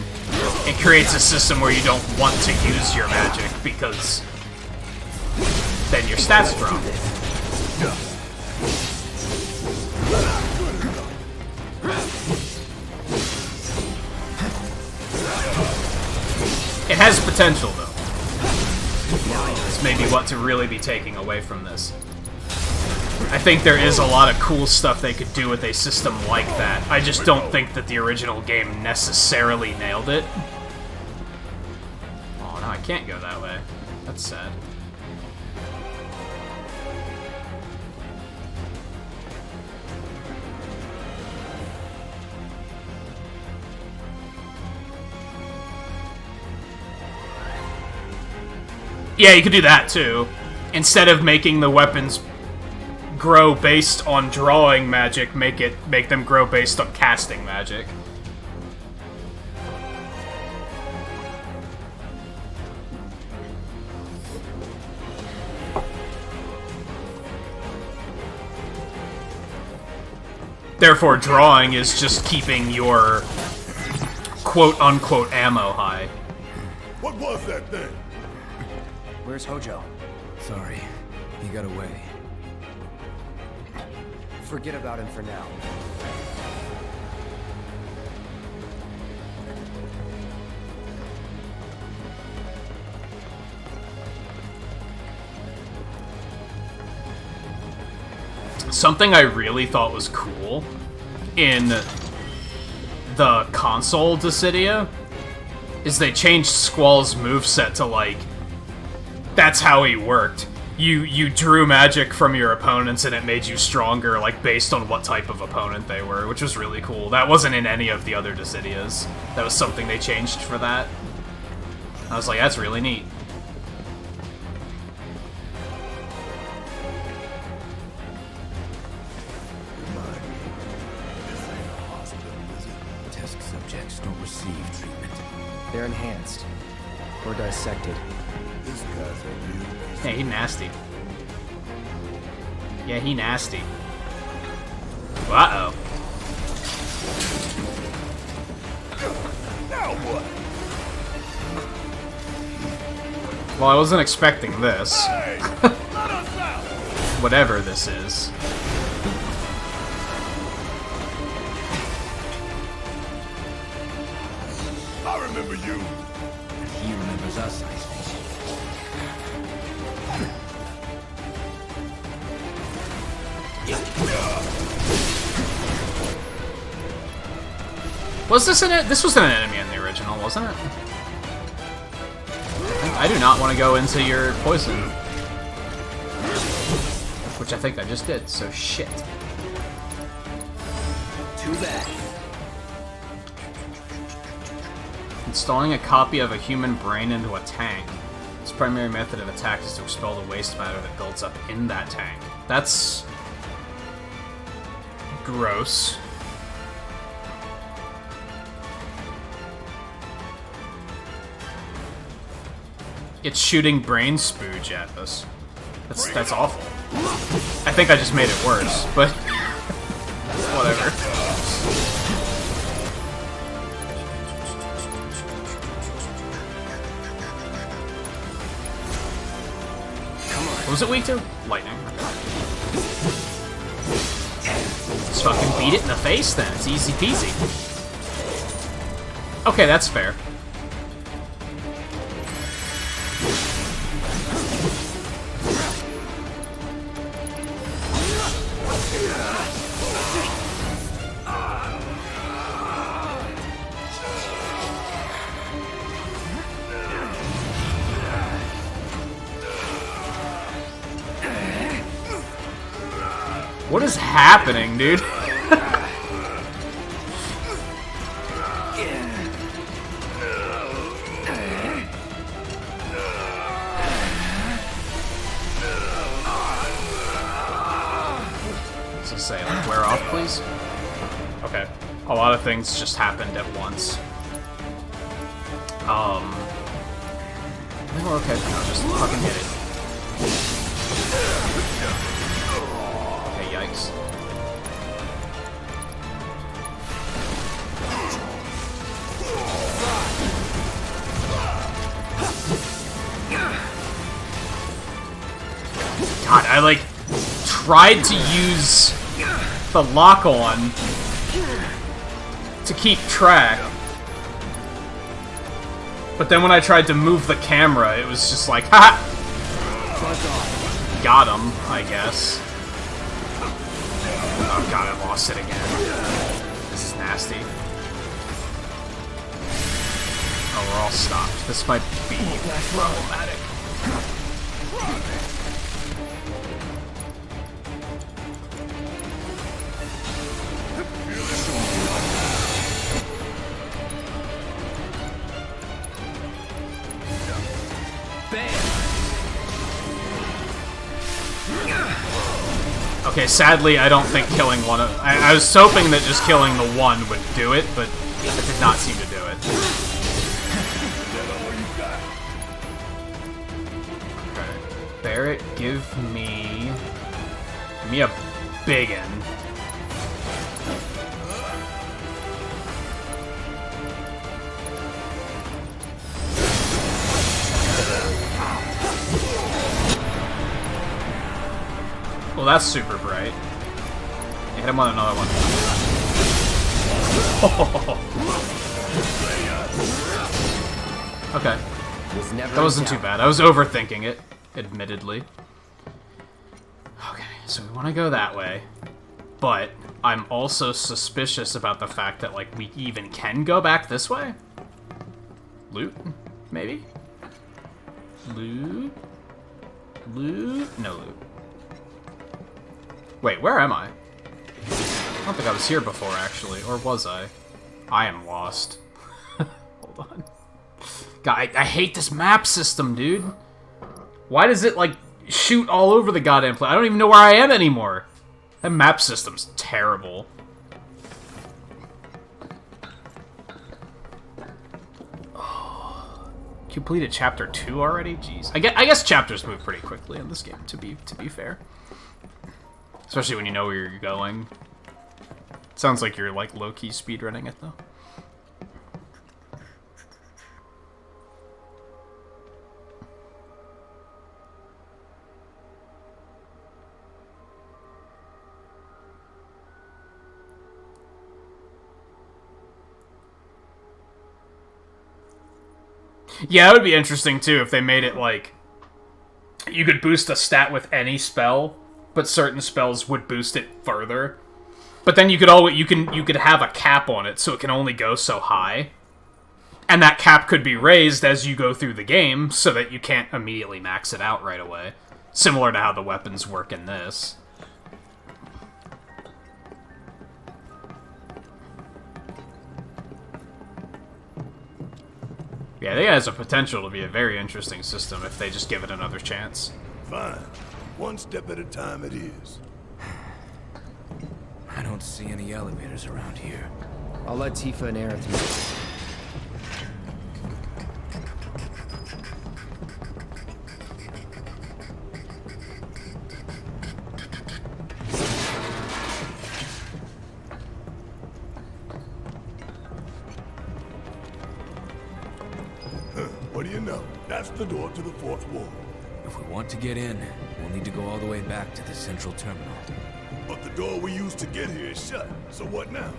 it creates a system where you don't want to use your magic because then your stats drop. It has potential, though. It's maybe what to really be taking away from this. I think there is a lot of cool stuff they could do with a system like that. I just don't think that the original game necessarily nailed it. Oh, no, I can't go that way. That's sad. Yeah, you could do that, too. Instead of making the weapons grow based on drawing magic, make them grow based on casting magic. Therefore, drawing is just keeping your quote-unquote ammo high. What was that thing? Where's Hojo? Sorry, he got away. Forget about him for now. Something I really thought was cool in the console Dissidia is they changed Squall's moveset to, like, that's how he worked. You drew magic from your opponents and it made you stronger, like, based on what type of opponent they were, which was really cool. That wasn't in any of the other Dissidias. That was something they changed for that. I was like, that's really neat. Test subjects don't receive treatment. They're enhanced. Or dissected. This guy's a real. Yeah, he nasty. Yeah, he nasty. Uh-oh. Now what? Well, I wasn't expecting this. Hey, let us out. Whatever this is. I remember you. He remembers us, I think. Was this in it? This was an enemy in the original, wasn't it? I do not want to go into your poison. Which I think I just did, so shit. Too bad. Installing a copy of a human brain into a tank. Its primary method of attack is to expel the waste matter that builds up in that tank. That's gross. It's shooting brain spooge at us. That's awful. I think I just made it worse, but whatever. What was it weak to? Lightning. Just fucking beat it in the face then. It's easy peasy. Okay, that's fair. What is happening, dude? What's it say? Like, wear off, please? Okay. A lot of things just happened at once. I think we're okay for now. Just fucking hit it. Yikes. I, like, tried to use the lock-on to keep track. But then when I tried to move the camera, it was just like, ha! Got him, I guess. Oh god, I lost it again. This is nasty. Oh, we're all stopped. This might be problematic. Okay, sadly, I don't think killing one of... I was hoping that just killing the one would do it, but it did not seem to do it. Okay. Barrett, give me a biggin. Well, that's super bright. Hit him on another one. Okay. That wasn't too bad. I was overthinking it, admittedly. Okay, so we want to go that way. But I'm also suspicious about the fact that, like, we even can go back this way? Loot? Maybe? Loot? Loot? No loot. Wait, where am I? I don't think I was here before, actually. Or was I? I am lost. Hold on. God, I hate this map system, dude. Why does it, like, shoot all over the goddamn place? I don't even know where I am anymore. That map system's terrible. Oh, completed chapter 2 already? Jeez. I guess chapters move pretty quickly in this game, to be fair. Especially when you know where you're going. Sounds like you're, like, low-key speedrunning it, though. Yeah, it would be interesting, too, if they made it, like, you could boost a stat with any spell, but certain spells would boost it further. But then you could you could have a cap on it, so it can only go so high. And that cap could be raised as you go through the game, so that you can't immediately max it out right away. Similar to how the weapons work in this. Yeah, I think it has a potential to be a very interesting system if they just give it another chance. Fine. One step at a time it is. I don't see any elevators around here. I'll let Tifa and Aerith know. What do you know? That's the door to the fourth wall. If we want to get in, we'll need to go all the way back to the central terminal. But the door we used to get here is shut, so what now?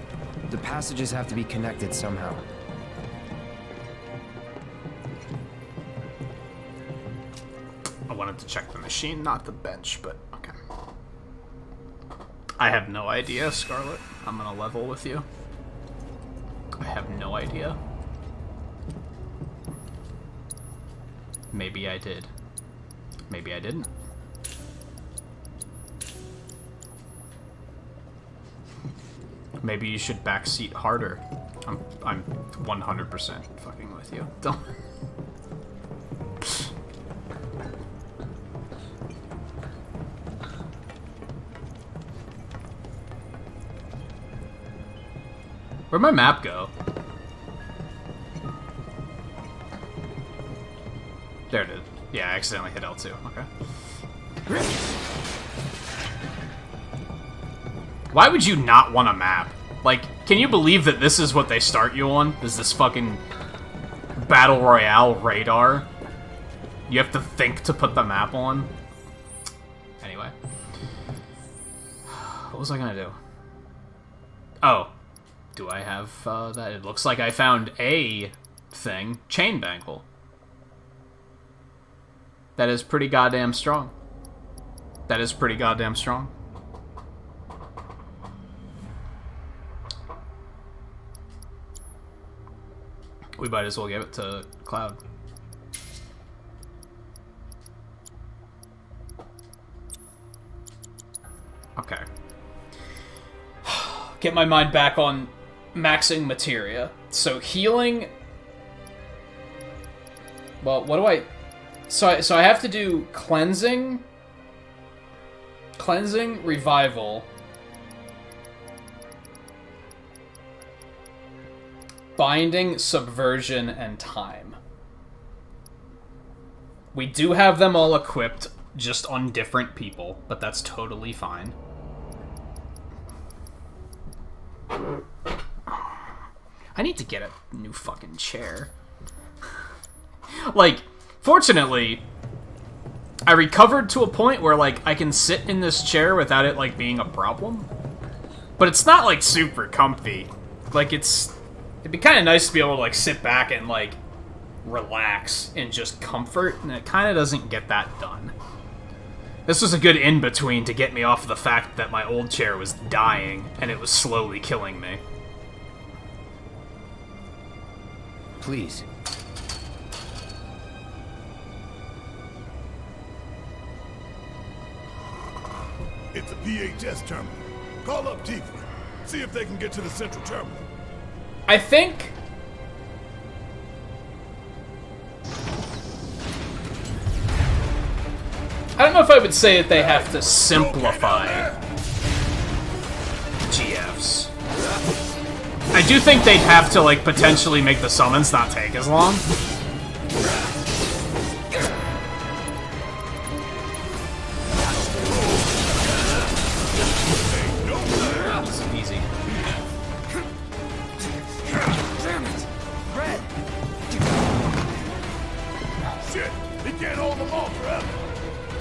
The passages have to be connected somehow. I wanted to check the machine, not the bench, but okay. I have no idea, Scarlet. I'm gonna level with you. I have no idea. Maybe I did. Maybe I didn't. Maybe you should backseat harder. I'm 100% fucking with you. Don't. Where'd my map go? There it is. Yeah, I accidentally hit L2. Okay. Why would you not want a map? Like, can you believe that this is what they start you on? Is this fucking Battle Royale radar? You have to think to put the map on? Anyway. What was I gonna do? Oh. Do I have that? It looks like I found a thing. Chain bangle. That is pretty goddamn strong. That is pretty goddamn strong. We might as well give it to Cloud. Okay. Get my mind back on maxing materia. So healing... Well, what do I... So I have to do cleansing... Cleansing, revival... Binding, subversion, and time. We do have them all equipped, just on different people, but that's totally fine. I need to get a new fucking chair. Like, fortunately, I recovered to a point where, like, I can sit in this chair without it, like, being a problem. But it's not, like, super comfy. Like, it'd be kind of nice to be able to, like, sit back and, like, relax in just comfort, and it kind of doesn't get that done. This was a good in-between to get me off the fact that my old chair was dying, and it was slowly killing me. Please. It's a VHS terminal. Call up Tifa. See if they can get to the central terminal. I think... I don't know if I would say that they have to simplify GFs. I do think they'd have to, like, potentially make the summons not take as long. Easy. Damn it! Red! Shit! He can't hold them all forever!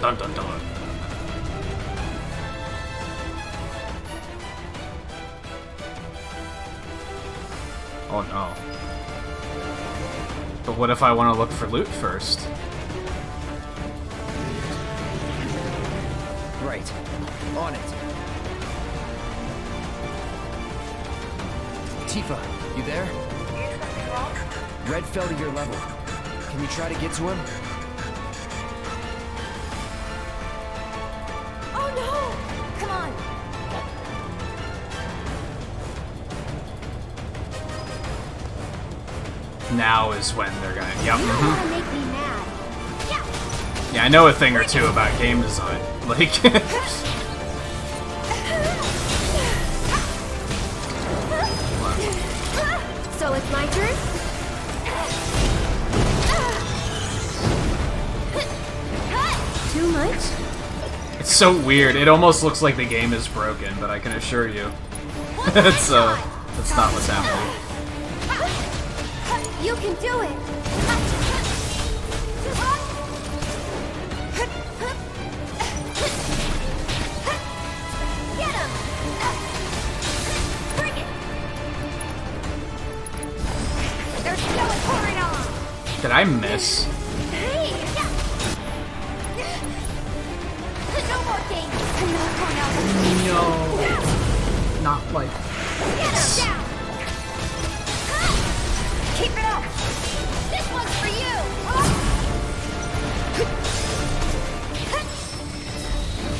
Dun dun dun. Oh no. But what if I want to look for loot first? Right. On it. Tifa, you there? Red fell to your level. Can you try to get to him? Oh no! Come on! Now is when they're gonna... Yep. You don't want to make me mad. Yeah, I know a thing or two about game design. Like... So it's my turn? Too much? It's so weird. It almost looks like the game is broken, but I can assure you, that's not what's happening. You can do it! Get him! Bring it! There's still a pouring on! Did I miss? Hey! No more games! No. Not like Get him down! Keep it up! This one's for you!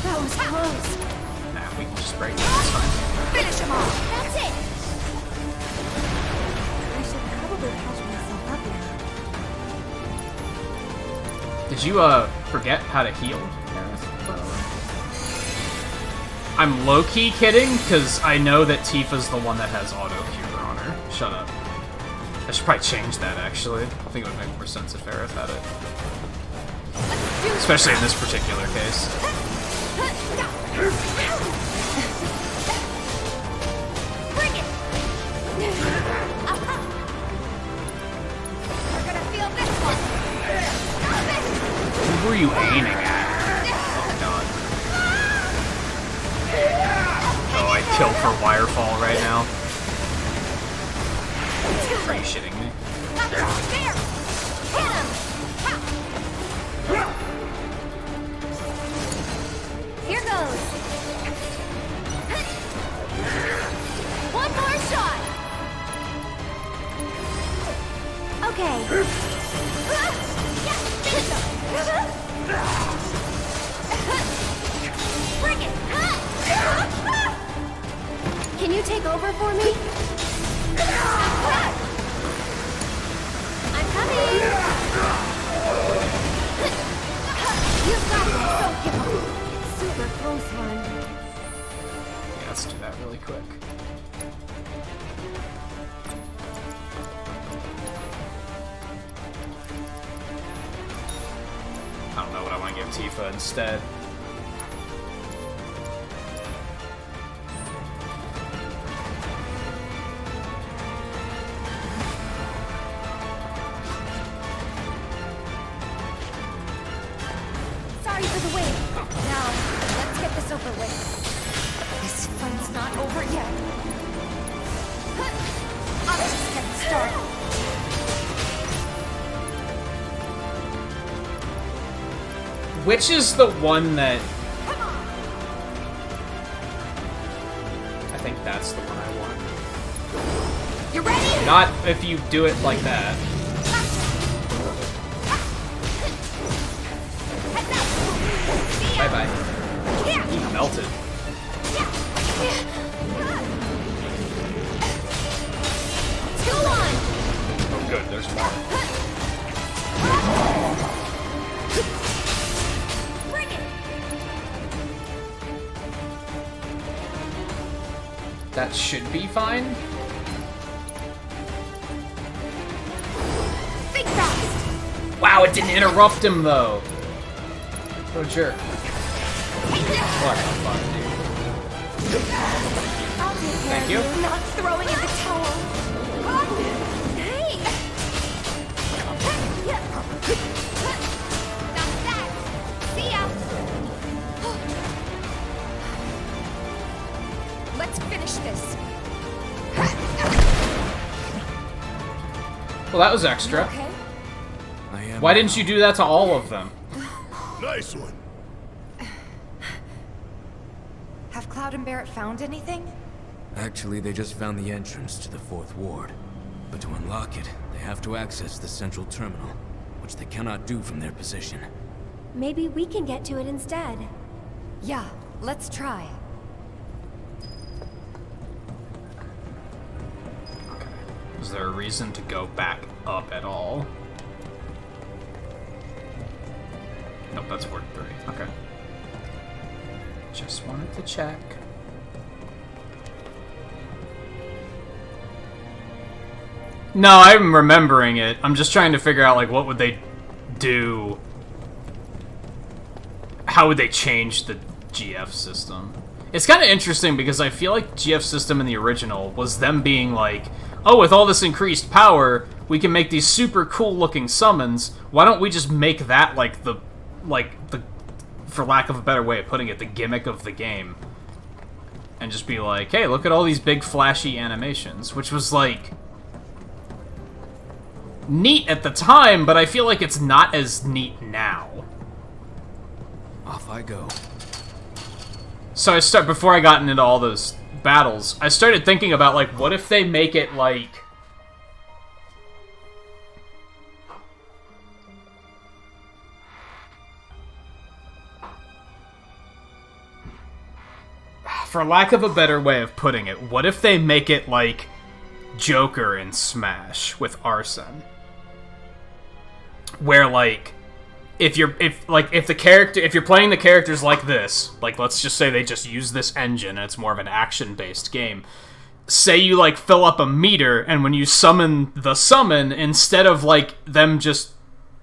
That was close. Nah, we can just break it. It's fine. Finish him off! That's it! I should probably catch myself up now. Did you, forget how to heal? I'm low-key kidding, because I know that Tifa's the one that has auto-cure on her. Shut up. I should probably change that, actually. I think it would make more sense if Aerith had it. Especially in this particular case. Bring it! We're gonna feel this one! Who were you aiming at? Oh, God. wirefall right now. Are you shitting me? There! Hit him! Here goes! One more shot! Okay. Bring it! Can you take over for me? I'm coming! You've got this, don't give up. Super close one. Yeah, let's do that really quick. I don't know what I want to give Tifa instead. Sorry for the wait. Now, let's get this over with. This fun's not over yet. I'm just getting started. Which is the one that... I think that's the one I want. You ready? Not if you do it like that. Bye-bye. He melted. Go on! Oh good, there's more. Bring it! That should be fine. Think fast! Wow, it didn't interrupt him though. What a jerk. What the fuck, dude? I'll take care Thank of you. Not throwing in the towel. Hey! That's that. See ya. Let's finish this. Well, that was extra. Okay. Why didn't you do that to all of them? Nice one. Have Cloud and Barrett found anything? Actually, they just found the entrance to the 4th ward. But to unlock it, they have to access the central terminal, which they cannot do from their position. Maybe we can get to it instead. Yeah, let's try. Is there a reason to go back up at all? Nope, that's ward 3. Okay. Just wanted to check. No, I'm remembering it. I'm just trying to figure out, like, what would they do? How would they change the GF system? It's kind of interesting because I feel like GF system in the original was them being like, oh, with all this increased power, we can make these super cool looking summons. Why don't we just make that like the, for lack of a better way of putting it, the gimmick of the game? And just be like, hey, look at all these big flashy animations, which was like neat at the time, but I feel like it's not as neat now. Off I go. So before I got into all those battles, I started thinking about, like, what if they make it like, for lack of a better way of putting it, what if they make it like Joker in Smash with Arsene? Where, like, if you're playing the characters like this, like, let's just say they just use this engine and it's more of an action-based game. Say you, like, fill up a meter, and when you summon the summon, instead of, like, them just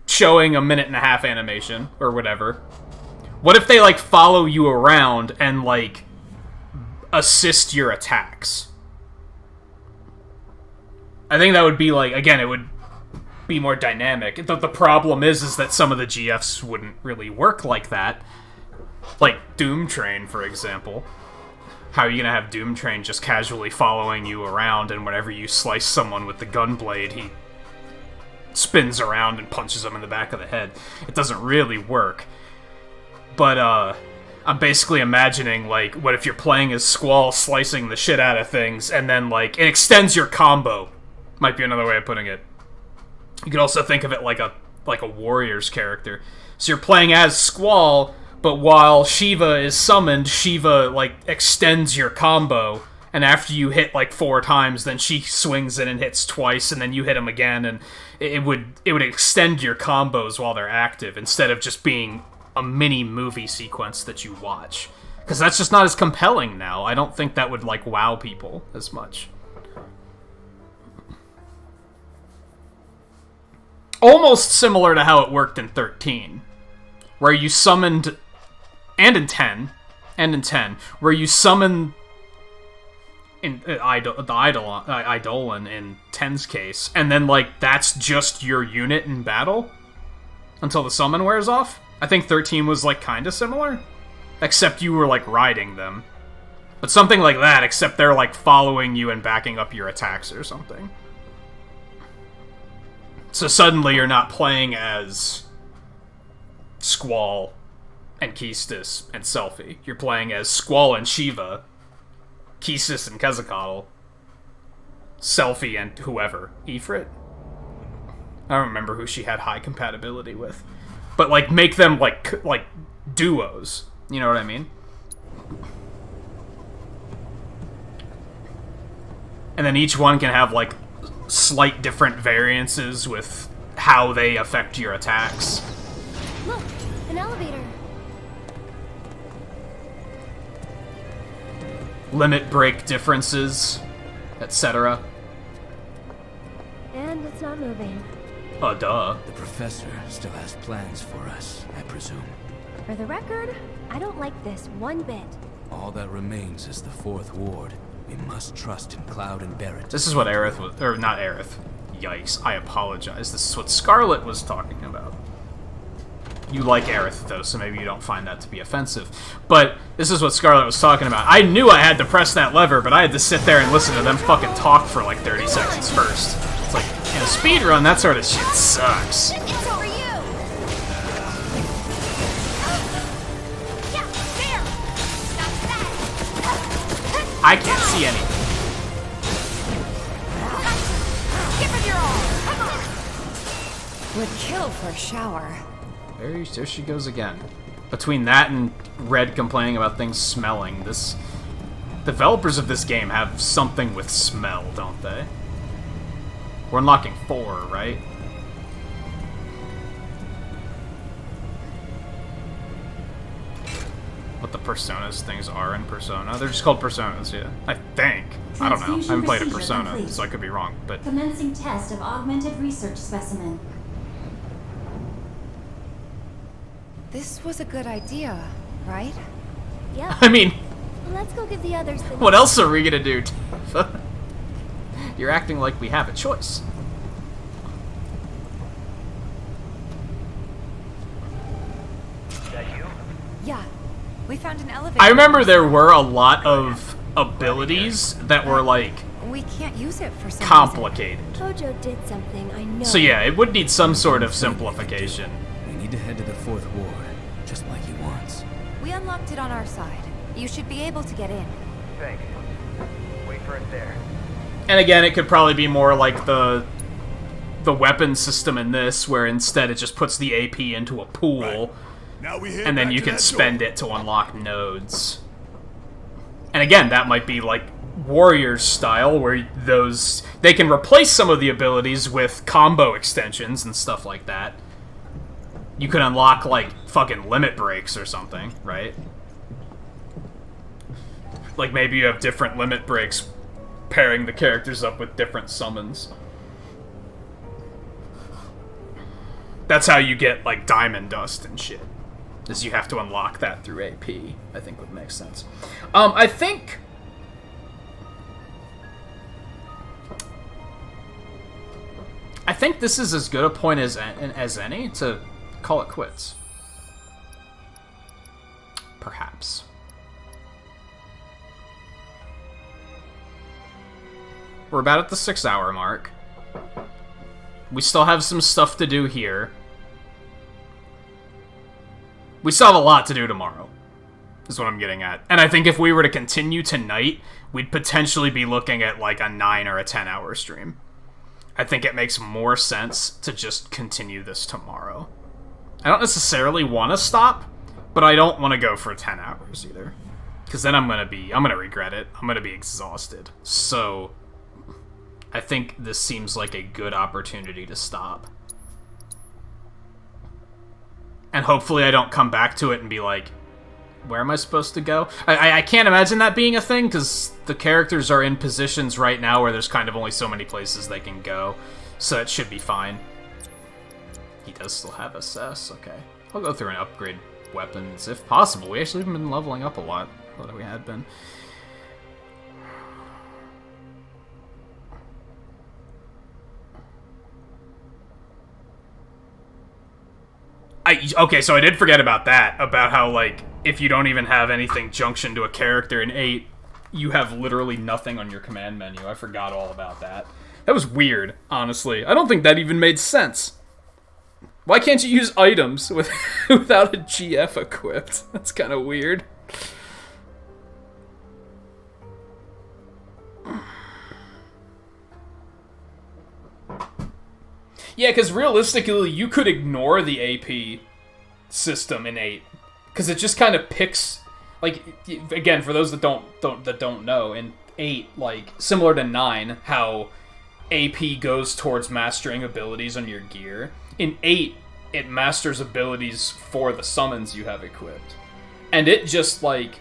showing a 1.5-minute animation, or whatever, what if they, like, follow you around and, like, assist your attacks? I think that would be, like, again, it would be more dynamic. The problem is that some of the GFs wouldn't really work like that. Like Doom Train, for example. how are you gonna have Doom Train just casually following you around, and whenever you slice someone with the gun blade, he spins around and punches them in the back of the head? It doesn't really work. But, I'm basically imagining, like, what if you're playing as Squall slicing the shit out of things, and then, like, it extends your combo. Might be another way of putting it. You could also think of it like a Warriors character. So you're playing as Squall, but while Shiva is summoned, Shiva, like, extends your combo, and after you hit, like, 4 times, then she swings in and hits twice, and then you hit him again, and it would extend your combos while they're active, instead of just being a mini movie sequence that you watch. Because that's just not as compelling now. I don't think that would, like, wow people as much. Almost similar to how it worked in 13, where you summoned, and in 10, where you summon the Eidolon in 10's case, and then, like, that's just your unit in battle until the summon wears off. I think 13 was, like, kinda similar, except you were, like, riding them. But something like that, except they're, like, following you and backing up your attacks or something. So suddenly you're not playing as Squall and Keistis and Selphie. You're playing as Squall and Shiva, Keistis and Quetzalcoatl, Selphie and whoever. Ifrit? I don't remember who she had high compatibility with. But, like, make them, like duos. You know what I mean? And then each one can have, like, slight different variances with how they affect your attacks. Look, an elevator. Limit break differences, etc. And it's not moving. Duh. The professor still has plans for us, I presume. For the record, I don't like this one bit. All that remains is the 4th Ward. We must trust in Cloud and Barrett. This is what Aerith was, or not Aerith. Yikes, I apologize. This is what Scarlet was talking about. You like Aerith, though, so maybe you don't find that to be offensive. But this is what Scarlet was talking about. I knew I had to press that lever, but I had to sit there and listen to them fucking talk for like 30 seconds first. It's like, in a speedrun, that sort of shit sucks. It's over you! Yeah, there! That's that! I can't see anything. Give him your all! Come on! Would kill for a shower. There she goes again. Between that and Red complaining about things smelling, this... Developers of this game have something with smell, don't they? We're unlocking 4, right? What the Personas things are in Persona? They're just called Personas, yeah. I think. I don't know. I haven't played a Persona, complete. so I could be wrong, but... Commencing test of augmented research specimen. This was a good idea, right? Yeah. I mean... Let's go give the others the... What else are we gonna do? You're acting like we have a choice. Is that you? Yeah. We found an elevator. I remember there were a lot of abilities that were, like... We can't use it for some complicated. Hojo did something, I know. So yeah, it would need some sort of simplification. We need to head to the 4th Ward, just like he wants. We unlocked it on our side. You should be able to get in. Thanks. Wait for it there. And again, it could probably be more like the weapon system in this, where instead it just puts the AP into a pool, Now we head and then back you to can that spend door. it to unlock nodes. And again, that might be like Warriors style, where they can replace some of the abilities with combo extensions and stuff like that. You could unlock, like, fucking limit breaks or something, right? Like, maybe you have different limit breaks pairing the characters up with different summons. That's how you get, like, Diamond Dust and shit. Is you have to unlock that through AP, I think would make sense. I think this is as good a point as any to call it quits. Perhaps. We're about at the 6-hour mark. We still have some stuff to do here. We still have a lot to do tomorrow, is what I'm getting at. And I think if we were to continue tonight, we'd potentially be looking at like a 9 or a 10-hour stream. I think it makes more sense to just continue this tomorrow. I don't necessarily want to stop, but I don't want to go for 10 hours either. Because then I'm gonna regret it. I'm gonna be exhausted. So I think this seems like a good opportunity to stop. And hopefully I don't come back to it and be like, where am I supposed to go? I can't imagine that being a thing, because the characters are in positions right now where there's kind of only so many places they can go. So it should be fine. He does still have assess, okay. I'll go through and upgrade weapons, if possible. We actually have been leveling up a lot, more than we had been. Okay, so I did forget about that, about how, like, if you don't even have anything junctioned to a character in 8, you have literally nothing on your command menu. I forgot all about that. That was weird, honestly. I don't think that even made sense. Why can't you use items without a GF equipped? That's kind of weird. Yeah, because realistically, you could ignore the AP system in 8, because it just kind of picks, like, again, for those that don't know, in 8, like, similar to 9, how AP goes towards mastering abilities on your gear. In 8, it masters abilities for the summons you have equipped, and it just, like,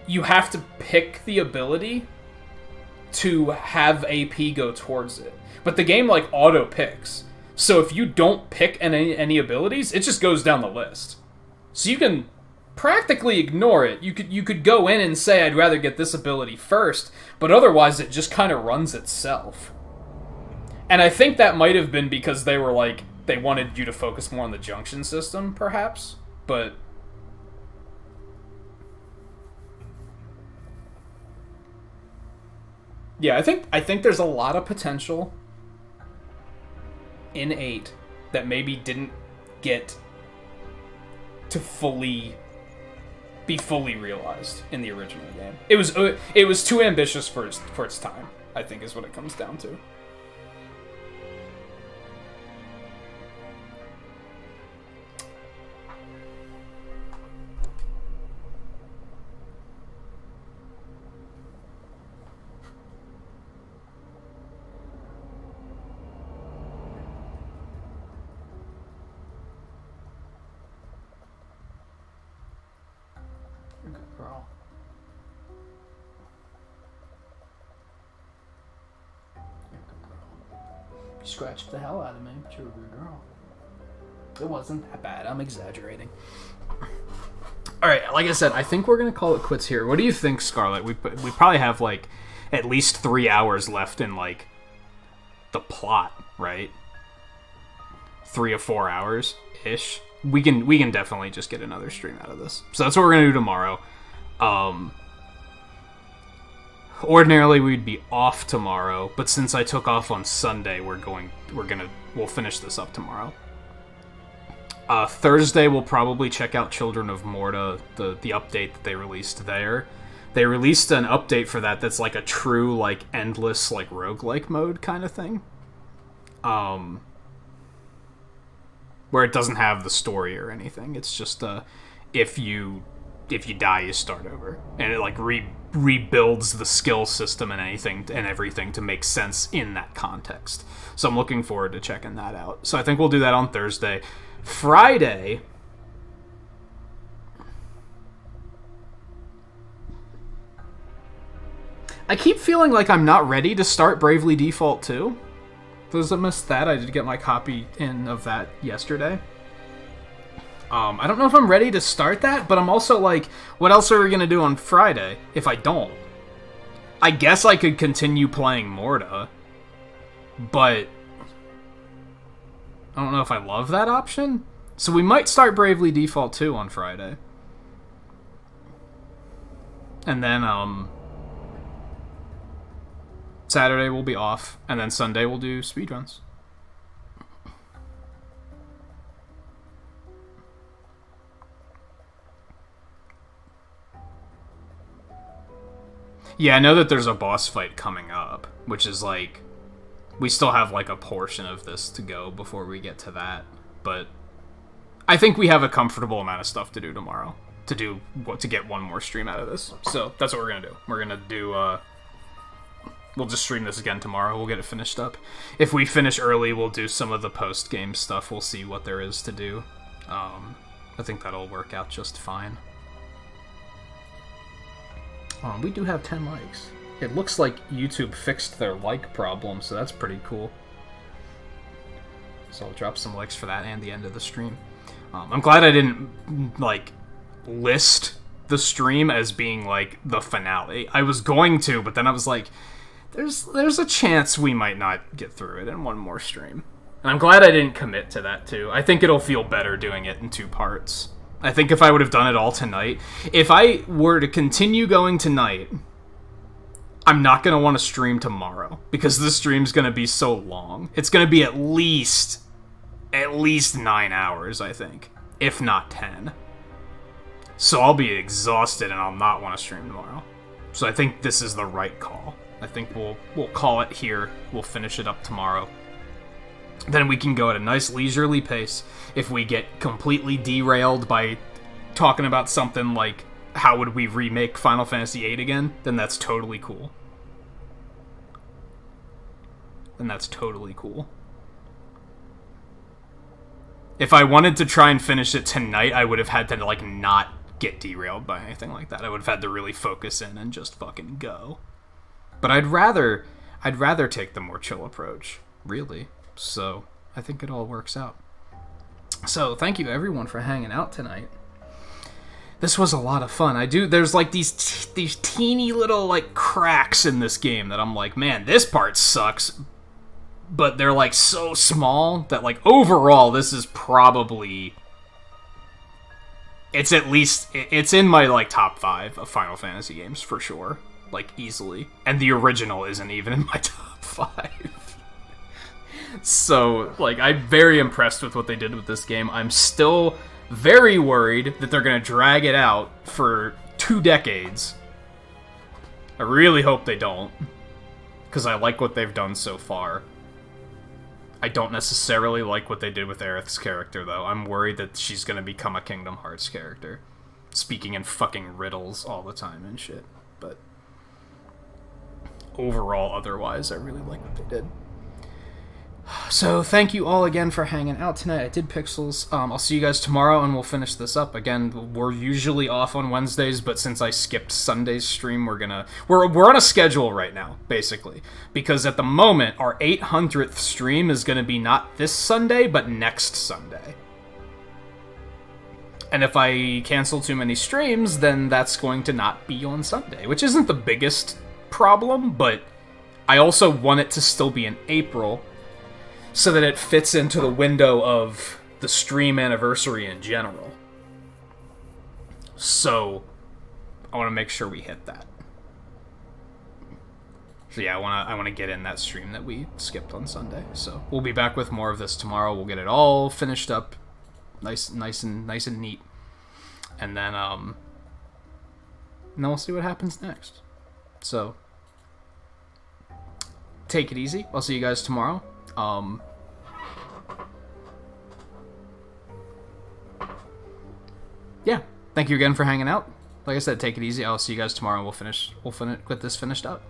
you have to pick the ability to have AP go towards it. But the game, like, auto-picks. So if you don't pick any abilities, it just goes down the list. So you can practically ignore it. You could go in and say, I'd rather get this ability first, but otherwise it just kind of runs itself. And I think that might have been because they were, like, they wanted you to focus more on the junction system, perhaps. But yeah, I think there's a lot of potential in 8 that maybe didn't get to be fully realized in the original game. It was too ambitious for its time, I think, is what it comes down to. Girl. You scratched the hell out of me, but you're a good girl. It wasn't that bad. I'm exaggerating. Alright, like I said, I think we're going to call it quits here. What do you think, Scarlet? We probably have, like, at least 3 hours left in, like, the plot, right? 3 or 4 hours-ish. We can definitely just get another stream out of this. So that's what we're going to do tomorrow. Ordinarily we'd be off tomorrow, but since I took off on Sunday, we'll finish this up tomorrow. Thursday we'll probably check out Children of Morta, the update that they released there. They released an update for that's like a true, like, endless, like, roguelike mode kind of thing. Where it doesn't have the story or anything. It's just if you die, you start over, and it, like, rebuilds the skill system and everything to make sense in that context. So I'm looking forward to checking that out. So I think we'll do that on Thursday. Friday, I keep feeling like I'm not ready to start Bravely Default 2. Those that missed that, I did get my copy in of that yesterday. I don't know if I'm ready to start that, but I'm also like, what else are we going to do on Friday if I don't? I guess I could continue playing Morta, but I don't know if I love that option. So we might start Bravely Default 2 on Friday. And then, Saturday we'll be off, and then Sunday we'll do speedruns. Yeah, I know that there's a boss fight coming up, which is like, we still have like a portion of this to go before we get to that, but I think we have a comfortable amount of stuff to do tomorrow to get one more stream out of this. So that's what we're gonna do. We're gonna do we'll just stream this again tomorrow. We'll get it finished up. If we finish early, we'll do some of the post-game stuff. We'll see what there is to do. I think that'll work out just fine. We do have 10 likes. It looks like YouTube fixed their like problem, so that's pretty cool. So I'll drop some likes for that and the end of the stream. I'm glad I didn't, like, list the stream as being, like, the finale. I was going to, but then I was like, there's a chance we might not get through it in one more stream. And I'm glad I didn't commit to that, too. I think it'll feel better doing it in 2 parts. I think if I would have done it all tonight, if I were to continue going tonight, I'm not going to want to stream tomorrow, because this stream's going to be so long. It's going to be at least 9 hours, I think, if not 10. So I'll be exhausted and I'll not want to stream tomorrow. So I think this is the right call. I think we'll call it here. We'll finish it up tomorrow. Then we can go at a nice leisurely pace. If we get completely derailed by talking about something like how would we remake Final Fantasy VIII again, then that's totally cool. If I wanted to try and finish it tonight, I would have had to, like, not get derailed by anything like that. I would have had to really focus in and just fucking go. But I'd rather take the more chill approach, really. So I think it all works out. So thank you everyone for hanging out tonight. This was a lot of fun. There's like these teeny little like cracks in this game that I'm like, man, this part sucks. But they're like so small that like overall this is probably, it's in my like top 5 of Final Fantasy games for sure. Like easily. And the original isn't even in my top 5. So, like, I'm very impressed with what they did with this game. I'm still very worried that they're going to drag it out for 2 decades. I really hope they don't, because I like what they've done so far. I don't necessarily like what they did with Aerith's character, though. I'm worried that she's going to become a Kingdom Hearts character, speaking in fucking riddles all the time and shit. But overall, otherwise, I really like what they did. So, thank you all again for hanging out tonight. I did Pixels. I'll see you guys tomorrow, and we'll finish this up. Again, we're usually off on Wednesdays, but since I skipped Sunday's stream, we're on a schedule right now, basically. Because at the moment, our 800th stream is gonna be not this Sunday, but next Sunday. And if I cancel too many streams, then that's going to not be on Sunday, which isn't the biggest problem, but I also want it to still be in April, so that it fits into the window of the stream anniversary in general. So, I want to make sure we hit that. So yeah, I want to get in that stream that we skipped on Sunday. So, we'll be back with more of this tomorrow. We'll get it all finished up, nice and neat. And then we'll see what happens next. So, take it easy. I'll see you guys tomorrow. Yeah, thank you again for hanging out. Like I said, take it easy. I'll see you guys tomorrow and we'll get this finished up.